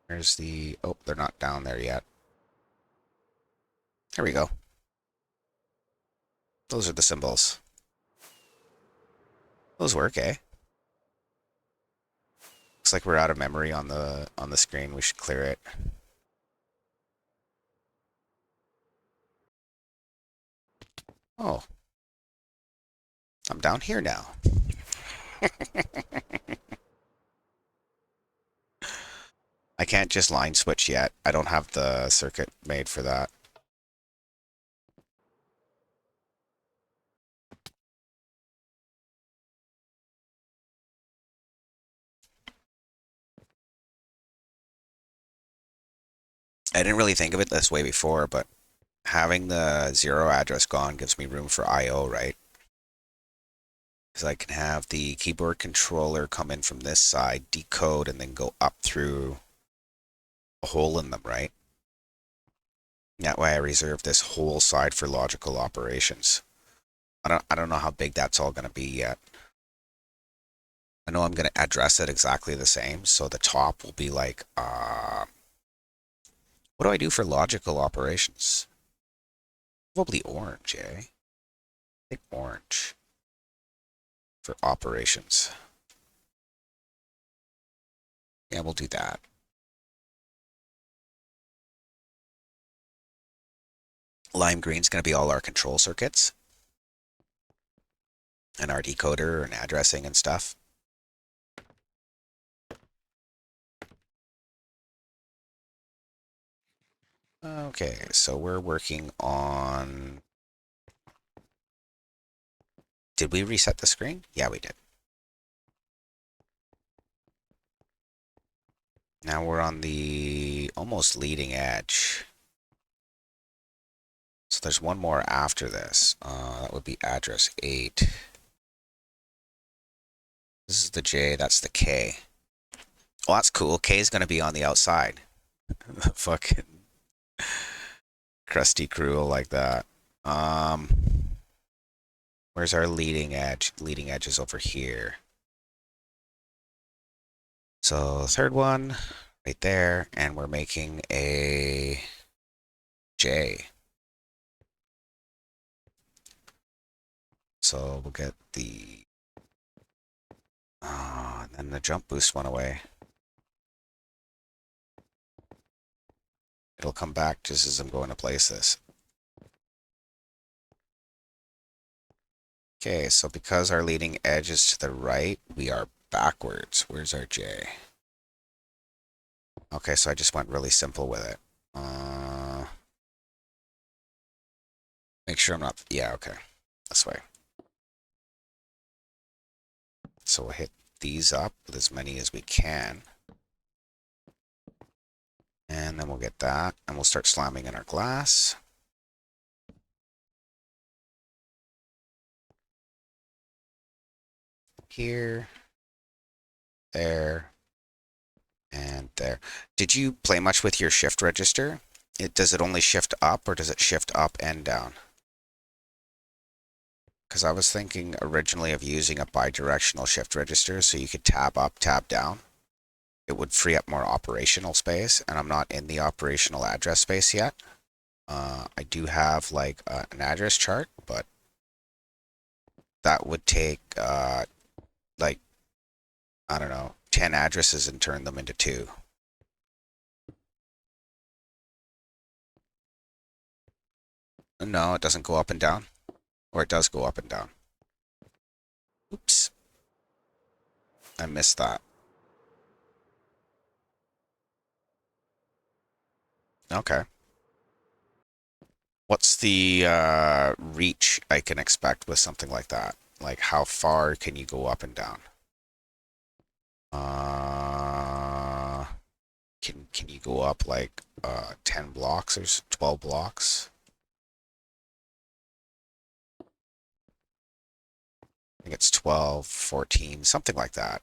There's the... Oh, they're not down there yet. There we go. Those are the symbols. Those work, eh? Looks like we're out of memory on the screen. We should clear it. Oh. I'm down here now. I can't just line switch yet. I don't have the circuit made for that. I didn't really think of it this way before, but having the 0 address gone gives me room for I/O, right? Because I can have the keyboard controller come in from this side, decode, and then go up through a hole in them, right? That way I reserve this whole side for logical operations. I don't know how big that's all going to be yet. I know I'm going to address it exactly the same, so the top will be like, what do I do for logical operations? Probably orange, eh? I think orange for operations. Yeah, we'll do that. Lime green's going to be all our control circuits and our decoder and addressing and stuff. Okay, so we're working on... Did we reset the screen? Yeah, we did. Now we're on the almost leading edge. So there's one more after this. That would be address 8. This is the J, that's the K. Well, that's cool. K is going to be on the outside. Fucking crusty cruel like that. Where's our leading edge? Leading edge is over here. So third one right there, and we're making a J. So we'll get the, and then the jump boost went away. It'll come back just as I'm going to place this. Okay, so because our leading edge is to the right, we are backwards. Where's our J? Okay, so I just went really simple with it. Make sure I'm not, yeah, okay. This way. So we'll hit these up with as many as we can. And then we'll get that, and we'll start slamming in our glass. Here, there, and there. Did you play much with your shift register? Does it only shift up, or does it shift up and down? Because I was thinking originally of using a bi-directional shift register so you could tab up, tab down. It would free up more operational space, and I'm not in the operational address space yet. I do have like an address chart, but that would take like, I don't know, 10 addresses and turn them into 2. No, it doesn't go up and down. Or it does go up and down. Oops. I missed that. Okay. What's the reach I can expect with something like that? Like, how far can you go up and down? Uh, can you go up like 10 blocks or 12 blocks? I think it's 12, 14, something like that.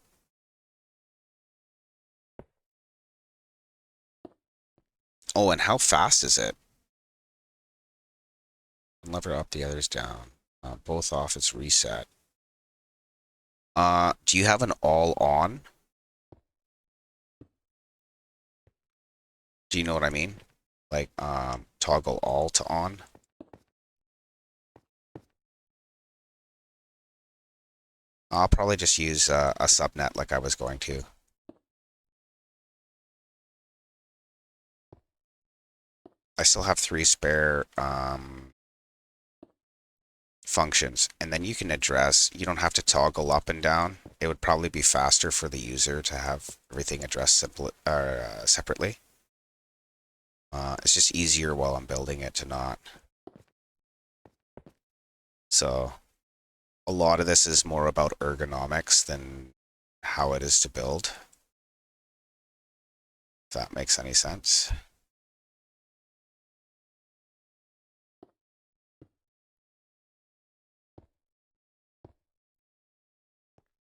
Oh, and how fast is it? Lever up, the others down. Both off, it's reset. Do you have an all on? Do you know what I mean? Like, toggle all to on. I'll probably just use a subnet like I was going to. I still have 3 spare functions, and then you can address, you don't have to toggle up and down. It would probably be faster for the user to have everything addressed separately. It's just easier while I'm building it to not. So a lot of this is more about ergonomics than how it is to build. If that makes any sense.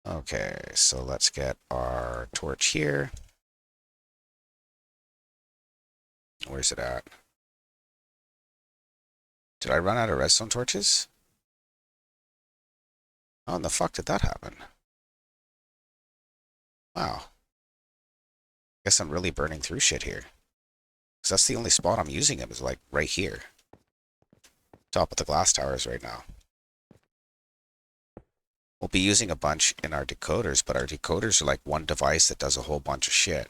Okay, so let's get our torch here. Where's it at? Did I run out of redstone torches? How in the fuck did that happen? Wow. Guess I'm really burning through shit here. Because that's the only spot I'm using them is like right here. Top of the glass towers right now. We'll be using a bunch in our decoders, but our decoders are like one device that does a whole bunch of shit.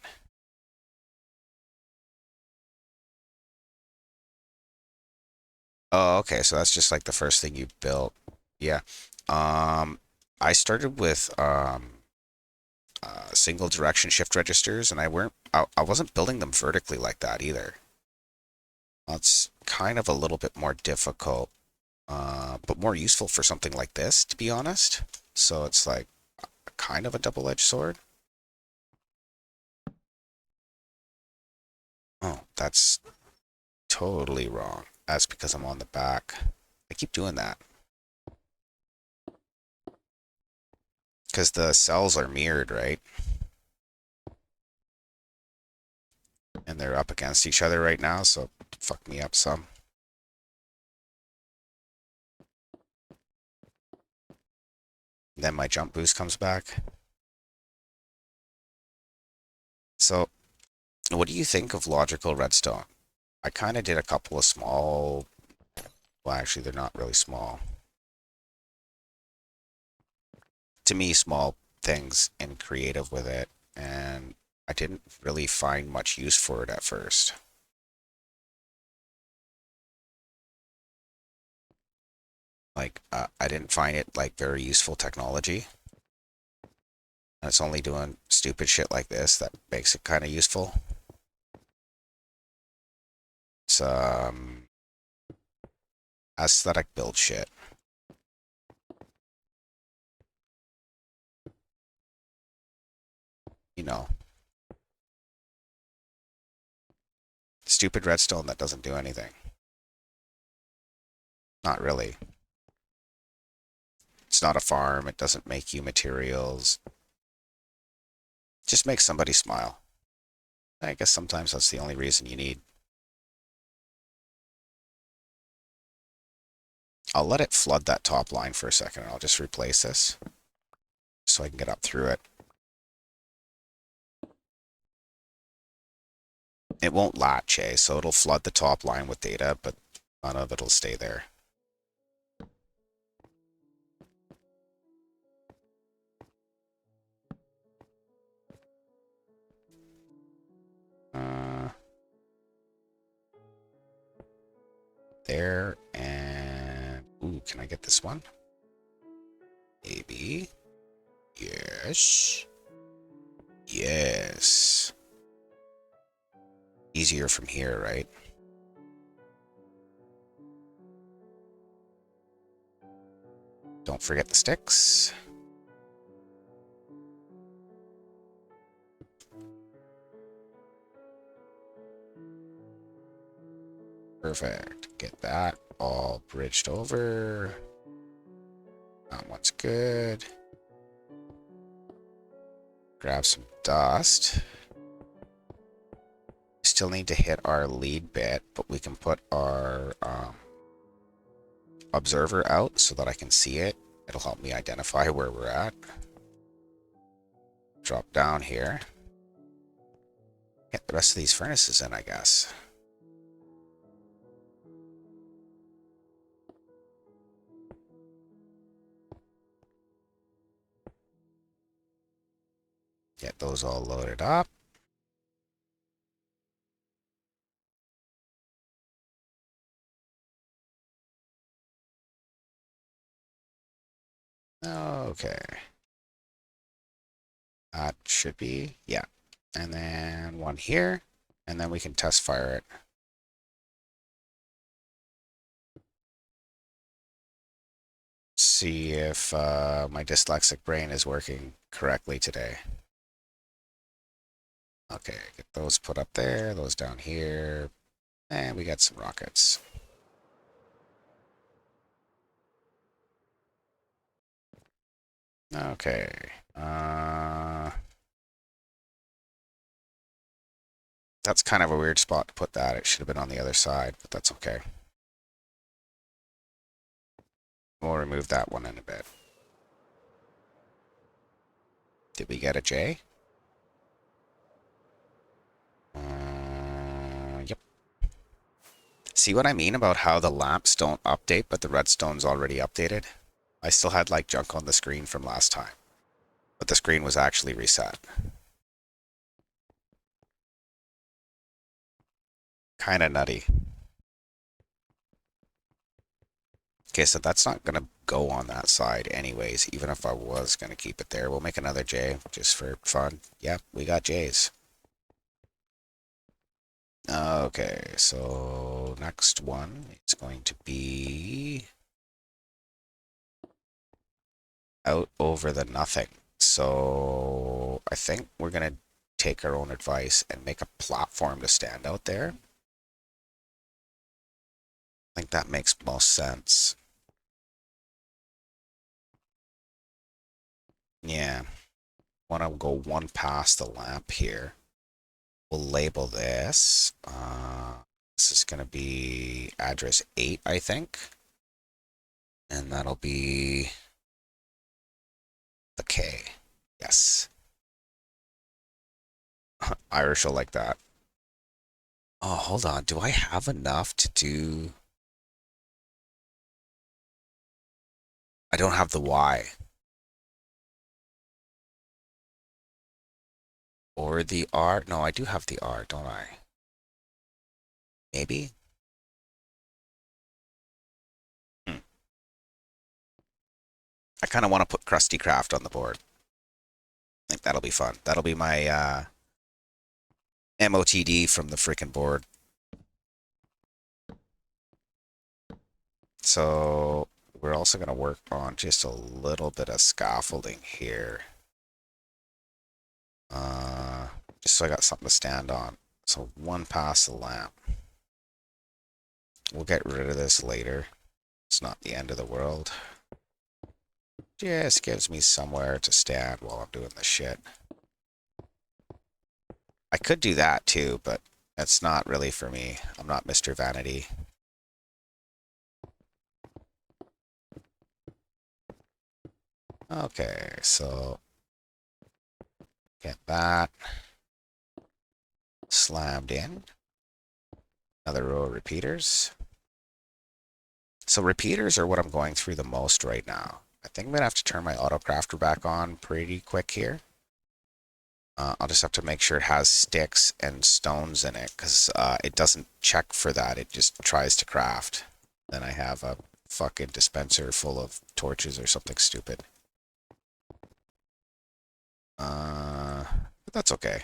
Oh, okay, so that's just like the first thing you built. Yeah. I started with single direction shift registers, and I wasn't building them vertically like that either. That's kind of a little bit more difficult, but more useful for something like this, to be honest. So it's like kind of a double-edged sword. Oh, that's totally wrong. That's because I'm on the back. I keep doing that. Because the cells are mirrored, right? And they're up against each other right now, so fuck me up some. Then my jump boost comes back. So, what do you think of logical redstone? I kind of did a couple of small, well, actually, they're not really small. To me, small things and creative with it, and I didn't really find much use for it at first. Like, I didn't find it like very useful technology. And it's only doing stupid shit like this that makes it kind of useful. It's aesthetic build shit, you know. Stupid redstone that doesn't do anything. Not really. It's not a farm. It doesn't make you materials. Just makes somebody smile. I guess sometimes that's the only reason you need. I'll let it flood that top line for a second, and I'll just replace this so I can get up through it. It won't latch, so it'll flood the top line with data, but none of it'll stay there. Uh, there, and... Ooh, can I get this one? Maybe. Yes. Yes. Easier from here, right? Don't forget the sticks. Perfect. Get that all bridged over. That one's good. Grab some dust. Still need to hit our lead bit, but we can put our observer out so that I can see it. It'll help me identify where we're at. Drop down here. Get the rest of these furnaces in, I guess. Get those all loaded up. Okay. That should be, yeah. And then one here, and then we can test fire it. See if my dyslexic brain is working correctly today. Okay, get those put up there, those down here, and we got some rockets. Okay. That's kind of a weird spot to put that. It should have been on the other side, but that's okay. We'll remove that one in a bit. Did we get a J? Yep. See what I mean about how the lamps don't update, but the redstone's already updated? I still had like junk on the screen from last time, but the screen was actually reset. Kind of nutty. Okay, so that's not going to go on that side anyways, even if I was going to keep it there. We'll make another J just for fun. Yep, we got J's. Okay, so next one is going to be out over the nothing. So I think we're going to take our own advice and make a platform to stand out there. I think that makes most sense. Yeah, want to go one past the lamp here. We'll label this. This is going to be address 8, I think. And that'll be the K. Yes. Irish will like that. Oh, hold on. Do I have enough to do? I don't have the Y or the R. No, I do have the R, don't I? Maybe? Hmm. I kind of want to put Krusty Craft on the board. I think that'll be fun. That'll be my MOTD from the freaking board. So we're also going to work on just a little bit of scaffolding here. Uh, just so I got something to stand on. So one past the lamp. We'll get rid of this later. It's not the end of the world. Just gives me somewhere to stand while I'm doing this shit. I could do that too, but that's not really for me. I'm not Mr. Vanity. Okay, so get that slammed in. Another row of repeaters. So repeaters are what I'm going through the most right now. I think I'm going to have to turn my auto crafter back on pretty quick here. I'll just have to make sure it has sticks and stones in it because it doesn't check for that. It just tries to craft. Then I have a fucking dispenser full of torches or something stupid. But that's okay.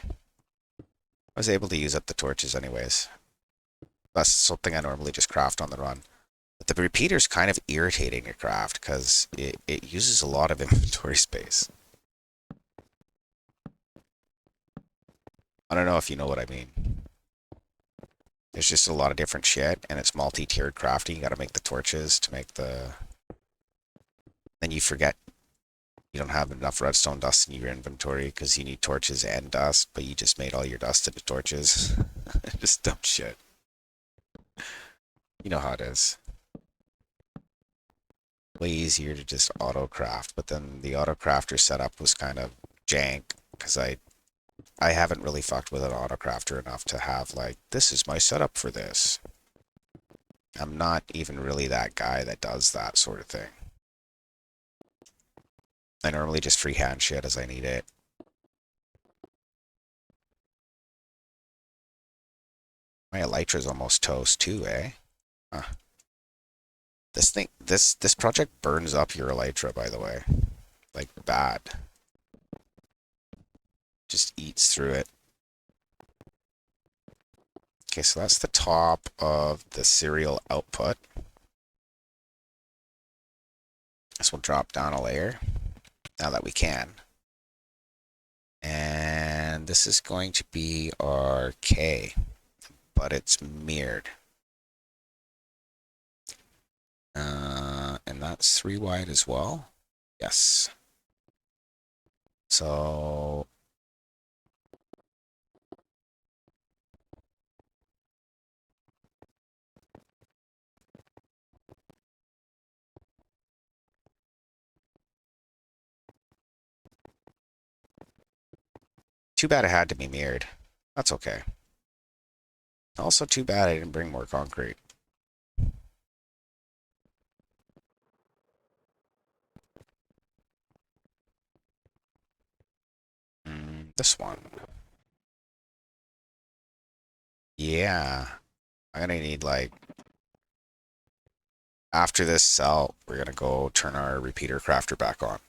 I was able to use up the torches anyways. That's something I normally just craft on the run. But the repeater's kind of irritating to craft because it uses a lot of inventory space. I don't know if you know what I mean. There's just a lot of different shit, and it's multi-tiered crafting. You gotta make the torches to make the... Then you forget you don't have enough redstone dust in your inventory because you need torches and dust, but you just made all your dust into torches. Just dumb shit. You know how it is. Way easier to just auto craft, but then the auto crafter setup was kind of jank because I haven't really fucked with an auto crafter enough to have like, this is my setup for this. I'm not even really that guy that does that sort of thing. I normally just freehand shit as I need it. My elytra's almost toast too, eh? Huh. This project burns up your elytra, by the way. Like, bad. Just eats through it. Okay, so that's the top of the serial output. This will drop down a layer, now that we can. And this is going to be our K, but it's mirrored. And that's 3 wide as well. Yes. So too bad it had to be mirrored. That's okay. Also too bad I didn't bring more concrete. This one. Yeah. I'm gonna need like, after this cell, we're gonna go turn our repeater crafter back on.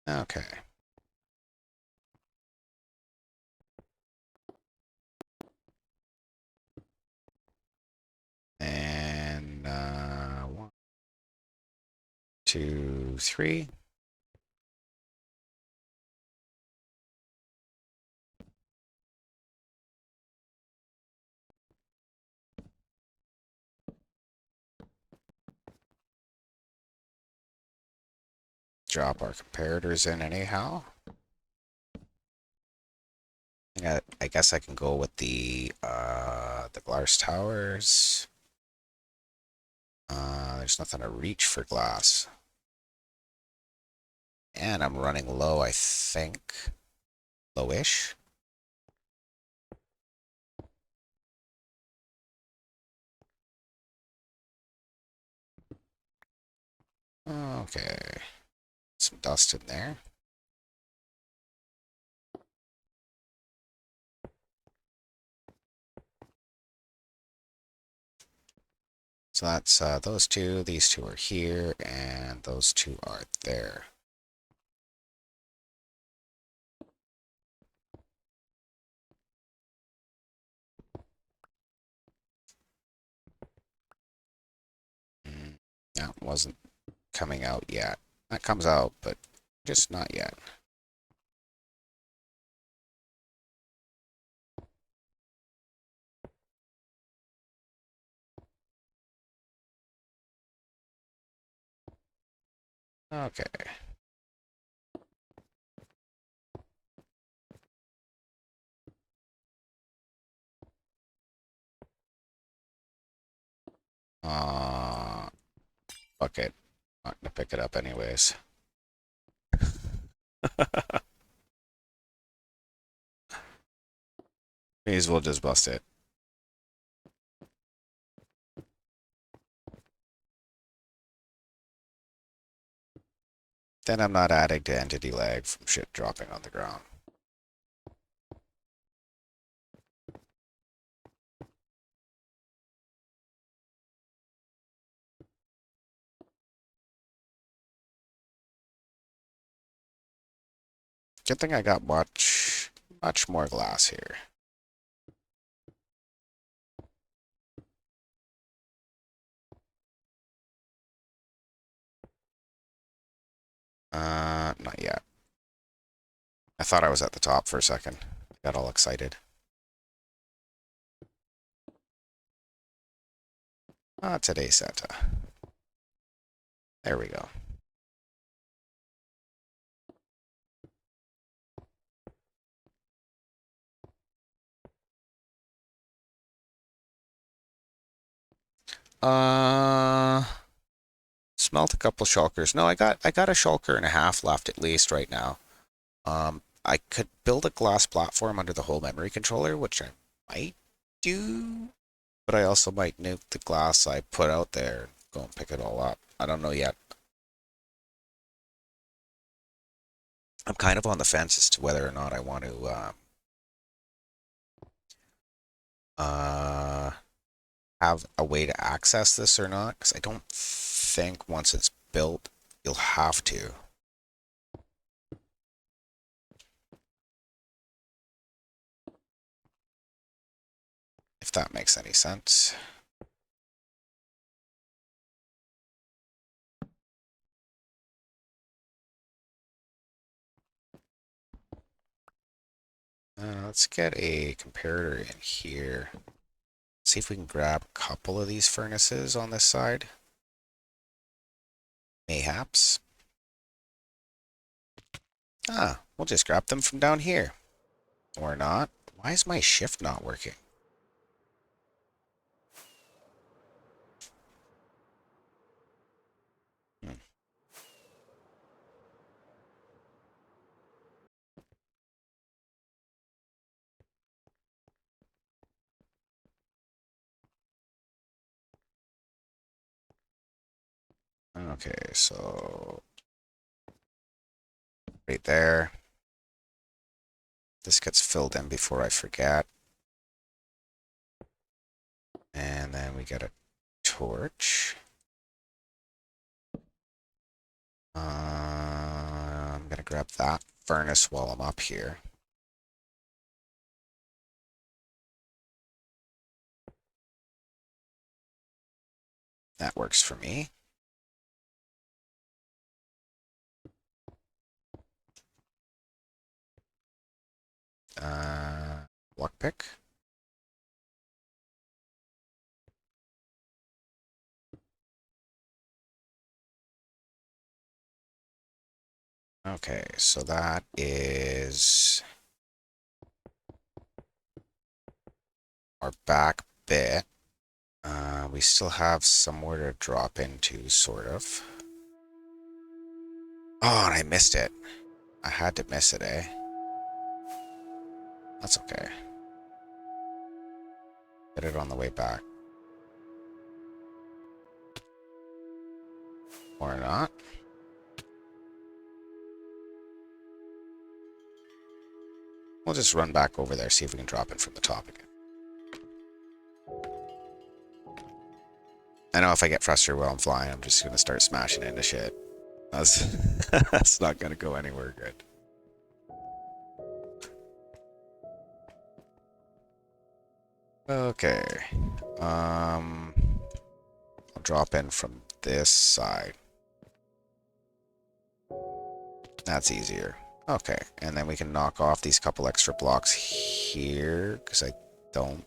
Okay. And 1, 2, 3. Drop our comparators in anyhow. Yeah, I guess I can go with the glass towers. There's nothing to reach for glass. And I'm running low, I think. Lowish. Okay. Some dust in there. So that's those two. These two are here, and those two are there. That wasn't coming out yet. That comes out, but just not yet. Okay. Uh, Fuck it. Not gonna pick it up anyways. May as well just bust it. Then I'm not adding to entity lag from shit dropping on the ground. Good thing I got much more glass here. Not yet. I thought I was at the top for a second. Got all excited. Today's Santa. There we go. Uh, Smelt a couple shulkers. No, I got a shulker and a half left at least right now. I could build a glass platform under the whole memory controller, which I might do, but I also might nuke the glass I put out there and go and pick it all up. I don't know yet. I'm kind of on the fence as to whether or not I want to uh, have a way to access this or not, because I don't think once it's built, you'll have to. If that makes any sense. Let's get a comparator in here. See if we can grab a couple of these furnaces on this side. Mayhaps. We'll just grab them from down here. Or not. Why is my shift not working? Hmm. Okay, so right there. This gets filled in before I forget. And then we get a torch. I'm gonna grab that furnace while I'm up here. That works for me. Lockpick. Okay, so that is our back bit. We still have somewhere to drop into, sort of. Oh, and I missed it. I had to miss it, eh? That's okay. Get it on the way back. Or not. We'll just run back over there, see if we can drop it from the top again. I know if I get frustrated while I'm flying, I'm just going to start smashing into shit. That's, that's not going to go anywhere good. Okay. I'll drop in from this side. That's easier. Okay, and then we can knock off these couple extra blocks here, because I don't...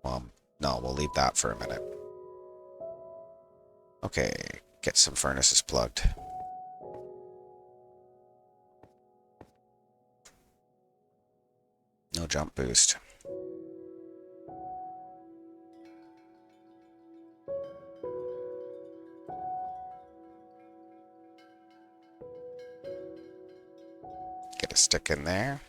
no, we'll leave that for a minute. Okay, get some furnaces plugged. No jump boost. Get a stick in there.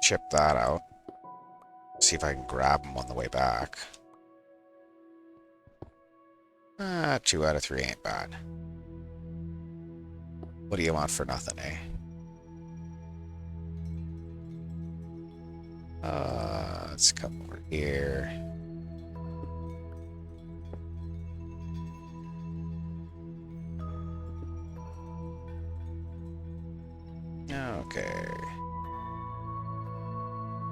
Chip that out. See if I can grab them on the way back. 2 out of 3 ain't bad. What do you want for nothing, eh? Let's come over here. Okay.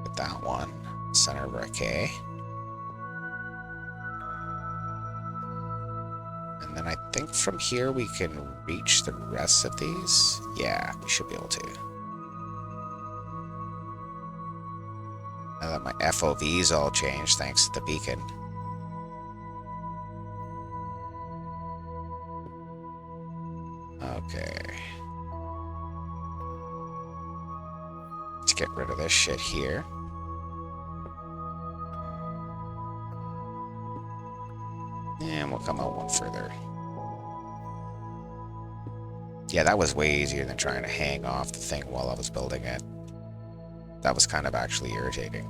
Put that one. Center of our K. And then I think from here we can reach the rest of these. Yeah, we should be able to. Now that my FOV's all changed thanks to the beacon. Okay. Let's get rid of this shit here. And we'll come out one further. Yeah, that was way easier than trying to hang off the thing while I was building it. That was kind of actually irritating.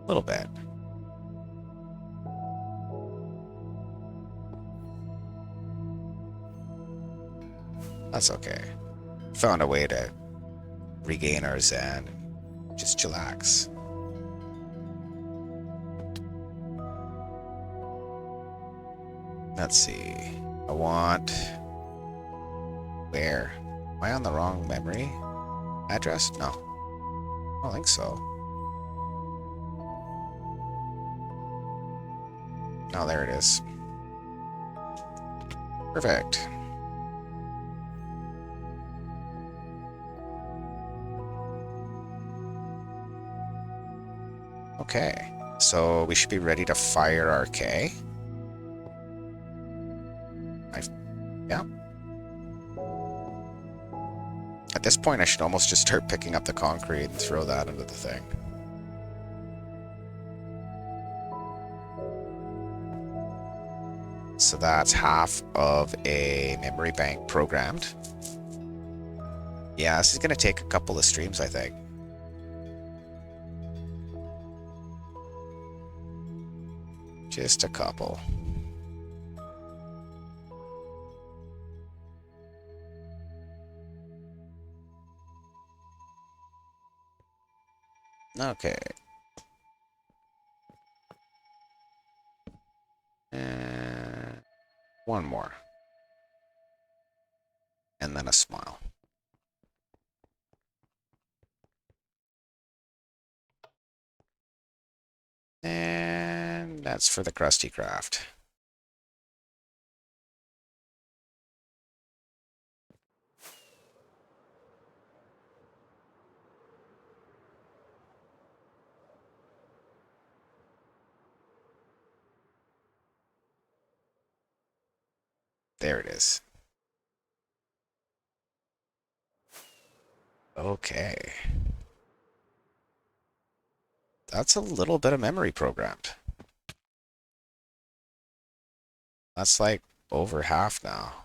A little bit. That's okay. Found a way to regain our zen and just chillax. Let's see. I want... Where? Am I on the wrong memory address? No. I don't think so. Oh, there it is. Perfect. Okay. So we should be ready to fire our K. Yeah. At this point, I should almost just start picking up the concrete and throw that into the thing. So that's half of a memory bank programmed. Yeah, this is going to take a couple of streams, I think. Just a couple. Okay. And one more. And then a smile. And that's for the Krusty Craft. There it is. Okay. That's a little bit of memory programmed. That's like over half now.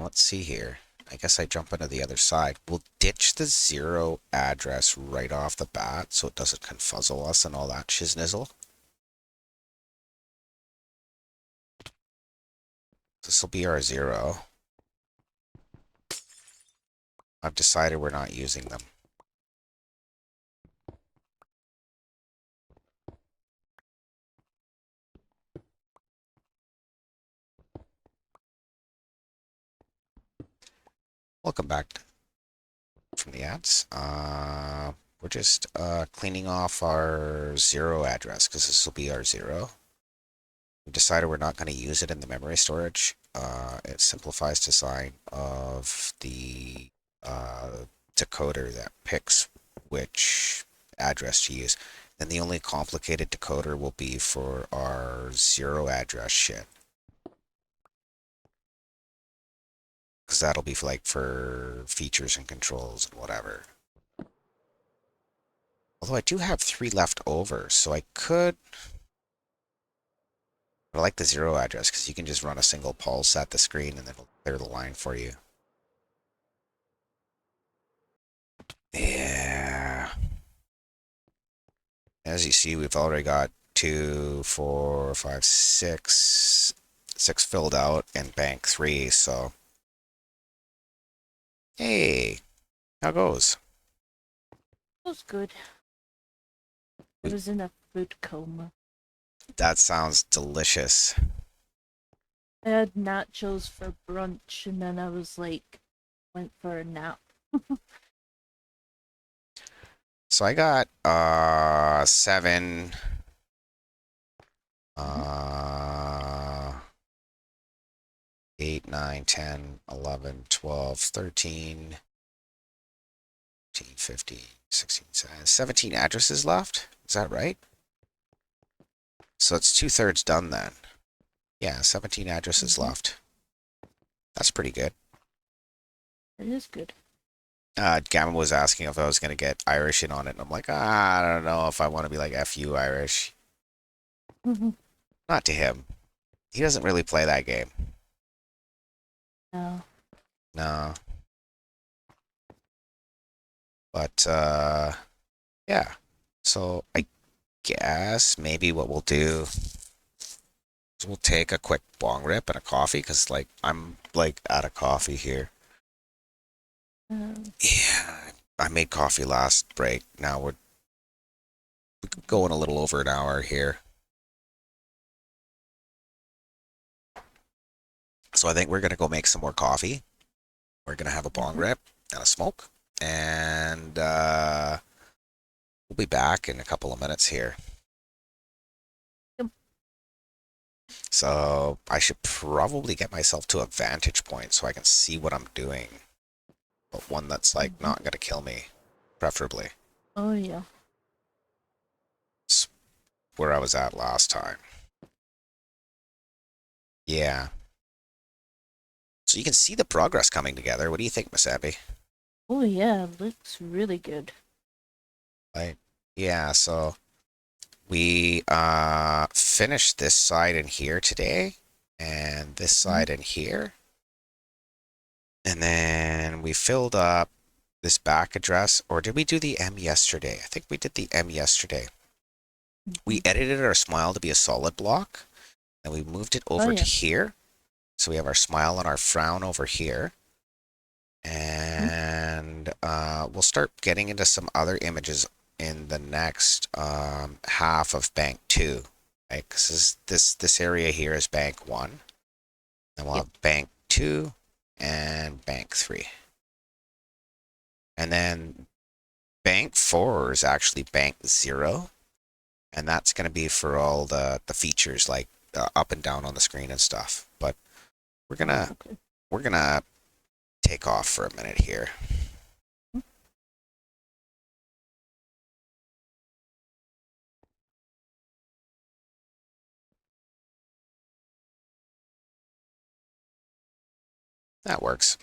Let's see here. I guess I jump into the other side. We'll ditch the 0 address right off the bat so it doesn't confuzzle us and all that shiznizzle. This will be our 0. I've decided we're not using them. Welcome back from the ads. We're just cleaning off our 0 address because this will be our 0. We decided we're not going to use it in the memory storage. It simplifies design of the decoder that picks which address to use. Then the only complicated decoder will be for our 0 address shit. Because that'll be for features and controls and whatever. Although I do have 3 left over, so I could... I like the 0 address because you can just run a single pulse at the screen and it'll clear the line for you. Yeah. As you see, we've already got 2, 4, 5, 6 filled out and bank 3, so... Hey, how goes? It was good. I was in a food coma. That sounds delicious. I had nachos for brunch and then I was like, went for a nap. So I got 7 8, 9, 10, 11, 12, 13, 14, 15, 16, 17 addresses left. Is that right? So it's 2/3 done then. Yeah, 17 addresses left. That's pretty good. It is good. Gavin was asking if I was going to get Irish in on it, and I'm like, I don't know if I want to be like, F you, Irish. Not to him. He doesn't really play that game. No. No. But, yeah. So I guess maybe what we'll do is we'll take a quick bong rip and a coffee, because, like, I'm, like, out of coffee here. Yeah, I made coffee last break. Now we're going a little over an hour here. So I think we're going to go make some more coffee. We're going to have a bong rip and a smoke. And we'll be back in a couple of minutes here. Yep. So I should probably get myself to a vantage point so I can see what I'm doing. But one that's like not going to kill me, preferably. Oh yeah. It's where I was at last time. Yeah. So you can see the progress coming together. What do you think, Miss Abby? Oh yeah, looks really good. Right. Yeah, so we finished this side in here today and this side in here. And then we filled up this back address, or did we do the M yesterday? I think we did the M yesterday. We edited our smile to be a solid block and we moved it over to here. So we have our smile and our frown over here. And we'll start getting into some other images in the next half of bank 2, right? Because this area here is bank 1. Then we'll have bank 2 and bank 3. And then bank 4 is actually bank 0. And that's going to be for all the features like up and down on the screen and stuff. But we're gonna take off for a minute here. That works.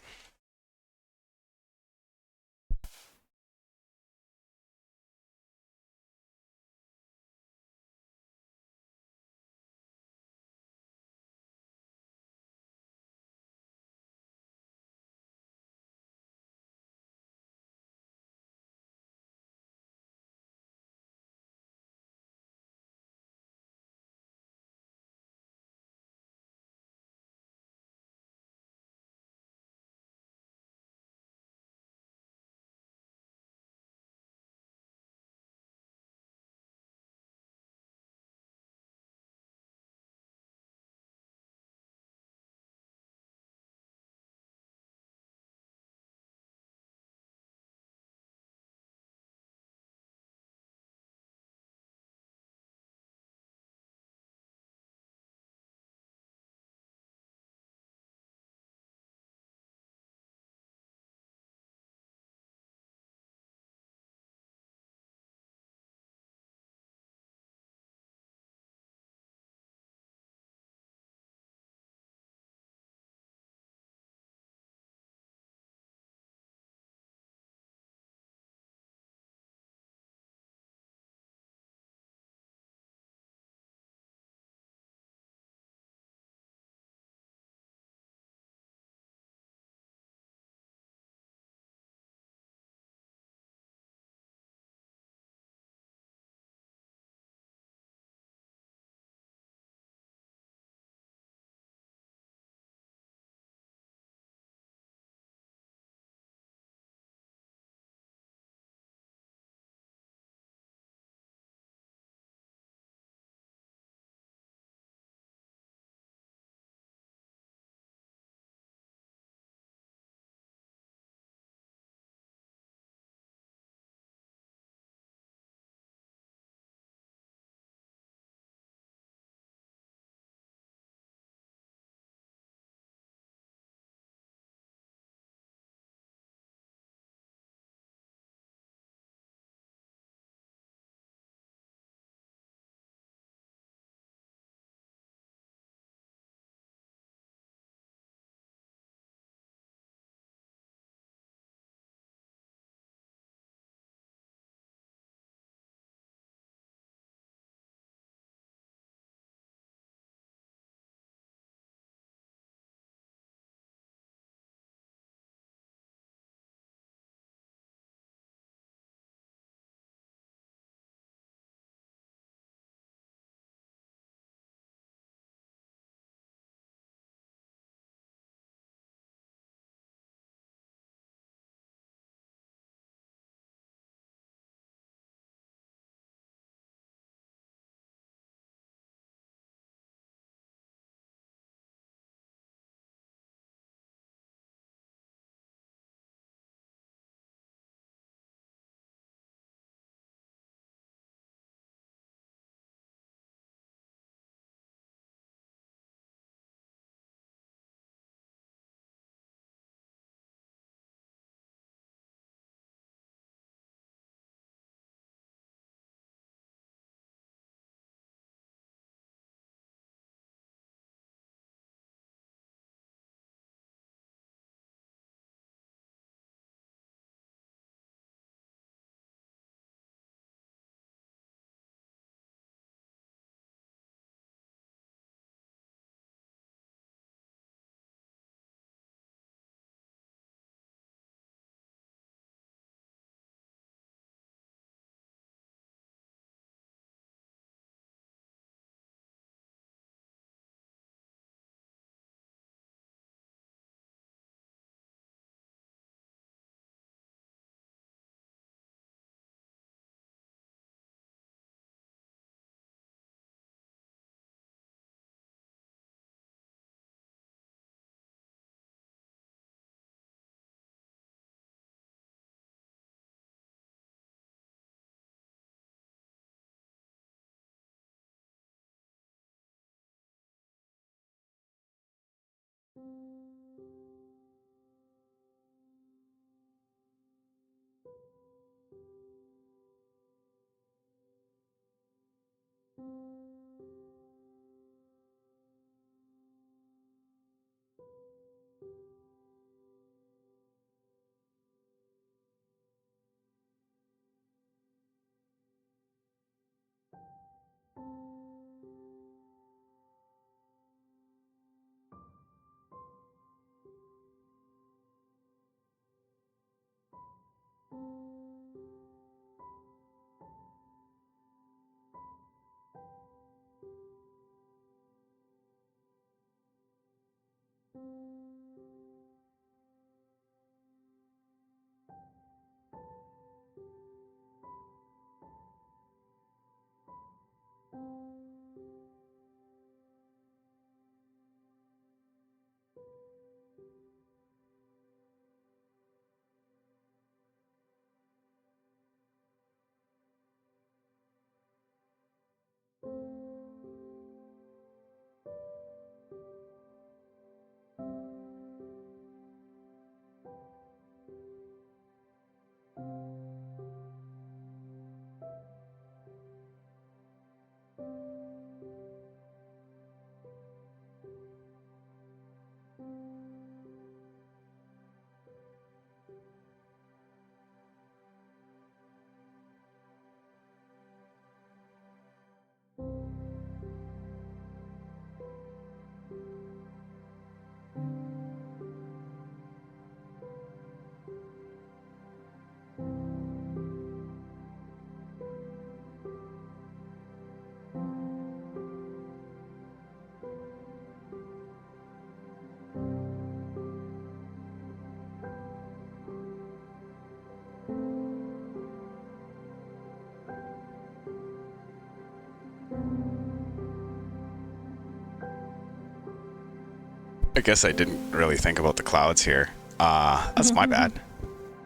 I guess I didn't really think about the clouds here. That's my bad.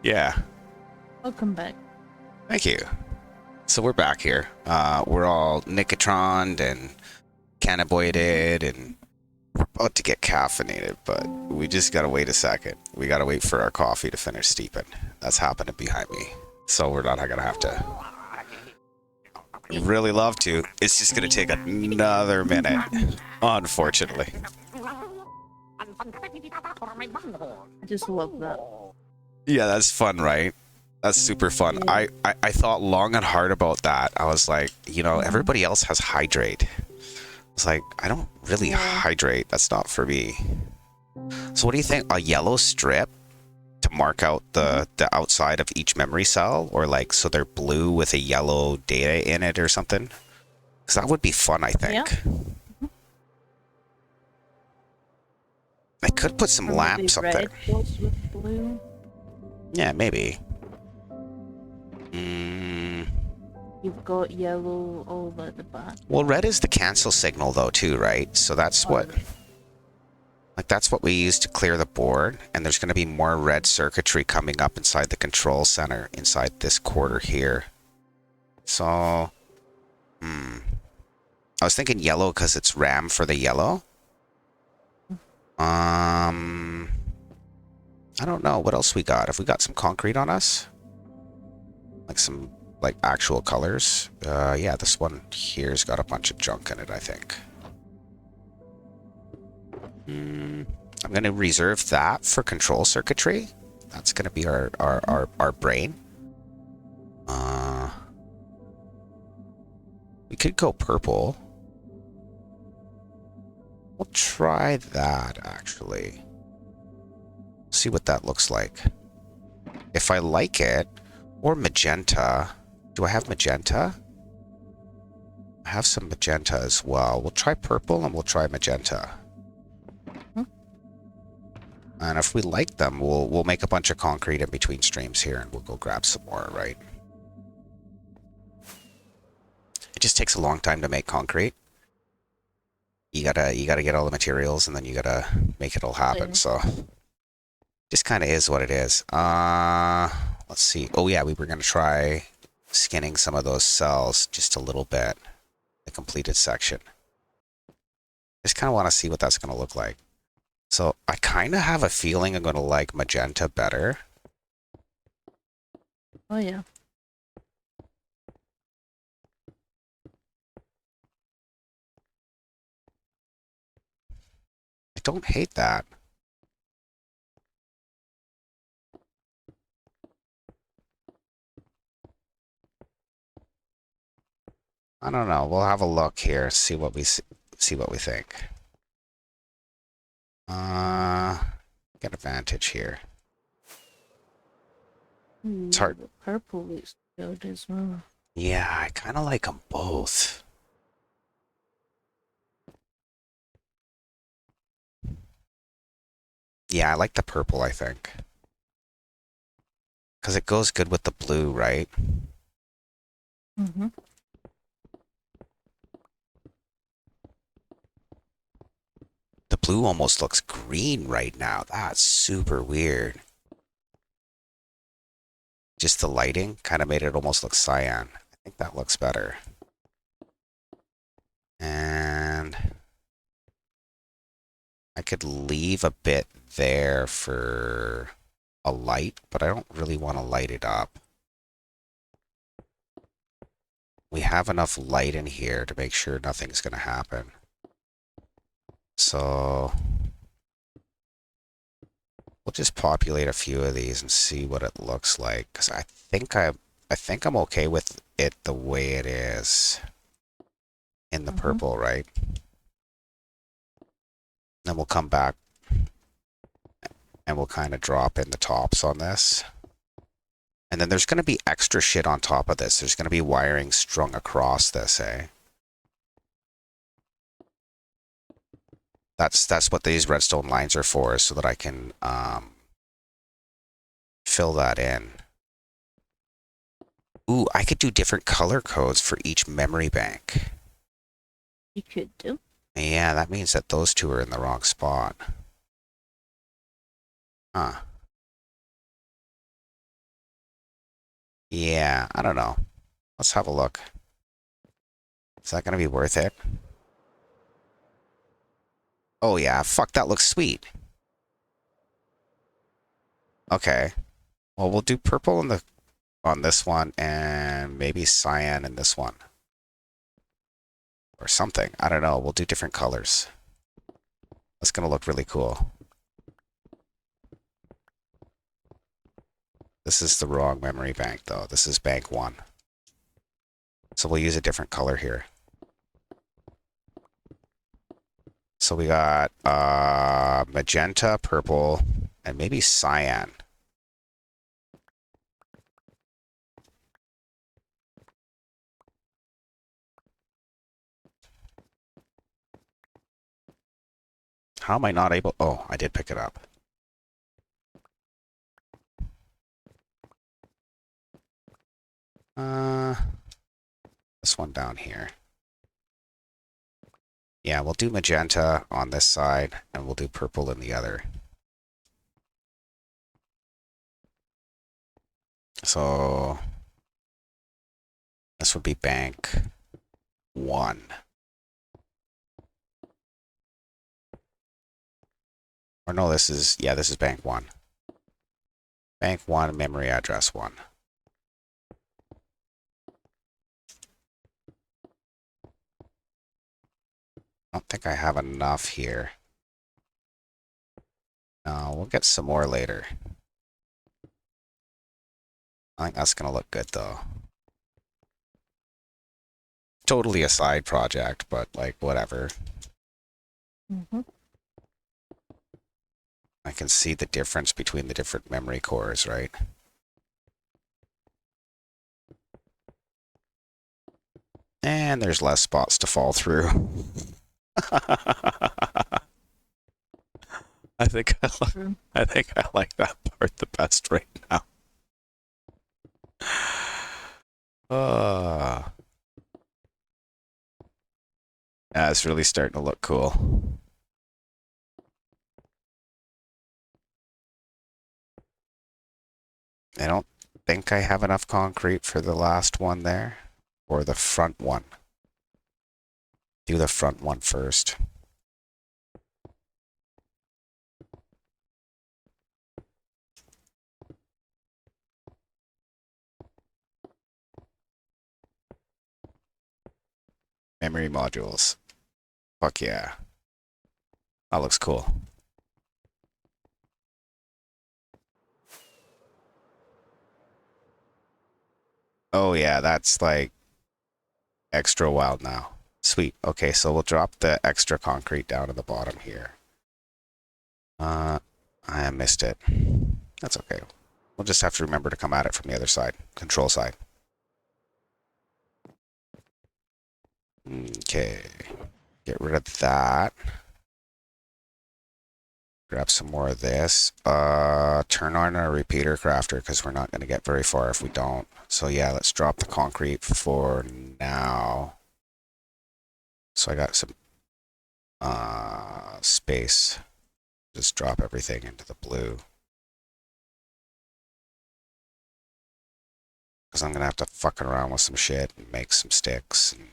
Yeah, Welcome back. thank you. So we're back here. We're all nicotroned and cannabinoided and we're about to get caffeinated, but we just gotta wait a second. We gotta wait for our coffee to finish steeping. That's happening behind me. So we're not gonna have to. I'd really love to. It's just gonna take another minute, unfortunately. I just love that. Yeah, that's fun, right? That's super fun. Yeah. I thought long and hard about that. I was like, you know, everybody else has hydrate. It's like, I don't really hydrate. That's not for me. So what do you think? A yellow strip to mark out the outside of each memory cell? Or like, so they're blue with a yellow data in it or something? Because that would be fun, I think. Yeah. I could put some Or lamps up maybe there. red goes with blue. Yeah, maybe. You've got yellow all at the back. Well, red is the cancel signal though too, right? So that's what, like that's what we use to clear the board. And there's going to be more red circuitry coming up inside the control center, inside this quarter here. So, I was thinking yellow because it's RAM for the yellow. I don't know what else we got. Have we got some concrete on us? Like some like actual colors? Yeah, this one here's got a bunch of junk in it, I think. I'm gonna reserve that for control circuitry. That's gonna be our brain. We could go purple. We'll try that actually. See what that looks like. If I like it, or magenta. Do I have magenta? I have some magenta as well. We'll try purple and we'll try magenta. And if we like them, we'll make a bunch of concrete in between streams here and we'll go grab some more, right? It just takes a long time to make concrete. You gotta get all the materials and then you gotta make it all happen, so just kinda is what it is. Let's see. Oh yeah, we were gonna try skinning some of those cells just a little bit. The completed section. Just kinda wanna see what that's gonna look like. So I kinda have a feeling I'm gonna like magenta better. Oh yeah. I don't hate that. I don't know. We'll have a look here, see what we think. Get advantage here. It's hard. The purple looks good as well. Yeah, I kind of like them both. Yeah, I like the purple, I think. Because it goes good with the blue, right? Mm-hmm. The blue almost looks green right now. That's super weird. Just the lighting kind of made it almost look cyan. I think that looks better. And I could leave a bit there for a light, but I don't really want to light it up. We have enough light in here to make sure nothing's going to happen. So we'll just populate a few of these and see what it looks like. Because I think I'm okay with it the way it is in the purple, right? Then we'll come back and we'll kind of drop in the tops on this. And then there's going to be extra shit on top of this. There's going to be wiring strung across this, eh? That's what these redstone lines are for, so that I can fill that in. Ooh, I could do different color codes for each memory bank. You could do. Yeah, that means that those two are in the wrong spot. Huh. Yeah, I don't know. Let's have a look. Is that gonna be worth it? Oh yeah, fuck, that looks sweet. Okay. Well, we'll do purple on this one and maybe cyan in this one. Or something. I don't know. We'll do different colors. That's gonna look really cool. This is the wrong memory bank though. This is bank 1. So we'll use a different color here. So we got magenta, purple, and maybe cyan. How am I not able? Oh, I did pick it up. This one down here. Yeah, we'll do magenta on this side, and we'll do purple in the other. So this would be bank 1. Or no, this is bank 1. Bank 1, memory address 1. I don't think I have enough here. No, we'll get some more later. I think that's going to look good, though. Totally a side project, but, like, whatever. Mm-hmm. I can see the difference between the different memory cores, right? And there's less spots to fall through. I think I like that part the best right now. Yeah, it's really starting to look cool. I don't think I have enough concrete for the last one there, or the front one. Do the front one first. Memory modules. Fuck yeah. That looks cool. Oh yeah, that's like extra wild now. Sweet. Okay, so we'll drop the extra concrete down to the bottom here. I missed it. That's okay. We'll just have to remember to come at it from the other side. Control side. Okay. Get rid of that. Grab some more of this. Turn on our repeater crafter because we're not going to get very far if we don't. So yeah, let's drop the concrete for now. So I got some space. Just drop everything into the blue. Because I'm going to have to fuck around with some shit and make some sticks and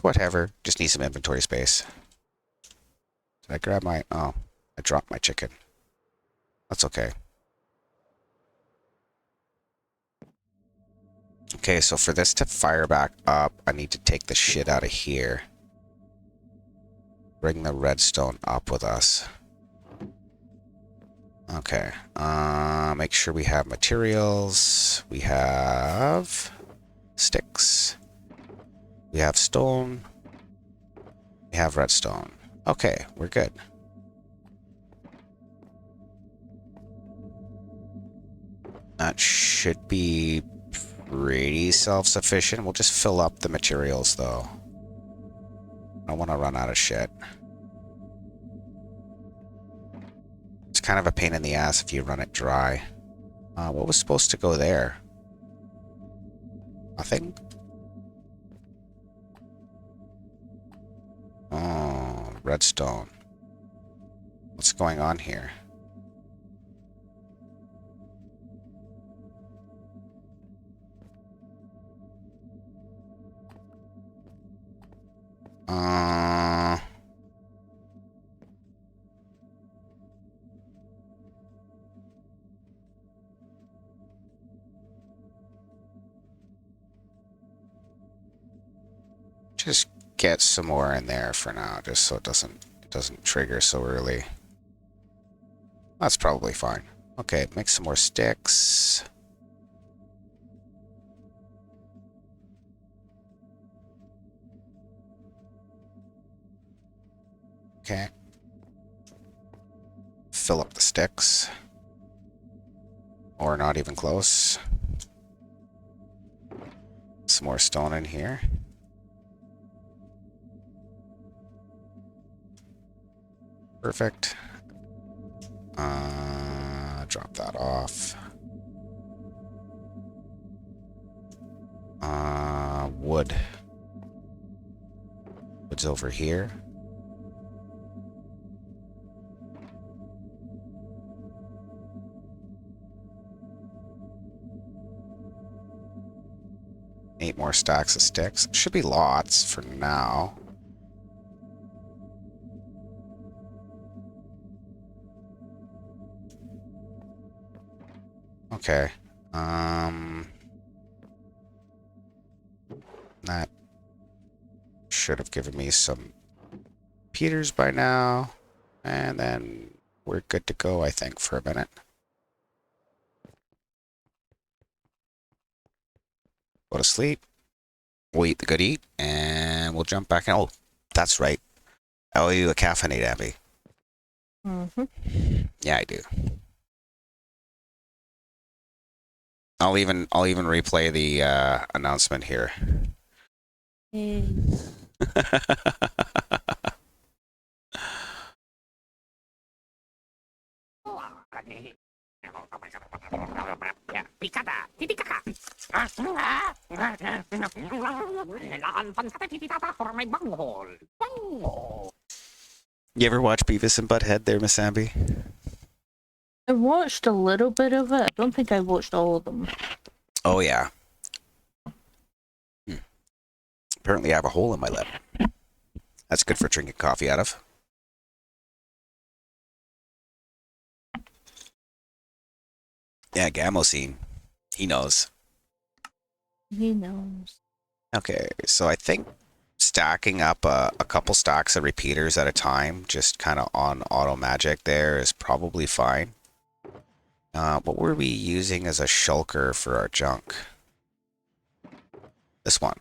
whatever. Just need some inventory space. Did I grab my... Oh, I dropped my chicken. That's okay. Okay, so for this to fire back up, I need to take the shit out of here. Bring the redstone up with us. Okay. Make sure we have materials. We have sticks. We have stone. We have redstone. Okay, we're good. That should be pretty self-sufficient. We'll just fill up the materials, though. I don't want to run out of shit. It's kind of a pain in the ass if you run it dry. What was supposed to go there? Nothing? Oh, redstone. What's going on here? just get some more in there for now, just so it doesn't trigger so early. That's probably fine. Okay, make some more sticks. Okay. Fill up the sticks. Or not even close. Some more stone in here. Perfect. Drop that off. Wood. Wood's over here. Eight more stacks of sticks. Should be lots for now. Okay. That should have given me some Peters by now. And then we're good to go, I think, for a minute. Go to sleep. We'll eat the good eat, and we'll jump back in. Oh, that's right. I owe you a caffeinate, Abby. Yeah, I do. I'll even replay the announcement here. Hey. You ever watch Beavis and Butthead there, Miss Abby? I watched a little bit of it. I don't think I watched all of them. Oh, yeah. Apparently I have a hole in my lip. That's good for drinking coffee out of. Yeah, Gamosine. He knows. He knows. Okay, so I think stacking up a couple stacks of repeaters at a time, just kind of on auto magic there, is probably fine. What were we using as a shulker for our junk? This one.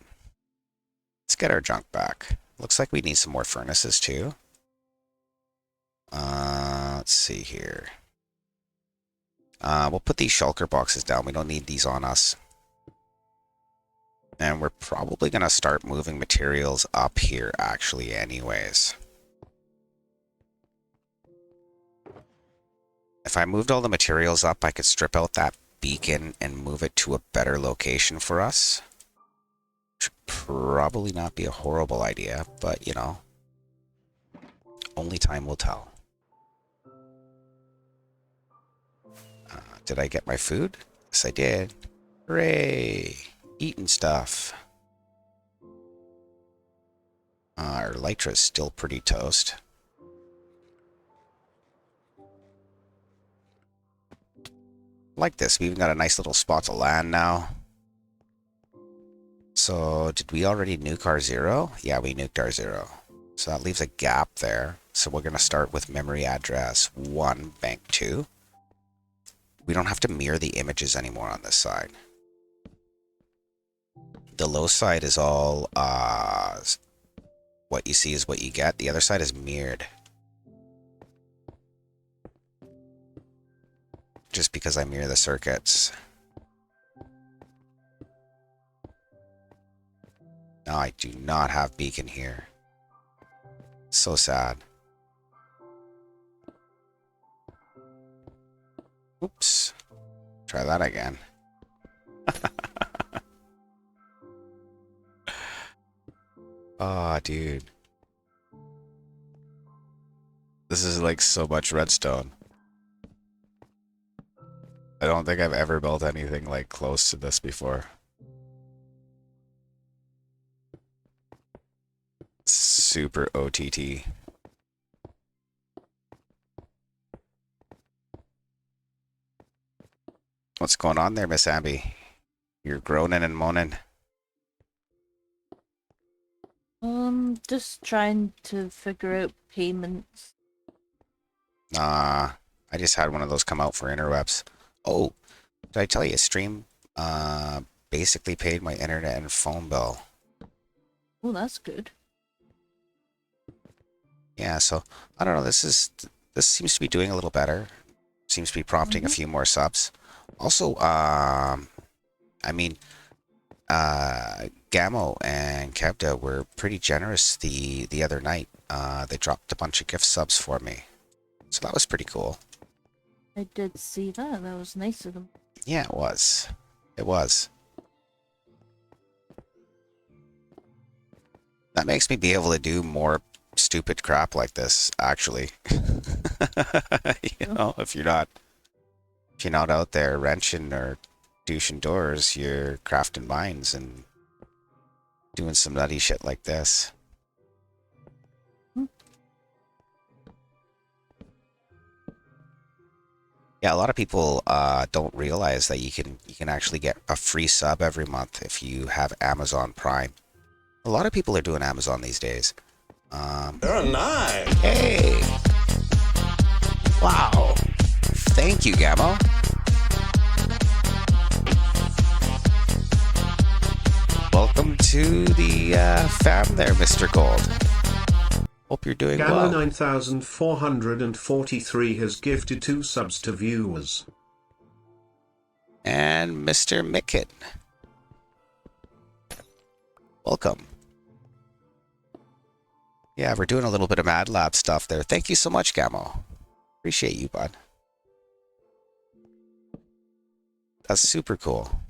Let's get our junk back. Looks like we need some more furnaces too. Let's see here. We'll put these shulker boxes down. We don't need these on us. And we're probably going to start moving materials up here actually anyways. If I moved all the materials up, I could strip out that beacon and move it to a better location for us. Should probably not be a horrible idea, but you know, only time will tell. Did I get my food? Yes, I did. Hooray! Eating stuff. Our Elytra's still pretty toast. Like this, we even got a nice little spot of land now. So, did we already nuke our 0? Yeah, we nuked our 0. So that leaves a gap there. So we're going to start with memory address 1, bank 2. We don't have to mirror the images anymore on this side. The low side is all, what you see is what you get. The other side is mirrored. Just because I mirror the circuits. No, I do not have beacon here. So sad. Oops. Try that again. Oh, dude. This is like so much redstone. I don't think I've ever built anything like close to this before. Super OTT. What's going on there, Miss Abby? You're groaning and moaning. just trying to figure out payments. I just had one of those come out for interwebs. Oh, did I tell you, Stream basically paid my internet and phone bill. Oh, that's good. Yeah, so I don't know. This seems to be doing a little better. Seems to be prompting a few more subs. Also, I mean, Gamo and Kevda were pretty generous the other night. They dropped a bunch of gift subs for me, so that was pretty cool. I did see that. That was nice of them. Yeah, it was. It was. That makes me be able to do more stupid crap like this, actually. You know, if you're not out there wrenching or douching doors, you're crafting mines and doing some nutty shit like this. Yeah, a lot of people don't realize that you can actually get a free sub every month if you have Amazon Prime. A lot of people are doing Amazon these days. You're nice. Hey! Wow! Thank you, Gamo. Welcome to the fam there, Mr. Gold. Hope you're doing Gamma well. 9443 has gifted 2 subs to viewers. And Mr. Mickett. Welcome. Yeah, we're doing a little bit of Mad Lab stuff there. Thank you so much, Gamo. Appreciate you, bud. That's super cool.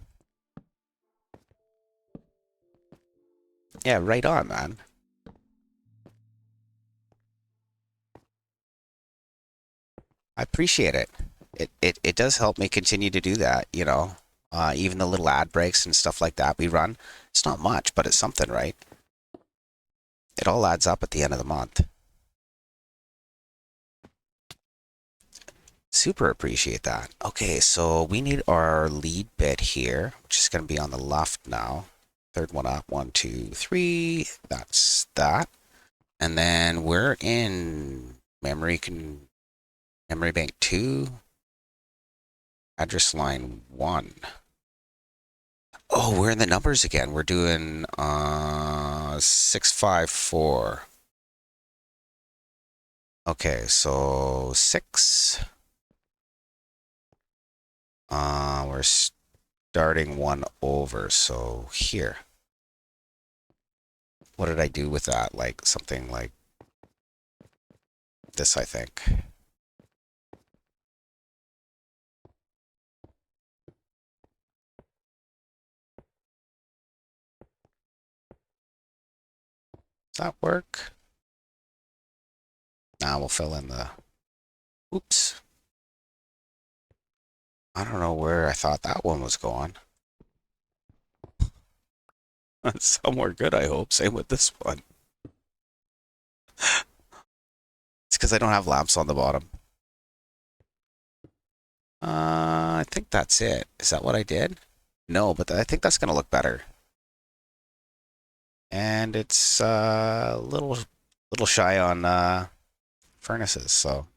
Yeah, right on, man. I appreciate it. It does help me continue to do that, you know. Even the little ad breaks and stuff like that we run. It's not much, but it's something, right? It all adds up at the end of the month. Super appreciate that. Okay, so we need our lead bit here, which is going to be on the left now. Third one up, 1, 2, 3. That's that. And then we're in memory bank 2, address line 1. Oh, we're in the numbers again. We're doing 654. Okay, so 6. We're starting 1 over, so here. What did I do with that? Like something like this, I think. Does that work? Now we'll fill in the... Oops. I don't know where I thought that one was going. Somewhere good, I hope. Same with this one. It's because I don't have lamps on the bottom. I think that's it. Is that what I did? No, but I think that's going to look better. And it's a little shy on furnaces, so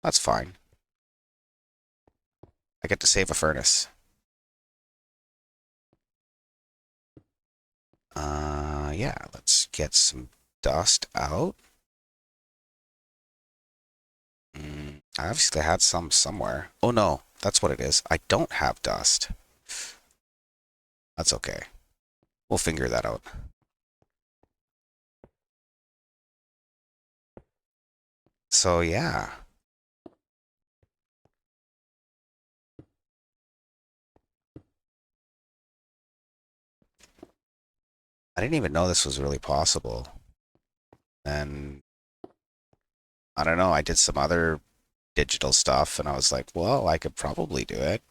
that's fine. I get to save a furnace. Yeah, let's get some dust out. I obviously had some somewhere. Oh no, that's what it is. I don't have dust. That's okay. We'll figure that out. So yeah. I didn't even know this was really possible. And I don't know, I did some other digital stuff and I was like, well, I could probably do it.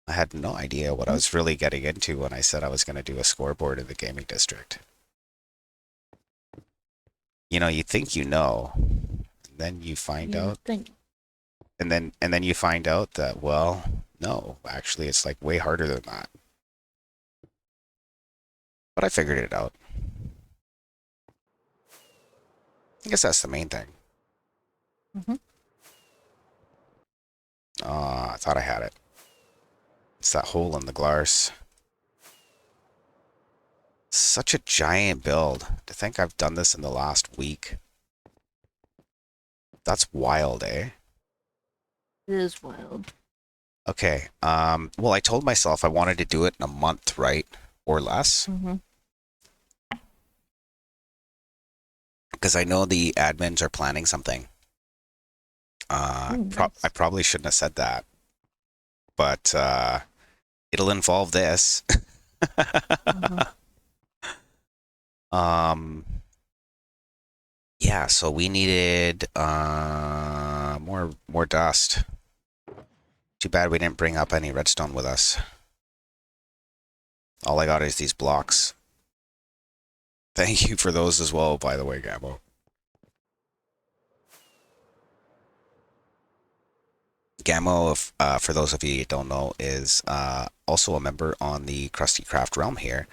I had no idea what I was really getting into when I said I was going to do a scoreboard in the gaming district. You know, you think you know, and then you find out. And then you find out that, well, no, actually it's like way harder than that. But I figured it out. I guess that's the main thing. Mhm. I thought I had it. It's that hole in the glass. Such a giant build. To think I've done this in the last week. That's wild, eh? It is wild. Okay. Well, I told myself I wanted to do it in a month, right? Or less. Mhm. Because I know the admins are planning something. Nice. I probably shouldn't have said that. But it'll involve this. Mhm. um, yeah, so we needed more dust. Too bad we didn't bring up any redstone with us. All I got is these blocks. Thank you for those as well, by the way, Gabo. Gamo, if, for those of you who don't know, is also a member on the Krusty Craft realm here.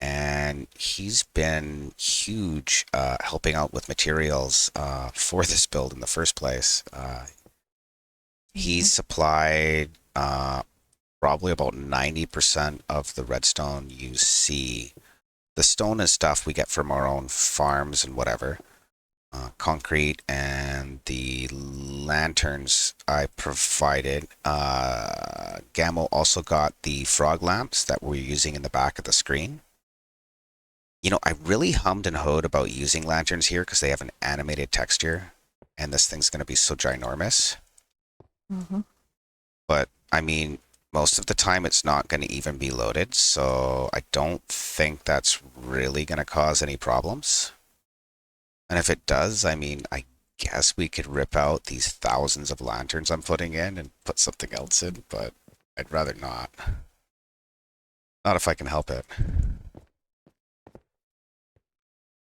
And he's been huge helping out with materials for this build in the first place. He's supplied probably about 90% of the redstone you see. The stone and stuff we get from our own farms and whatever. Concrete and the lanterns I provided. Gamo also got the frog lamps that we're using in the back of the screen. You know, I really hummed and hawed about using lanterns here because they have an animated texture, and this thing's going to be so ginormous. Mhm. But, I mean, most of the time it's not going to even be loaded, so I don't think that's really going to cause any problems. And if it does, I mean, I guess we could rip out these thousands of lanterns I'm putting in and put something else in, but I'd rather not. Not if I can help it.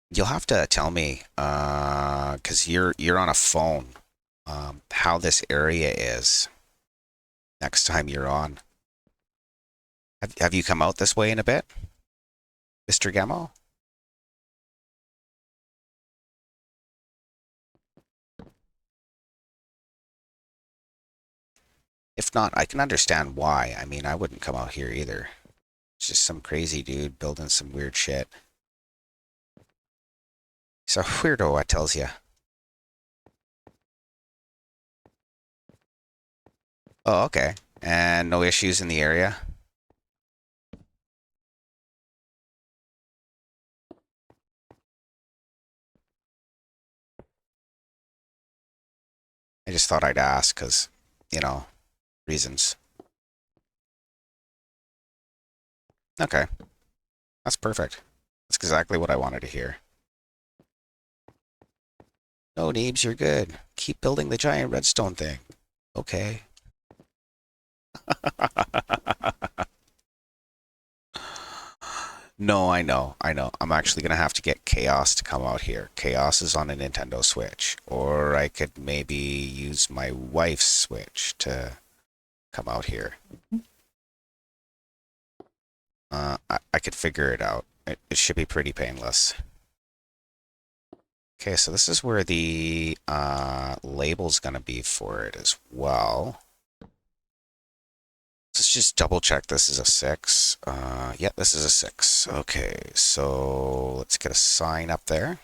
You'll have to tell me, because you're on a phone, how this area is next time you're on. Have you come out this way in a bit, Mr. Gamo? If not, I can understand why. I mean, I wouldn't come out here either. It's just some crazy dude building some weird shit. He's a weirdo, I tells you. Oh, okay. And no issues in the area? I just thought I'd ask because, you know, reasons. Okay, that's perfect. That's exactly what I wanted to hear. No, Neebs, you're good. Keep building the giant redstone thing. Okay. No, I know. I'm actually going to have to get Chaos to come out here. Chaos is on a Nintendo Switch. Or I could maybe use my wife's Switch to come out here. I could figure it out. It should be pretty painless. Okay, so this is where the label's going to be for it as well. Let's just double check this is a 6. Yeah, this is a 6. Okay, so let's get a sign up there.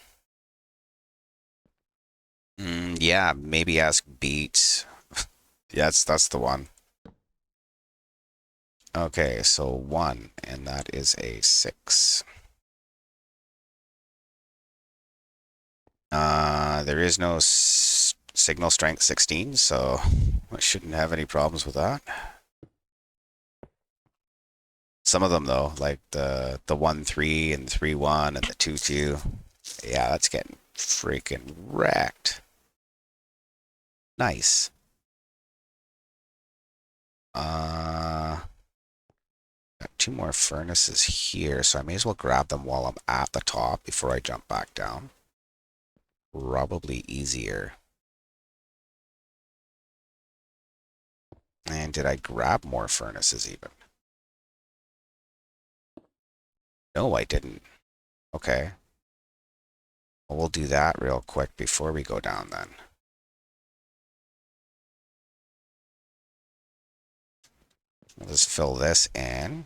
Yeah, maybe ask Beats. Yeah, that's the one. Okay, so 1, and that is a 6. There is no signal strength 16, so I shouldn't have any problems with that. Some of them though, like the 1-3 and 3-1 and the 2-2, yeah, that's getting freaking wrecked. Nice. Got 2 more furnaces here, so I may as well grab them while I'm at the top before I jump back down. Probably easier. And did I grab more furnaces even? No, I didn't. Okay. Well, we'll do that real quick before we go down then. We'll just fill this in.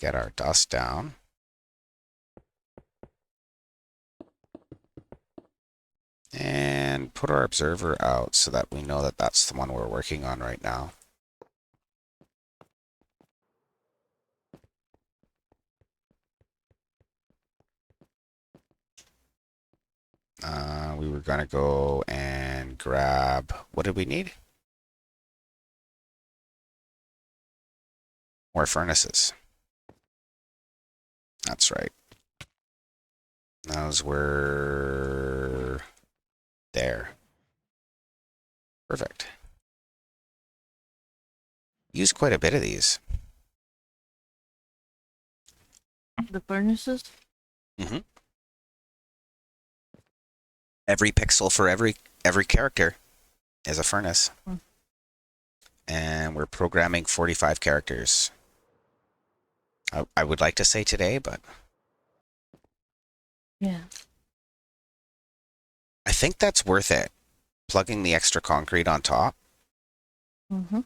Get our dust down. And put our observer out so that we know that that's the one we're working on right now. We were going to go and grab, what did we need? More furnaces. That's right. Those were there. Perfect. Use quite a bit of these. The furnaces? Mm-hmm. Every pixel for every character is a furnace. And we're programming 45 characters. I would like to say today, but Yeah. I think that's worth it. Plugging the extra concrete on top. Mm-hmm.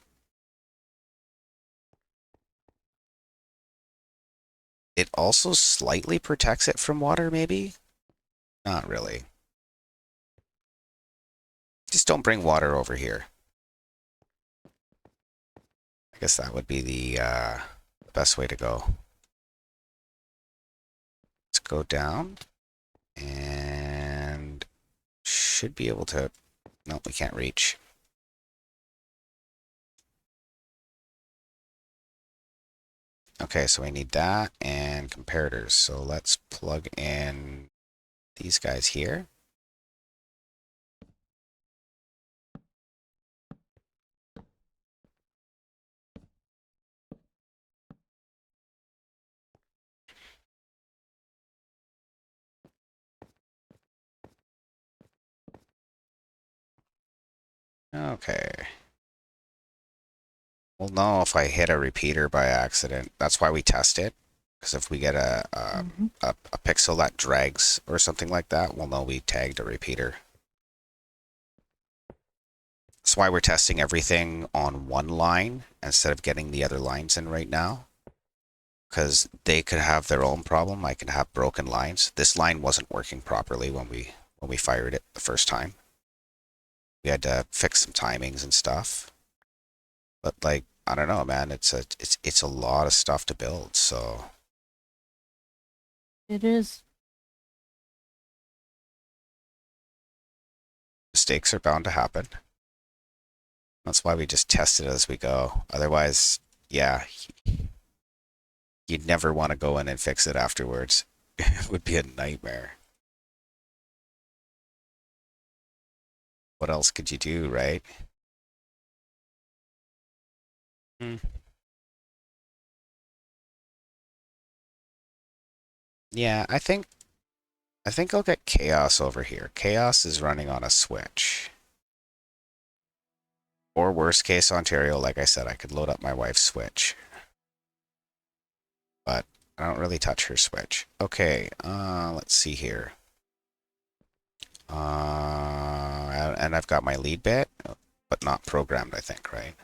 It also slightly protects it from water, maybe? Not really. Just don't bring water over here. I guess that would be the best way to go. Let's go down. And should be able to... No, we can't reach. Okay, so we need that and comparators. So let's plug in these guys here. Okay. We'll know if I hit a repeater by accident. That's why we test it. Because if we get a pixel that drags or something like that, we'll know we tagged a repeater. That's why we're testing everything on one line instead of getting the other lines in right now. Because they could have their own problem. I can have broken lines. This line wasn't working properly when we fired it the first time. We had to fix some timings and stuff. But like, I don't know, man. It's a lot of stuff to build. So It is. mistakes are bound to happen. That's why we just test it as we go. Otherwise, yeah, you'd never want to go in and fix it afterwards. It would be a nightmare. What else could you do, right? Yeah, I think I'll get Chaos over here. Chaos is running on a switch. Or worst case, Ontario, like I said, I could load up my wife's Switch. But I don't really touch her Switch. Okay, let's see here. And I've got my lead bit, but not programmed, I think, right?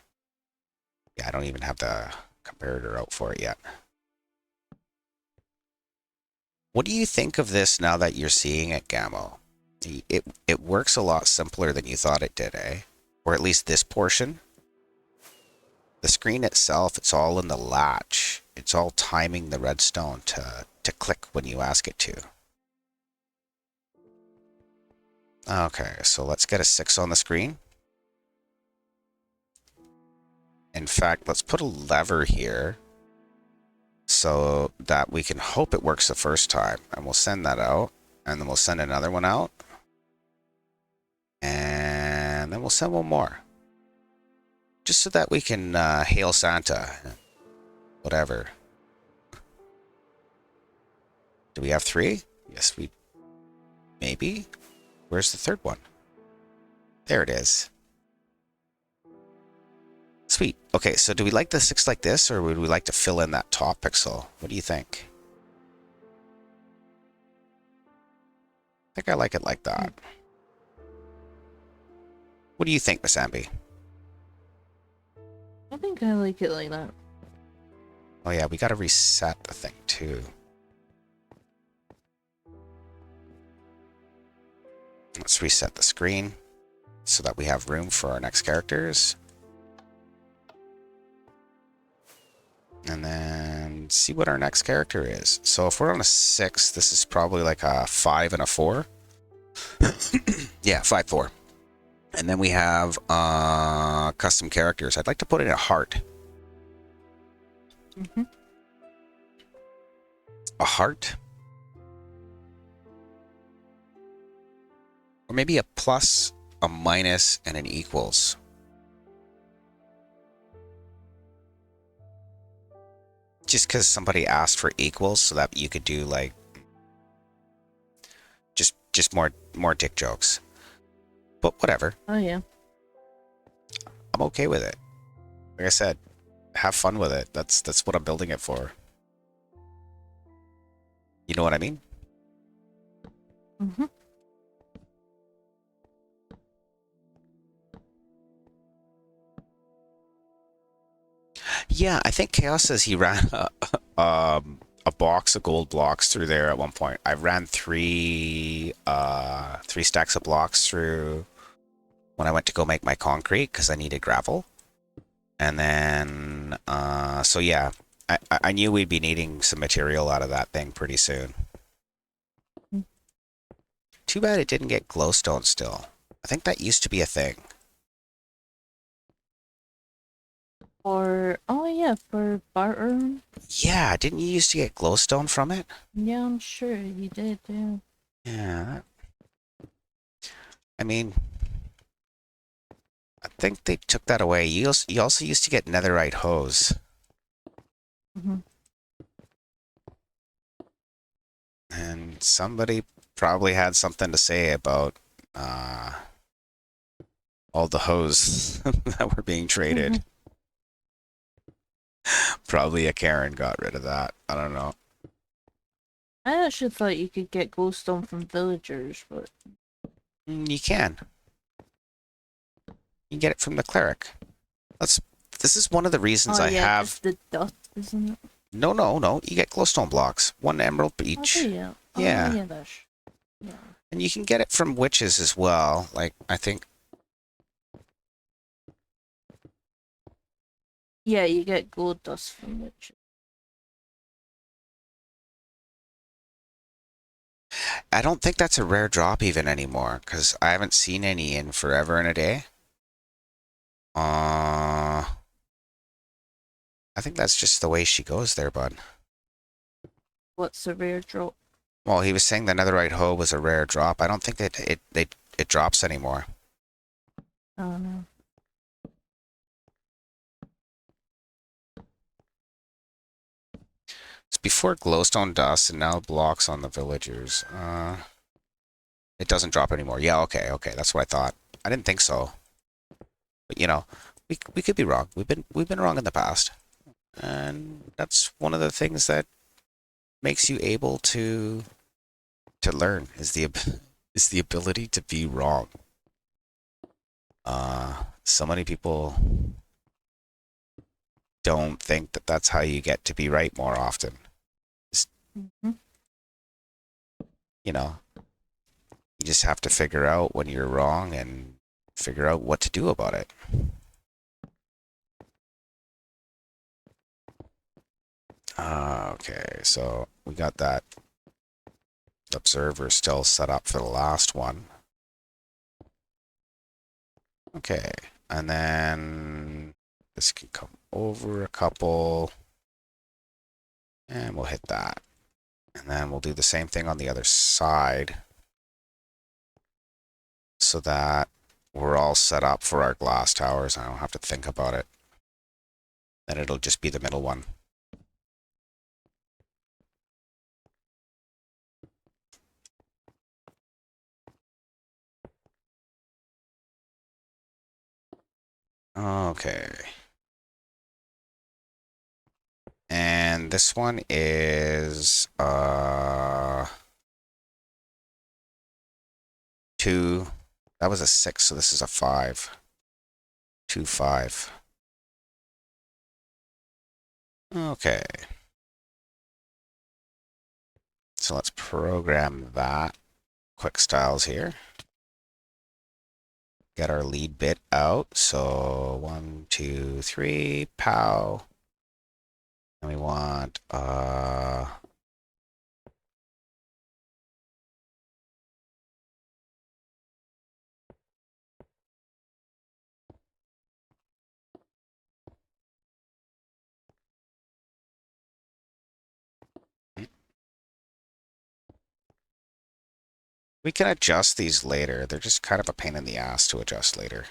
Yeah, I don't even have the comparator out for it yet. What do you think of this now that you're seeing it, Gamo? It works a lot simpler than you thought it did, eh? Or at least this portion. The screen itself, it's all in the latch. It's all timing the redstone to click when you ask it to. Okay, so let's get a 6 on the screen. In fact, let's put a lever here so that we can hope it works the first time. And we'll send that out. And then we'll send another one out. And then we'll send one more. Just so that we can hail Santa. Whatever. Do we have 3? Yes, we... Maybe? Where's the third one? There it is. Sweet. Okay, so do we like the 6 like this, or would we like to fill in that top pixel? What do you think? think I like it like that. What do you think, Miss Amby? I think I like it like that. Oh yeah, we gotta reset the thing too. Let's reset the screen so that we have room for our next characters. And then see what our next character is. So if we're on a 6, this is probably like a 5 and a 4. Yeah, 5, 4. And then we have custom characters. I'd like to put in a heart. Mm-hmm. A heart? Or maybe a plus, a minus, and an equals. Just because somebody asked for equals so that you could do like just more dick jokes. But whatever. Oh yeah. I'm okay with it. Like I said, have fun with it. That's what I'm building it for. You know what I mean? Mm-hmm. Yeah, I think Chaos says he ran a box of gold blocks through there at one point. I ran three stacks of blocks through when I went to go make my concrete because I needed gravel. And then so yeah, I knew we'd be needing some material out of that thing pretty soon. Mm. Too bad it didn't get glowstone still. I think that used to be a thing. Or oh yeah, for barter. Yeah, didn't you used to get glowstone from it? Yeah, I'm sure you did. Yeah. Yeah. I mean, I think they took that away. You also used to get netherite hose. Mm-hmm. And somebody probably had something to say about all the hose that were being traded. Probably a Karen got rid of that. I don't know. I actually thought you could get glowstone from villagers, but You can. You can get it from the cleric. This is one of the reasons oh I yeah, have... just the dust, isn't it? No. You get glowstone blocks. 1 emerald per Oh, each. do you? Yeah. Oh, yeah, that's... Yeah. And you can get it from witches as well. Like, I think... Yeah, you get gold dust from witches. I don't think that's a rare drop even anymore, because I haven't seen any in forever and a day. I think that's just the way she goes there, bud. What's a rare drop? Well, he was saying the netherite hoe was a rare drop. I don't think that it drops anymore. Oh no. It's before glowstone dust and now blocks on the villagers. It doesn't drop anymore. Yeah, okay, that's what I thought. I didn't think so. But you know, we could be wrong. We've been wrong in the past. And that's one of the things that makes you able to learn is the ability to be wrong. So many people don't think that that's how you get to be right more often. Mm-hmm. You know, you just have to figure out when you're wrong and figure out what to do about it. Okay, so we got that observer still set up for the last one. Okay, and then this can come over a couple, and we'll hit that. And then we'll do the same thing on the other side so that we're all set up for our glass towers. I don't have to think about it. Then it'll just be the middle one. Okay. And this one is 2. That was a 6, so this is a 5. 2, 5. Okay. So let's program that. Quick styles here. Get our lead bit out. So 1, 2, 3, pow. And we want we can adjust these later. They're just kind of a pain in the ass to adjust later.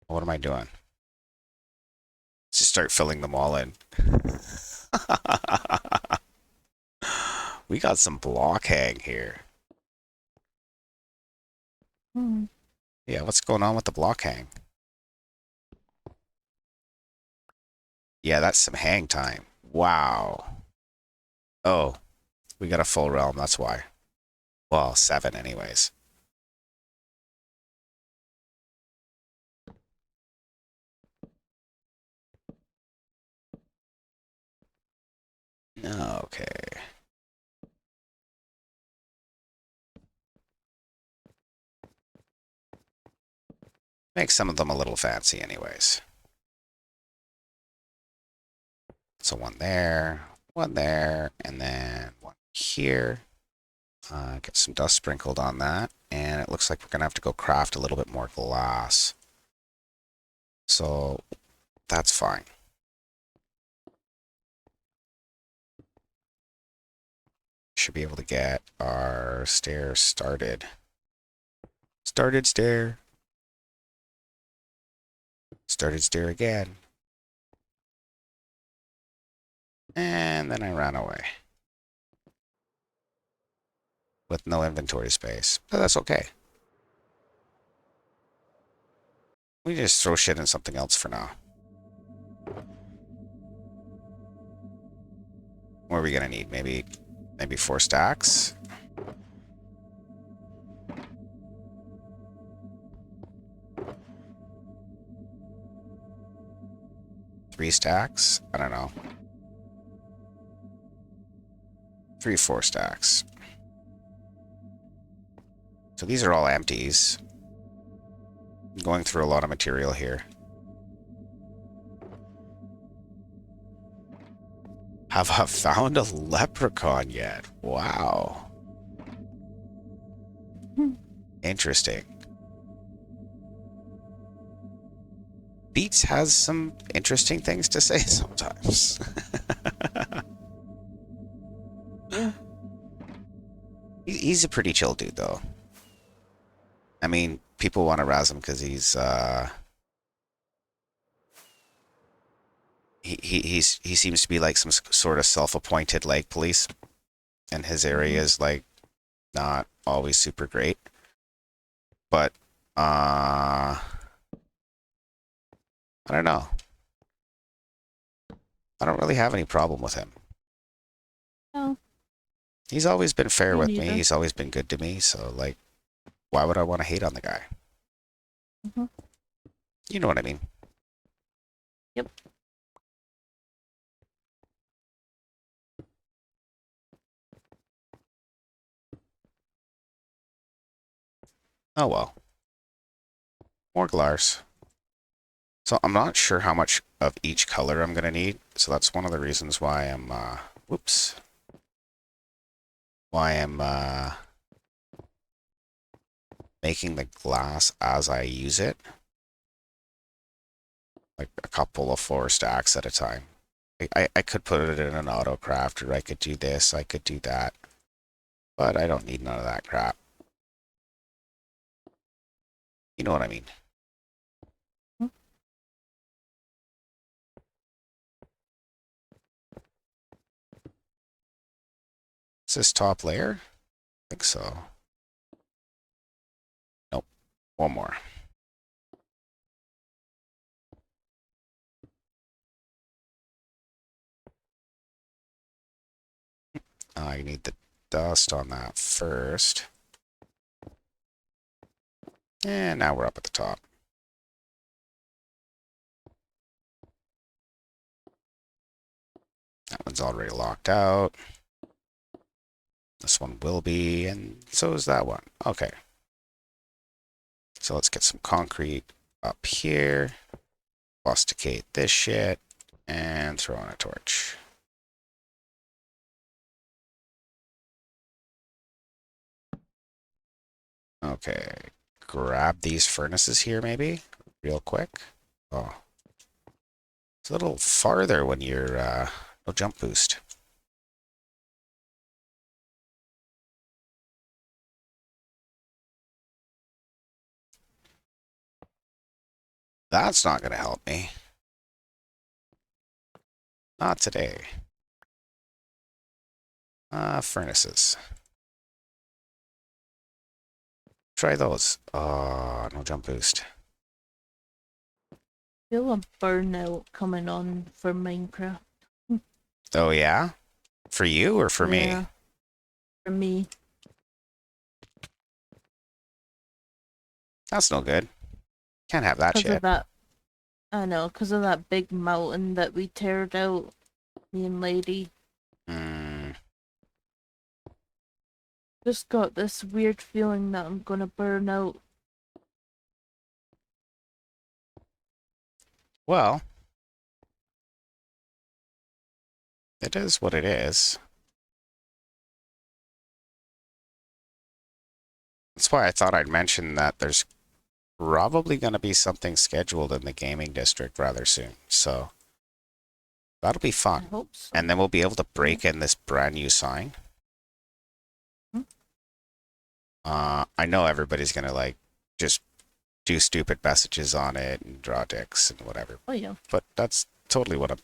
What am I doing? Let's just start filling them all in. We got some block hang here. Hmm. Yeah, what's going on with the block hang? Yeah, that's some hang time. Wow. Oh, we got a full realm, that's why. Well, 7 anyways. Okay. Make some of them a little fancy anyways. So one there, and then one here. Get some dust sprinkled on that. And it looks like we're going to have to go craft a little bit more glass. So that's fine. Should be able to get our stair started. Started stair. Started stair again. And then I ran away. With no inventory space. But that's okay. We just throw shit in something else for now. What are we gonna need? Maybe 4 stacks? Three stacks? I don't know. 3, 4 stacks. So these are all empties. I'm going through a lot of material here. Have I found a leprechaun yet? Wow. Interesting. Beats has some interesting things to say sometimes. Yeah. He's a pretty chill dude, though. I mean, people want to razz him because he's he seems to be like some sort of self-appointed like police, and his area is like not always super great. But I don't know. I don't really have any problem with him. No. He's always been fair Me with neither. me. He's always been good to me. So like, why would I want to hate on the guy? Mhm. You know what I mean? Yep. Oh well. More glars. So I'm not sure how much of each color I'm gonna need. So that's one of the reasons why I'm whoops. Why I'm making the glass as I use it. Like a couple of 4 stacks at a time. I could put it in an auto crafter. I could do this. I could do that. But I don't need none of that crap. You know what I mean? Mhm. Is this top layer? I think so. Nope. One more. I need the dust on that first. And now we're up at the top. That one's already locked out. This one will be, and so is that one. Okay. So let's get some concrete up here. Rusticate this shit. And throw in a torch. Okay. Grab these furnaces here, maybe? Real quick. Oh. It's a little farther when you're, no jump boost. That's not going to help me. Not today. Furnaces. Try those. Oh, no jump boost. Feel a burnout coming on for Minecraft. Oh, yeah? For you or for Yeah, me? for me. That's no good. Can't have that Because of shit. that, I know, because of that big mountain that we teared out, me and Lady. Hmm. Just got this weird feeling that I'm gonna burn out. Well, it is what it is. That's why I thought I'd mention that there's probably going to be something scheduled in the gaming district rather soon. So that'll be I fun. hope so. And then we'll be able to break in this brand new sign. Hmm? I know everybody's going to like just do stupid messages on it and draw dicks and whatever. Oh yeah. But that's totally what I'm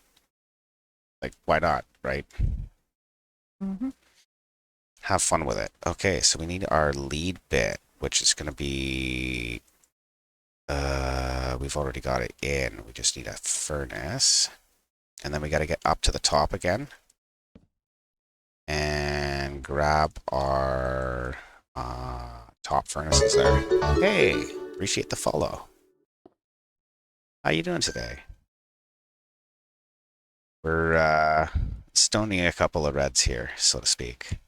like. Why not, right? Mm-hmm. Have fun with it. Okay, so we need our lead bit, which is going to be... we've already got it in. We just need a furnace. And then we got to get up to the top again. And grab our top furnaces there. Hey, appreciate the follow. How you doing today? We're stoning a couple of reds here, so to speak.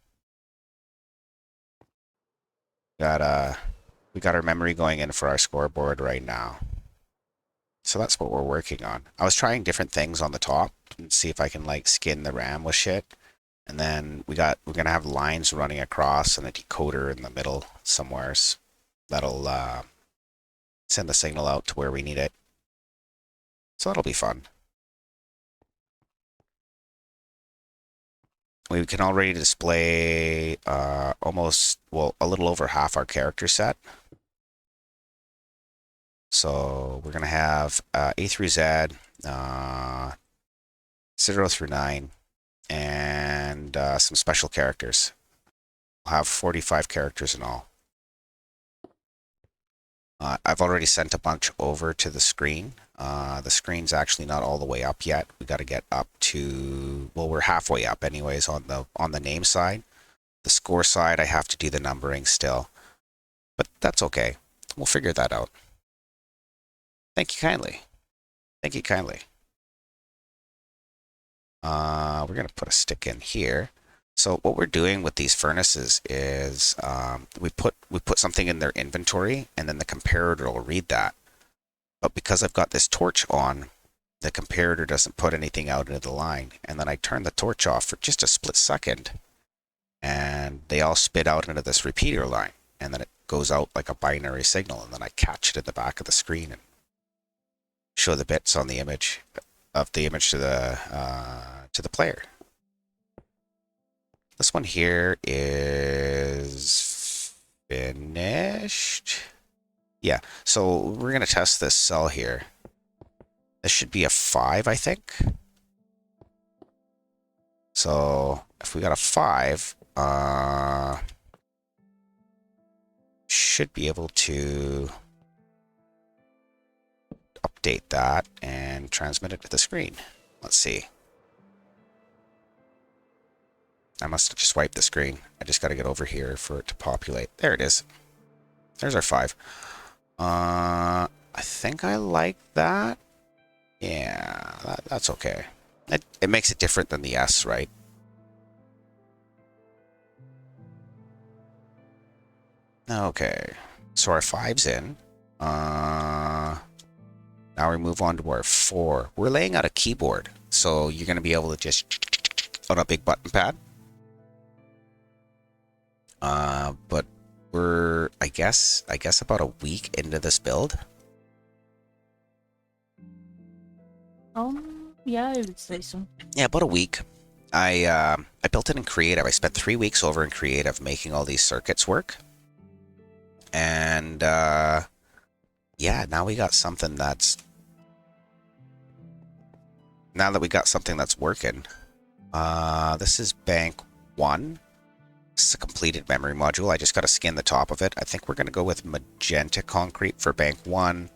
We got our memory going in for our scoreboard right now. So that's what we're working on. I was trying different things on the top and see if I can like skin the RAM with shit. And then we're gonna have lines running across and a decoder in the middle somewhere that'll send the signal out to where we need it. So that'll be fun. We can already display almost, well, a little over half our character set. So we're gonna have A through Z, 0 through 9, and some special characters. We'll have 45 characters in all. I've already sent a bunch over to the screen. The screen's actually not all the way up yet. We got to get up to, well, we're halfway up anyways on the name side. The score side, I have to do the numbering still, but that's okay. We'll figure that out. Thank you kindly. Thank you kindly. We're gonna put a stick in here. So what we're doing with these furnaces is we put something in their inventory, and then the comparator will read that. But because I've got this torch on, the comparator doesn't put anything out into the line. And then I turn the torch off for just a split second, and they all spit out into this repeater line. And then it goes out like a binary signal, and then I catch it in the back of the screen and show the bits on the image of the image to the player. This one here is finished. Yeah, so we're going to test this cell here. This should be a 5, I think. So if we got a 5, should be able to update that and transmit it to the screen. Let's see. I must have just wiped the screen. I just got to get over here for it to populate. There it is. There's our 5. I think I like that. Yeah, that's okay. It makes it different than the S, right? Okay. So our 5's in. Now we move on to our 4. We're laying out a keyboard, so you're going to be able to just on a big button pad. But we're I guess about a week into this build. Yeah, I would say so. Yeah, about a week. I built it in creative. I spent 3 weeks over in creative making all these circuits work. And yeah, now we got something that's working. This is bank 1. This is a completed memory module. I just got to skin the top of it. I think we're going to go with magenta concrete for bank 1,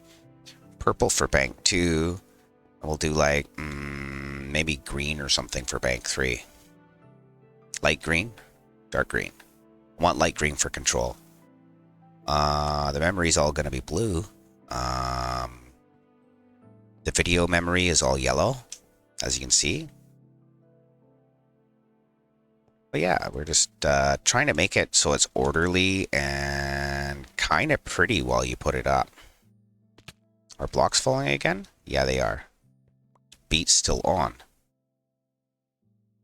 purple for bank 2, and we'll do like maybe green or something for bank 3. Light green, dark green. I want light green for control. The memory is all going to be blue. The video memory is all yellow, as you can see. But yeah, we're just trying to make it so it's orderly and kind of pretty while you put it up. Are blocks falling again? Yeah, they are. Beat's still on.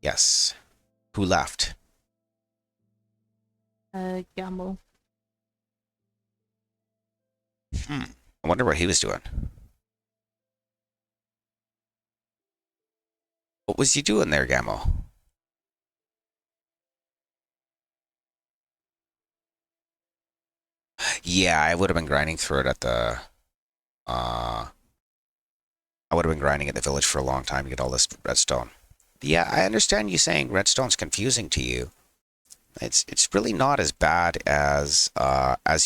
Yes. Who left? Gamble. I wonder what he was doing. What was you doing there, Gammo? Yeah, I would have been grinding through it at the... I would have been grinding at the village for a long time to get all this redstone. Yeah, I understand you saying redstone's confusing to you. It's really not as bad as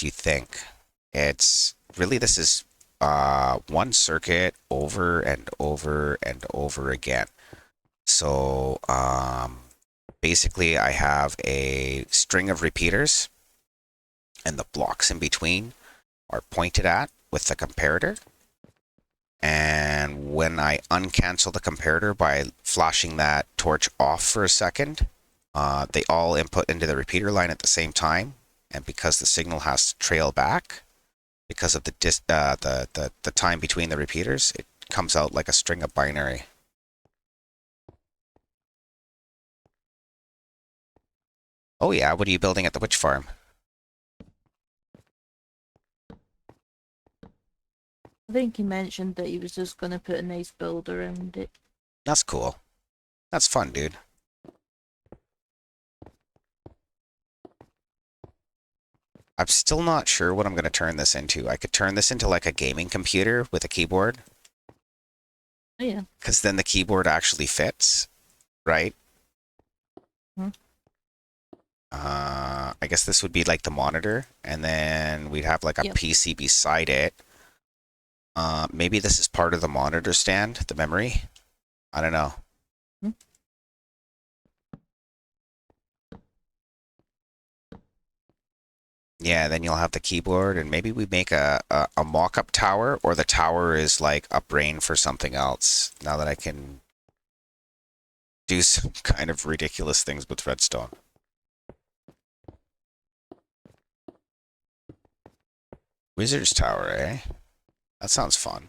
you think. It's really, this is one circuit over and over and over again. So basically I have a string of repeaters and the blocks in between are pointed at with the comparator. And when I uncancel the comparator by flashing that torch off for a second, they all input into the repeater line at the same time. And because the signal has to trail back, because of the time between the repeaters, it comes out like a string of binary. Oh yeah, what are you building at the witch farm? I think he mentioned that he was just going to put a nice build around it. That's cool. That's fun, dude. I'm still not sure what I'm going to turn this into. I could turn this into like a gaming computer with a keyboard. Oh, yeah. Because then the keyboard actually fits, right? I guess this would be like the monitor, and then we'd have like a PC beside it. Maybe this is part of the monitor stand, the memory. I don't know. Yeah, then you'll have the keyboard, and maybe we make a mock-up tower, or the tower is like a brain for something else, now that I can do some kind of ridiculous things with redstone. Wizard's Tower, eh? That sounds fun.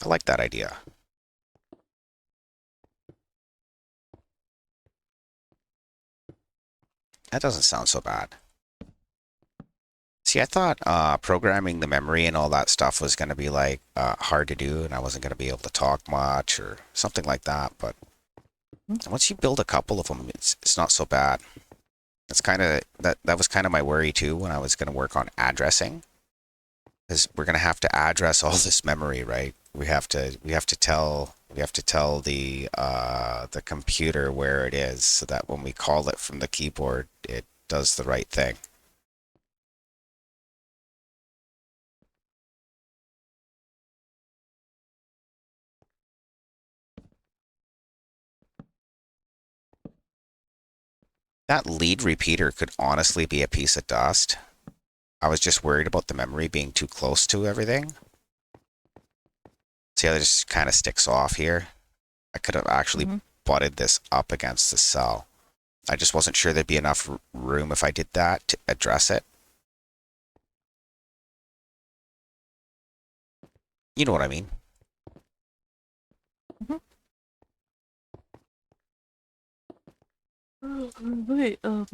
I like that idea. That doesn't sound so bad. See, I thought programming the memory and all that stuff was going to be like hard to do, and I wasn't going to be able to talk much or something like that. But once you build a couple of them, it's not so bad. It's kind of that was kind of my worry too when I was going to work on addressing, because we're going to have to address all this memory, right? We have to tell the computer where it is, so that when we call it from the keyboard, it does the right thing. That lead repeater could honestly be a piece of dust. I was just worried about the memory being too close to everything. See how it just kind of sticks off here? I could have actually butted this up against the cell. I just wasn't sure there'd be enough room if I did that to address it. You know what I mean? Wait, I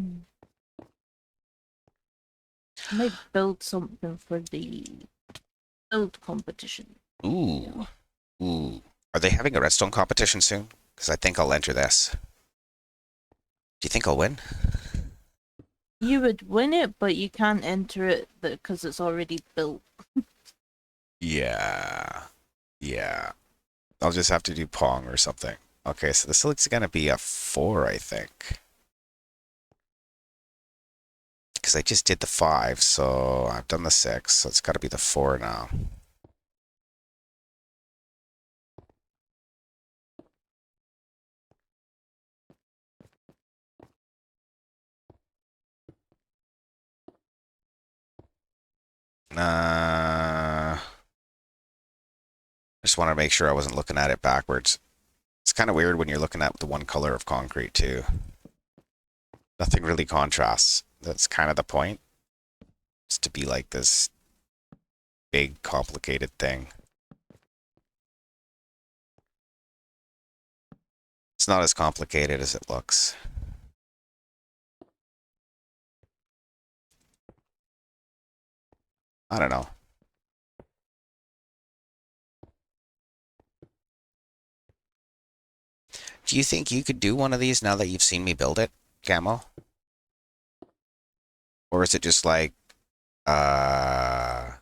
might build something for the build competition. Ooh. Ooh. Are they having a redstone competition soon? Because I think I'll enter this. Do you think I'll win? You would win it, but you can't enter it because it's already built. Yeah. Yeah. I'll just have to do Pong or something. Okay, so this looks gonna be a 4, I think. Because I just did the 5, so I've done the 6, so it's gotta be the 4 now. I just want to make sure I wasn't looking at it backwards. It's kind of weird when you're looking at the one color of concrete, too. Nothing really contrasts. That's kind of the point. It's to be like this big, complicated thing. It's not as complicated as it looks. I don't know. Do you think you could do one of these now that you've seen me build it, Camo? Or is it just like a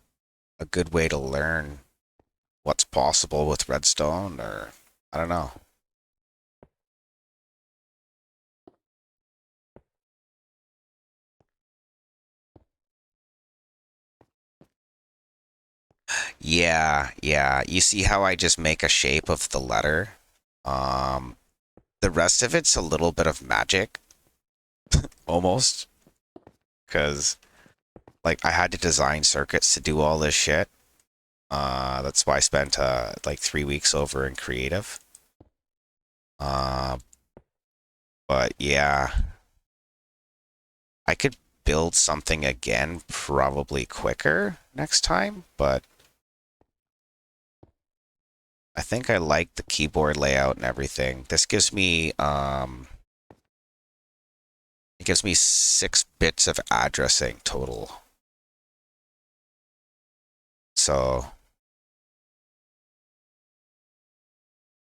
good way to learn what's possible with redstone? Or I don't know. Yeah, yeah. You see how I just make a shape of the letter? Um, the rest of it's a little bit of magic, almost. Because, like, I had to design circuits to do all this shit. That's why I spent, like, 3 weeks over in creative. Uh, but, yeah. I could build something again probably quicker next time, but I think I like the keyboard layout and everything. This gives me, it gives me 6 bits of addressing total. So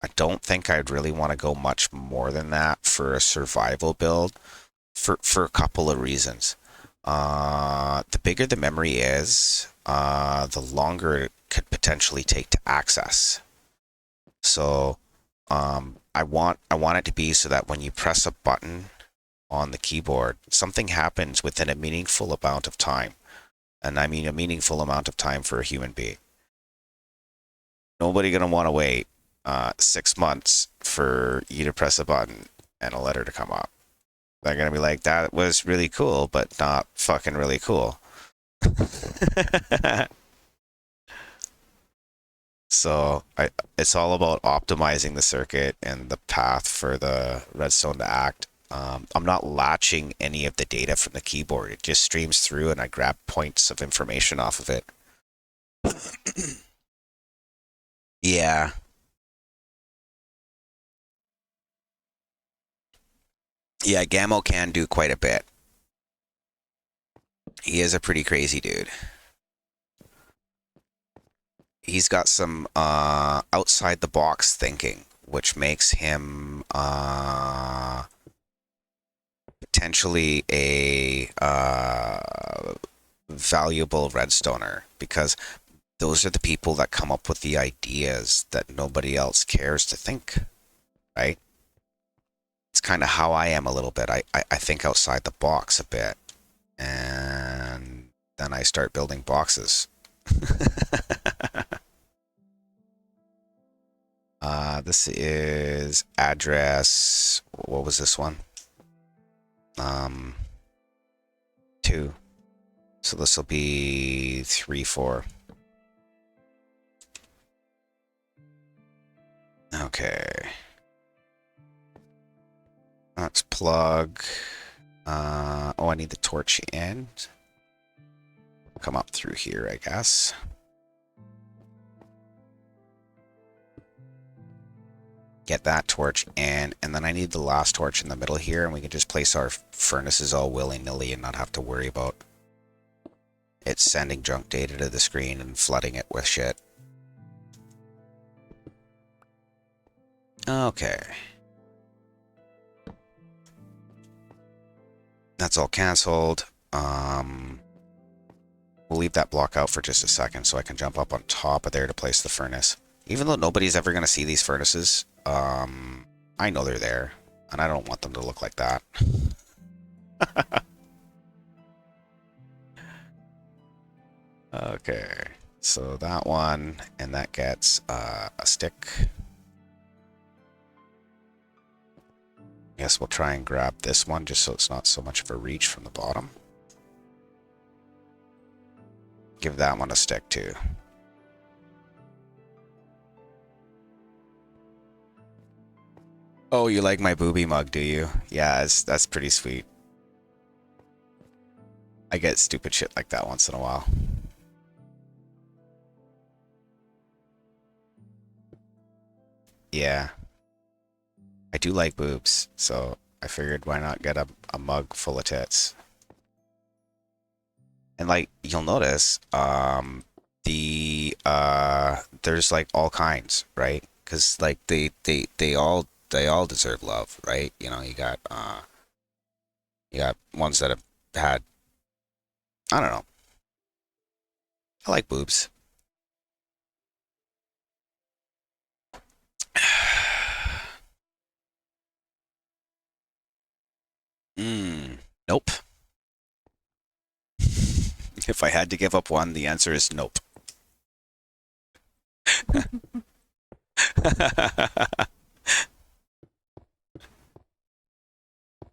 I don't think I'd really want to go much more than that for a survival build for a couple of reasons. The bigger the memory is, the longer it could potentially take to access. So I want it to be so that when you press a button on the keyboard, something happens within a meaningful amount of time. And I mean a meaningful amount of time for a human being. Nobody gonna want to wait 6 months for you to press a button and a letter to come up. They're gonna be like, that was really cool, but not fucking really cool. So it's all about optimizing the circuit and the path for the redstone to act. I'm not latching any of the data from the keyboard. It just streams through and I grab points of information off of it. Yeah. Yeah, Gammo can do quite a bit. He is a pretty crazy dude. He's got some outside the box thinking, which makes him potentially a valuable redstoner, because those are the people that come up with the ideas that nobody else cares to think, right? It's kind of how I am a little bit. I think outside the box a bit, and then I start building boxes. This is address. What was this one? 2. So this will be 3, 4. Okay. Let's plug. Oh, I need the torch in. Come up through here, I guess. Get that torch in, and then I need the last torch in the middle here, and we can just place our furnaces all willy-nilly and not have to worry about it sending junk data to the screen and flooding it with shit. Okay. That's all cancelled. We'll leave that block out for just a second so I can jump up on top of there to place the furnace. Even though nobody's ever going to see these furnaces, I know they're there, and I don't want them to look like that. Okay, so that one, and that gets a stick. Guess we'll try and grab this one just so it's not so much of a reach from the bottom. Give that one a stick too. Oh, you like my booby mug, do you? Yeah, that's pretty sweet. I get stupid shit like that once in a while. Yeah. I do like boobs, so I figured why not get a mug full of tits. And like you'll notice, there's like all kinds, right? Because like they all deserve love, right? You know, you got ones that have had, I don't know. I like boobs. Nope. If I had to give up one, the answer is nope.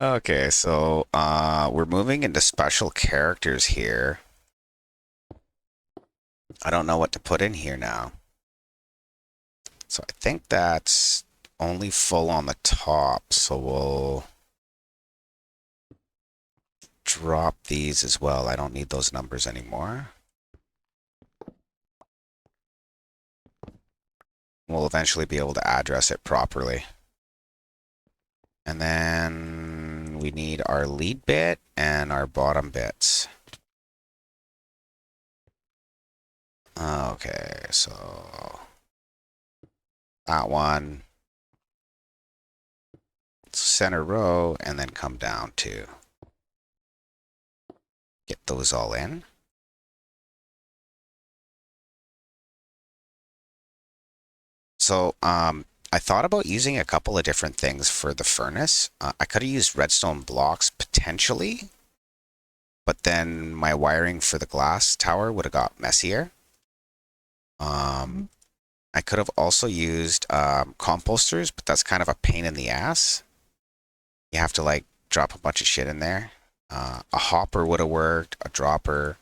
Okay, so we're moving into special characters here. I don't know what to put in here now. So I think that's only full on the top, so we'll drop these as well. I don't need those numbers anymore. We'll eventually be able to address it properly. And then we need our lead bit and our bottom bits. Okay, so that one, center row, and then come down to get those all in. So I thought about using a couple of different things for the furnace. I could have used redstone blocks potentially, but then my wiring for the glass tower would have got messier. I could have also used composters, but that's kind of a pain in the ass. You have to like drop a bunch of shit in there. A hopper would have worked, a dropper.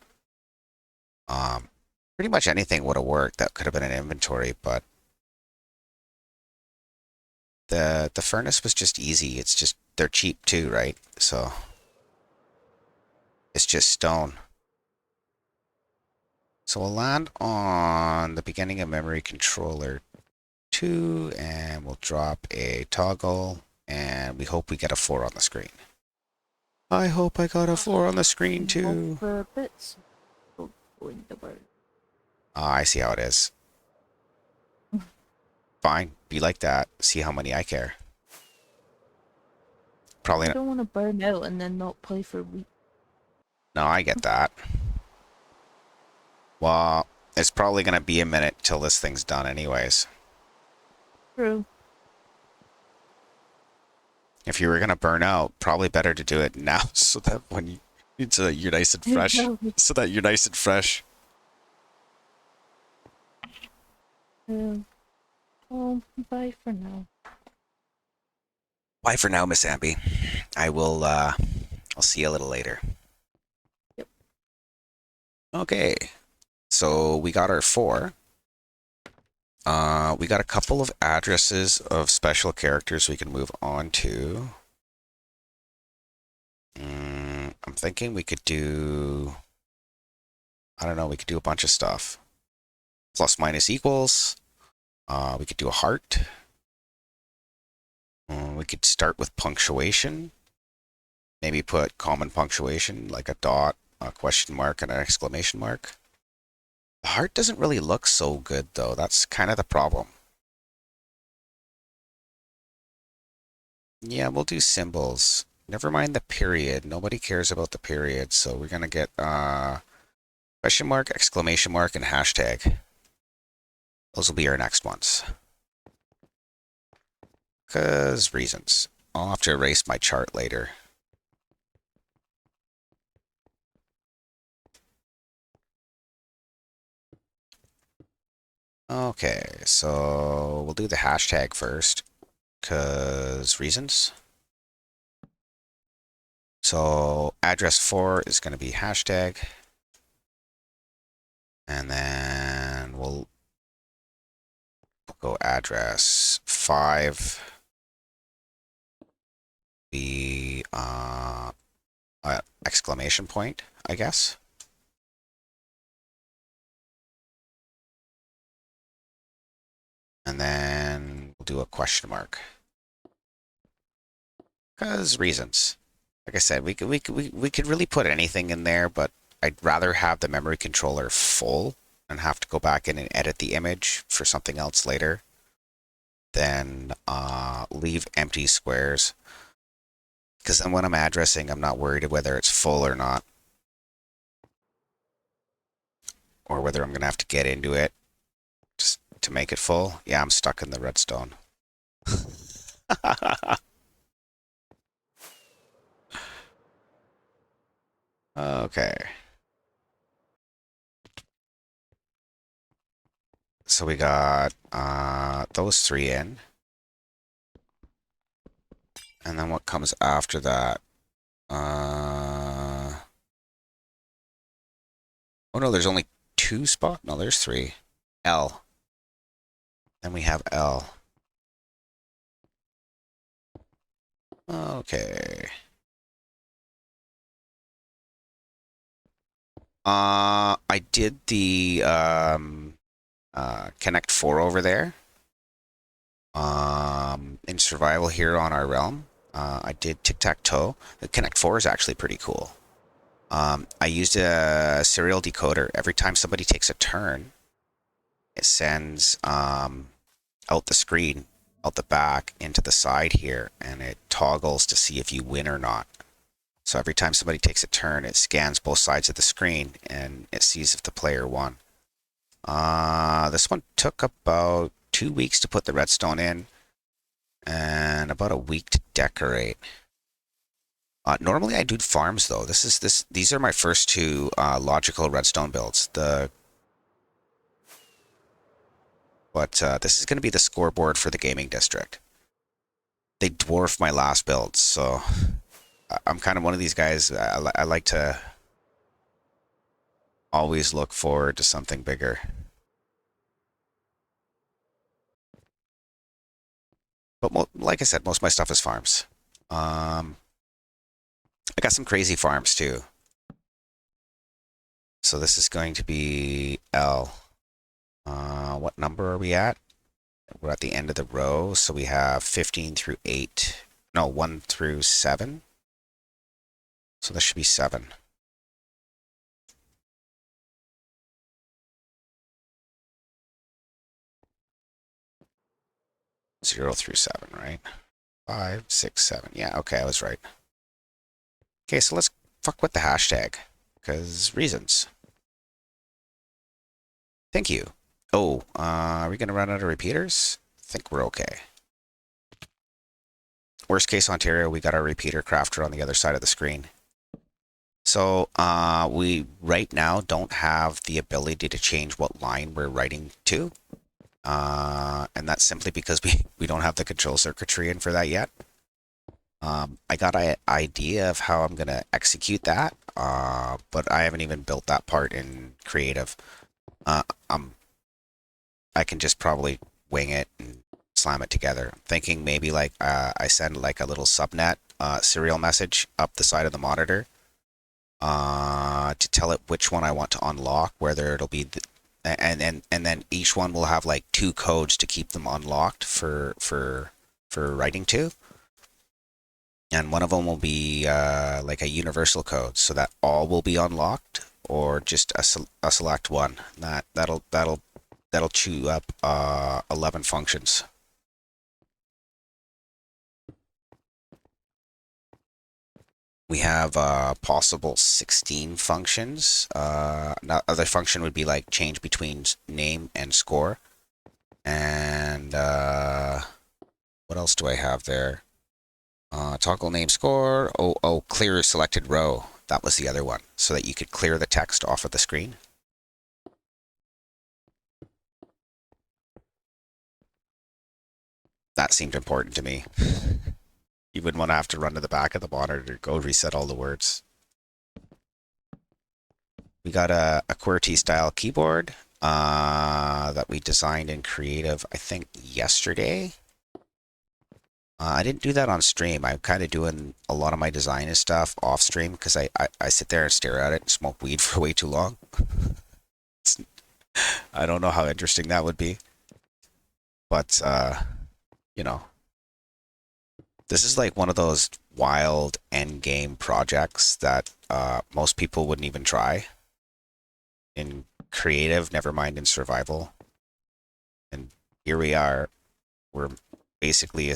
Pretty much anything would have worked that could have been an inventory, but the furnace was just easy. It's just they're cheap too, right? So it's just stone. So we'll land on the beginning of memory controller 2, and we'll drop a toggle, and we hope we get a 4 on the screen. I hope I got a 4 on the screen too. For bits. Going to work. Ah, I see how it is. Fine, be like that. See how many I care. Probably I not. don't want to burn out and then not play for weeks. No, I get that. Well, it's probably going to be a minute till this thing's done anyways. True. If you were going to burn out, probably better to do it now so that when you're nice and fresh. So that you're nice and fresh. Well, bye for now. Bye for now, Miss Amby. I will I'll see you a little later. Yep. Okay. So we got our 4. We got a couple of addresses of special characters we can move on to. I'm thinking we could do... I don't know, we could do a bunch of stuff. Plus, minus, equals. We could do a heart. We could start with punctuation. Maybe put common punctuation, like a dot, a question mark, and an exclamation mark. The heart doesn't really look so good, though. That's kind of the problem. Yeah, we'll do symbols. Never mind the period. Nobody cares about the period, so we're going to get question mark, exclamation mark, and hashtag. Those will be our next ones. Because reasons. I'll have to erase my chart later. Okay, so we'll do the hashtag first. Because reasons. So address 4 is going to be hashtag. And then we'll go address 5. The exclamation point, I guess. And then we'll do a question mark. Because reasons. Like I said, we could really put anything in there, but I'd rather have the memory controller full and have to go back in and edit the image for something else later than leave empty squares. Because then when I'm addressing, I'm not worried whether it's full or not. Or whether I'm going to have to get into it just to make it full. Yeah, I'm stuck in the redstone. Okay. So we got those 3 in. And then what comes after that? Oh no, there's only 2 spots? No, there's 3. L. Then we have L. Okay. I did the Connect 4 over there. In survival here on our realm. I did tic-tac-toe. The Connect 4 is actually pretty cool. I used a serial decoder. Every time somebody takes a turn, it sends out the screen, out the back, into the side here, and it toggles to see if you win or not. So every time somebody takes a turn, it scans both sides of the screen, and it sees if the player won. This one took about 2 weeks to put the redstone in, and about a week to decorate. Normally I do farms though. These are my first 2 logical redstone builds. This is going to be the scoreboard for the gaming district. They dwarf my last builds, so I'm kind of one of these guys. I like to always look forward to something bigger. But like I said, most of my stuff is farms. I got some crazy farms too. So this is going to be L. What number are we at? We're at the end of the row, so we have 15 through 8. No, 1 through 7. So this should be 7. Zero through 7, right? 5, 6, 7. Yeah, okay, I was right. Okay, so let's fuck with the hashtag, because reasons. Thank you. Oh, are we going to run out of repeaters? I think we're okay. Worst case Ontario, we got our repeater crafter on the other side of the screen. So we right now don't have the ability to change what line we're writing to. And that's simply because we don't have the control circuitry in for that yet. I got an idea of how I'm gonna execute that, but I haven't even built that part in creative. Uh, um, I can just probably wing it and slam it together. I'm thinking maybe like I send like a little subnet serial message up the side of the monitor to tell it which one I want to unlock, whether it'll be and then each one will have like two codes to keep them unlocked for writing to. And one of them will be like a universal code, so that all will be unlocked, or just a select one. That'll chew up 11 functions. We have possible 16 functions. Another function would be like change between name and score. And what else do I have there? Toggle name score. Oh, clear selected row. That was the other one, so that you could clear the text off of the screen. That seemed important to me. You wouldn't want to have to run to the back of the monitor to go reset all the words. We got a QWERTY style keyboard that we designed in creative, I think, yesterday. I didn't do that on stream. I'm kind of doing a lot of my design and stuff off stream because I sit there and stare at it and smoke weed for way too long. I don't know how interesting that would be. But, you know, this is like one of those wild end game projects that most people wouldn't even try in creative, never mind in survival. And here we are. We're basically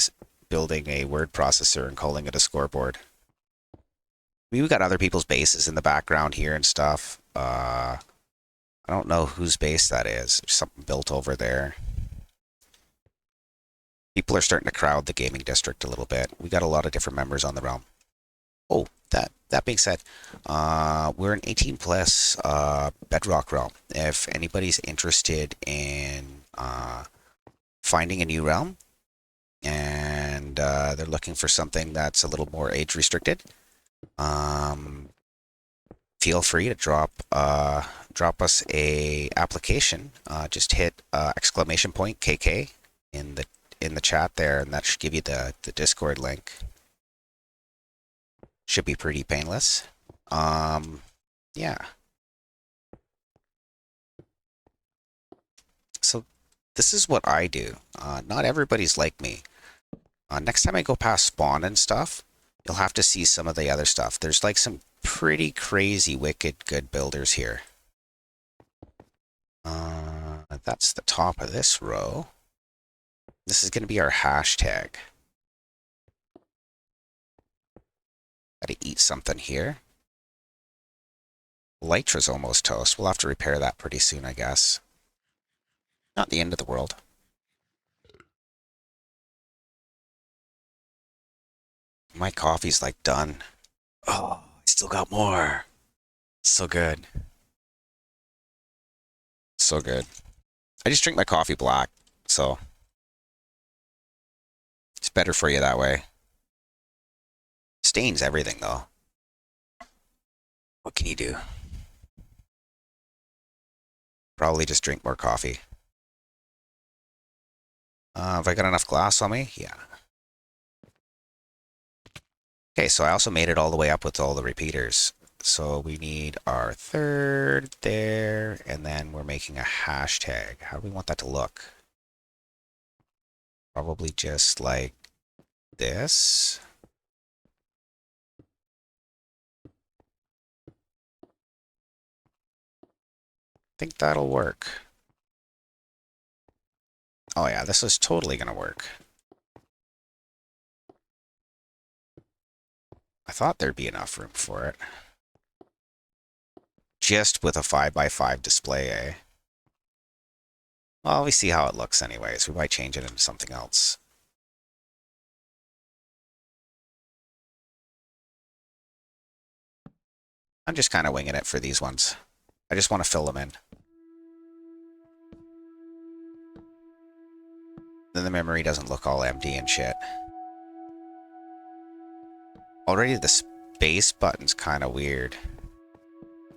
building a word processor and calling it a scoreboard. We've got other people's bases in the background here and stuff. I don't know whose base that is. There's something built over there. People are starting to crowd the gaming district a little bit. We got a lot of different members on the realm. Oh, that being said, we're an 18 plus Bedrock realm. If anybody's interested in finding a new realm and they're looking for something that's a little more age restricted, feel free to drop us a application. Just hit exclamation point KK in the chat there, and that should give you the Discord link. Should be pretty painless. Yeah. So this is what I do. Not everybody's like me. Next time I go past spawn and stuff, you'll have to see some of the other stuff. There's like some pretty crazy, wicked good builders here. That's the top of this row. This is going to be our hashtag. Gotta eat something here. Elytra's almost toast. We'll have to repair that pretty soon, I guess. Not the end of the world. My coffee's like done. Oh, I still got more. So good. So good. I just drink my coffee black, so it's better for you that way. Stains everything, though. What can you do? Probably just drink more coffee. Have I got enough glass on me? Yeah. Okay, so I also made it all the way up with all the repeaters. So we need our third there, and then we're making a hashtag. How do we want that to look? Probably just like this. I think that'll work. Oh yeah, this is totally gonna work. I thought there'd be enough room for it. Just with a 5x5 display, eh? Well, we see how it looks anyways. We might change it into something else. I'm just kind of winging it for these ones. I just want to fill them in. Then the memory doesn't look all empty and shit. Already the space button's kind of weird.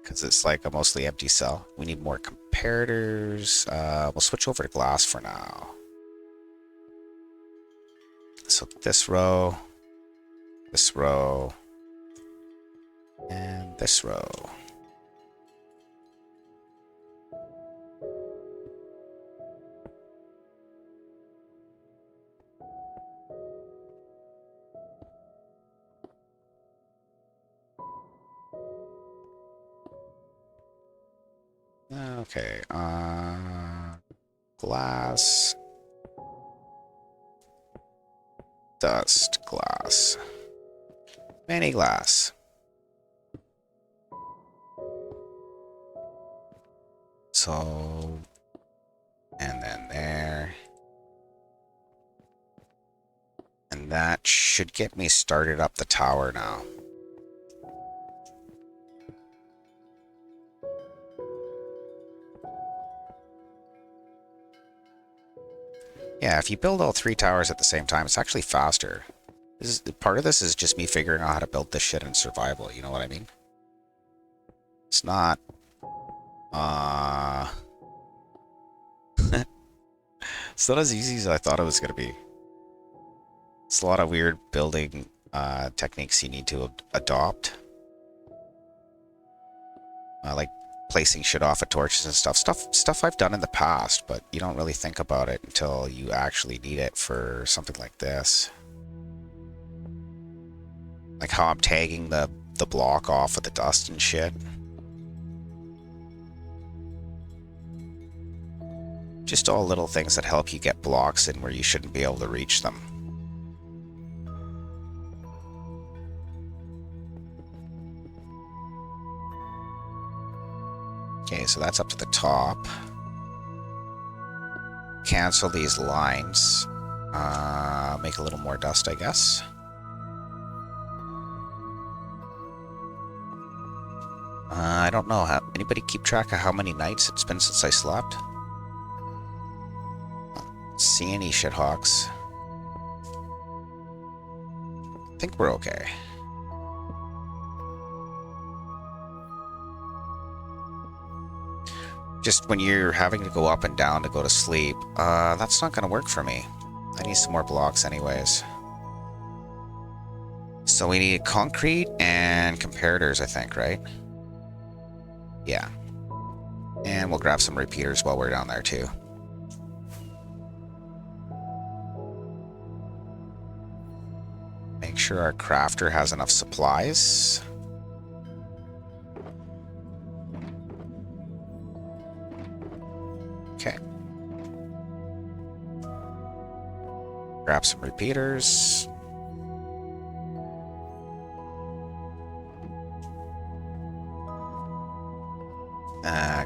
Because it's like a mostly empty cell. We need more comparators. We'll switch over to glass for now. So this row, and this row. Okay, glass, dust, glass, many glass. So, and then there. And that should get me started up the tower now. Yeah, if you build all 3 towers at the same time, it's actually faster. Part of this is just me figuring out how to build this shit in survival, you know what I mean? It's not... it's not as easy as I thought it was going to be. It's a lot of weird building techniques you need to adopt. Like placing shit off of torches and stuff. Stuff I've done in the past, but you don't really think about it until you actually need it for something like this. Like how I'm tagging the block off with the dust and shit. Just all little things that help you get blocks in where you shouldn't be able to reach them. Okay, so that's up to the top. Cancel these lines. Make a little more dust, I guess. I don't know. Anybody keep track of how many nights it's been since I slept? Don't see any shithawks. I think we're okay. Just when you're having to go up and down to go to sleep, that's not going to work for me. I need some more blocks anyways. So we need concrete and comparators, I think, right? Yeah. And we'll grab some repeaters while we're down there too. Make sure our crafter has enough supplies. Okay. Grab some repeaters.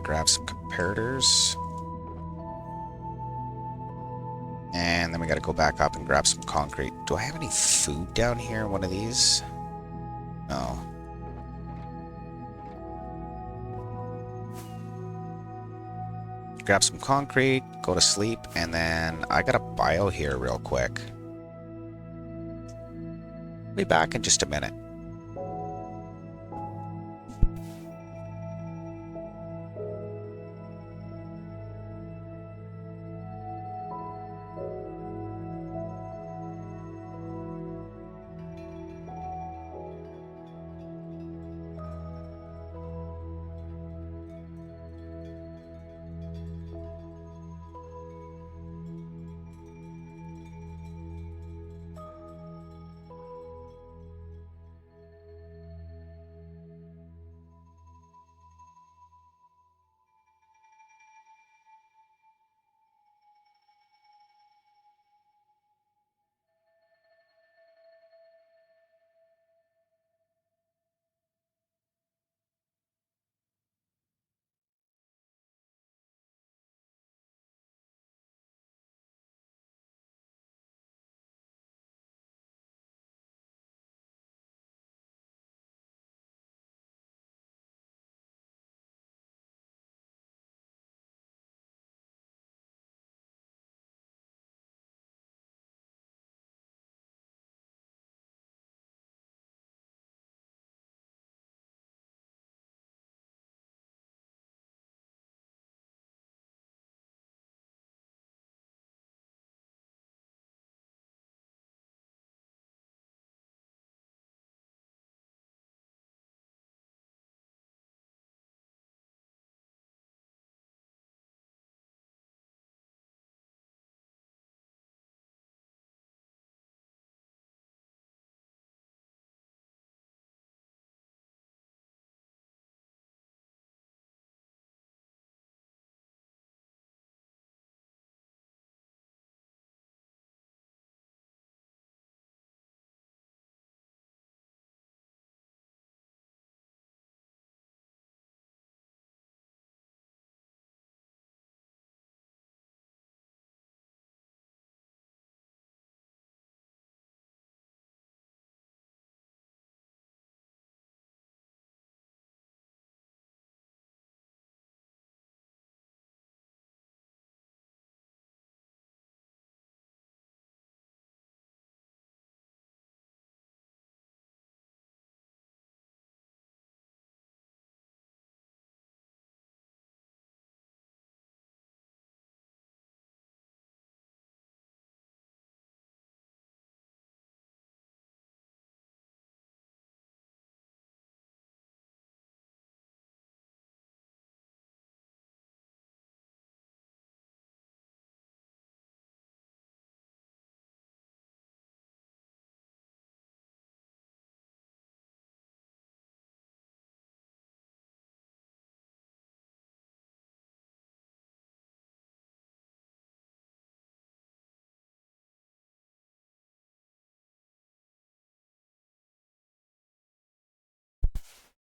Grab some comparators. And then we gotta go back up and grab some concrete. Do I have any food down here? One of these? No. Grab some concrete, go to sleep, and then I got a bio here real quick. Be back in just a minute.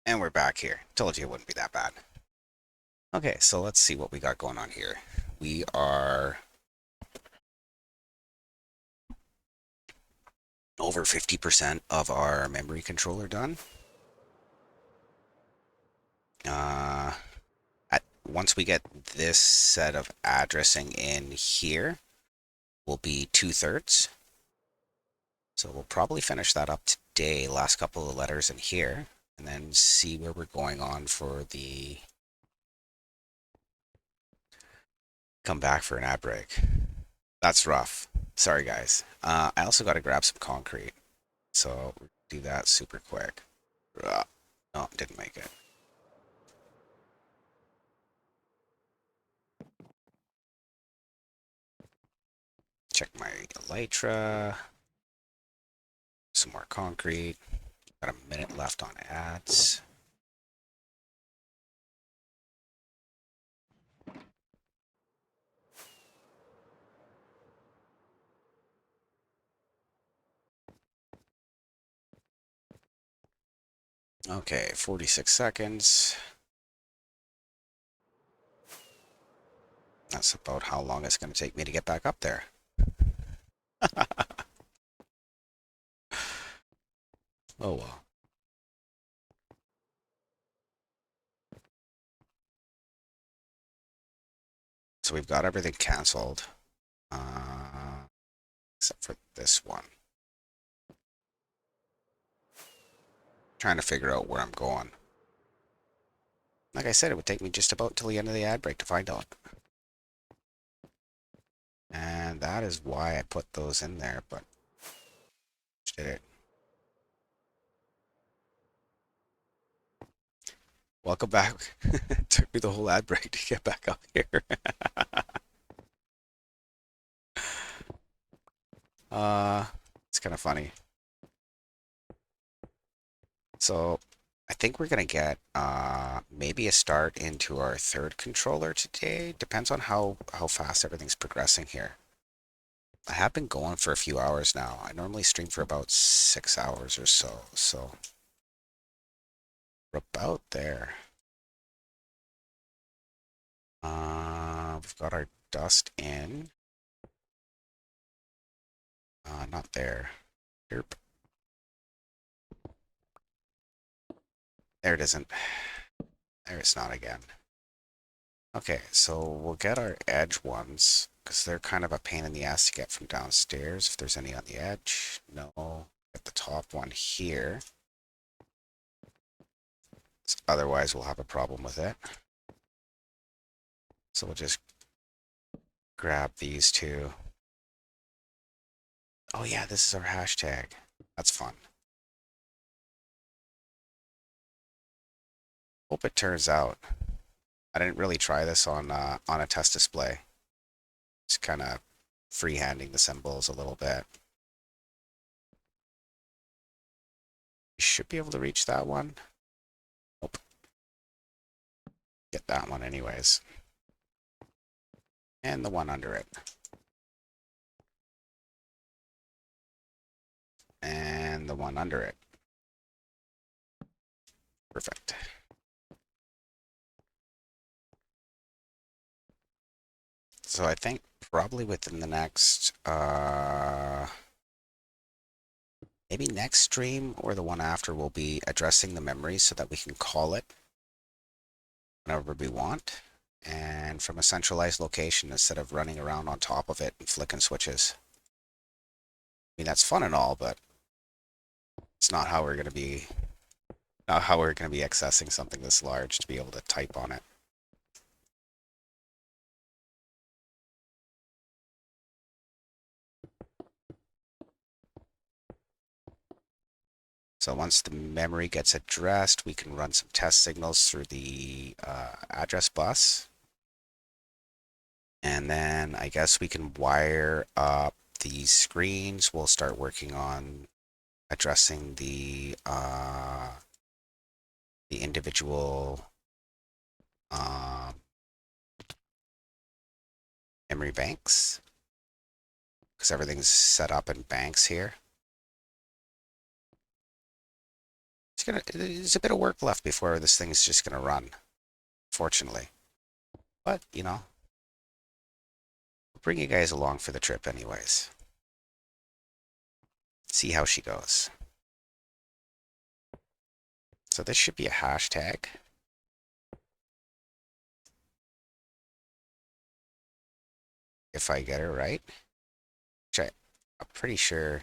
And we're back here. Told you it wouldn't be that bad. Okay, so let's see what we got going on here. We are over 50% of our memory controller done. Once we get this set of addressing in here, will be 2/3. So we'll probably finish that up today, last couple of letters in here, and then see where we're going on for the come back for an ad break. That's rough. Sorry, guys. I also got to grab some concrete, so we'll do that super quick. No, didn't make it. Check my elytra. Some more concrete. Got a minute left on ads. Okay, 46 seconds. That's about how long it's going to take me to get back up there. Oh well. So we've got everything canceled. Except for this one. Trying to figure out where I'm going. Like I said, it would take me just about till the end of the ad break to find out. And that is why I put those in there, but did it. Welcome back. It took me the whole ad break to get back up here. It's kind of funny. So I think we're gonna get maybe a start into our third controller today. Depends on how fast everything's progressing here. I have been going for a few hours now. I normally stream for about 6 hours or so, so we're about there. We've got our dust in. Not there. Derp. There it isn't. There it's not again. Okay, so we'll get our edge ones, because they're kind of a pain in the ass to get from downstairs, if there's any on the edge. No. Get the top one here. Otherwise, we'll have a problem with it. So we'll just grab these two. Oh yeah, this is our hashtag. That's fun. Hope it turns out. I didn't really try this on a test display. Just kind of freehanding the symbols a little bit. You should be able to reach that one. Nope. Get that one anyways. And the one under it. And the one under it. Perfect. So I think probably within the next, maybe next stream or the one after, we'll be addressing the memories so that we can call it whenever we want. And from a centralized location instead of running around on top of it and flicking switches. I mean, that's fun and all, but it's not how we're going to be accessing something this large to be able to type on it. So once the memory gets addressed, we can run some test signals through the address bus. And then I guess we can wire up these screens. We'll start working on addressing the individual memory banks, because everything's set up in banks here. Just there's a bit of work left before this thing's just gonna run, fortunately. But, you know, we'll bring you guys along for the trip anyways. See how she goes. So this should be a hashtag. If I get it right. Which I'm pretty sure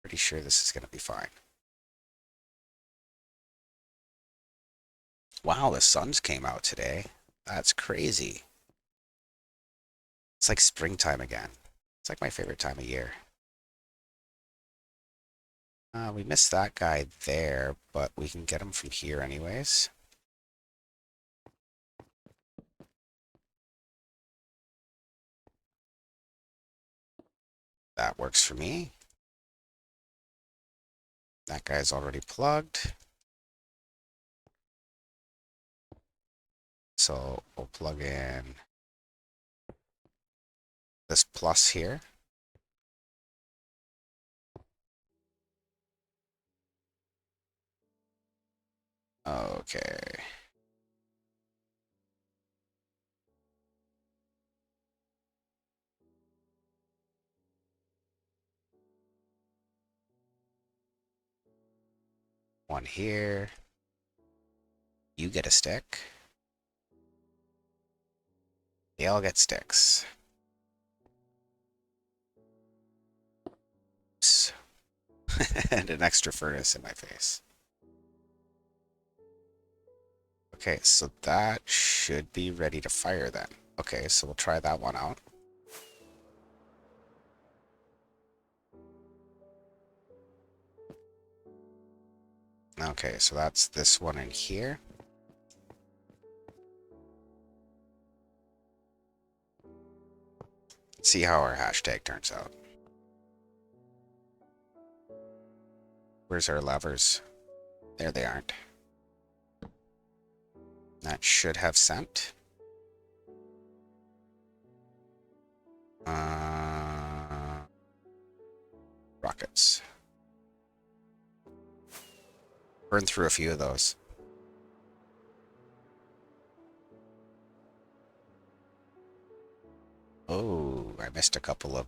this is gonna be fine. Wow, the sun's came out today. That's crazy. It's like springtime again. It's like my favorite time of year. We missed that guy there, but we can get him from here anyways. That works for me. That guy's already plugged. So we'll plug in this plus here. Okay. One here. You get a stick. They all get sticks. Oops. And an extra furnace in my face. Okay, so that should be ready to fire then. Okay, so we'll try that one out. Okay, so that's this one in here. Let's see how our hashtag turns out. Where's our levers? There they aren't. That should have sent. Rockets. Burn through a few of those. Oh, I missed a couple of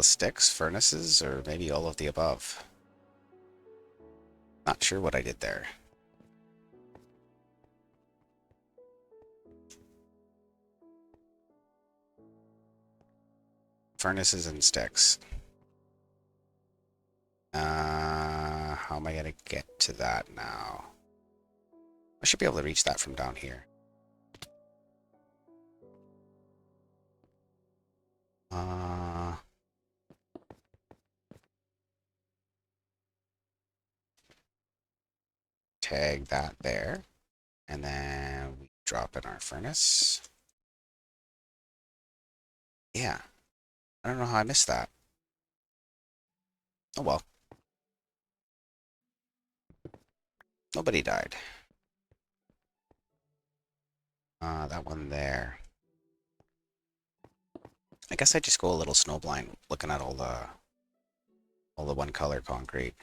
sticks, furnaces, or maybe all of the above. Not sure what I did there. Furnaces and sticks. How am I gonna get to that now? I should be able to reach that from down here. Tag that there, and then we drop in our furnace. Yeah, I don't know how I missed that. Oh well. Nobody died. That one there. I guess I just go a little snowblind looking at all the one color concrete.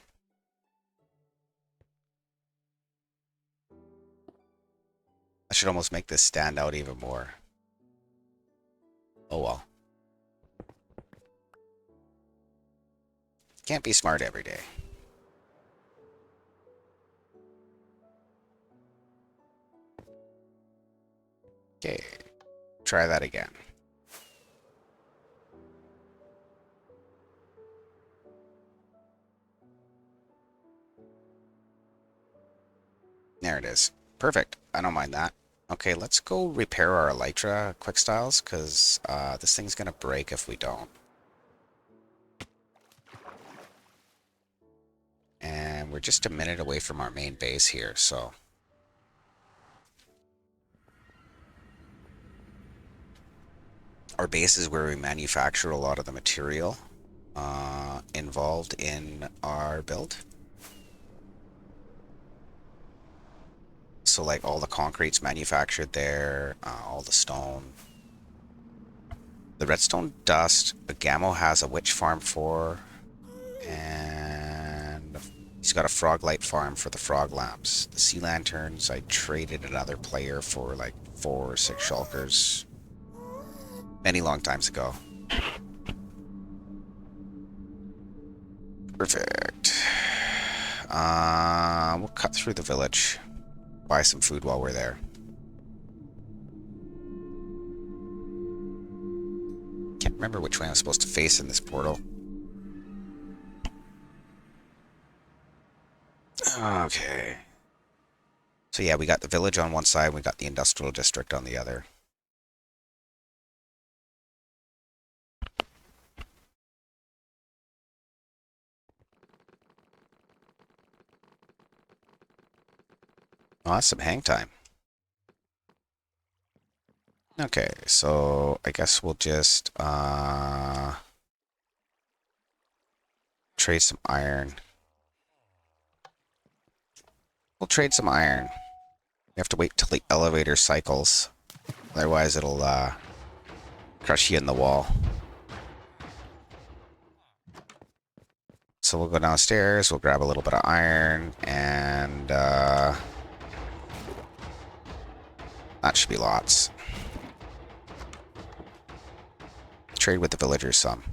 I should almost make this stand out even more. Oh well. Can't be smart every day. Okay, try that again. There it is. Perfect. I don't mind that. Okay, let's go repair our elytra quick styles, because this thing's gonna break if we don't. And we're just a minute away from our main base here, so... Our base is where we manufacture a lot of the material involved in our build. So like all the concrete's manufactured there, all the stone. The redstone dust, Gamo has a witch farm for And he's got a frog light farm for the frog lamps. The sea lanterns, I traded another player for like 4 or 6 shulkers many long times ago. Perfect. We'll cut through the village. Buy some food while we're there. Can't remember which way I'm supposed to face in this portal. Okay. So yeah, we got the village on one side, we got the industrial district on the other. Oh, that's some hang time. Okay, so I guess we'll just trade some iron. We'll trade some iron. We have to wait till the elevator cycles. Otherwise it'll crush you in the wall. So we'll go downstairs, we'll grab a little bit of iron, and that should be lots. Trade with the villagers some.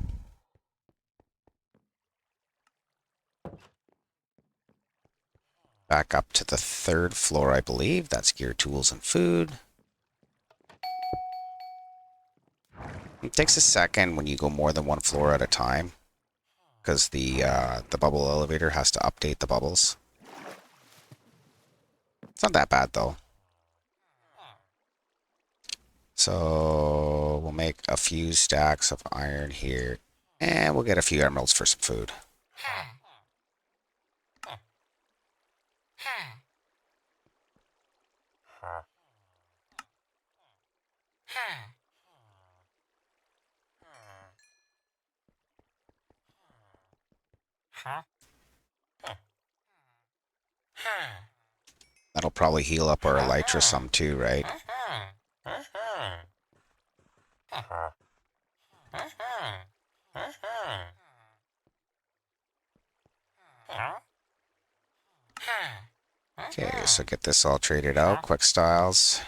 Back up to the 3rd floor, I believe. That's gear, tools, and food. It takes a second when you go more than 1 floor at a time, because the bubble elevator has to update the bubbles. It's not that bad, though. So we'll make a few stacks of iron here, and we'll get a few emeralds for some food. That'll probably heal up our elytra some too, right? Okay, so get this all traded out. Quick styles.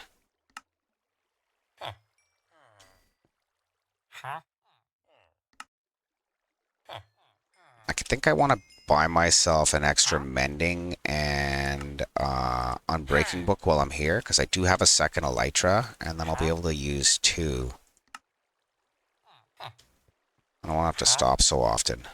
I think I want to buy myself an extra mending and unbreaking book while I'm here, because I do have a second elytra, and then I'll be able to use 2. I don't want to have to stop so often.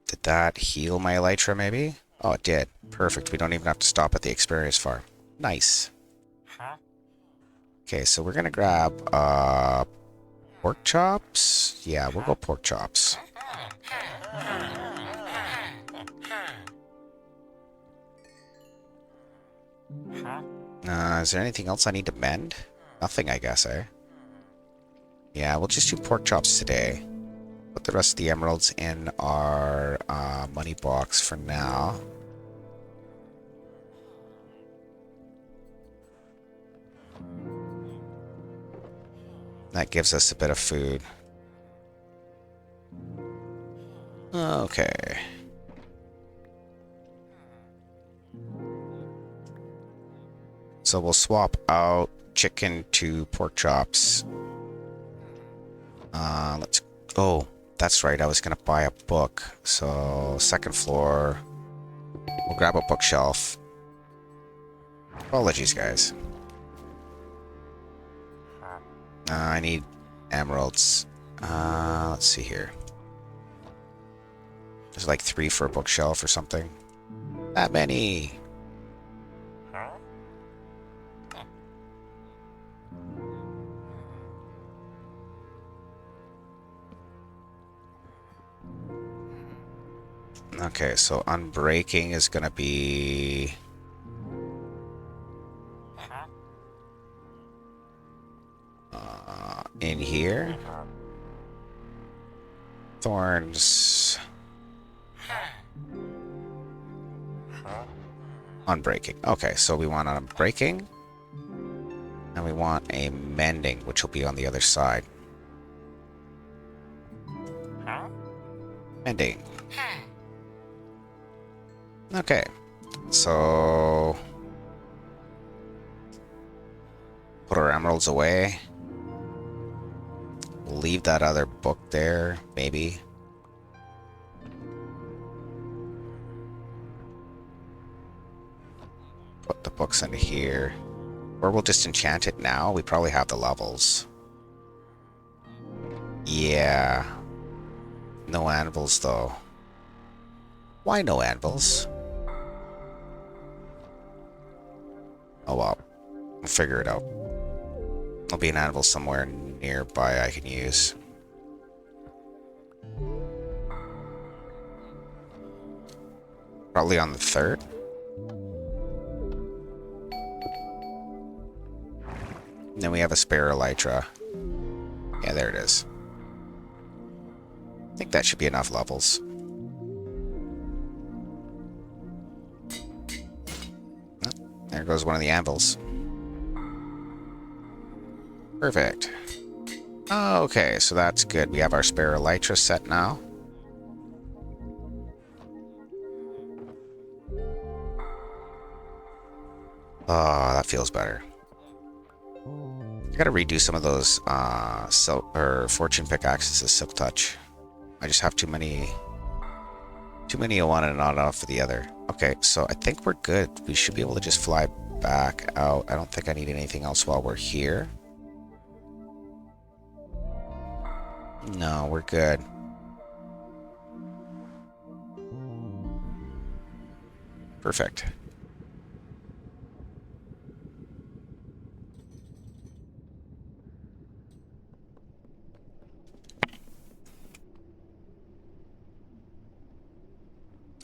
Did that heal my elytra, maybe? Oh, it did. Perfect. We don't even have to stop at the experience farm. Nice. Okay, so we're gonna grab pork chops. Yeah, we'll go pork chops. Is there anything else I need to mend? Nothing, I guess, eh? Yeah, we'll just do pork chops today. Put the rest of the emeralds in our money box for now. That gives us a bit of food. Okay. So we'll swap out chicken to pork chops. Let's go. That's right, I was gonna buy a book. So 2nd floor. We'll grab a bookshelf. Apologies, guys. I need emeralds. Let's see here. There's like 3 for a bookshelf or something. That many. Okay, so unbreaking is gonna be in here. Thorns. Unbreaking. Okay, so we want unbreaking. And we want a mending, which will be on the other side. Mending. Okay. So... put our emeralds away. We'll leave that other book there, maybe. Put the books into here. Or we'll just enchant it now. We probably have the levels. Yeah. No anvils, though. Why no anvils? Oh well. We'll figure it out. There'll be an anvil somewhere nearby I can use. Probably on the 3rd. And then we have a spare elytra. Yeah, there it is. I think that should be enough levels. Oh, there goes one of the anvils. Perfect. Okay, so that's good. We have our spare elytra set now. Oh, that feels better. I gotta redo some of those fortune pickaxes as silk touch. I just have too many of one and not enough for the other. Okay, so I think we're good. We should be able to just fly back out. I don't think I need anything else while we're here. No, we're good. Perfect.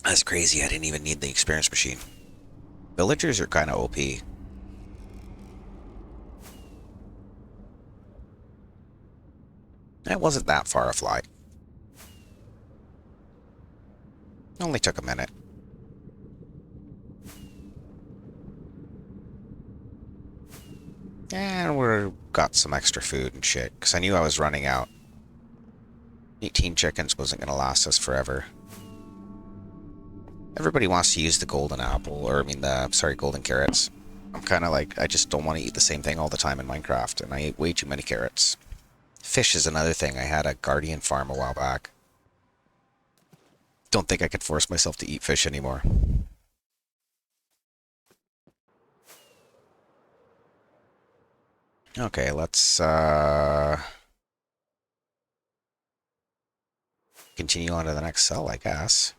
That's crazy. I didn't even need the experience machine. Villagers are kind of OP. It wasn't that far a flight. It only took a minute. And we've got some extra food and shit, because I knew I was running out. 18 chickens wasn't going to last us forever. Everybody wants to use the golden apple, or I mean golden carrots. I'm kind of like, I just don't want to eat the same thing all the time in Minecraft, and I ate way too many carrots. Fish is another thing. I had a guardian farm a while back. Don't think I could force myself to eat fish anymore. Okay, let's continue on to the next cell, I guess.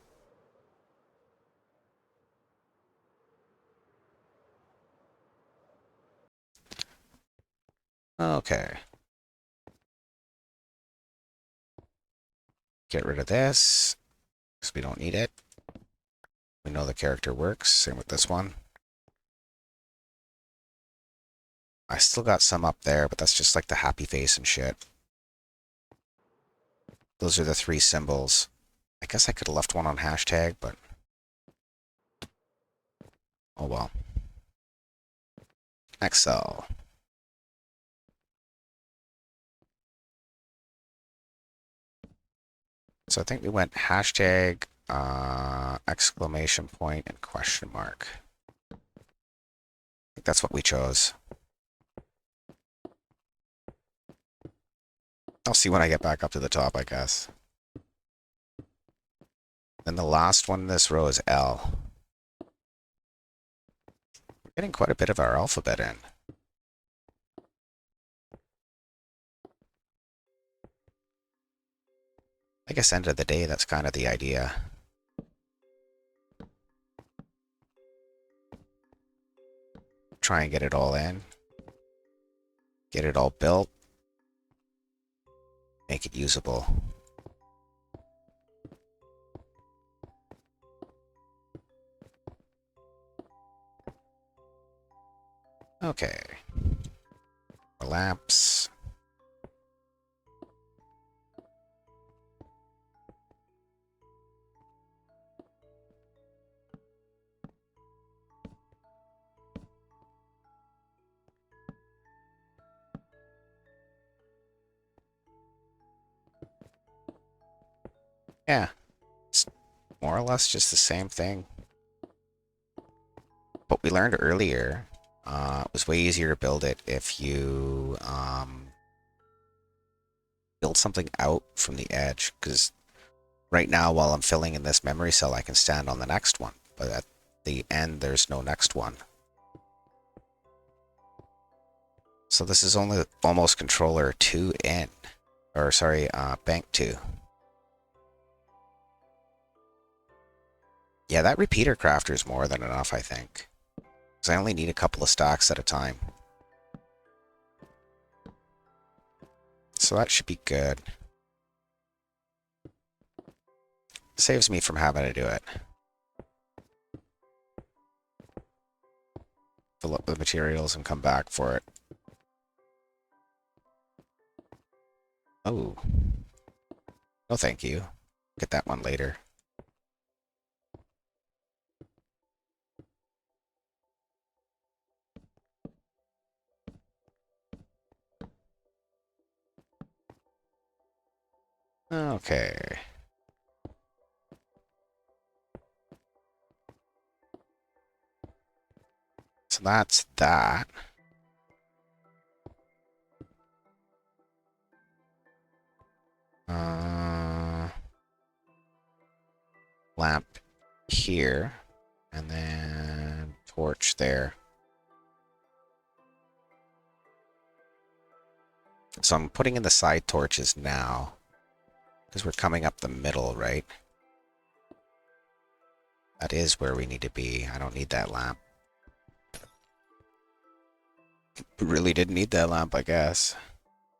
Okay. Get rid of this, because we don't need it. We know the character works. Same with this one. I still got some up there, but that's just like the happy face and shit. Those are the 3 symbols. I guess I could have left one on hashtag, but... oh well. Next cell. So I think we went hashtag, exclamation point, and question mark. I think that's what we chose. I'll see when I get back up to the top, I guess. Then the last one in this row is L. We're getting quite a bit of our alphabet in. I guess end of the day, that's kind of the idea. Try and get it all in. Get it all built. Make it usable. Okay. Lamps. Yeah, it's more or less just the same thing. But we learned earlier, it was way easier to build it if you build something out from the edge. Because right now, while I'm filling in this memory cell, I can stand on the next one. But at the end, there's no next one. So this is only almost controller 2 in. Or sorry, bank 2. Yeah, that repeater crafter is more than enough, I think. Because I only need a couple of stacks at a time. So that should be good. Saves me from having to do it. Fill up the materials and come back for it. Oh. No, thank you. Get that one later. Okay. So that's that. Lamp here. And then torch there. So I'm putting in the side torches now. Because we're coming up the middle, right? That is where we need to be. I don't need that lamp. We really didn't need that lamp, I guess.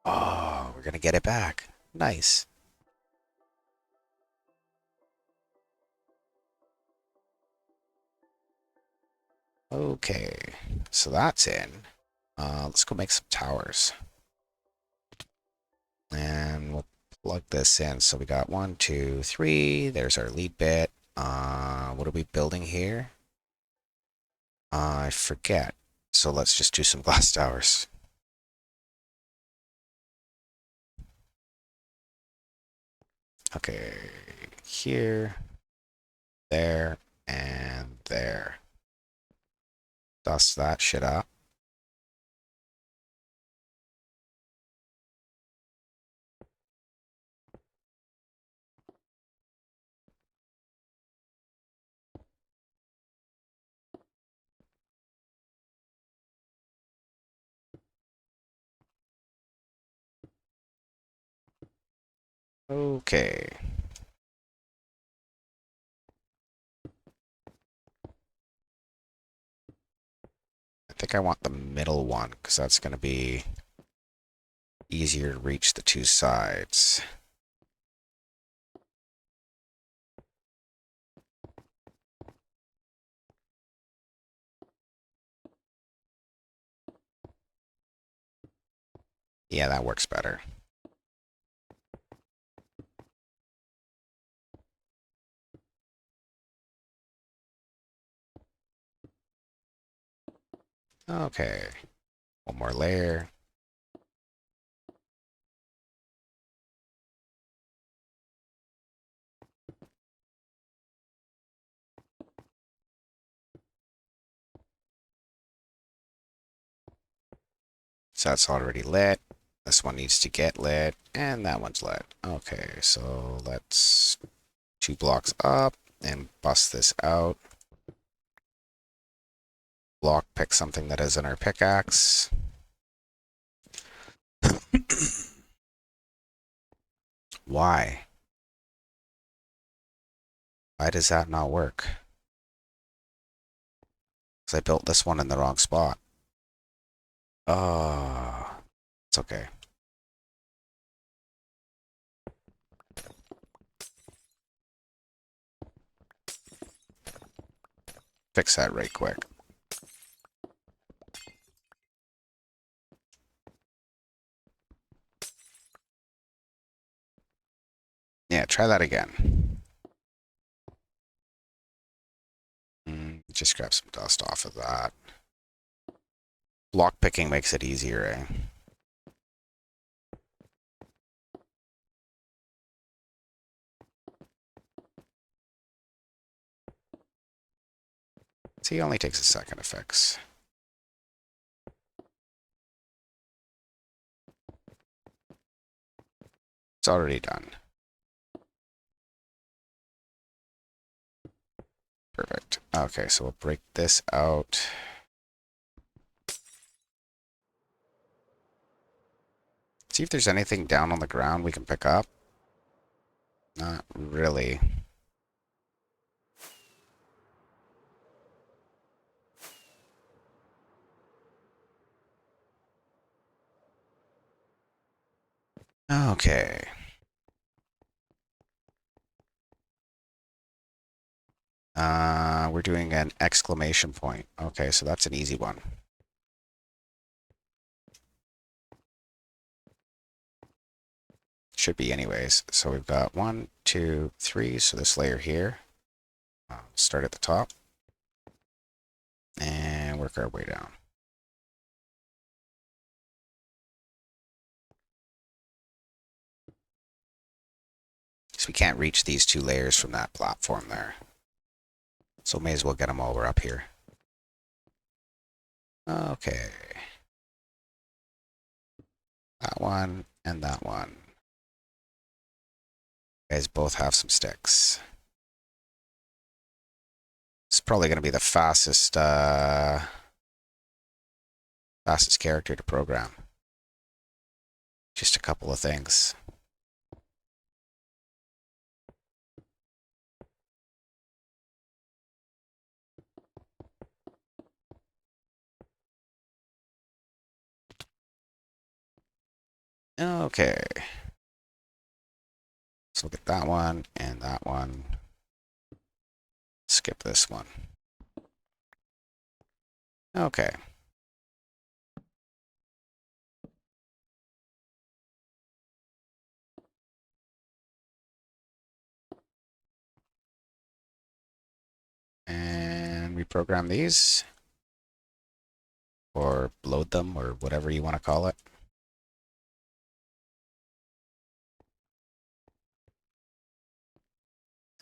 Oh, we're gonna get it back. Nice. Okay, so that's in. Let's go make some towers. And we'll plug this in. So we got 1, 2, 3. There's our lead bit. What are we building here? I forget. So let's just do some glass towers. Okay, here, there, and there. Dust that shit up. Okay. I think I want the middle one because that's going to be easier to reach the two sides. Yeah, that works better. Okay. One more layer. So that's already lit. This one needs to get lit, and that one's lit. Okay, so let's 2 blocks up and bust this out. Block pick something that is in our pickaxe. Why? Why does that not work? Because I built this one in the wrong spot. Oh, it's okay. Fix that right quick. Yeah, try that again. Just grab some dust off of that. Block picking makes it easier, eh? See, it only takes a second to fix. It's already done. Perfect. Okay, so we'll break this out. See if there's anything down on the ground we can pick up. Not really. Okay. We're doing an exclamation point. Okay, so that's an easy one. Should be anyways. So we've got 1, 2, 3. So this layer here. Start at the top. And work our way down. So we can't reach these 2 layers from that platform there. So may as well get them while we're up here. Okay. That one and that one. You guys both have some sticks. It's probably going to be the fastest character to program. Just a couple of things. Okay. So we'll get that one and that one. Skip this one. Okay. And reprogram these. Or load them, or whatever you want to call it.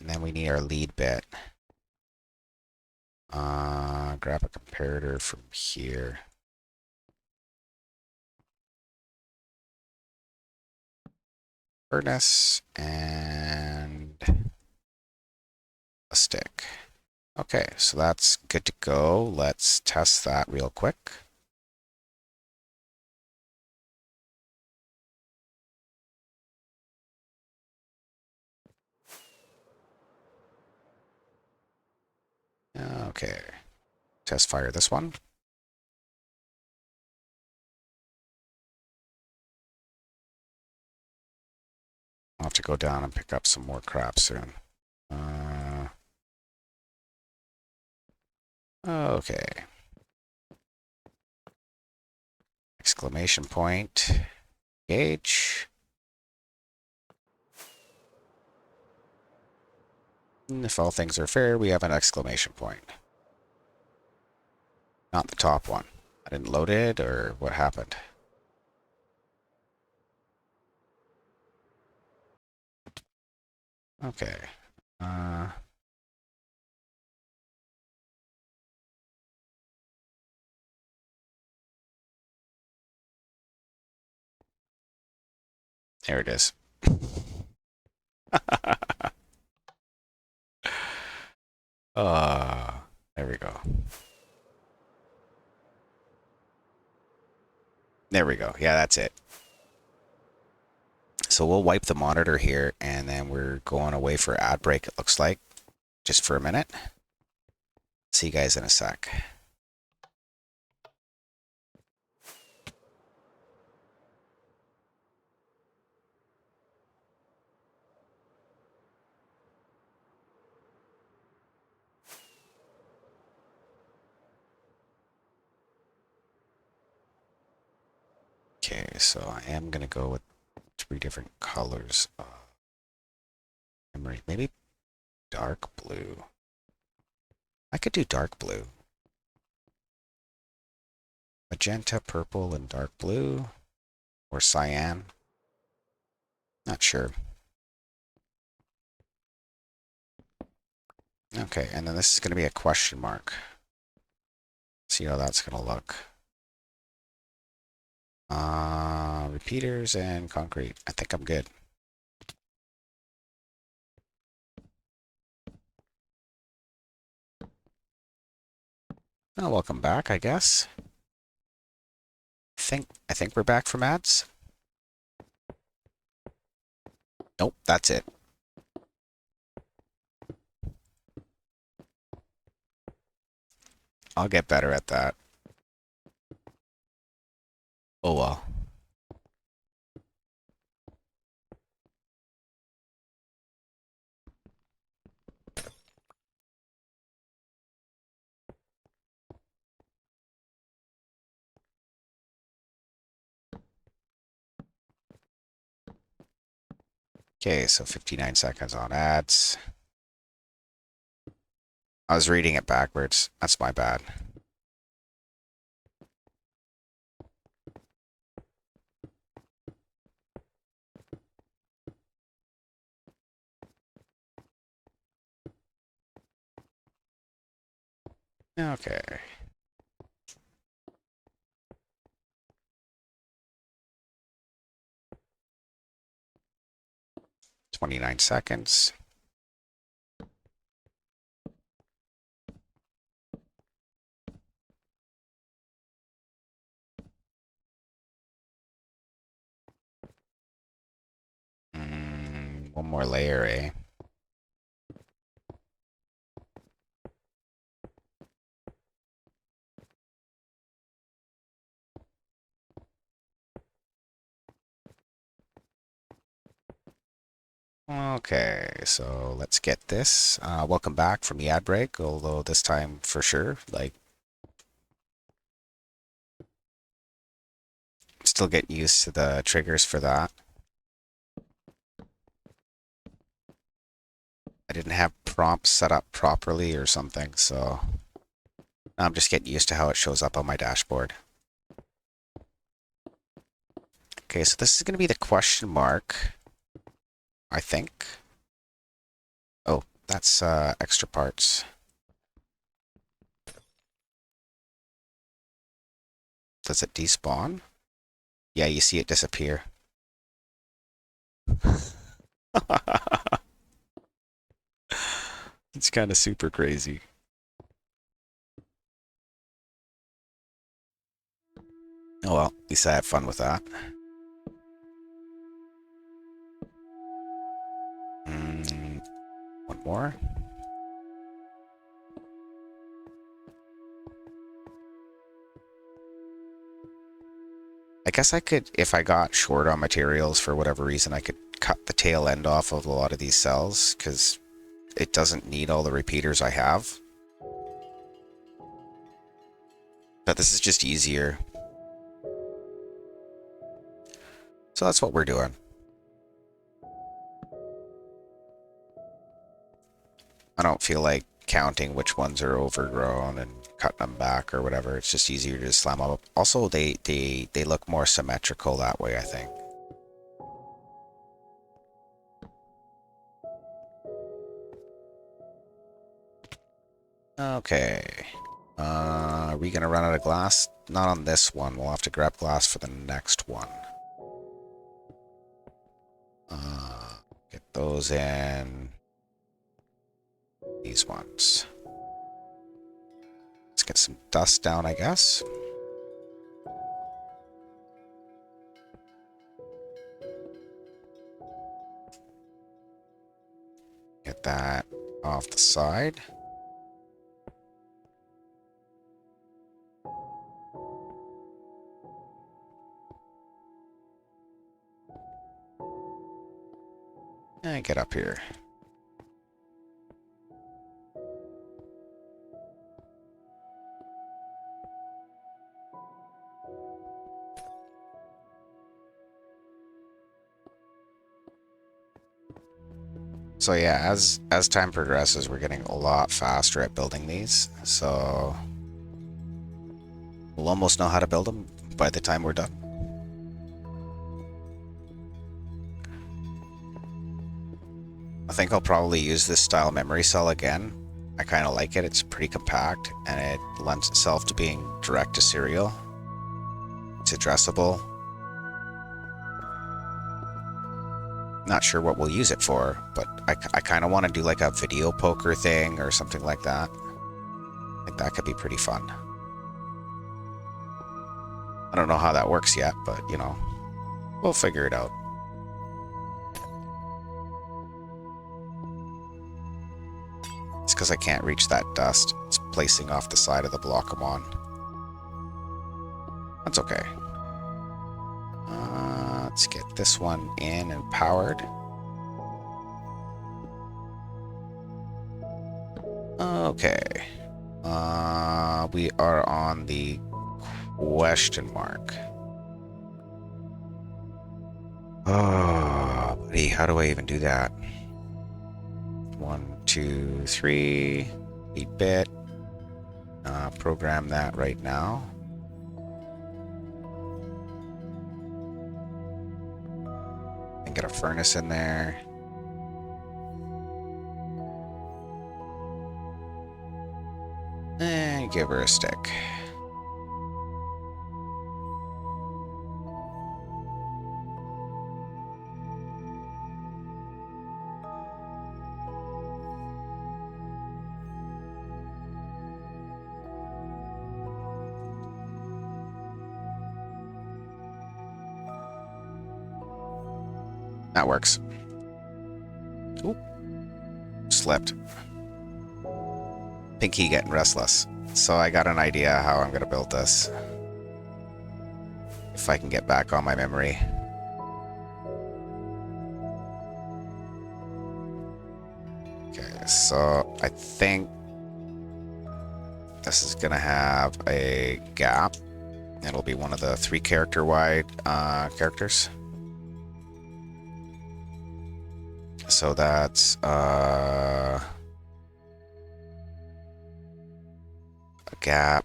And then we need our lead bit. Grab a comparator from here. Furnace and a stick. Okay, so that's good to go. Let's test that real quick. Okay, test fire this one. I'll have to go down and pick up some more crap soon. Okay. Exclamation point. Gauge. And if all things are fair, we have an exclamation point. Not the top one. I didn't load it, or what happened? Okay. There it is. There we go. There we go. Yeah, that's it. So we'll wipe the monitor here, and then we're going away for ad break, it looks like. Just for a minute. See you guys in a sec. Okay, so I am going to go with 3 different colors. Maybe dark blue. I could do dark blue. Magenta, purple, and dark blue. Or cyan. Not sure. Okay, and then this is going to be a question mark. see how that's gonna look. Repeaters and concrete. I think I'm good. Oh, welcome back, I guess. I think we're back from ads. Nope, that's it. I'll get better at that. Oh well. Okay, so 59 seconds on ads. I was reading it backwards. That's my bad. Okay. "29 seconds. One more layer, eh? Okay, so let's get this. Welcome back from the ad break, although this time for sure, like, still getting used to the triggers for that. I didn't have prompts set up properly or something, so I'm just getting used to how it shows up on my dashboard. Okay, so this is going to be the question mark, I think. Oh, that's extra parts. Does it despawn? Yeah, you see it disappear. It's kind of super crazy. Oh well, at least I had fun with that. One more. I guess I could, if I got short on materials for whatever reason, I could cut the tail end off of a lot of these cells, because it doesn't need all the repeaters I have. But this is just easier. So that's what we're doing. I don't feel like counting which ones are overgrown and cutting them back or whatever. It's just easier to just slam them up. Also, they look more symmetrical that way, I think. Okay. Are we gonna run out of glass? Not on this one. We'll have to grab glass for the next one. Get those in. These ones. Let's get some dust down, I guess. Get that off the side. And get up here. So yeah, as time progresses, we're getting a lot faster at building these. So we'll almost know how to build them by the time we're done. I think I'll probably use this style memory cell again, I kind of like it. It's pretty compact, and it lends itself to being direct to serial. It's addressable. Not sure what we'll use it for, but I kind of want to do like a video poker thing or something like that. I think that could be pretty fun. I don't know how that works yet, but, you know, we'll figure it out. It's because I can't reach that dust. It's placing off the side of the block I'm on. That's okay. Let's get this one in and powered. Okay. We are on the question mark. Oh, buddy, how do I even do that? 1, 2, 3, 8-bit. Program that right now. And get a furnace in there. And give her a stick. That works. Ooh. Slipped. Pinky getting restless. So I got an idea how I'm going to build this. If I can get back on my memory. Okay, so I think this is going to have a gap. It'll be one of the 3 character wide characters. So that's a gap.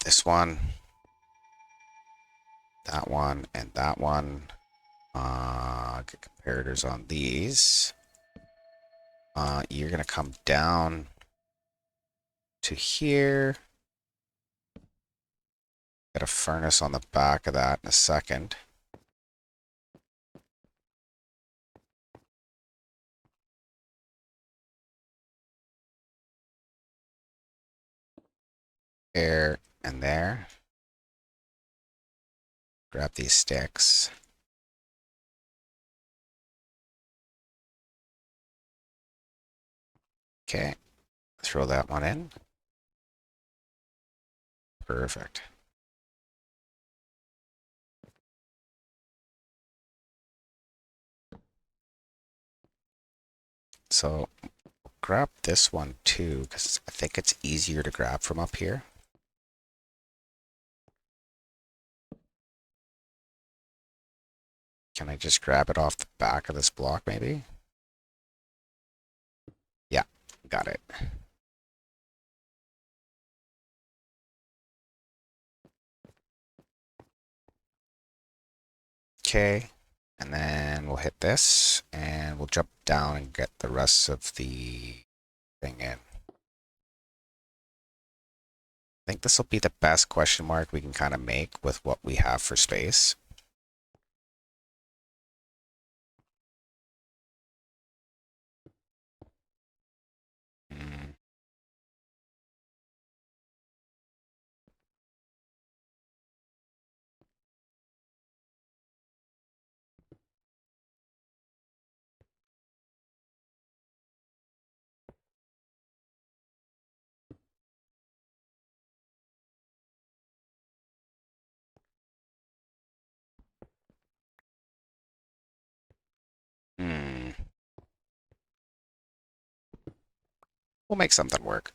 This one, that one, and that one. Get comparators on these. You're gonna come down to here. Get a furnace on the back of that in a second. There and there. Grab these sticks. Okay, throw that one in. Perfect. So grab this one too, because I think it's easier to grab from up here. Can I just grab it off the back of this block, maybe? Yeah, got it. Okay, and then we'll hit this, and we'll jump down and get the rest of the thing in. I think this will be the best question mark we can kind of make with what we have for space. Mm. Hmm. We'll make something work.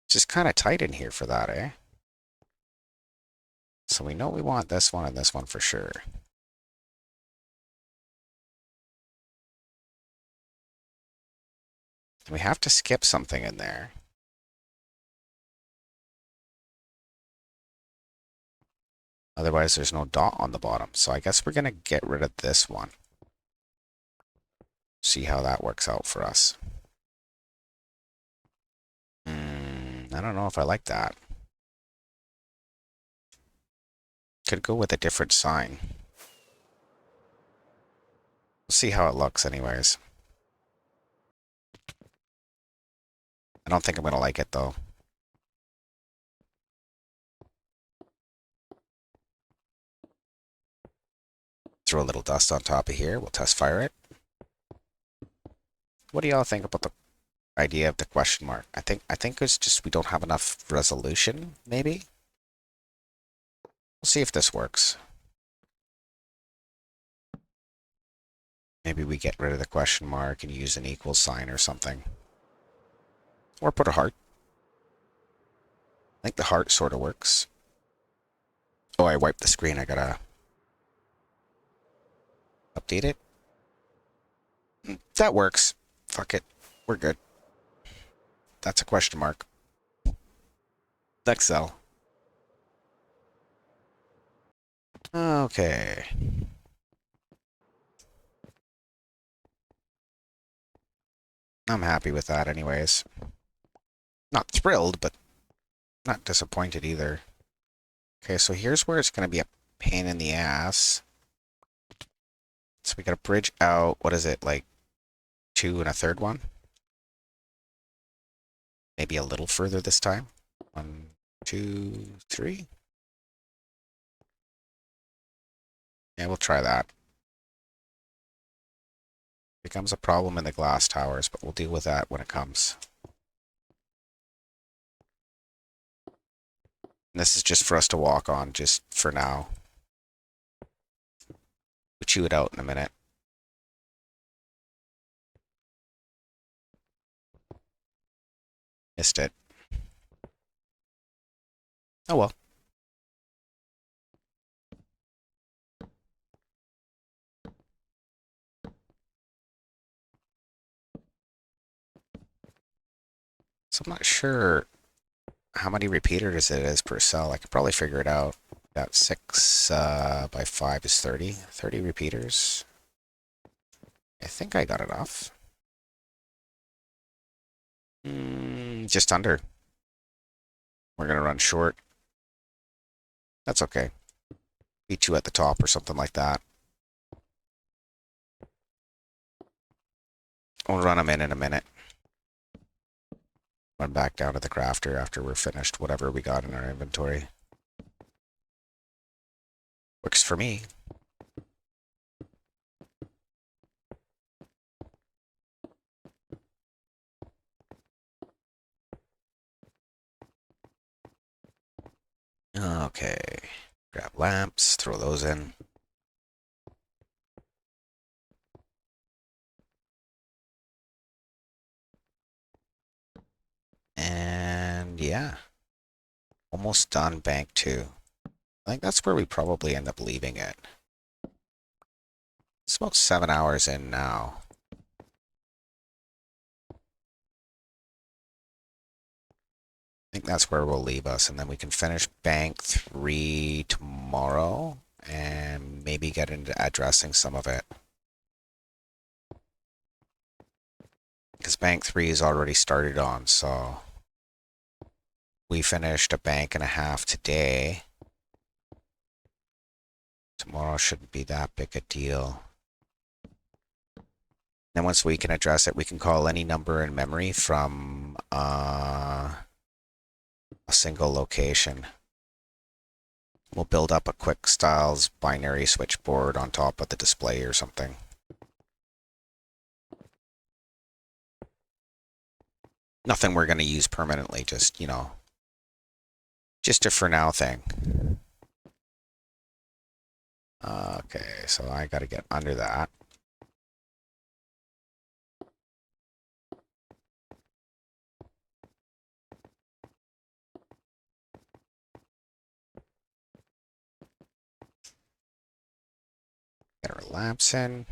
It's just kind of tight in here for that, eh? So we know we want this one and this one for sure. We have to skip something in there. Otherwise, there's no dot on the bottom. So I guess we're going to get rid of this one. See how that works out for us. I don't know if I like that. Could go with a different sign. We'll see how it looks anyways. I don't think I'm going to like it though. Throw a little dust on top of here. We'll test fire it. What do y'all think about the idea of the question mark? I think it's just we don't have enough resolution, maybe? We'll see if this works. Maybe we get rid of the question mark and use an equal sign or something. Or put a heart. I think the heart sort of works. Oh, I wiped the screen. I gotta update it. That works. Fuck it. We're good. That's a question mark. Next cell. Okay. I'm happy with that anyways. Not thrilled, but not disappointed either. Okay, so here's where it's going to be a pain in the ass. So we got to bridge out, what is it, like 2 and a third one? Maybe a little further this time. 1, 2, 3. Yeah, we'll try that. Becomes a problem in the glass towers, but we'll deal with that when it comes. And this is just for us to walk on, just for now. We'll chew it out in a minute. Missed it. Oh well. So I'm not sure how many repeaters it is per cell. I could probably figure it out. Got 6 by 5 is 30. 30 repeaters. I think I got enough. Just under. We're going to run short. That's okay. Beat you at the top or something like that. We'll run them in a minute. Run back down to the crafter after we're finished whatever we got in our inventory. Works for me. Okay. Grab lamps, throw those in. And yeah. Almost done bank 2. I think that's where we probably end up leaving it. It's about 7 hours in now. I think that's where we'll leave us, and then we can finish bank 3 tomorrow and maybe get into addressing some of it. Because bank 3 is already started on, so we finished a bank and a half today. Tomorrow shouldn't be that big a deal. Then once we can address it, we can call any number in memory from a single location. We'll build up a quick styles binary switchboard on top of the display or something. Nothing we're going to use permanently, just, you know, just a for now thing. Okay, so I got to get under that. Get our lamps in.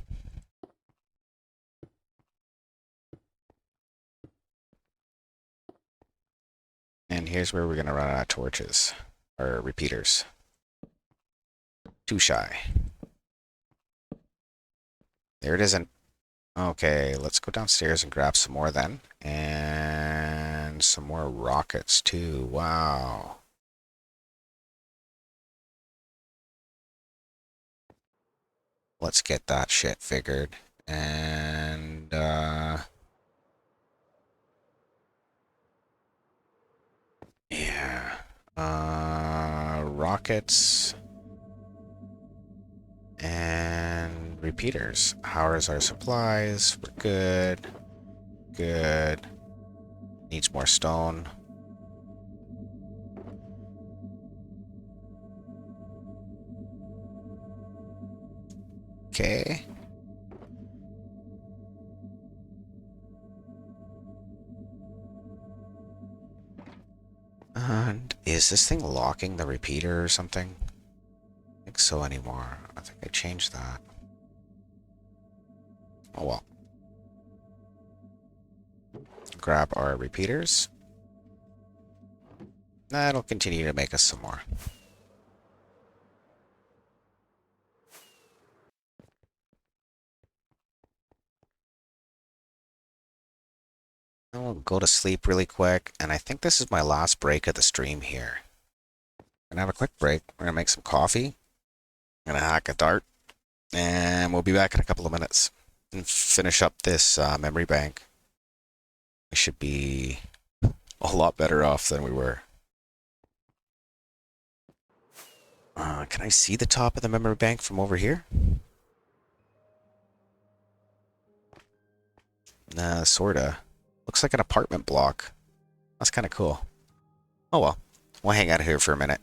And here's where we're gonna run out of torches. Or repeaters. Too shy. There it isn't. Okay, let's go downstairs and grab some more then. And some more rockets too. Wow. Let's get that shit figured. And, yeah. Rockets. And repeaters. How's our supplies? We're good. Good. Needs more stone. Okay. And is this thing locking the repeater or something? I don't think so anymore. I think I changed that. Oh well. Grab our repeaters. That'll continue to make us some more. And we'll go to sleep really quick. And I think this is my last break of the stream here. Gonna have a quick break. We're gonna make some coffee. Gonna hack a dart. And we'll be back in a couple of minutes. And finish up this memory bank. We should be a lot better off than we were. Can I see the top of the memory bank from over here? Nah, sorta. Looks like an apartment block. That's kind of cool. Oh well. We'll hang out here for a minute.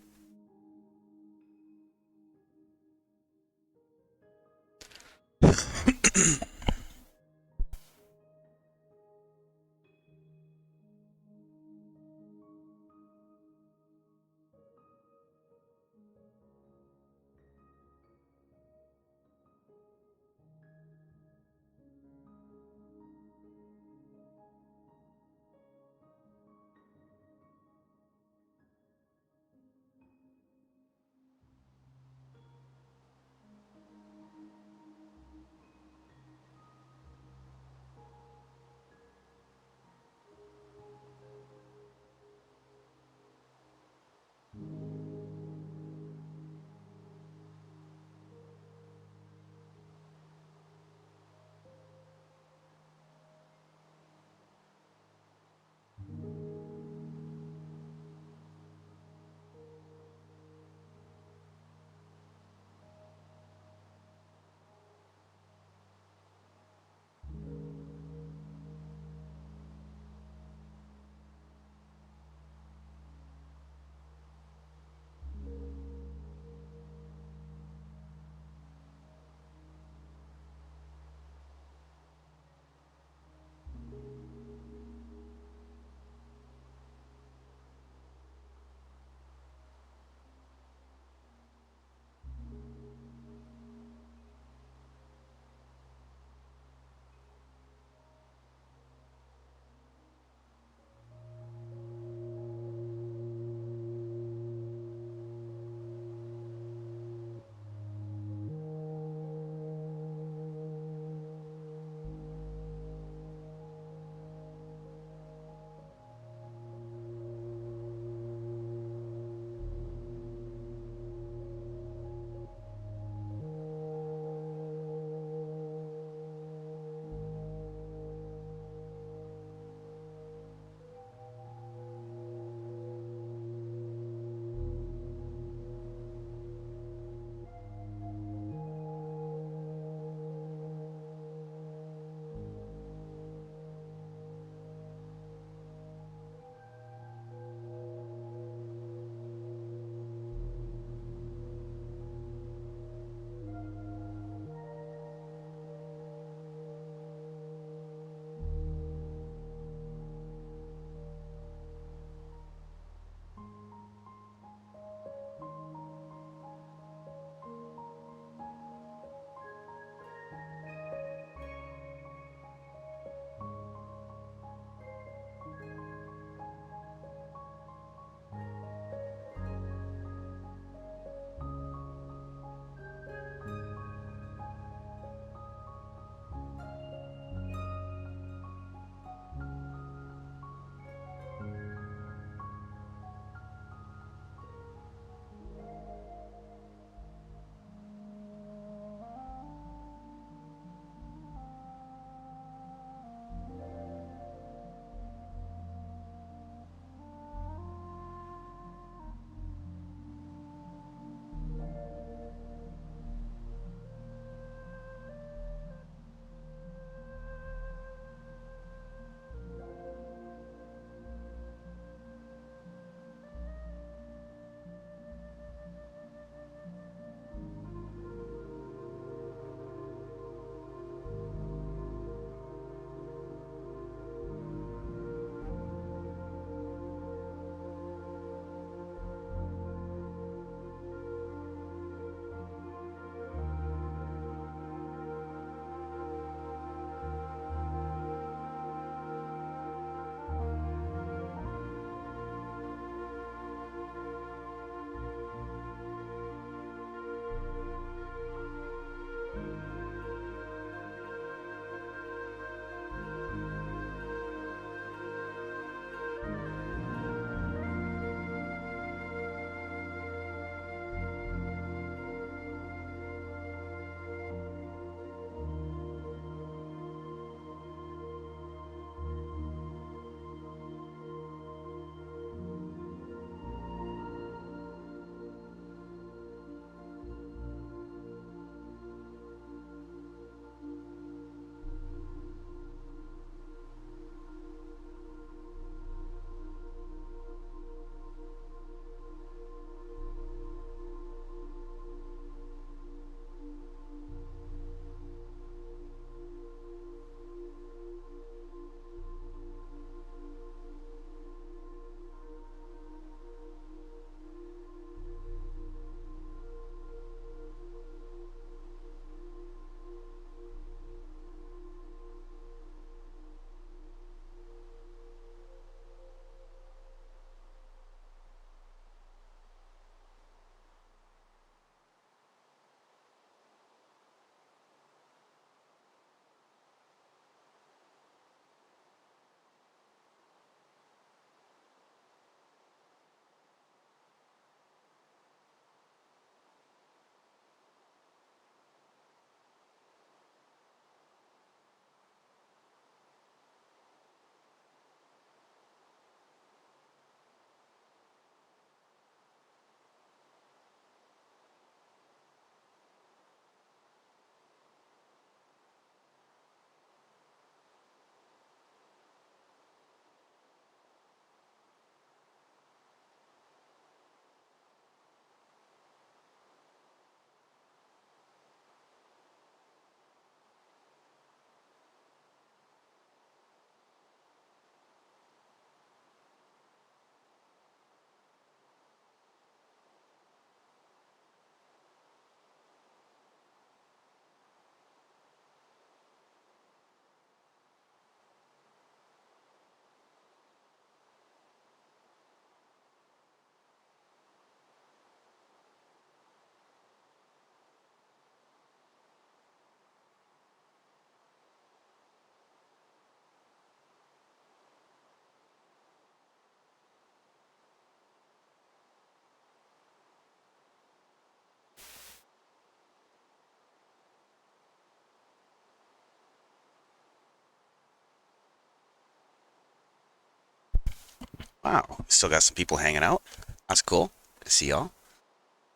Wow, still got some people hanging out. That's cool. Good to see y'all.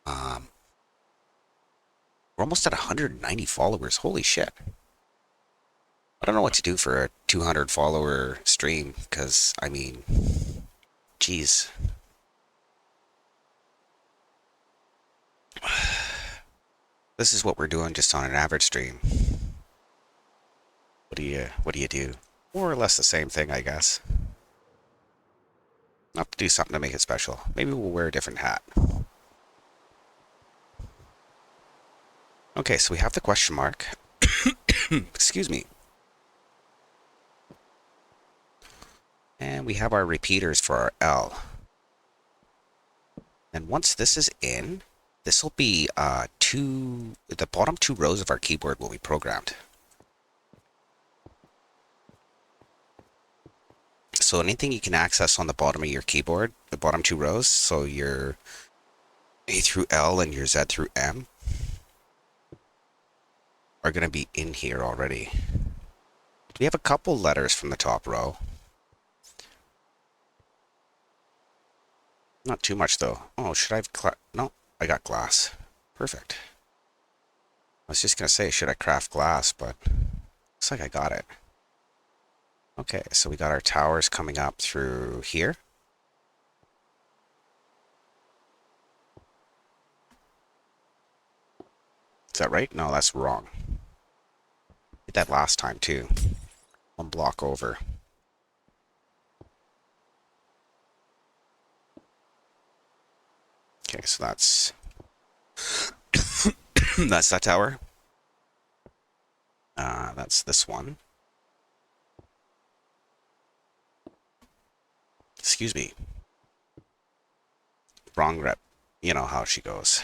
Um, we're almost at 190 followers. Holy shit. I don't know what to do for a 200 follower stream, because, I mean, geez. This is what we're doing just on an average stream. What do you do? More or less the same thing, I guess. I'll have to do something to make it special. Maybe we'll wear a different hat. Okay, so we have the question mark. Excuse me. And we have our repeaters for our L. And once this is in, this will be the bottom two rows of our keyboard will be programmed. So anything you can access on the bottom of your keyboard, the bottom two rows, so your A through L and your Z through M, are going to be in here already. We have a couple letters from the top row. Not too much though. Oh, should I have no, I got glass. Perfect. I was just going to say, should I craft glass, but looks like I got it. Okay, so we got our towers coming up through here. Is that right? No, that's wrong. Did that last time too. One block over. Okay, so that's that's that tower. That's this one. Excuse me. Wrong rep. You know how she goes.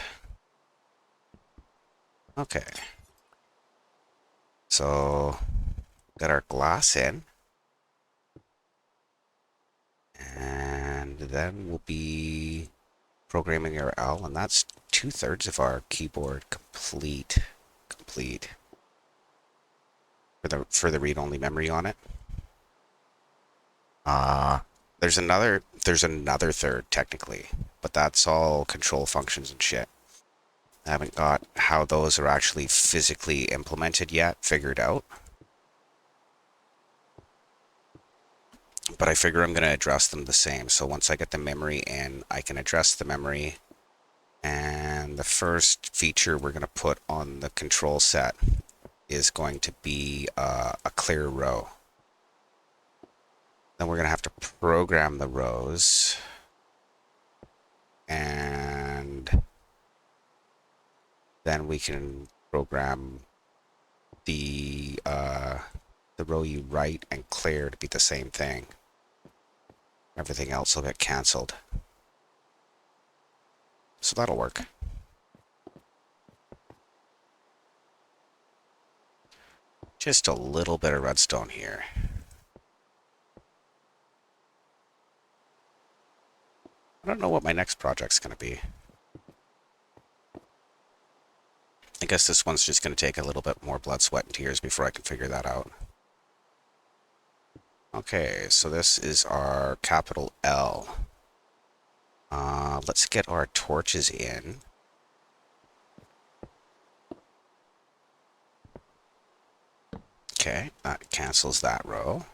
Okay. So, got our glass in. And then we'll be programming our L, and that's 2/3 of our keyboard complete. For the read-only memory on it. There's another third technically, but that's all control functions and shit. I haven't got how those are actually physically implemented yet, figured out. But I figure I'm going to address them the same. So once I get the memory in, I can address the memory. And the first feature we're going to put on the control set is going to be a clear row. Then we're going to have to program the rows. And then we can program the row you write and clear to be the same thing. Everything else will get cancelled. So that'll work. Just a little bit of redstone here. I don't know what my next project's going to be. I guess this one's just going to take a little bit more blood, sweat, and tears before I can figure that out. Okay, so this is our capital L. Let's get our torches in. Okay, that cancels that row.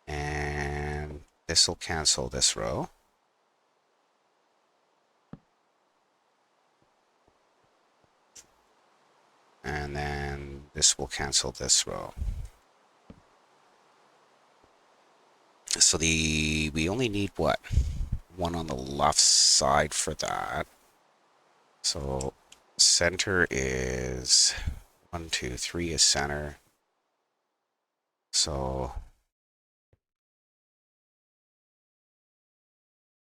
And this will cancel this row. And then this will cancel this row. So we only need what? One on the left side for that. So center is 1, 2, 3 is center. So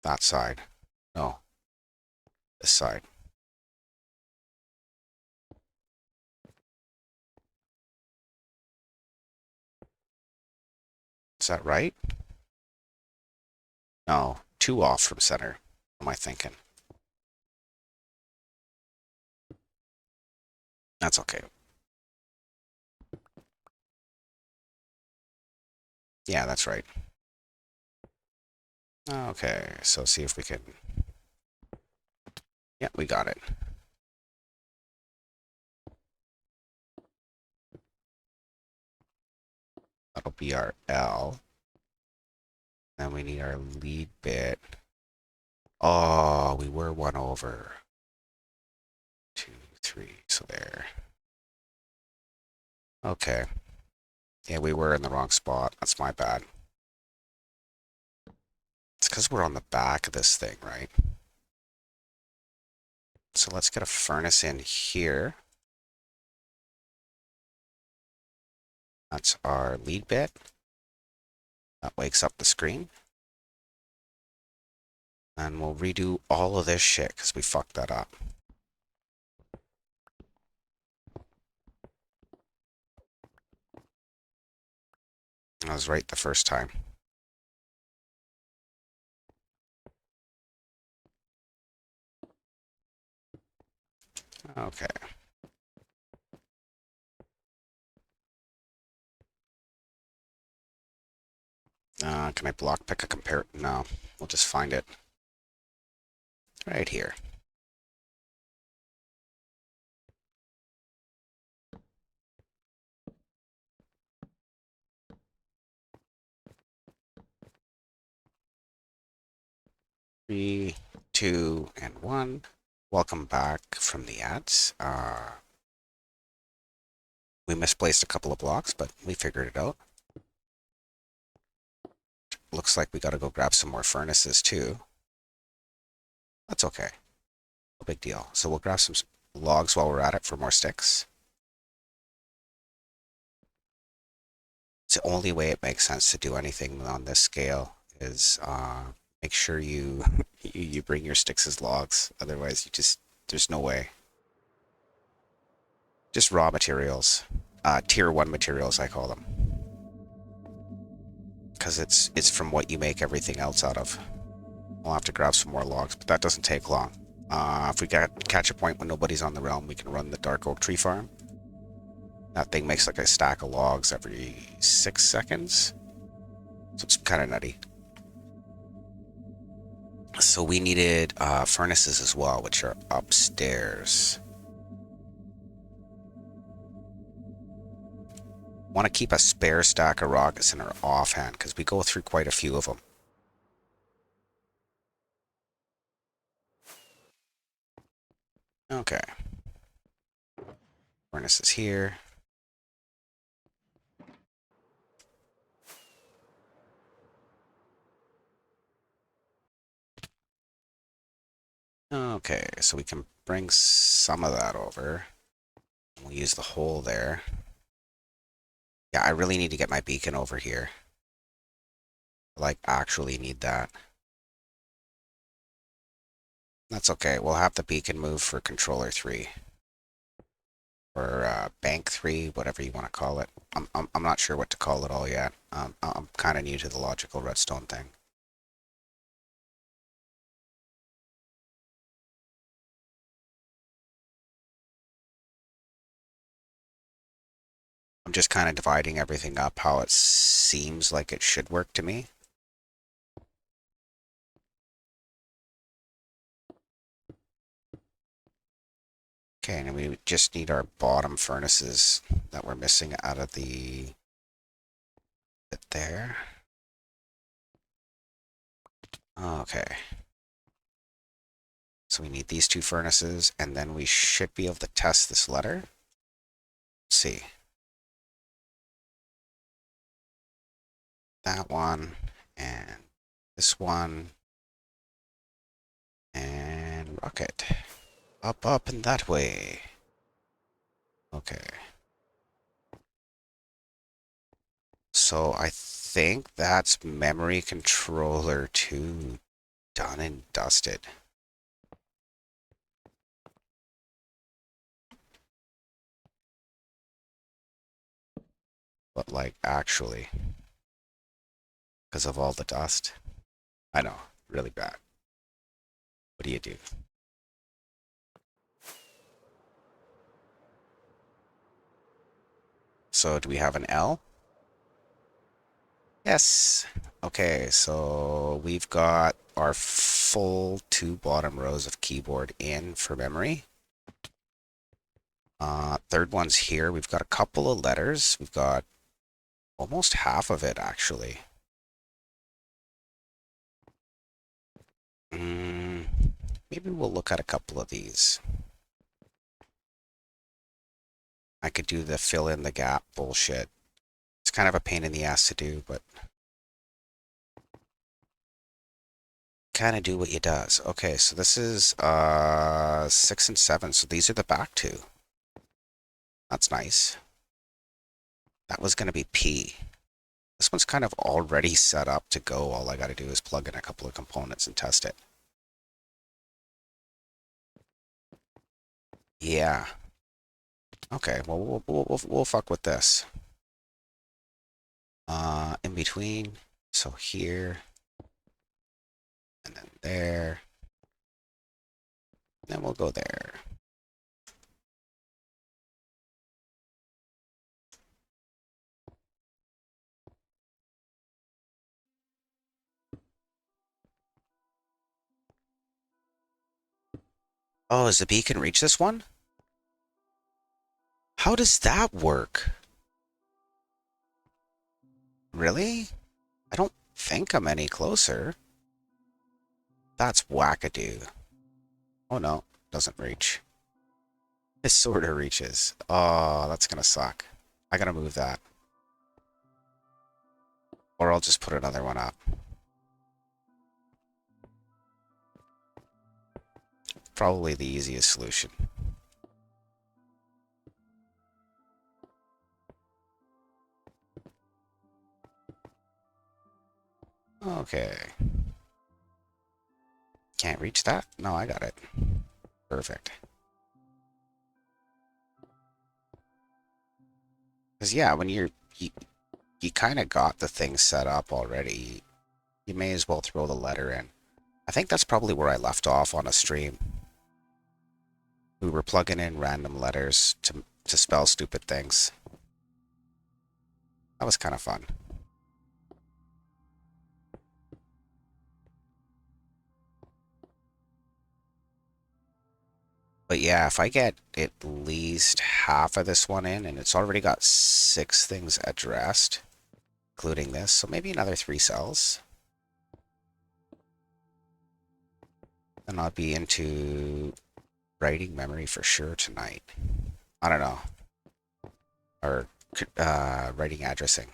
that side. No. This side. Is that right? No, 2 off from center. What am I thinking? That's okay. Yeah, that's right. Okay, so see if we can... Yeah, we got it. That'll be our L. Then we need our lead bit. Oh, we were one over. 2, 3, so there. Okay. Yeah, we were in the wrong spot. That's my bad. It's because we're on the back of this thing, right? So let's get a furnace in here. That's our lead bit. That wakes up the screen. And we'll redo all of this shit because we fucked that up. I was right the first time. Okay. Can I block pick a compare? No, we'll just find it right here. Three, two, and one. Welcome back from the ads. We misplaced a couple of blocks, but we figured it out. Looks like we gotta go grab some more furnaces too. That's okay. No big deal. So we'll grab some logs while we're at it for more sticks. It's the only way it makes sense to do anything on this scale is make sure you you bring your sticks as logs. Otherwise, there's no way. Just raw materials, tier 1 materials, I call them, because it's from what you make everything else out of. We'll have to grab some more logs, but that doesn't take long. If we catch a point when nobody's on the realm, we can run the dark oak tree farm. That thing makes like a stack of logs every 6 seconds. So it's kind of nutty. So we needed furnaces as well, which are upstairs. Want to keep a spare stack of rockets in our offhand because we go through quite a few of them. Okay. Furnace is here. Okay, so we can bring some of that over. We'll use the hole there. Yeah, I really need to get my beacon over here. Like, actually need that. That's okay. We'll have the beacon move for controller 3. Or bank 3, whatever you want to call it. I'm not sure what to call it all yet. I'm kind of new to the logical redstone thing. I'm just kind of dividing everything up how it seems like it should work to me. Okay, and we just need our bottom furnaces that we're missing out of the bit there. Okay. So we need these 2 furnaces, and then we should be able to test this letter. Let's see. That one, and this one, and rocket. Up, up, and that way. Okay. So I think that's memory controller 2 done and dusted. But like actually, because of all the dust. I know, really bad. What do you do? So do we have an L? Yes. Okay, so we've got our full two bottom rows of keyboard in for memory. Third one's here. We've got a couple of letters. We've got almost half of it, actually. Mm, maybe we'll look at a couple of these. I could do the fill in the gap bullshit. It's kind of a pain in the ass to do, but kind of do what you does. Okay, so this is 6 and 7. So these are the back two. That's nice. That was going to be P. This one's kind of already set up to go. All I got to do is plug in a couple of components and test it. Yeah. Okay, well, we'll fuck with this. In between, so here, and then there, then we'll go there. Oh, is the beacon reach this one? How does that work? Really? I don't think I'm any closer. That's wackadoo. Oh no, doesn't reach. It sort of reaches. Oh, that's gonna suck. I gotta move that. Or I'll just put another one up. Probably the easiest solution. Okay. Can't reach that? No, I got it. Perfect. Because yeah, when you kind of got the thing set up already, you may as well throw the letter in. I think that's probably where I left off on a stream. We were plugging in random letters to spell stupid things. That was kind of fun. But yeah, if I get at least half of this one in, and it's already got 6 things addressed, including this, so maybe another 3 cells, then I'll be into writing memory for sure tonight. I don't know. Or writing addressing.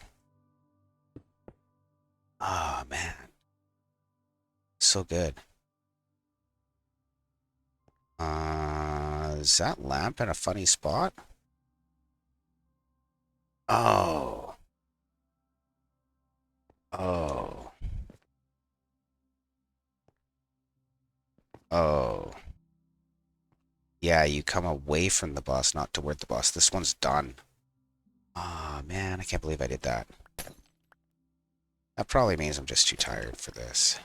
Oh, man. So good. Is that lamp in a funny spot? Oh. Oh. Oh. Yeah, you come away from the bus, not toward the bus. This one's done. Oh, man, I can't believe I did that. That probably means I'm just too tired for this.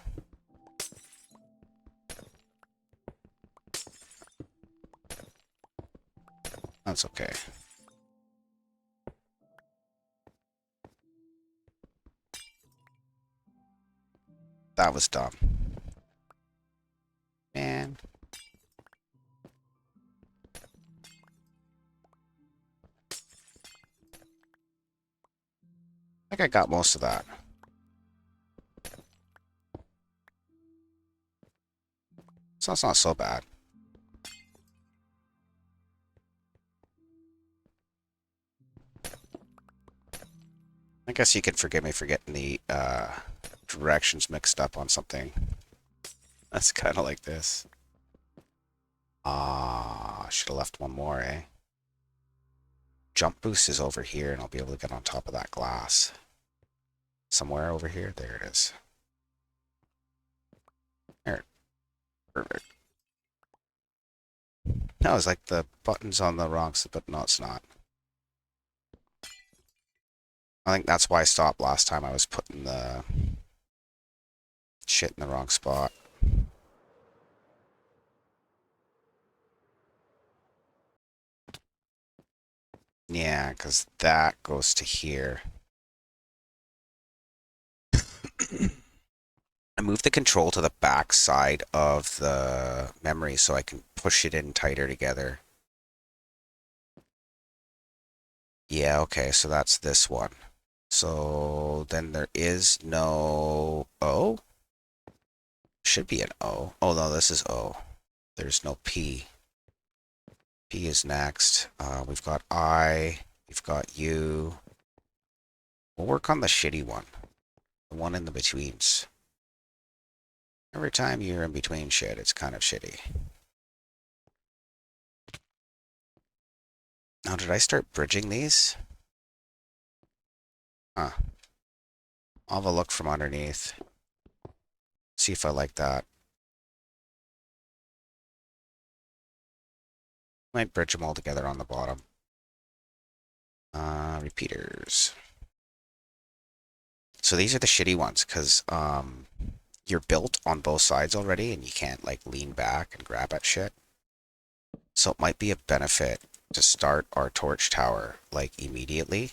That's okay. That was dumb. Man. I think I got most of that. So it's not so bad. I guess you could forgive me for getting the directions mixed up on something. That's kind of like this. Ah, should have left one more, eh? Jump boost is over here, and I'll be able to get on top of that glass. Somewhere over here. There it is. There. Perfect. No, it's like the button's on the wrong side, but no, it's not. I think that's why I stopped last time. I was putting the shit in the wrong spot. Yeah, because that goes to here. I moved the control to the back side of the memory so I can push it in tighter together. Yeah, okay, so that's this one. So then there is no O? Should be an O. Oh no, this is O. There's no P. P is next. We've got I. We've got U. We'll work on the shitty one. The one in the betweens. Every time you're in between shit, it's kind of shitty. Now, did I start bridging these? Huh. I'll have a look from underneath. See if I like that. Might bridge them all together on the bottom. Repeaters. So these are the shitty ones, because you're built on both sides already, and you can't, like, lean back and grab at shit. So it might be a benefit to start our torch tower, like, immediately.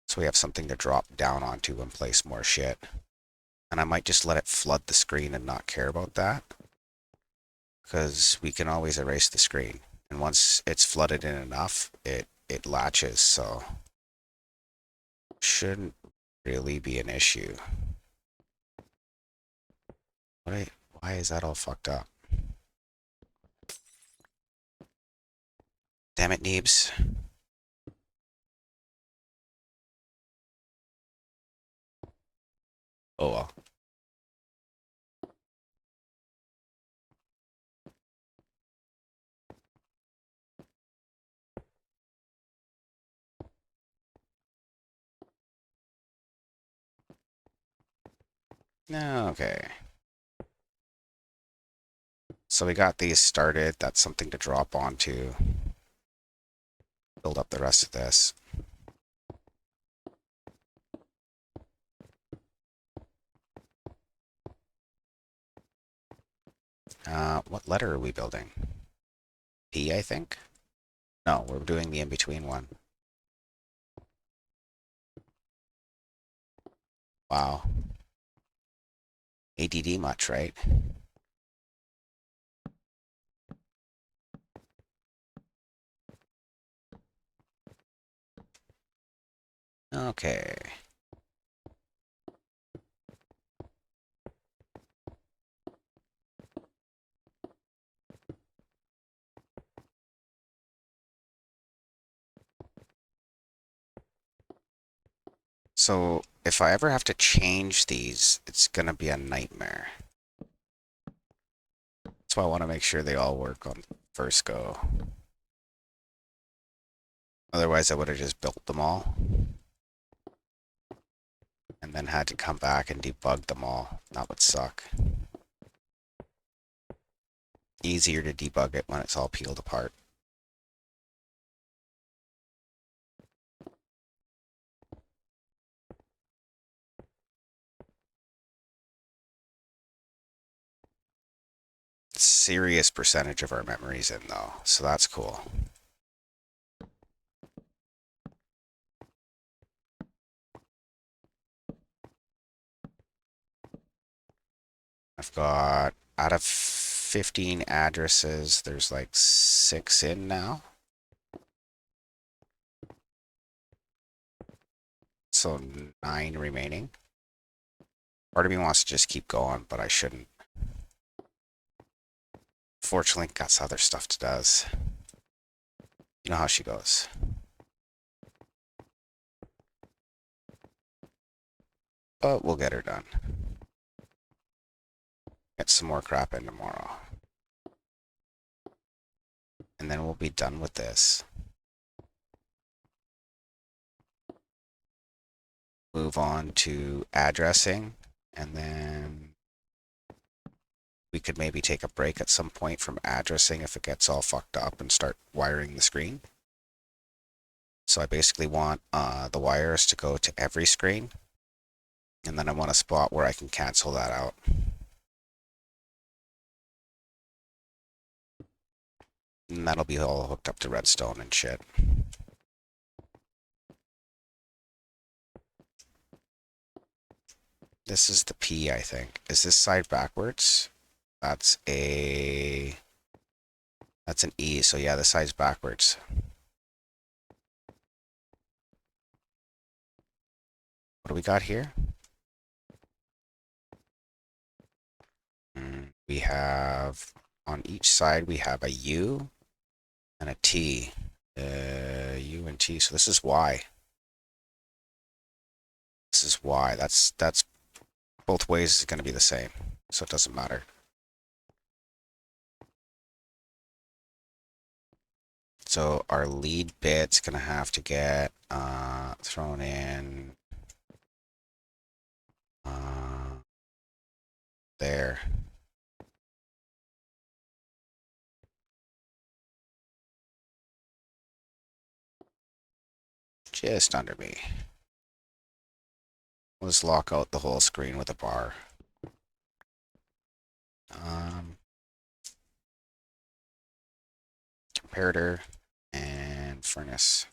So we have something to drop down onto and place more shit. And I might just let it flood the screen and not care about that, because we can always erase the screen. And once it's flooded in enough, it latches, so shouldn't really be an issue. Why is that all fucked up? Damn it, Neebs. Oh well. Okay. So we got these started. That's something to drop onto. Build up the rest of this. What letter are we building? P, I think? No, we're doing the in-between one. Wow. ADD much, right? Okay. So if I ever have to change these, it's gonna be a nightmare. That's why I want to make sure they all work on first go. Otherwise, I would have just built them all and then had to come back and debug them all. That would suck. Easier to debug it when it's all peeled apart. Serious percentage of our memories in though, so that's cool. I've got, out of 15 addresses, there's like 6 in now. So 9 remaining. Part of me wants to just keep going, but I shouldn't. Fortunately, got some other stuff to does. You know how she goes. But we'll get her done. Get some more crap in tomorrow. And then we'll be done with this. Move on to addressing, and then we could maybe take a break at some point from addressing if it gets all fucked up and start wiring the screen. So I basically want the wires to go to every screen, and then I want a spot where I can cancel that out. And that'll be all hooked up to Redstone and shit. This is the P, I think. Is this side backwards? That's an E, so yeah, the side's backwards. What do we got here? We have, on each side, we have a U and a T. U and T, so this is Y. This is Y. That's both ways is going to be the same, so it doesn't matter. So our lead bit's going to have to get thrown in there. Just under me. Let's lock out the whole screen with a bar. Comparator and furnace.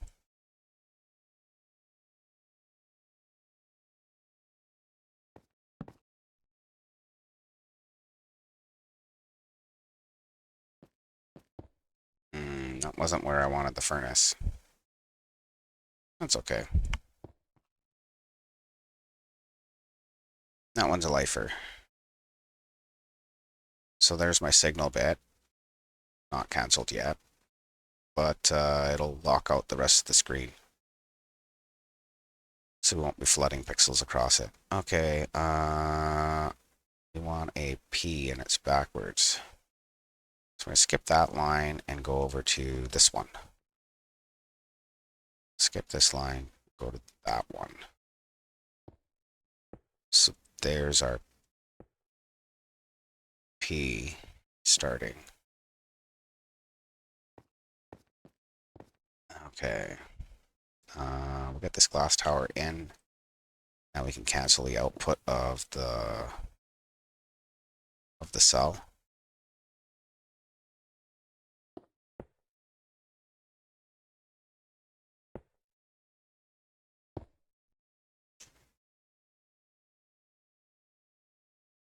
That wasn't where I wanted the furnace. That's okay. That one's a lifer. So there's my signal bit. Not cancelled yet, but it'll lock out the rest of the screen. So we won't be flooding pixels across it. Okay, we want a P and it's backwards. So I'm going to skip that line and go over to this one. Skip this line, go to that one. So there's our P starting. Okay. We'll get this glass tower in. Now we can cancel the output of the cell.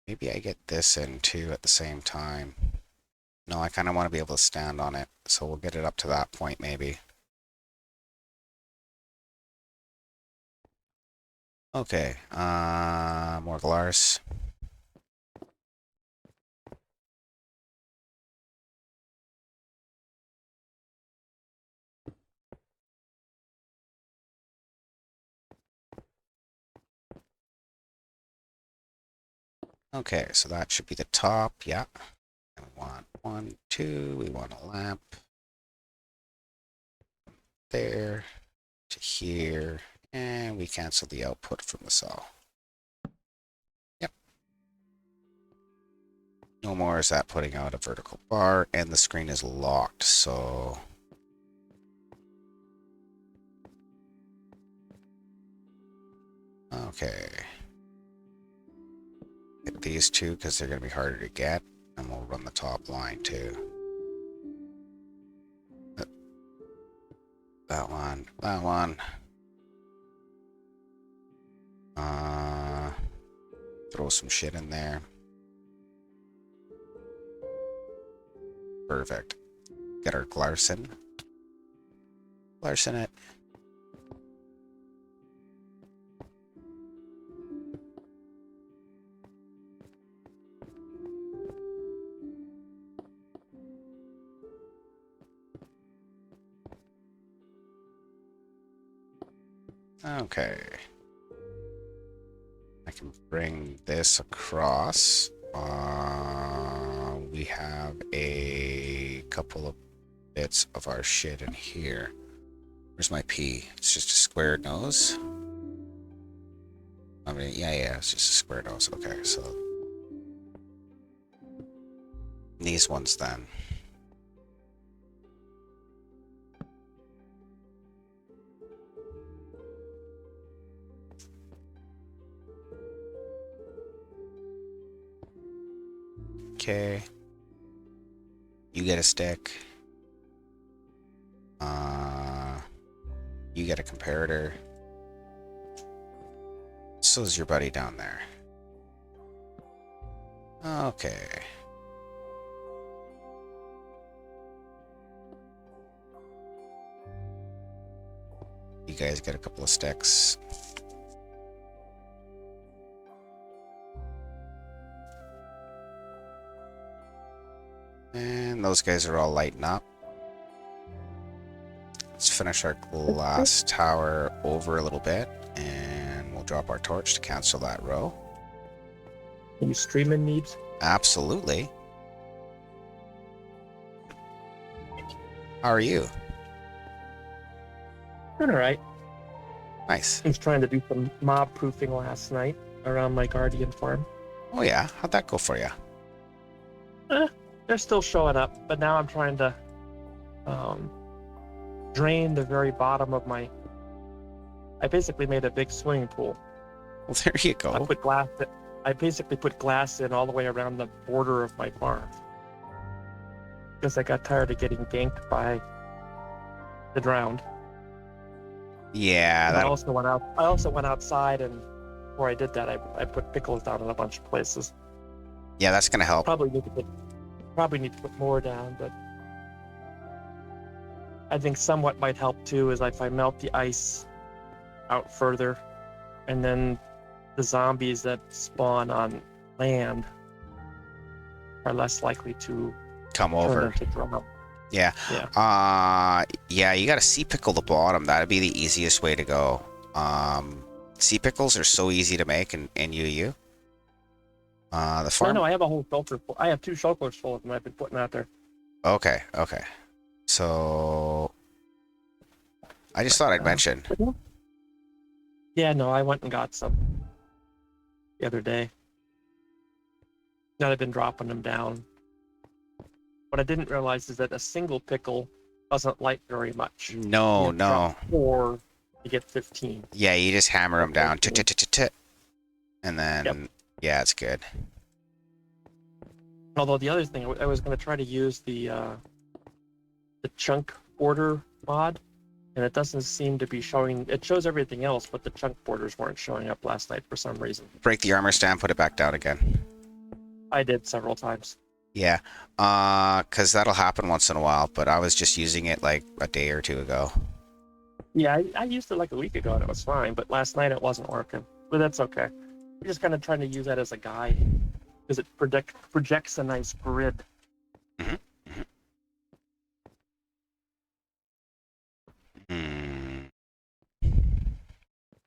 Maybe I get this in too at the same time. No, I kind of want to be able to stand on it, so we'll get it up to that point maybe. Okay, more glass. Okay, so that should be the top, yeah. And we want 1, 2, we want a lamp. There, to here, and we cancel the output from the cell. Yep. No more is that putting out a vertical bar, and the screen is locked, so... Okay. Get these two, because they're going to be harder to get, and we'll run the top line too. That one, that one. Throw some shit in there. Perfect. Get our Glarson. Glarson it. Okay. I can bring this across. We have a couple of bits of our shit in here. Where's my P? It's just a square nose. I mean, yeah, it's just a square nose. Okay, so these ones then. Okay. You get a stick. You get a comparator. So is your buddy down there. Okay. You guys get a couple of sticks. And those guys are all lighting up. Let's finish our glass tower over a little bit, and we'll drop our torch to cancel that row. Are you streaming needs? Absolutely. How are you? Doing alright. Nice. I was trying to do some mob proofing last night around my guardian farm. Oh yeah, how'd that go for you? They're still showing up, but now I'm trying to drain the very bottom of my. I basically made a big swimming pool. Well, there you I go. put glass. I basically put glass in all the way around the border of my farm because I got tired of getting ganked by the drowned. Yeah, And I that. also went outside, and before I did that, I put pickles down in a bunch of places. Yeah, that's gonna help. Probably need to put more down, but I think somewhat might help too is if I melt the ice out further, and then the zombies that spawn on land are less likely to Come turn over. into drown. Yeah. Yeah. Yeah, you gotta sea pickle the bottom. That'd be the easiest way to go. Sea pickles are so easy to make in UU. The farm. No, I have a whole shelter. I have 2 shelters full of them. I've been putting out there. Okay, okay. So I just thought I'd mention. Yeah, no, I went and got some the other day. Now I've been dropping them down. What I didn't realize is that a single pickle doesn't light very much. No, You no. drop 4, you get 15. Yeah, you just hammer them down. Okay. Tit. And then, Yep. yeah, it's good. Although the other thing, I was going to try to use the chunk border mod, and it doesn't seem to be showing. It shows everything else, but the chunk borders weren't showing up last night for some reason. Break the armor stand, put it back down again. I did several times. Yeah, because that'll happen once in a while, but I was just using it like a day or 2 ago. Yeah, I used it like a week ago and it was fine, but last night it wasn't working. But that's okay. I'm just kind of trying to use that as a guide because it projects a nice grid. Hmm.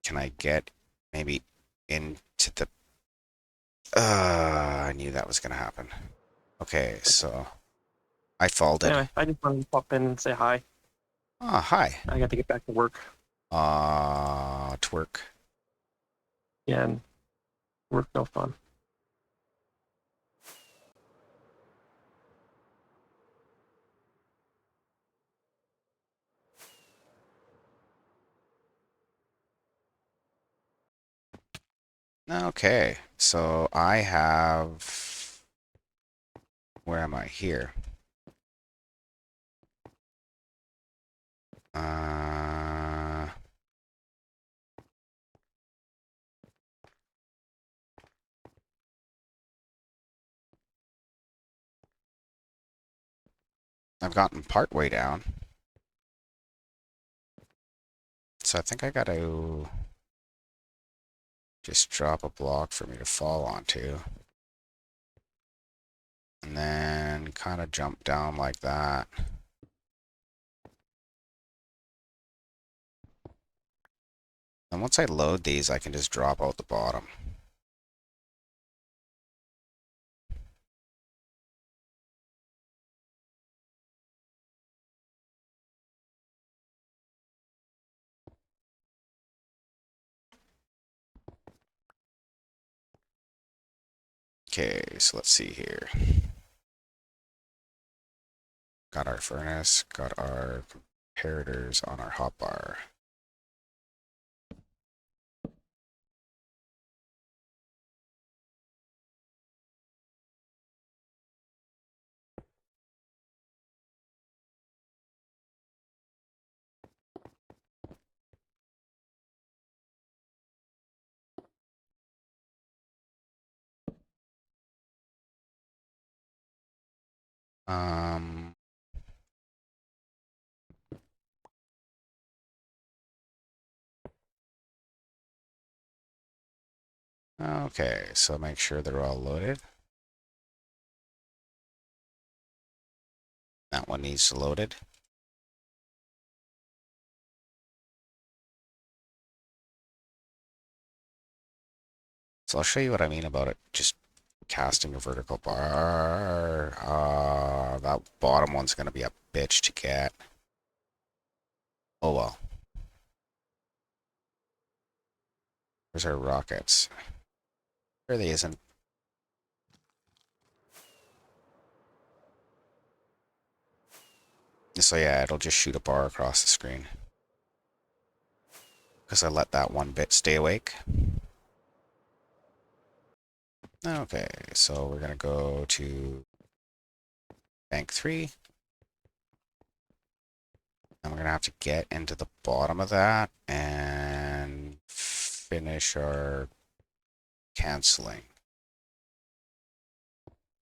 Can I get maybe into the... I knew that was going to happen. Okay, so I folded. Anyway, I just wanted to pop in and say hi. Oh, hi. I got to get back to work. Twerk. Yeah, and work no fun. Okay, so I have... Where am I? Here. Uh... I've gotten part way down. So I think I gotta just drop a block for me to fall onto. And then kind of jump down like that. And once I load these, I can just drop out the bottom. Okay, so let's see here. Got our furnace, got our comparators on our hotbar. Um, okay, so make sure they're all loaded. That one needs loaded. So I'll show you what I mean about it. Just casting a vertical bar. That bottom one's going to be a bitch to get. Oh well. Where's our rockets? There they isn't. So yeah, it'll just shoot a bar across the screen. Because I let that one bit stay awake. Okay, so we're going to go to bank 3. And we're going to have to get into the bottom of that and finish our canceling.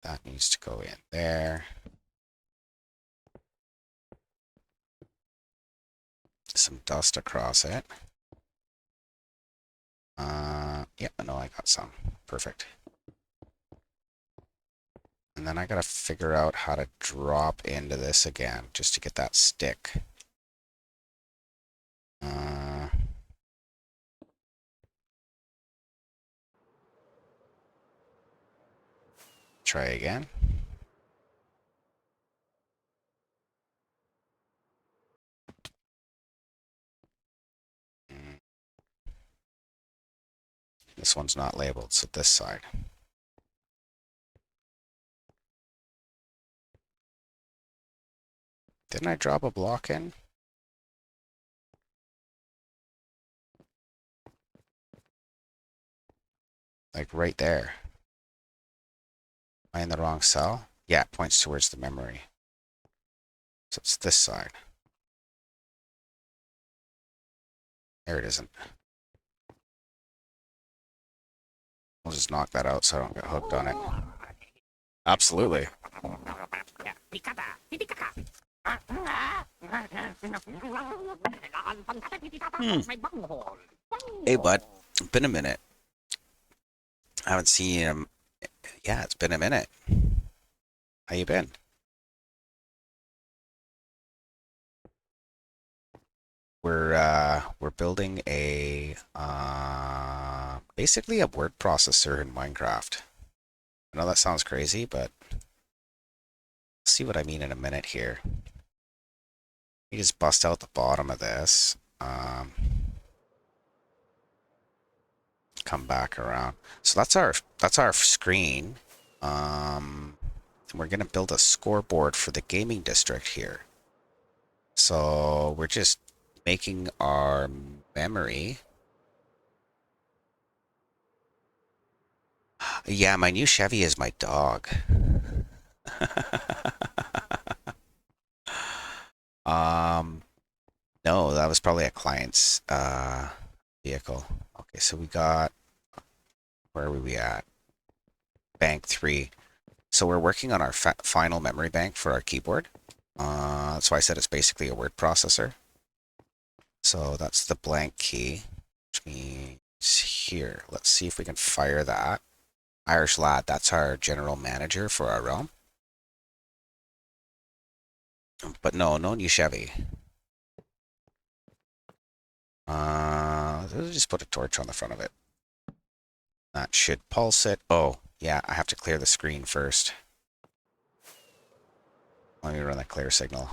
That needs to go in there. Some dust across it. Yeah, no, I got some. Perfect. And then I gotta figure out how to drop into this again, just to get that stick. Try again. This one's not labeled, so this side. Didn't I drop a block in? Like right there. Am I in the wrong cell? Yeah, it points towards the memory. So it's this side. There it isn't. I'll just knock that out so I don't get hooked on it. Absolutely. Hey, bud. It's been a minute. I haven't seen him. Yeah, it's been a minute. How you been? We're building a basically a word processor in Minecraft. I know that sounds crazy, but see what I mean in a minute here. You just bust out the bottom of this. Come back around. So that's our screen. We're gonna build a scoreboard for the gaming district here. So we're just making our memory. Yeah, my new Chevy is my dog. um, no, that was probably a client's vehicle. Okay, so we got, where are we at? Bank 3. So we're working on our final memory bank for our keyboard. That's why I said it's basically a word processor. So that's the blank key, which means here. Let's see if we can fire that. Irish Lad, that's our general manager for our realm. But no new Chevy. Let's just put a torch on the front of it. That should pulse it. Oh, yeah, I have to clear the screen first. Let me run the clear signal.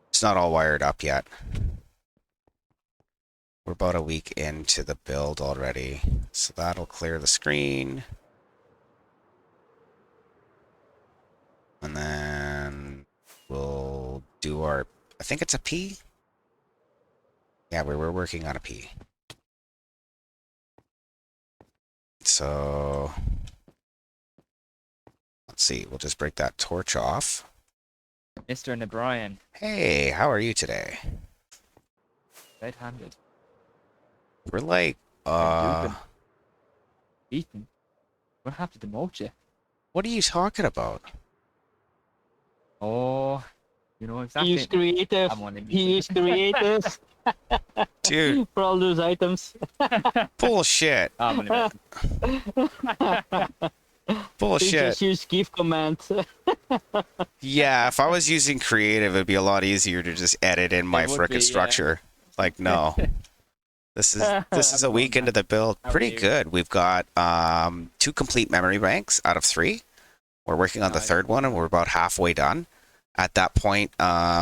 It's not all wired up yet. We're about a week into the build already. So that'll clear the screen. And then we'll do our, I think it's a P. Yeah, we were working on a P. So let's see, we'll just break that torch off. Mr. O'Brien, Hey, how are you today? right-handed. We're like, Ethan, we'll have to demote you. What are you talking about? Oh, you know He exactly. used creative. I'm wanting He used creative Dude, for all those items. bullshit. I'm only messing. He Bullshit. just used give commands. Yeah, if I was using creative, it'd be a lot easier to just edit in my It would frickin' be, yeah. structure. Like, no. This is a week into the build. How are Pretty you? good. We've got 2 complete memory banks out of 3. We're working on the Nice. 3rd one, and we're about halfway done. At that point,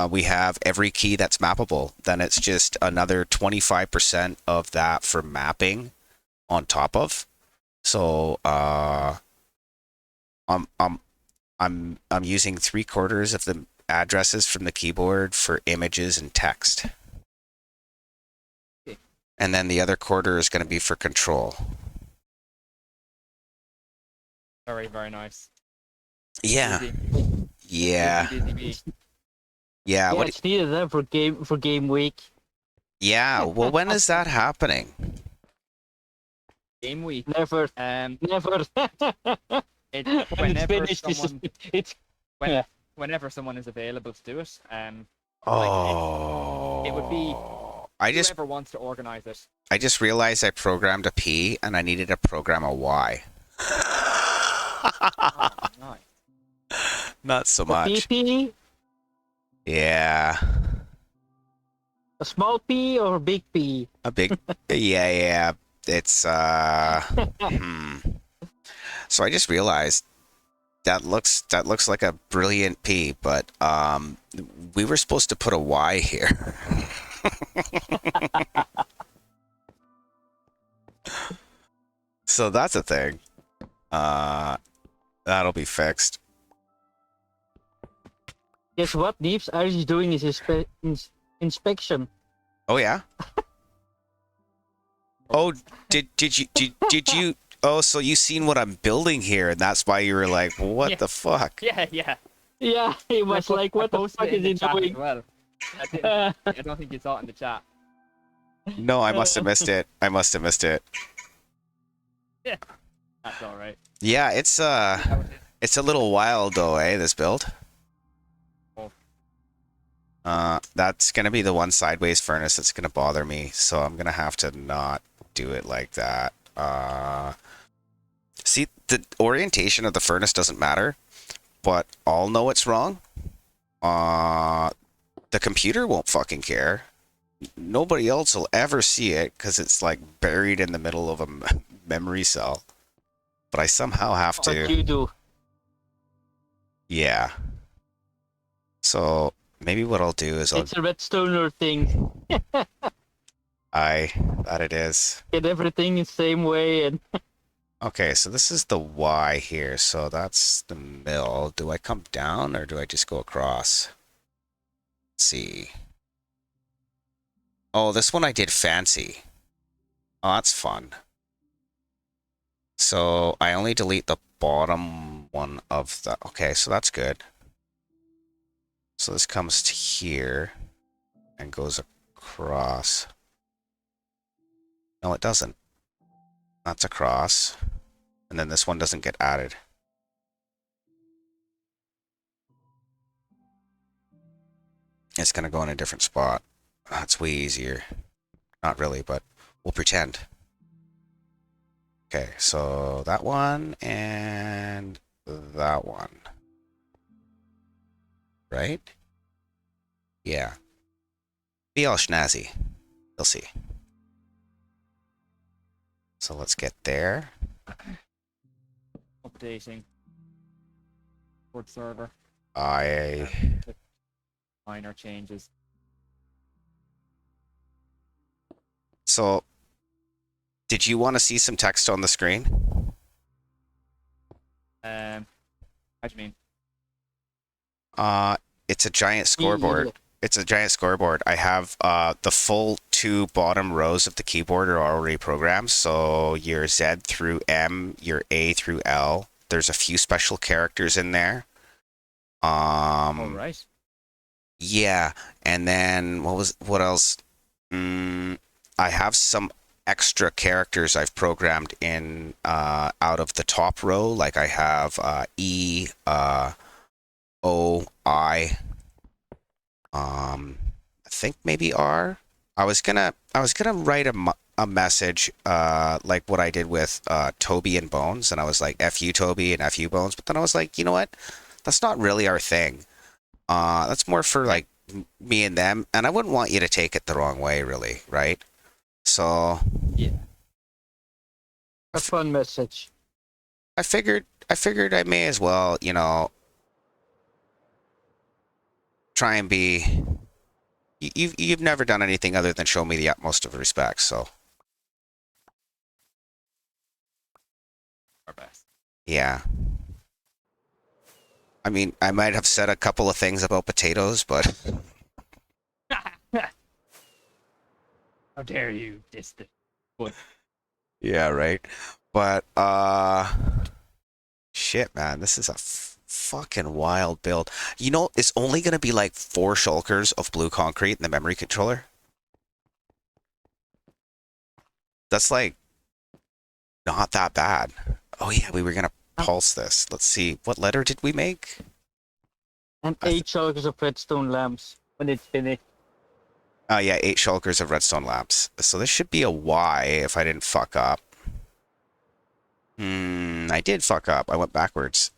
we have every key that's mappable. Then it's just another 25% of that for mapping on top of. So I'm using 3/4 of the addresses from the keyboard for images and text. Okay. And then the other quarter is going to be for control. Very, very nice. Yeah. Busy. Yeah. Busy, busy bee. Yeah. Yeah, What? it's needed for game week. Yeah. Well, when is that happening? Game week. Never, When never. When it's whenever finished, someone, it's when, yeah. whenever someone is available to do it, Oh. it would be whoever wants to organize it. I just realized I programmed a P and I needed to program a Y. Oh, nice. Not so a much. PP, Yeah. a small P or a big P. A big. Yeah. It's So I just realized that looks like a brilliant P, but we were supposed to put a Y here. So that's a thing. That'll be fixed. Guess what, Deeps? Ari's doing his inspection. Oh yeah. Oh, did you? Oh, so you seen what I'm building here, and that's why you were like, "What Yeah. the fuck?" Yeah, yeah. Yeah, he was like, "What the posted fuck it in is the he chat as doing?" well. I don't think you saw it in the chat. No, I must have missed it. That's all right. Yeah, it's a little wild though, eh? This build. Oh. That's gonna be the one sideways furnace that's gonna bother me, so I'm gonna have to not do it like that. See, the orientation of the furnace doesn't matter, but I'll know it's wrong. The computer won't fucking care. Nobody else will ever see it because it's like buried in the middle of a memory cell. But I somehow have What to. you do? Yeah. So maybe what I'll do is It's a redstoner thing. that it is. Get everything the same way, and Okay, so this is the Y here, so that's the mill. Do I come down or do I just go across? Let's see. Oh, this one I did fancy. Oh, that's fun. So I only delete the bottom one of the... Okay, so that's good. So this comes to here and goes across. No, it doesn't. That's across. And then this one doesn't get added. It's going to go in a different spot. That's way easier. Not really, but we'll pretend. Okay, so that one and that one. Right? Yeah. Be all schnazzy. You'll see. So let's get there. Updating. Discord server. Minor changes. So, did you want to see some text on the screen? How do you mean? It's a giant scoreboard. It's a giant scoreboard. I have the full 2 bottom rows of the keyboard are already programmed. So your Z through M, your A through L. There's a few special characters in there. All right. Yeah, and then what else? I have some extra characters I've programmed in out of the top row. Like I have E, O, I, I think maybe R. I was gonna write a message like what I did with Toby and Bones, and I was like F you Toby and F you Bones, but then I was like, you know what? That's not really our thing. That's more for like me and them, and I wouldn't want you to take it the wrong way, really, right? So Yeah. A fun message. I figured I may as well, you know, try and be. You've never done anything other than show me the utmost of respect, so Our best. yeah. I mean, I might have said a couple of things about potatoes, but How dare you diss the foot? yeah, right. But shit, man, this is a fucking wild build. You know, it's only gonna be like 4 shulkers of blue concrete in the memory controller. That's like not that bad. Oh yeah, we were gonna pulse this. Let's see, what letter did we make? And 8 shulkers of redstone lamps when it's finished. Oh yeah, 8 shulkers of redstone lamps. So this should be a Y if I didn't fuck up. I did fuck up. I went backwards.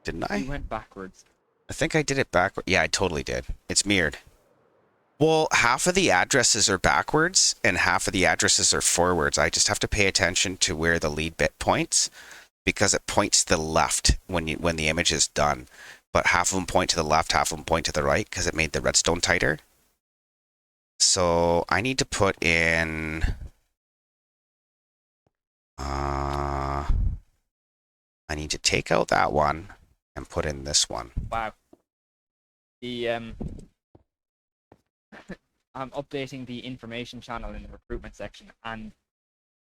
Didn't I? You went backwards. I think I did it backwards. Yeah, I totally did. It's mirrored. Well, half of the addresses are backwards and half of the addresses are forwards. I just have to pay attention to where the lead bit points because it points to the left when the image is done. But half of them point to the left, half of them point to the right because it made the redstone tighter. So I need to put in I need to take out that one and put in this one. Wow. The I'm updating the information channel in the recruitment section, and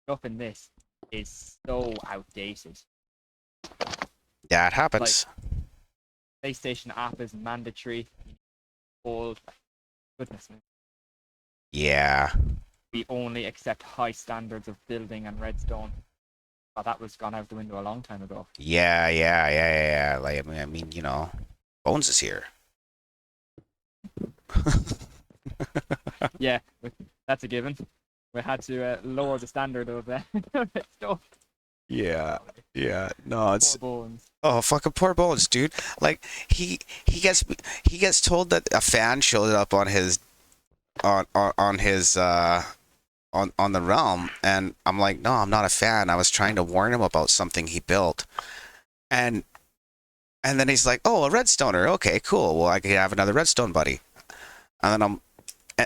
stuff in this is so outdated. Yeah, it happens. PlayStation app is mandatory. Old. Goodness me. Yeah. We only accept high standards of building and redstone. Oh, that was gone out the window a long time ago. Yeah. Like, I mean, you know, Bones is here. Yeah, that's a given. We had to lower the standard of redstone. Yeah. No, it's Poor Bones. oh fucking poor Bones, dude. Like he gets told that a fan showed up on his on his on the realm, and I'm like, no, I'm not a fan. I was trying to warn him about something he built, and then he's like, oh, a redstoner. Okay, cool. Well, I could have another redstone buddy.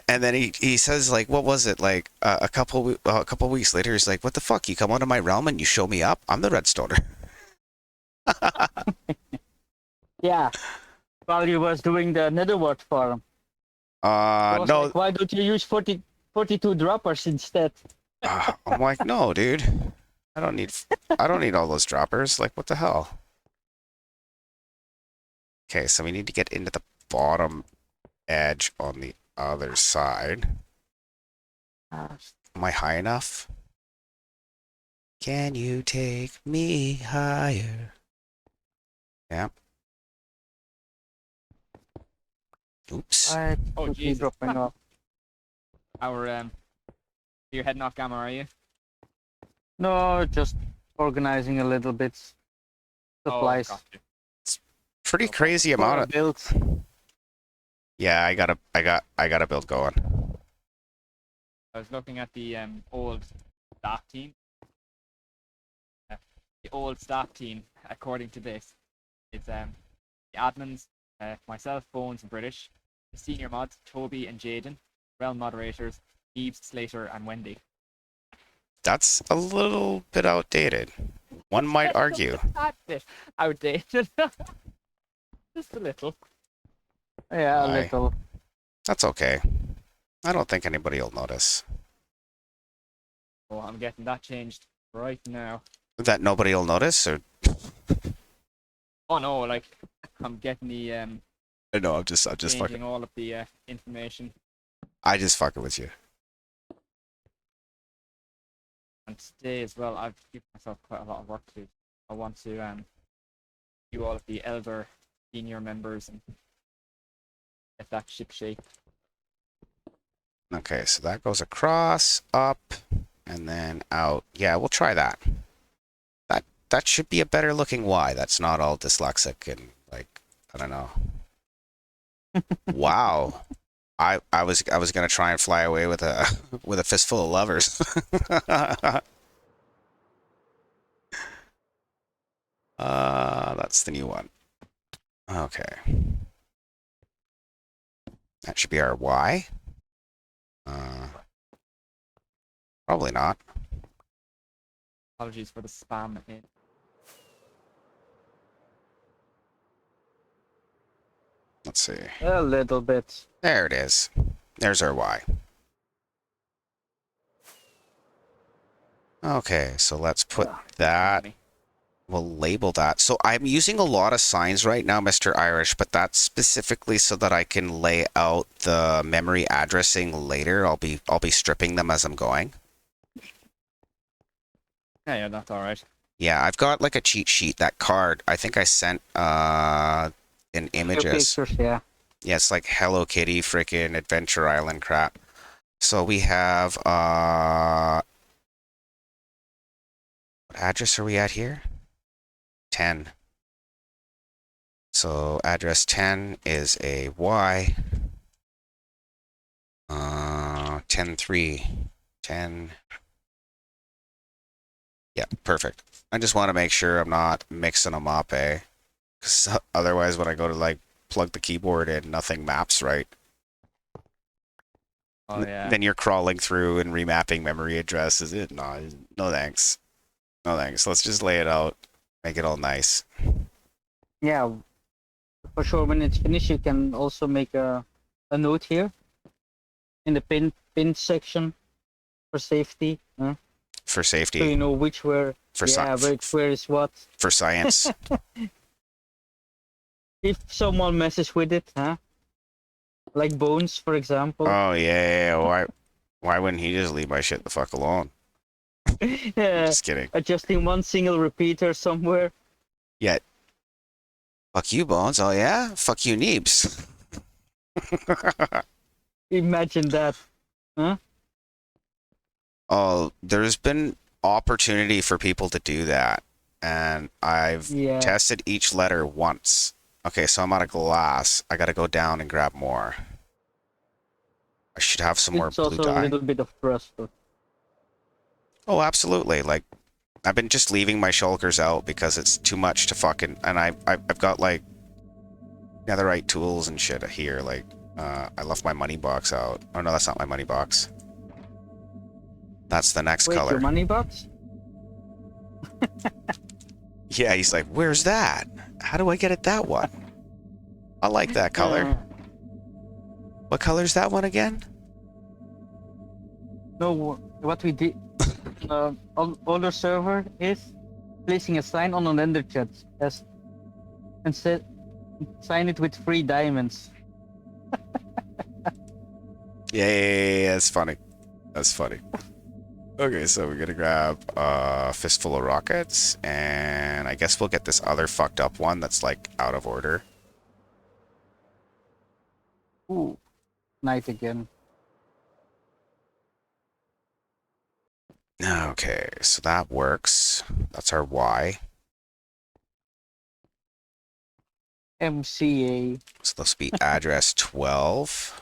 And then he says like, what was it like a couple weeks later? He's like, what the fuck? You come onto my realm and you show me up? I'm the redstoner. Yeah. While you was doing the netherword farm. I was No. like, why don't you use 42 droppers instead? I'm like, no, dude. I don't need all those droppers. Like, what the hell? Okay, so we need to get into the bottom edge on the other side. Am I high enough? Can you take me higher? Yeah. Oops. Oh, Jesus. Dropping off. You're heading off Gamma, are you? No, just organizing a little bit. Supplies. Oh, got you. Pretty crazy amount of. Builds. Yeah, I got a build going. I was looking at the old staff team. The old staff team, according to this, is the admins, myself, Bones, and British, the senior mods, Toby and Jaden, realm moderators, Eves, Slater, and Wendy. That's a little bit outdated. One might argue. That's it. Outdated. Just a little. Yeah, a Aye. little. That's okay. I don't think anybody will notice. Oh, I'm getting that changed right now. That nobody will notice, or Oh no, like I'm getting the no? I'm just changing fucking. all of the information. I just fucking with you. And today as well, I've given myself quite a lot of work to do. I want to do all of the elder senior members and get that ship shape. Okay, so that goes across, up, and then out. Yeah, we'll try that. That should be a better looking Y. That's not all dyslexic and like, I don't know. Wow. I was gonna try and fly away with a with a fistful of lovers. That's the new one. Okay. That should be our Y. Probably not. Apologies for the spam in. Let's see. A little bit. There it is. There's our Y. Okay, so let's put that. We'll label that. So I'm using a lot of signs right now, Mr. Irish, but that's specifically so that I can lay out the memory addressing later. I'll be stripping them as I'm going. Yeah, that's all right. Yeah, I've got like a cheat sheet. That card, I think I sent in images. Pictures, yeah. Yeah, it's like Hello Kitty, freaking Adventure Island crap. So we have what address are we at here? 10. So address 10 is a Y. 10-3. 10. Yeah, perfect. I just want to make sure I'm not mixing them up, eh? Because otherwise when I go to like plug the keyboard in, nothing maps right. Oh yeah. Then you're crawling through and remapping memory addresses. No thanks. No thanks. Let's just lay it out. Make it all nice. Yeah, for sure. When it's finished, you can also make a note here in the pin section for safety. For So you safety. know which where. For Yeah, where is what. for science. If someone messes with it, like Bones, for example. Oh yeah. Why wouldn't he just leave my shit the fuck alone? Yeah, Just kidding. adjusting one single repeater somewhere. Yet. Fuck you, Bones. Oh yeah? Fuck you, Neebs. Imagine that. Oh, there's been opportunity for people to do that. And I've Yeah. tested each letter once. Okay, so I'm out of glass. I gotta go down and grab more. I should have some more It's blue also a dye. little bit of trust. Oh, absolutely. Like, I've been just leaving my shulkers out because it's too much to fucking... And I've got, like, netherite tools and shit here. Like, I left my money box out. Oh, no, that's not my money box. That's the next Wait, color. your money box? Yeah, he's like, where's that? How do I get it that one? I like that color. What color's that one again? No, what we did on older server is placing a sign on an ender chest and sign it with 3 diamonds. Yeah, that's funny. That's funny. Okay, so we're gonna grab a fistful of rockets, and I guess we'll get this other fucked up one that's like out of order. Ooh, night again. Okay, so that works. That's our Y. MCA. So this will be address 12.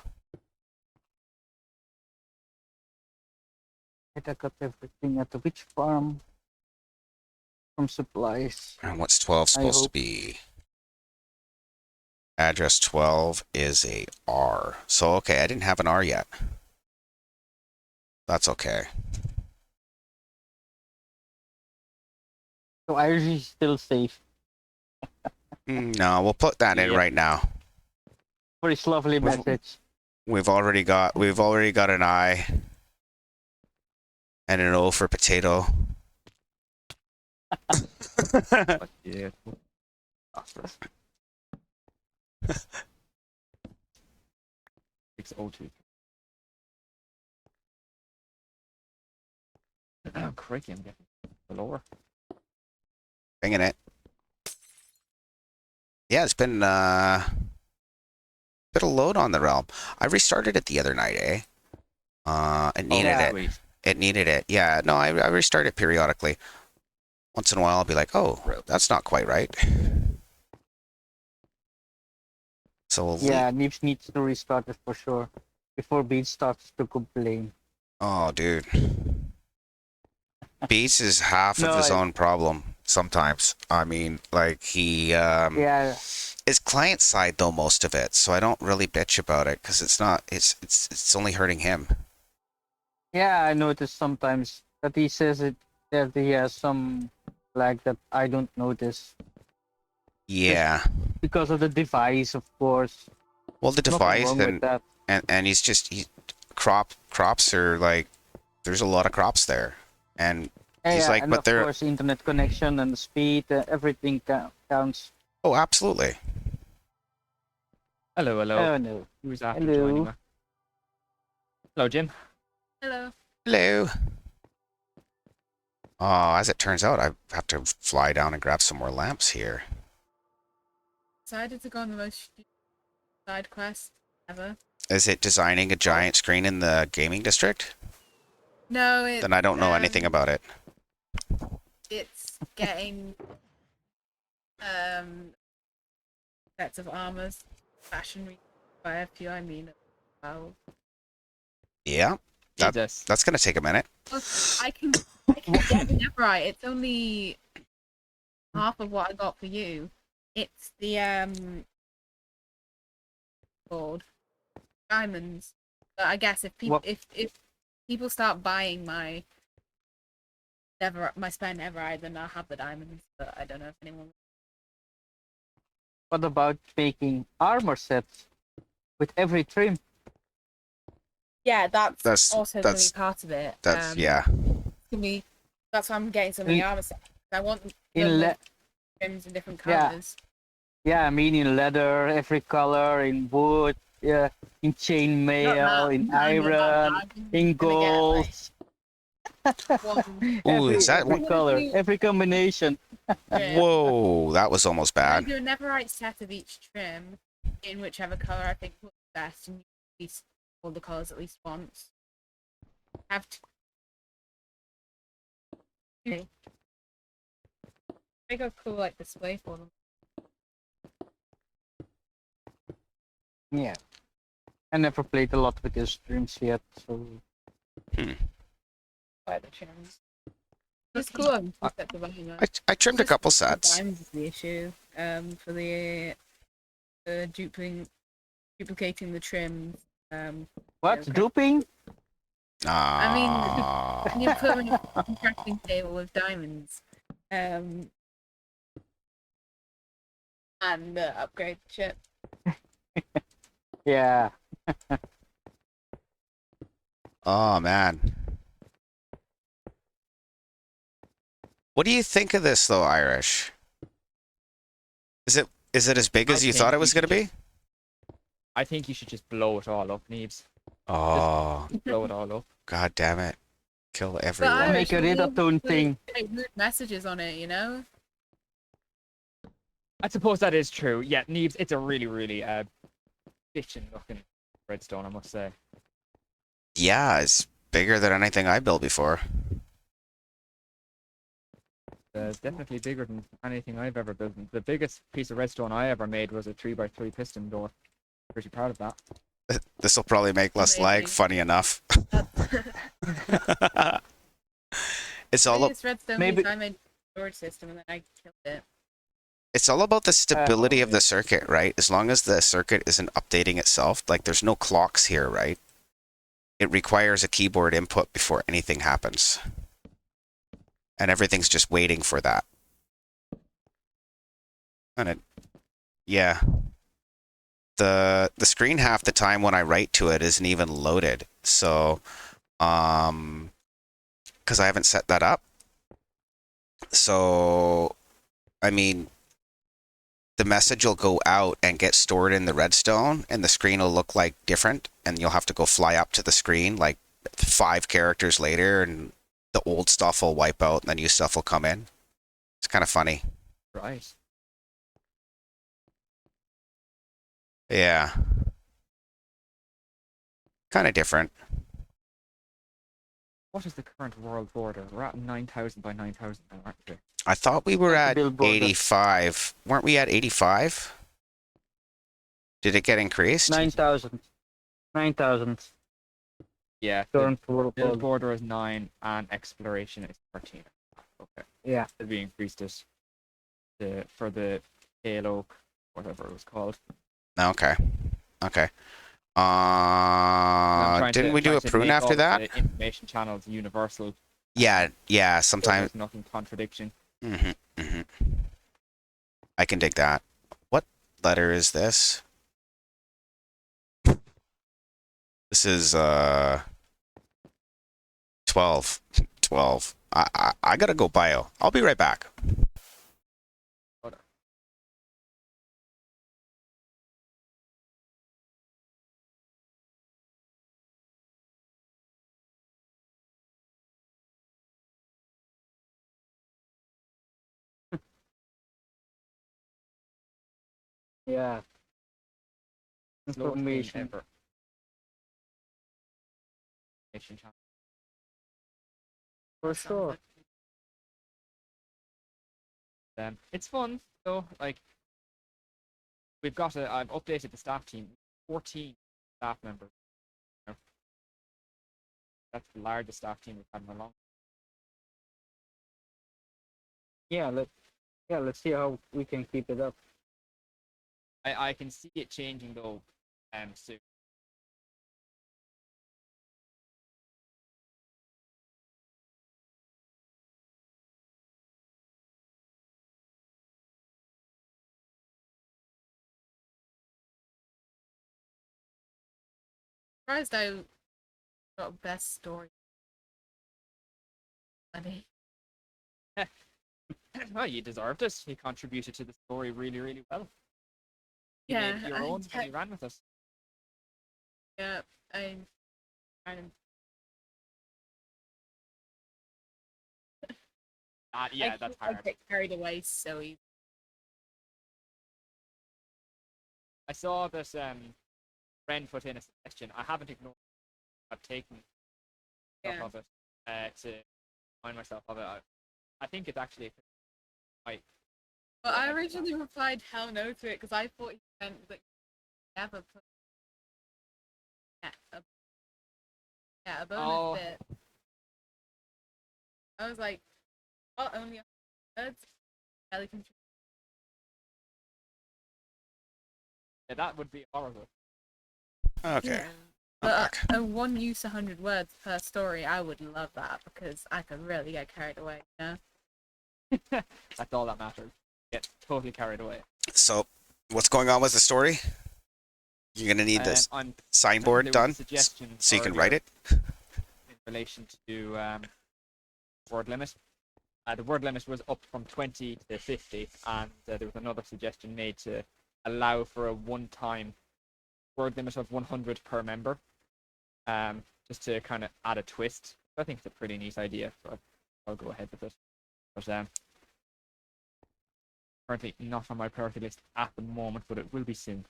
I got everything at the witch farm from supplies. And what's 12 supposed to hope. be? Address 12 is a R. So, okay, I didn't have an R yet. That's okay. So Irish is still safe No, we'll put that in Yep. right now. for his lovely Well, message. We've already got an I and an O for potato. But yeah. Phosphorus. 602. Oh, crikey, I'm getting lower. Bringing it. Yeah, it's been bit of load on the realm. I restarted it the other night, eh? It needed yeah. it. Sweet. It needed it. Yeah, no, I restart it periodically. Once in a while, I'll be like, oh, that's not quite right. So we'll Yeah, Nibs needs to restart it for sure before Beat starts to complain. Oh, dude. Beats is half of No, his own problem sometimes. I mean, like Yeah, it's client side though most of it, so I don't really bitch about it because it's not. It's only hurting him. yeah, I notice sometimes that he says it that he has some lag that I don't notice Yeah. because of the device, of course. Well, the Nothing device wrong with that. and he crops are like there's a lot of crops there, and he's Yeah, like, and but of they're course, internet connection and the speed, everything counts. oh, absolutely. Hello, hello. Oh no. Who's after Hello. joining me? Hello, Jim. Hello. Hello. Oh, as it turns out, I have to fly down and grab some more lamps here. Decided to go on the most stupid side quest ever. Is it designing a giant screen in the gaming district? No, it's Then I don't know anything about it. It's getting sets of armors, fashion by a few. I mean, well, Yeah, Jesus. that's gonna take a minute. look, I can get the netherite. It's only half of what I got for you. It's the called diamonds. But I guess if people What- if people start buying my spare netherite, then I'll have the diamonds. But I don't know if anyone. What about making armor sets with every trim? Yeah, that's That's- also that's- going to be part of it. That's yeah. To me, that's why I'm getting so many In- armor sets. I want In them le- with trims in different Yeah. colors. Yeah, I mean in leather, every color, in wood, yeah, in chainmail, in iron, in gold. Ooh, is that every color, every combination. Whoa, that was almost I bad. do a netherite set of each trim in whichever color I think looks best, and at least all the colors at least once. Have to. Okay. Make a cool like display for them. Yeah. I never played a lot with these streams yet, so By the trims. It's cool. I'm just at the bottom, I trimmed a Just couple the sets. diamonds is the issue. For the duplicating the trims. what? Okay. Duping? Ah, When you put them in a crafting table with diamonds, and upgrade the chip. Yeah. oh man. What do you think of this though, Irish? Is it as big as I you think thought it you was should gonna be? I think you should just blow it all up, Neebs. Oh, Blow it all up. god damn it. Kill But everyone. Make a redstone thing. Rude messages on it, you know. I suppose that is true. Yeah, Neebs, it's a really, really bitchin' looking redstone, I must say. Yeah, it's bigger than anything I built before. It's definitely bigger than anything I've ever built. The biggest piece of redstone I ever made was a 3x3 piston door. Pretty proud of that. This will probably make less lag, Amazing. funny enough. It's all This redstone maybe- piece I made a storage system and then I killed it. It's all about the stability of yeah. the circuit, right? As long as the circuit isn't updating itself, like there's no clocks here, right? It requires a keyboard input before anything happens. And everything's just waiting for that. And it, yeah. The screen half the time when I write to it isn't even loaded. So, because I haven't set that up. So, I mean, the message will go out and get stored in the redstone, and the screen will look like different, and you'll have to go fly up to the screen like 5 characters later, and the old stuff will wipe out and the new stuff will come in. It's kind of funny. Right. Yeah. Kind of different. What is the current world border? We're at 9,000 by 9,000 now, aren't we? I thought we were Like the at billboard. 85. Weren't we at 85? Did it get increased? 9,000. 9,000. Yeah. The Current world build border. border is 9 and exploration is 13. Okay. Yeah. It'll be increased it for the pale oak, whatever it was called. Okay. Okay. Didn't we do trying a to prune make all after of that? the information channels universal. Yeah, yeah, So sometimes. there's nothing contradiction. I can dig that. What letter is this? This is 12. 12. I gotta go bio. I'll be right back. Yeah. Slowest thing Information. ever. Information channel. For Sounds sure. like- It's fun though. Like I've updated the staff team. 14 staff members. now. That's the largest staff team we've had in a long. Yeah, let's see how we can keep it up. I can see it changing though. Soon. Surprised I got best story. Funny. Well, you deserved it. You contributed to the story really, really well. You Yeah, made it your own and you ran with it. yeah, I'm kind of. Yeah, that's I hard. get carried away so easy. I saw that friend put in a suggestion. I haven't ignored it. I've taken stuff Yeah. of it to remind myself of it. I think it's actually like But Yeah, I I get originally replied hell no to it because I thought he meant that you never put a bonus Oh. bit. I was like, oh, only 100 words. Barely contribute. yeah, that would be horrible. Okay. Yeah. But one use 100 words per story, I would love that because I could really get carried away. Yeah. That's all that matters. Get totally carried away. So, what's going on with the story? You're gonna need this I'm signboard there was a done suggestion so you can earlier write it. in relation to word limit. The word limit was up from 20 to 50, and there was another suggestion made to allow for a one-time word limit of 100 per member, just to kind of add a twist. I think it's a pretty neat idea, so I'll go ahead with it. But currently not on my priority list at the moment, but it will be soon.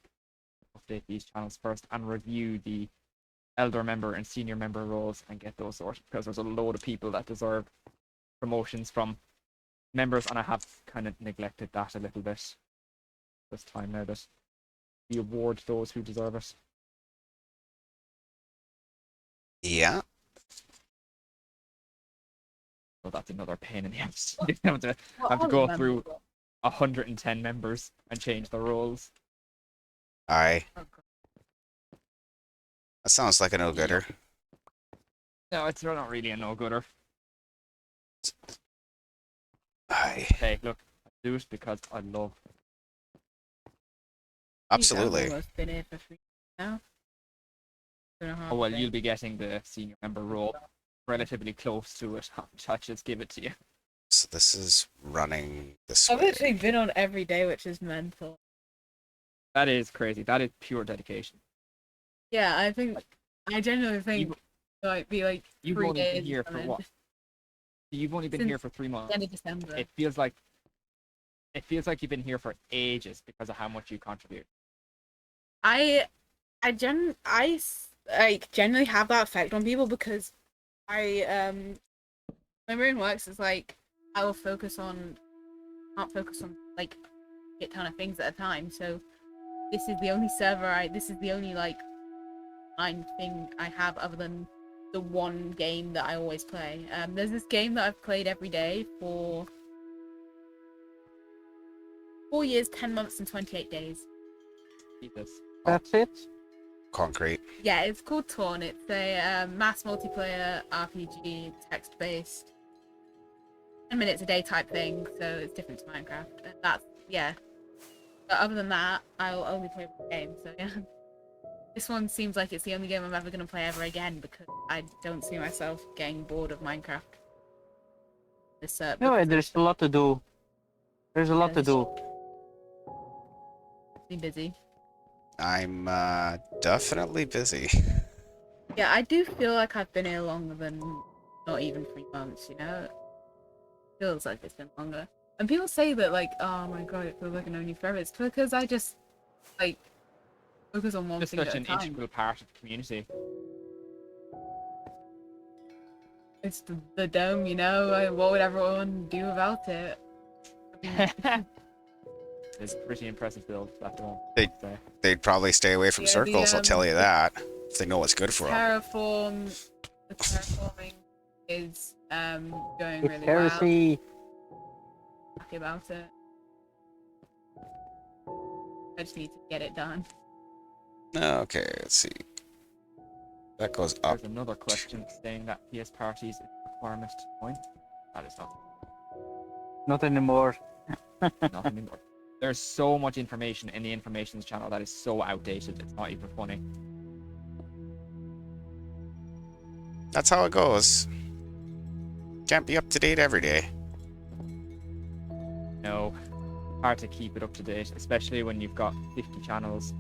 Update these channels first and review the elder member and senior member roles and get those sorted, because there's a load of people that deserve promotions from members, and I have kind of neglected that a little bit this time now that we award those who deserve it. Yeah. So that's another pain in the ass. have to go through 110 members and change the roles. Aye. That sounds like a no-gooder. No, it's not really a no-gooder. Aye. Hey, look, I do it because I love it. Absolutely. I've almost been here for 3 now. 2.5 Oh, well, days. you'll be getting the senior member role relatively close to it. I'll just give it to you. So this is running this I've way. literally been on every day, which is mental. That is crazy. That is pure dedication. Yeah, I genuinely think You- it might be like You've 3 only been days. here and for then- what? You've only been Since here for 3 months. End of December. It feels like you've been here for ages because of how much you contribute. I like generally have that effect on people because my brain works is like I will can't focus on like a ton of things at a time. So this is the only this is the only like online thing I have other than the one game that I always play. There's this game that I've played every day for 4 years, 10 months, and 28 days. Jesus. That's it. Concrete. Yeah, it's called Torn. It's a mass multiplayer RPG, text-based, 10 minutes a day type thing. So it's different to Minecraft. And that's yeah. But other than that, I'll only play one game. So yeah, this one seems like it's the only game I'm ever gonna play ever again because I don't see myself getting bored of Minecraft. This No, there's a lot to do. There's a lot to do. Be busy. I'm definitely busy. Yeah, I do feel like I've been here longer than not even 3 months, you know? It feels like it's been longer. And people say that, like, oh my god, it feels like I know you forever. It's because I just, like, focus on one Just thing such at a an time. integral part of the community. It's the dome, you know? Like, what would everyone do about it? I mean, It's a pretty impressive build, that one. Hey. They'd probably stay away from Yeah, circles, I'll tell you that. If they know what's good for them. the terraforming is going It's really heresy. well. Happy about it. I just need to get it done. Okay, let's see. That goes up. There's another question saying that PS parties is a requirement to join. That is not. Not anymore. Not anymore. There's so much information in the information channel that is so outdated, it's not even funny. That's how it goes. Can't be up to date every day. No, hard to keep it up to date, especially when you've got 50 channels.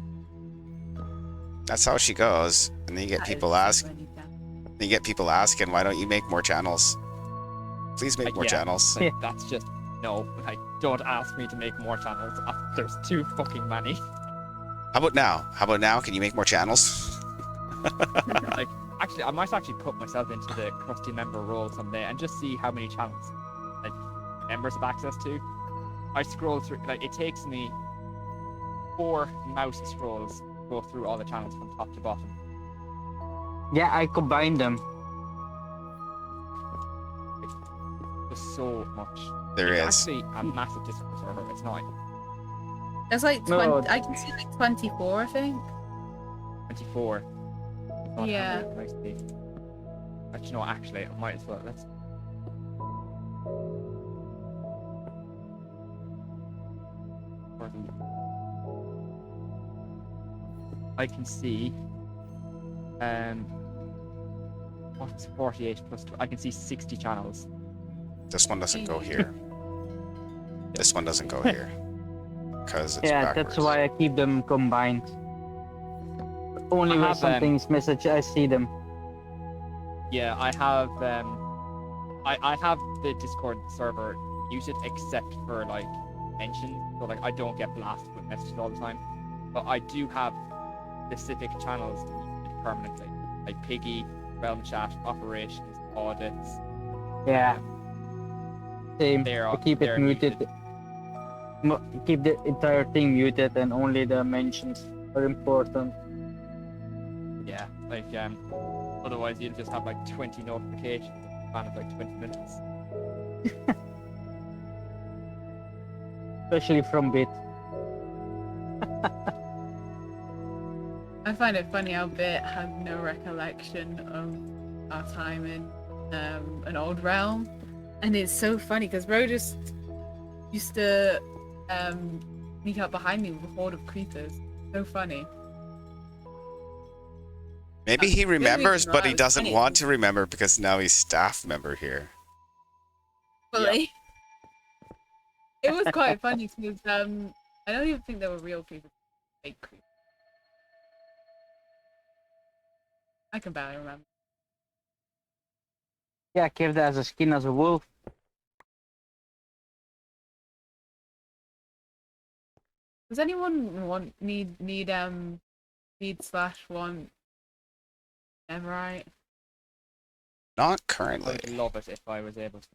That's how she goes. And then you get That people is ask. so funny, yeah. You get people asking, why don't you make more channels? Please make Like, more yeah, channels. Like, that's just no. Like, don't ask me to make more channels. There's too fucking many. How about now? How about now? Can you make more channels? Like, actually, I might actually put myself into the crusty member role someday and just see how many channels like members have access to. I scroll through, like, it takes me 4 mouse scrolls to go through all the channels from top to bottom. Yeah, I combine them. There's so much. There It's is. actually a massive Discord server. It's not There's like 20, No. I can see like 24, I think. 24. God, Yeah. how many can I see? But you know, actually, I might as well. Let's. I can see. What's 48 plus 2? I can see 60 channels. This one doesn't go here. This one doesn't go here. Because it's Yeah, backwards. that's why I keep them combined. Only I when have, something's message, I see them. Yeah, I have. I have the Discord server muted except for like mentions, so like I don't get blasted with messages all the time. But I do have specific channels muted permanently, like Piggy, Realm Chat, Operations, Audits. Yeah. Same. They're I keep it they're muted. Keep the entire thing muted and only the mentions are important. Yeah, like otherwise you'll just have like 20 notifications in the span of like 20 minutes. Especially from Bit. I find it funny how Bit has no recollection of our time in an old realm. And it's so funny because Ro just used to sneak up behind me with a horde of creepers. So funny. Maybe he remembers, reason but why he it was doesn't funny want is- to remember because now he's staff member here. Fully. It was quite funny because I don't even think they were real creepers. Fake creepers. I can barely remember. Yeah, give that as a skin as a wolf. Does anyone need slash want Everite? Not I currently. would love it if I was able to.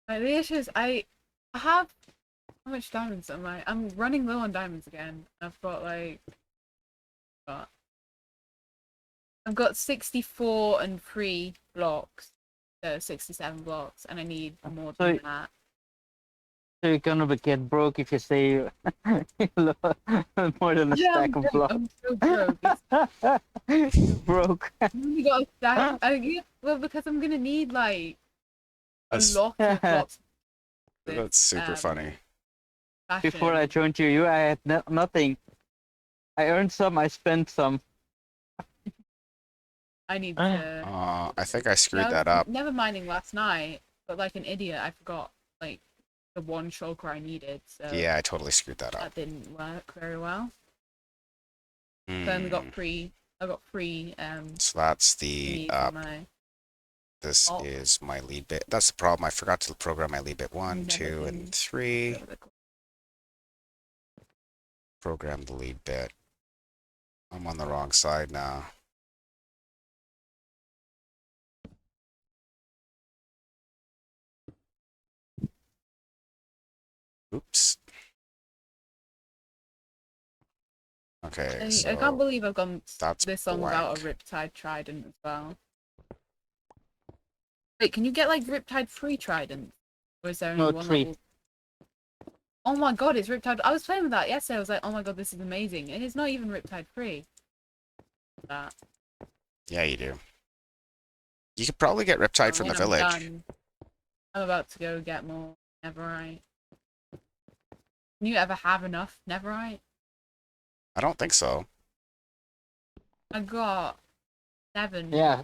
Like, the issue is I have how much diamonds am I? I'm running low on diamonds again. I've got like what? I've got 64 and 3 blocks. So 67 blocks, and I need more So- than that. So you're gonna get broke if you say more than a stack of blocks. I'm so broke. It's Broke. I've only got a stack. Well, because I'm gonna need like a That's- lot of blocks. That's super um, funny. Before I fashion. joined you, I had nothing. I earned some, I spent some. I need to. I think I screwed Yeah, I that was up. never minding last night, but like an idiot, I forgot like the one shulker I needed. So Yeah, I totally screwed that up. that didn't work very well. So I only got 3. I got 3 So that's the needs up. on my. This Oh. is my lead bit. That's the problem. I forgot to program my lead bit 1, Never 2, been- and 3. whatever they're called. Program the lead bit. I'm on the wrong side now. Oops. Okay, I so can't believe I've gone that's this long without a blank. Riptide Trident as well. Wait, can you get like Riptide free Trident? Or is there only No, one 3. level? Oh my god, it's Riptide. I was playing with that yesterday. I was like, oh my god, this is amazing. And it's not even Riptide free. That. Yeah, you do. You could probably get Riptide from the When I'm village. done, I'm about to go get more Neverite. Can you ever have enough Neverite? I don't think so. I got 7. Yeah,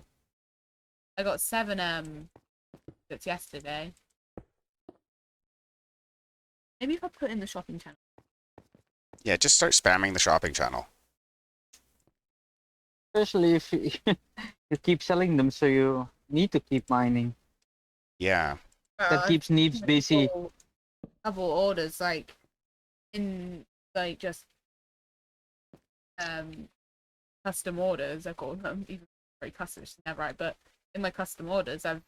I got 7 that's yesterday. Maybe if I put in the shopping channel. Yeah, just start spamming the shopping channel. especially if you, you keep selling them, so you need to keep mining. Yeah. That keeps Neebs busy. Couple orders like in like just custom orders, I call them, even very custom, it's never right, but in my custom orders I've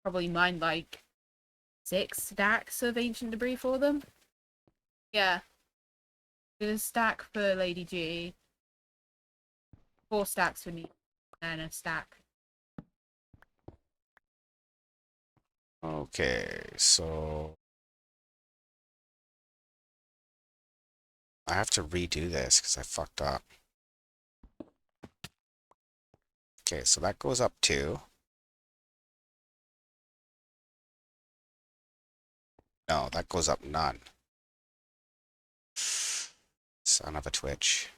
probably mined like 6 stacks of ancient debris for them. Yeah. There's a stack for Lady G, 4 stacks for me, and a stack. Okay, so I have to redo this because I fucked up. Okay, so that goes up 2. No, that goes up none. Son of a twitch.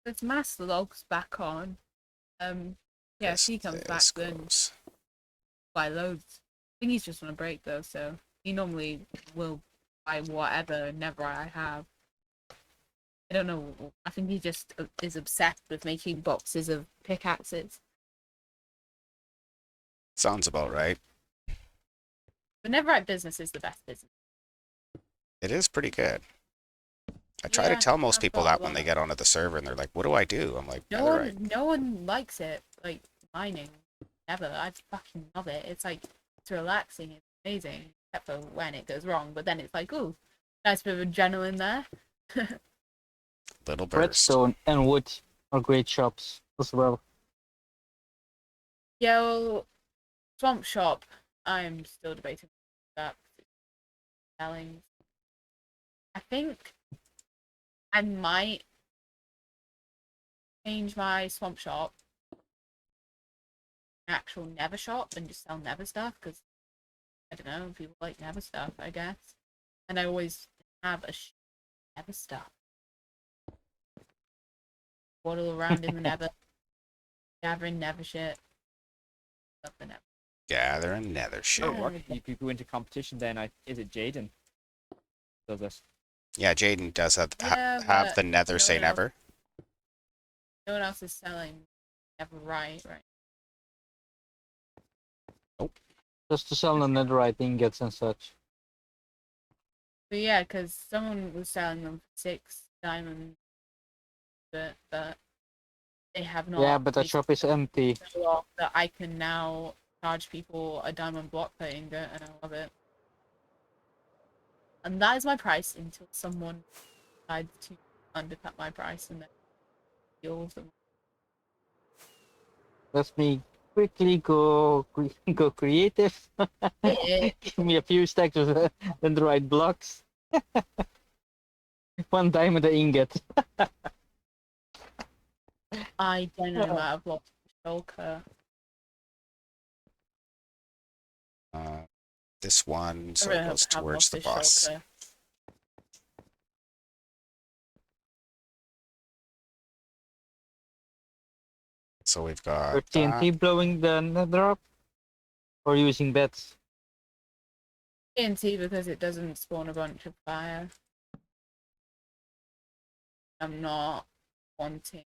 There's Master Logs back on. Yeah, if he comes back This then goes. buy loads. I think he's just on a break though, so he normally will buy whatever never I have. I don't know. I think he just is obsessed with making boxes of pickaxes. Sounds about right. But Neverite business is the best business. It is pretty good. I try to Yeah, tell most I've people got a that when lot. they get onto the server and they're like, what do I do? I'm like, netherite. No one likes it. Like mining, never. I fucking love it. It's like it's relaxing. It's amazing, except for when it goes wrong. But then it's like, ooh, nice bit of adrenaline there. Little burst. Redstone and wood are great shops as well. Yeah, well, Swamp Shop. I'm still debating that. Selling. I think I might change my Swamp Shop an actual Nether shop and just sell Nether stuff because I don't know, people like Nether stuff, I guess. And I always have a Nether stuff. Waddle around in the Nether, gathering Nether shit. Love the Nether. Gather and nether Oh, shit. what? If you go into competition, then is it Jaden? Does it? Yeah, Jaden does have, Yeah, have but the nether no say one else- never. No one else is selling ever right. Just to sell the netherite ingots and such. But yeah, because someone was selling them for 6 diamonds, but they have not. Yeah, but the shop is empty. So off that I can now charge people a diamond block per ingot, and I love it. And that is my price until someone decides to undercut my price and then deal with them. Let me quickly go creative. Eh, Give me a few stacks of netherite blocks. 1 diamond a ingot. I don't know about a block shulker. This one, I so really it hope goes I have towards the lost this boss. shulker. So we've Or got TNT that. blowing the nether up? Or using beds? TNT because it doesn't spawn a bunch of fire. I'm not wanting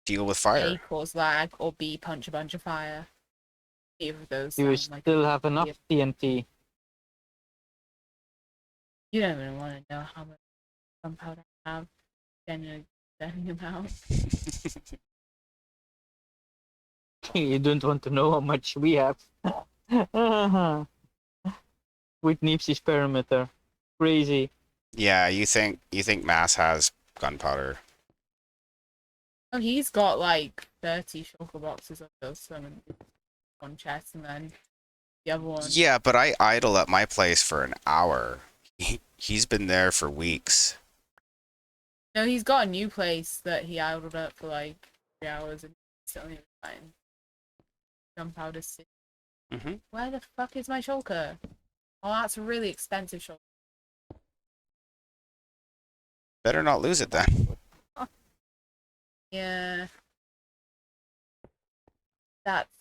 Deal with A fire. cause lag or B punch a bunch of fire. Either of those Do you sound like still a have good enough idea. TNT? You don't even want to know how much gunpowder I have. Genuinely setting amount. You don't want to know how much we have. With Nipsey's perimeter. Crazy. Yeah, you think Mass has gunpowder? Oh, he's got like 30 shulker boxes of those, some in one chest, and then the other one. Yeah, but I idle at my place for an hour. He's been there for weeks. No, he's got a new place that he idled up for like 3 hours and instantly fine. Gunpowder city. Mm-hmm. Where the fuck is my shulker? Oh, that's a really expensive shulker. Better not lose it then. Yeah. That's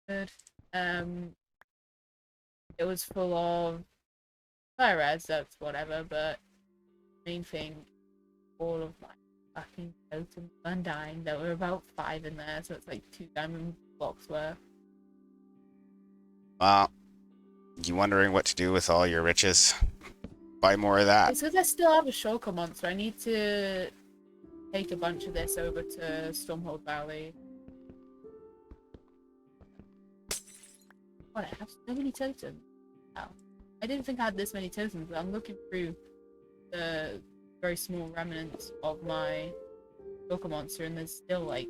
good. It was full of fire res, that's whatever, but main thing, all of my fucking totems undying. There were about 5 in there, so it's like 2 diamond blocks worth. Well, you wondering what to do with all your riches? Buy more of that. It's because I still have a shulker monster. I need to take a bunch of this over to Stormhold Valley. God, I have so many totems. Wow. I didn't think I had this many totems, but I'm looking through the very small remnants of my shulker monster, and there's still like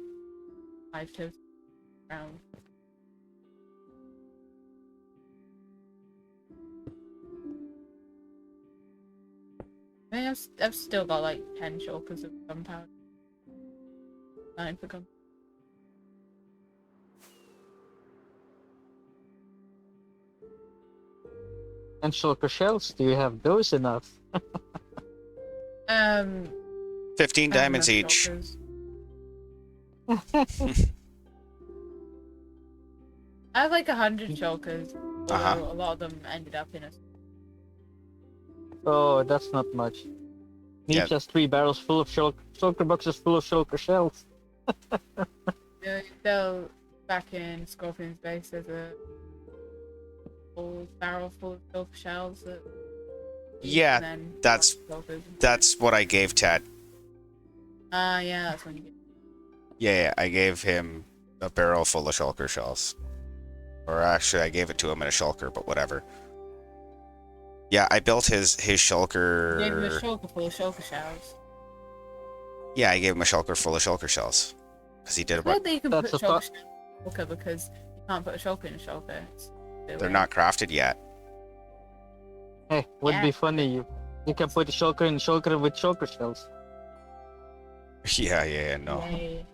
5 totems around. I mean, I've still got like 10 shulkers of gunpowder. 9 for gunpowder. And shulker shells, do you have those enough? 15 I have diamonds enough each. shulkers. I have like 100 shulkers, although Uh-huh. a lot of them ended up in a. Oh, that's not much. Yeah. Needs just 3 barrels full of shulker boxes full of shulker shells. They'll back in Scorpion's base. There's a full barrel full of shulker shells. Yeah, and then that's- shulkers. That's what I gave Ted. Yeah, that's when you get. Yeah, I gave him a barrel full of shulker shells. Or actually, I gave it to him in a shulker, but whatever. Yeah, I built his You gave him a shulker. shulker full of shulker shells. Yeah, I gave him a shulker full of shulker shells. Because he did I feel about. like that you can That's put a shulker shells in a shulker because you can't put a shulker in a shulker. It's a bit They're weird. not crafted yet. Hey, would Yeah. be funny. You can put a shulker in shulker with shulker shells. Yeah, no. Yay.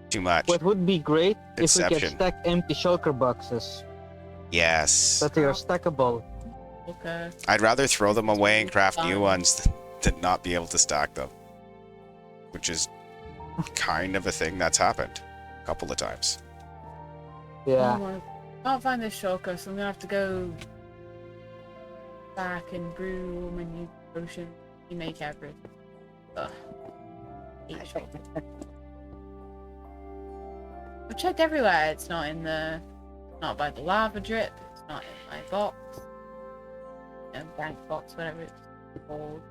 Too much. What would be great if we could Deception. stack empty shulker boxes, Yes. that they are stackable. Okay. I'd rather throw them away and craft new ones than not be able to stack them. Which is kind of a thing that's happened a couple of times. Yeah. Oh my, can't find this shortcut, so I'm gonna have to go back and brew all my new potions. You make everything. Ugh. Hate shortcuts. I've checked everywhere. It's not in the, not by the lava drip. It's not in my box. Bank box, whatever it's called.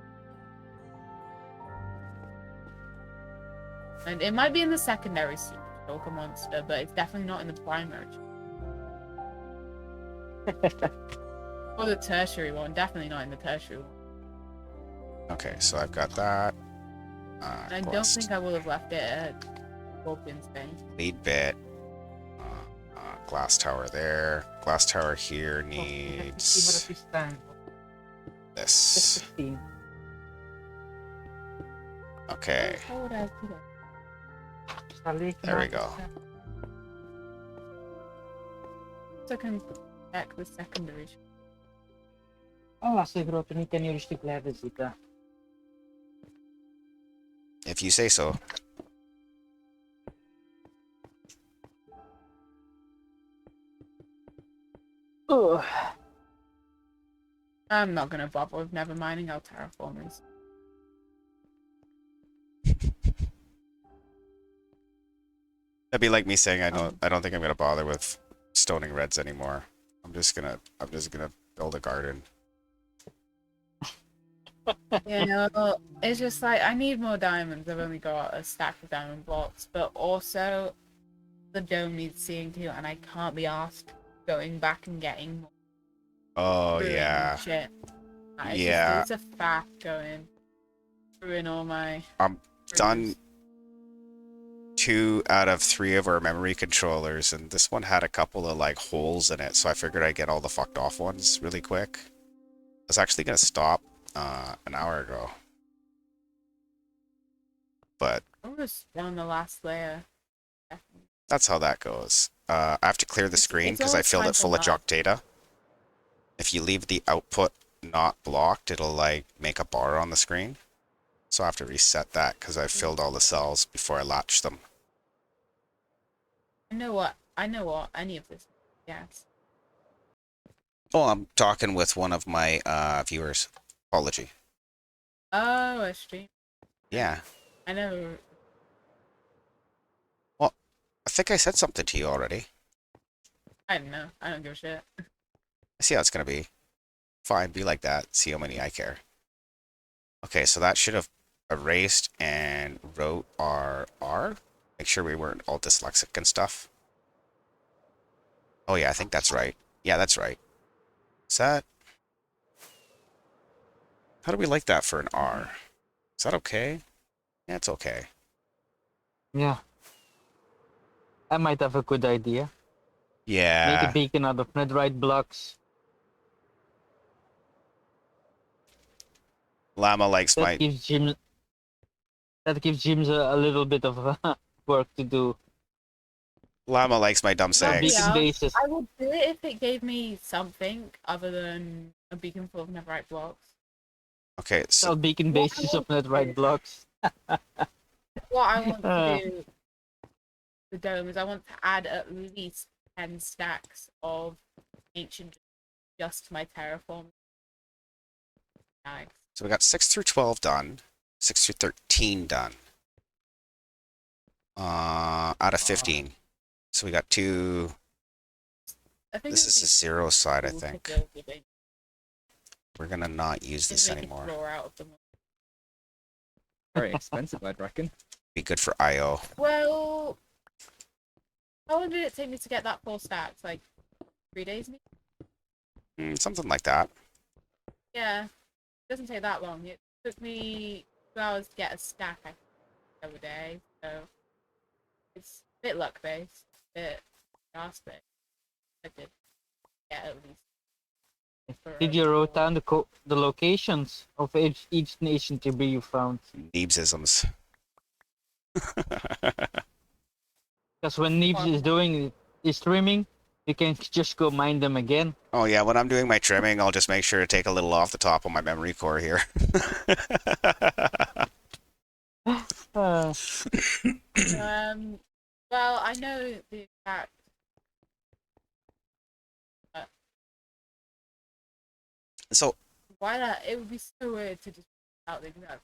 And it might be in the secondary shulker monster, but it's definitely not in the primary. Or the tertiary one, definitely not in the tertiary one. Okay, so I've got that. And I don't think I will have left it at Scorpion's Bane. Lead bit. Glass tower there. Glass tower here Oh, needs this. 15. Okay, How would I put it? there we go. So I can check the secondary. Oh, siguro niet kan jullie stuk blijven zitten. If you say so. Oh. I'm not gonna bother with never minding. I'll terraform this. That'd be like me saying I don't think I'm gonna bother with stoning reds anymore. I'm just gonna build a garden. You know, it's just like I need more diamonds. I've only got a stack of diamond blocks, but also the dome needs seeing too, and I can't be asked going back and getting more. Oh brewing yeah. shit. Like, Yeah. it's a fact going through all my. I'm done. brews. 2 out of 3 of our memory controllers, and this one had a couple of like holes in it, so I figured I'd get all the fucked off ones really quick. I was actually gonna stop an hour ago, but I'm gonna spawn the last layer. Definitely. that's how that goes. I have to clear the screen it's because I always filled time it for full of that. junk data. If you leave the output not blocked, it'll like make a bar on the screen. So I have to reset that because I filled all the cells before I latched them. I know what any of this. Yes. Oh, I'm talking with one of my viewers. Apology. Oh, a stream. Yeah. I know. I think I said something to you already. I don't know. I don't give a shit. I see how it's gonna be. Fine, be like that. See how many I care. Okay, so that should have erased and wrote our R. Make sure we weren't all dyslexic and stuff. Oh yeah, I think that's right. Yeah, that's right. Is that... How do we like that for an R? Is that okay? Yeah, it's okay. Yeah. I might have a good idea. Make Yeah. a beacon out of netherite blocks. Llama likes That my... gives Jim. That gives Jim a little bit of work to do. Llama likes my dumb That'd be sayings. Beacon awesome. bases. I would do it if it gave me something other than a beacon full of netherite blocks. Okay, so... Sell beacon bases of netherite blocks. What I want to do with the dome is I want to add at least 10 stacks of ancient just to my terraform. Nice. So we got 6 through 12 done. 6 through 13 done. Out of 15. So we got 2... I think This it is would the be 0 side, I cool to think. build with it. We're gonna not use Then this we can anymore. floor out of them. Very expensive, I'd reckon. Be good for IO. Well, how long did it take me to get that 4 stacks? Like 3 days? Maybe? Something like that. Yeah, it doesn't take that long. It took me 2 hours to get a stack, I think, the other day. So it's a bit luck based, a bit fast, but I did get at least. Did you wrote down the locations of each nation tree you found? Neebsisms. Because when Neebs is doing his streaming, you can just go mine them again. Oh yeah, when I'm doing my trimming, I'll just make sure to take a little off the top of my memory core here. No. Well, I know the exact. So Why that? It would be so weird to just out the exact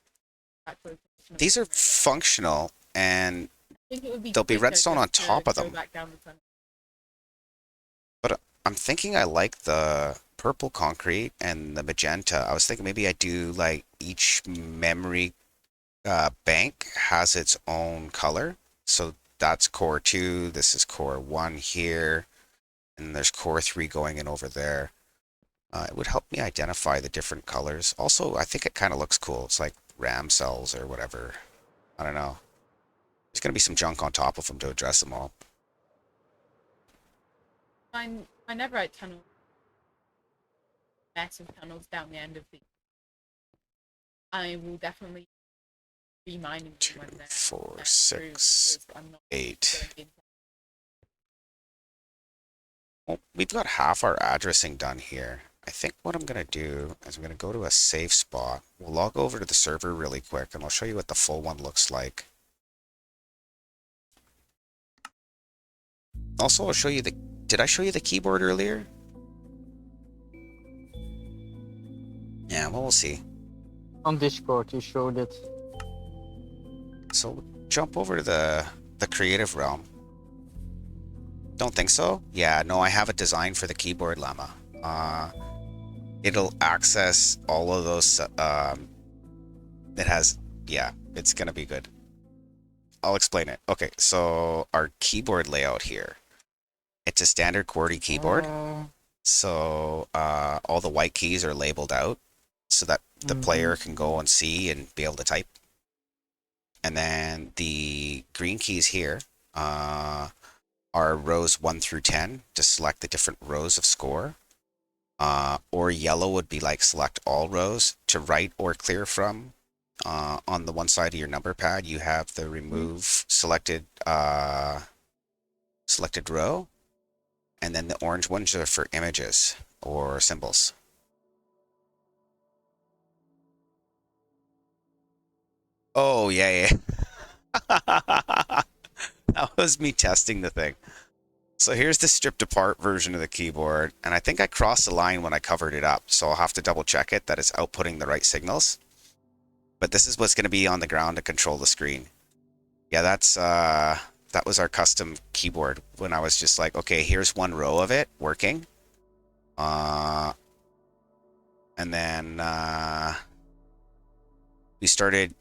location. of these are the radar. functional, and I think it would be there'll be quicker redstone on just to top of go them. back down the tunnel. But I'm thinking I like the purple concrete and the magenta. I was thinking maybe I do like each memory bank has its own color. So that's core 2, this is core 1 here, and there's core 3 going in over there. It would help me identify the different colors. Also, I think it kind of looks cool. It's like RAM cells or whatever. I don't know. There's going to be some junk on top of them to address them all. My netherite tunnel, massive tunnels down the end of the. I will definitely be mining them 2, when they're 4, through, 6, because I'm not 8. going in. Well, we've got half our addressing done here. I think what I'm going to do is I'm going to go to a safe spot. We'll log over to the server really quick, and I'll show you what the full one looks like. Also, I'll show you the... Did I show you the keyboard earlier? Yeah, well, we'll see. On Discord, you showed it. So, jump over to the creative realm. Don't think so? Yeah, no, I have a design for the keyboard, Llama. It'll access all of those... it has... Yeah, it's gonna be good. I'll explain it. Okay, so our keyboard layout here. It's a standard QWERTY keyboard. So all the white keys are labeled out so that the player can go and see and be able to type. And then the green keys here are rows 1 through 10 to select the different rows of score. Or yellow would be like select all rows to write or clear from. On the one side of your number pad, you have the remove selected selected row. And then the orange ones are for images or symbols. Oh, yeah. That was me testing the thing. So here's the stripped apart version of the keyboard. And I think I crossed the line when I covered it up. So I'll have to double check it that it's outputting the right signals. But this is what's going to be on the ground to control the screen. Yeah, that was our custom keyboard when I was just like, okay, here's one row of it working. And then we started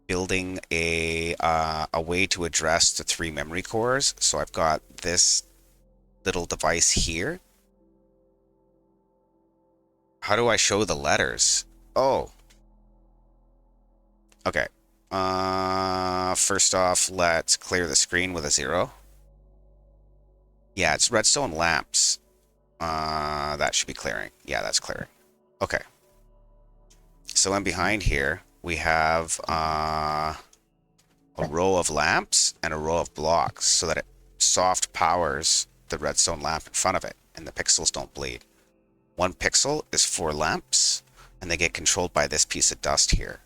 building a way to address the 3 memory cores. So I've got this little device here. How do I show the letters? Oh. Okay. First off, let's clear the screen with a 0. Yeah, it's redstone lamps. That should be clearing. Yeah, that's clearing. Okay. So in behind here, we have a row of lamps and a row of blocks so that it soft powers the redstone lamp in front of it and the pixels don't bleed. 1 pixel is 4 lamps and they get controlled by this piece of dust here.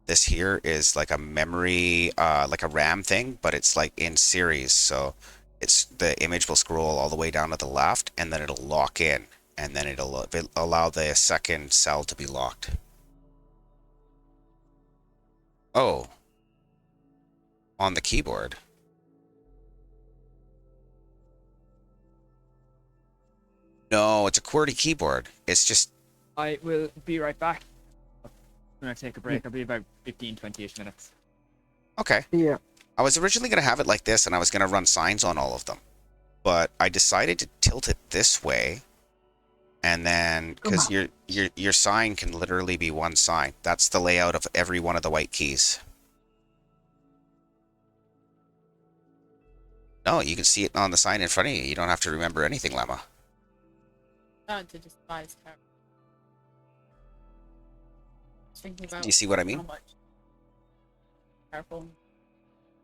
This here is like a memory, like a RAM thing, but it's like in series. So it's the image will scroll all the way down to the left and then it'll lock in and then it'll allow the second cell to be locked. Oh, on the keyboard. No, it's a QWERTY keyboard. It's just... I will be right back. I'm gonna take a break. I'll be about 15-20ish minutes. Okay. Yeah. I was originally going to have it like this, and I was going to run signs on all of them. But I decided to tilt it this way. And then, because your sign can literally be one sign. That's the layout of every one of the white keys. No, you can see it on the sign in front of you. You don't have to remember anything, Lemma. To despise terror. Thinking about You see what I mean? how much careful.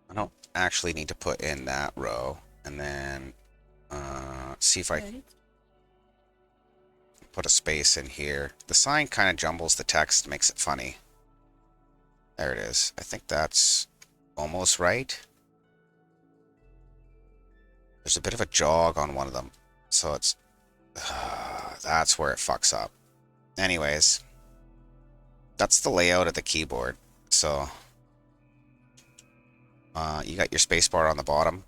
I don't actually need to put in that row. And then, see if I put a space in here. The sign kind of jumbles the text, makes it funny. There it is. I think that's almost right. There's a bit of a jog on one of them, so it's that's where it fucks up. Anyways, that's the layout of the keyboard. So you got your spacebar on the bottom.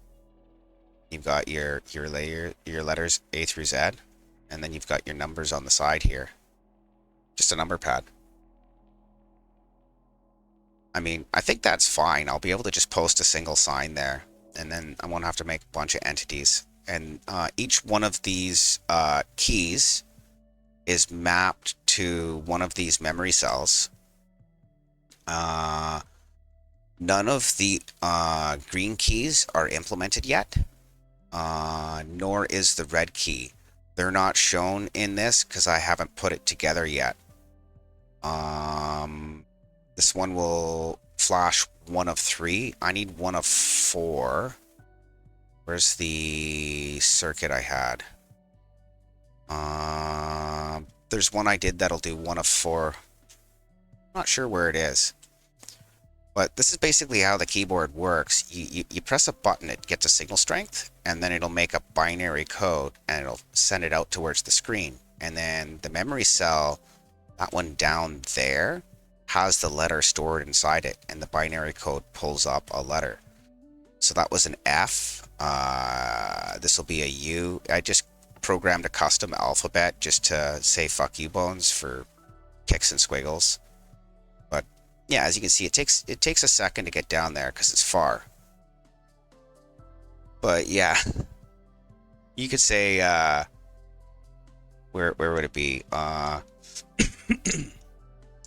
You've got your letters A through Z, and then you've got your numbers on the side here. Just a number pad. I mean, I think that's fine. I'll be able to just post a single sign there, and then I won't have to make a bunch of entities. And each one of these keys is mapped to one of these memory cells. None of the green keys are implemented yet, nor is the red key. They're not shown in this because I haven't put it together yet. This one will flash 1 of 3. I need 1 of 4. Where's the circuit I had? There's one I did that'll do 1 of 4. Not sure where it is. But this is basically how the keyboard works. You press a button, it gets a signal strength, and then it'll make a binary code, and it'll send it out towards the screen. And then the memory cell, that one down there, has the letter stored inside it, and the binary code pulls up a letter. So that was an F. This will be a U. I just programmed a custom alphabet just to say fuck you bones for kicks and squiggles. But yeah, as you can see, it takes a second to get down there because it's far. But yeah, you could say where would it be?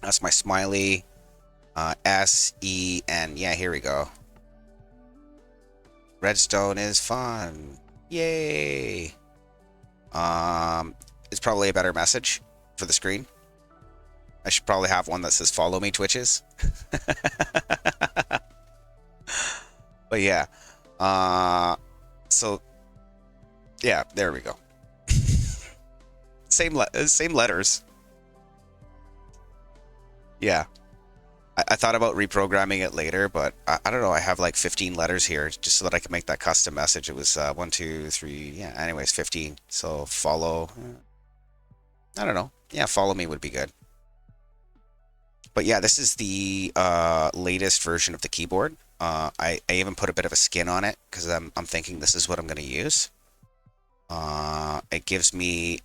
That's my smiley. S-E-N. Yeah, here we go. Redstone is fun. Yay. It's probably a better message for the screen. I should probably have one that says follow me Twitches. But yeah. So yeah, there we go. Same letters. Yeah. I thought about reprogramming it later, but I don't know. I have like 15 letters here just so that I can make that custom message. It was 1, 2, 3. Yeah, anyways, 15. So follow. I don't know. Yeah, follow me would be good. But yeah, this is the latest version of the keyboard. I even put a bit of a skin on it because I'm thinking this is what I'm going to use. It gives me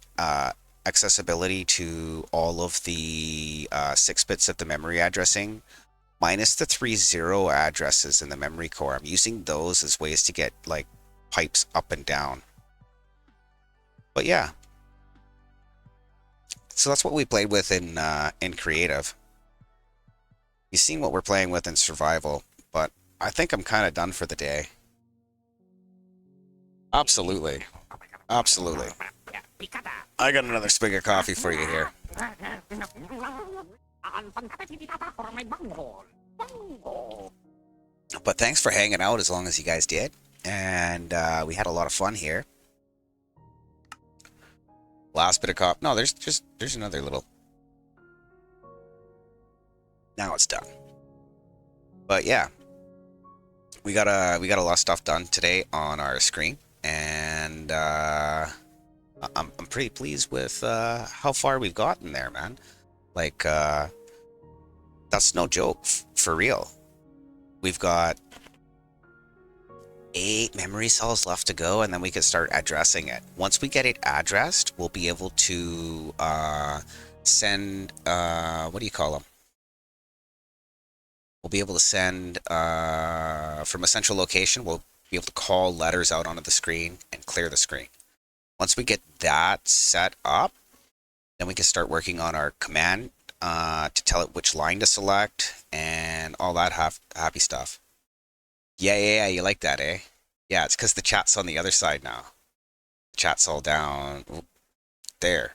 accessibility to all of the 6 bits of the memory addressing, minus the 3 0 addresses in the memory core. I'm using those as ways to get like pipes up and down. But yeah, so that's what we played with in creative. You've seen what we're playing with in survival, but I think I'm kind of done for the day. Absolutely. Absolutely. I got another sprig of coffee for you here. But thanks for hanging out as long as you guys did. And we had a lot of fun here. Last bit of coffee. No, there's another little. Now it's done. But yeah. We got a lot of stuff done today on our screen. And I'm pretty pleased with how far we've gotten there, man. Like, that's no joke, for real. We've got 8 memory cells left to go, and then we can start addressing it. Once we get it addressed, we'll be able to send, what do you call them? We'll be able to send from a central location, we'll be able to call letters out onto the screen and clear the screen. Once we get that set up, then we can start working on our command to tell it which line to select and all that happy stuff. Yeah, you like that, eh? Yeah, it's because the chat's on the other side now. The chat's all down there.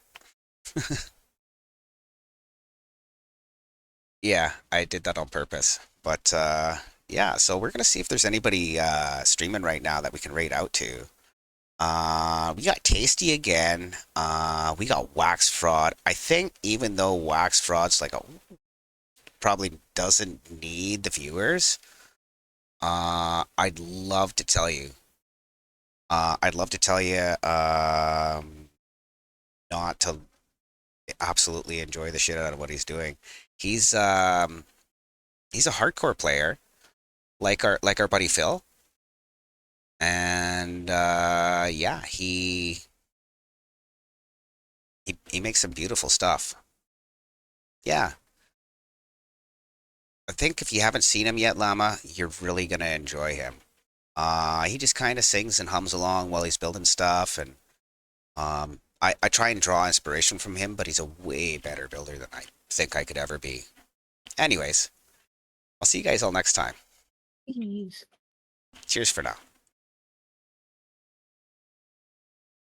Yeah, I did that on purpose. But yeah, so we're gonna see if there's anybody streaming right now that we can raid out to. We got Tasty again. We got Wax Fraud. I think even though Wax Fraud's like probably doesn't need the viewers, I'd love to tell you. I'd love to tell you not to absolutely enjoy the shit out of what he's doing. He's he's a hardcore player, like our buddy Phil. And yeah, he makes some beautiful stuff. Yeah. I think if you haven't seen him yet, Llama, you're really gonna enjoy him. He just kind of sings and hums along while he's building stuff, and I try and draw inspiration from him, but he's a way better builder than I think I could ever be. Anyways, I'll see you guys all next time. Jeez. Cheers for now.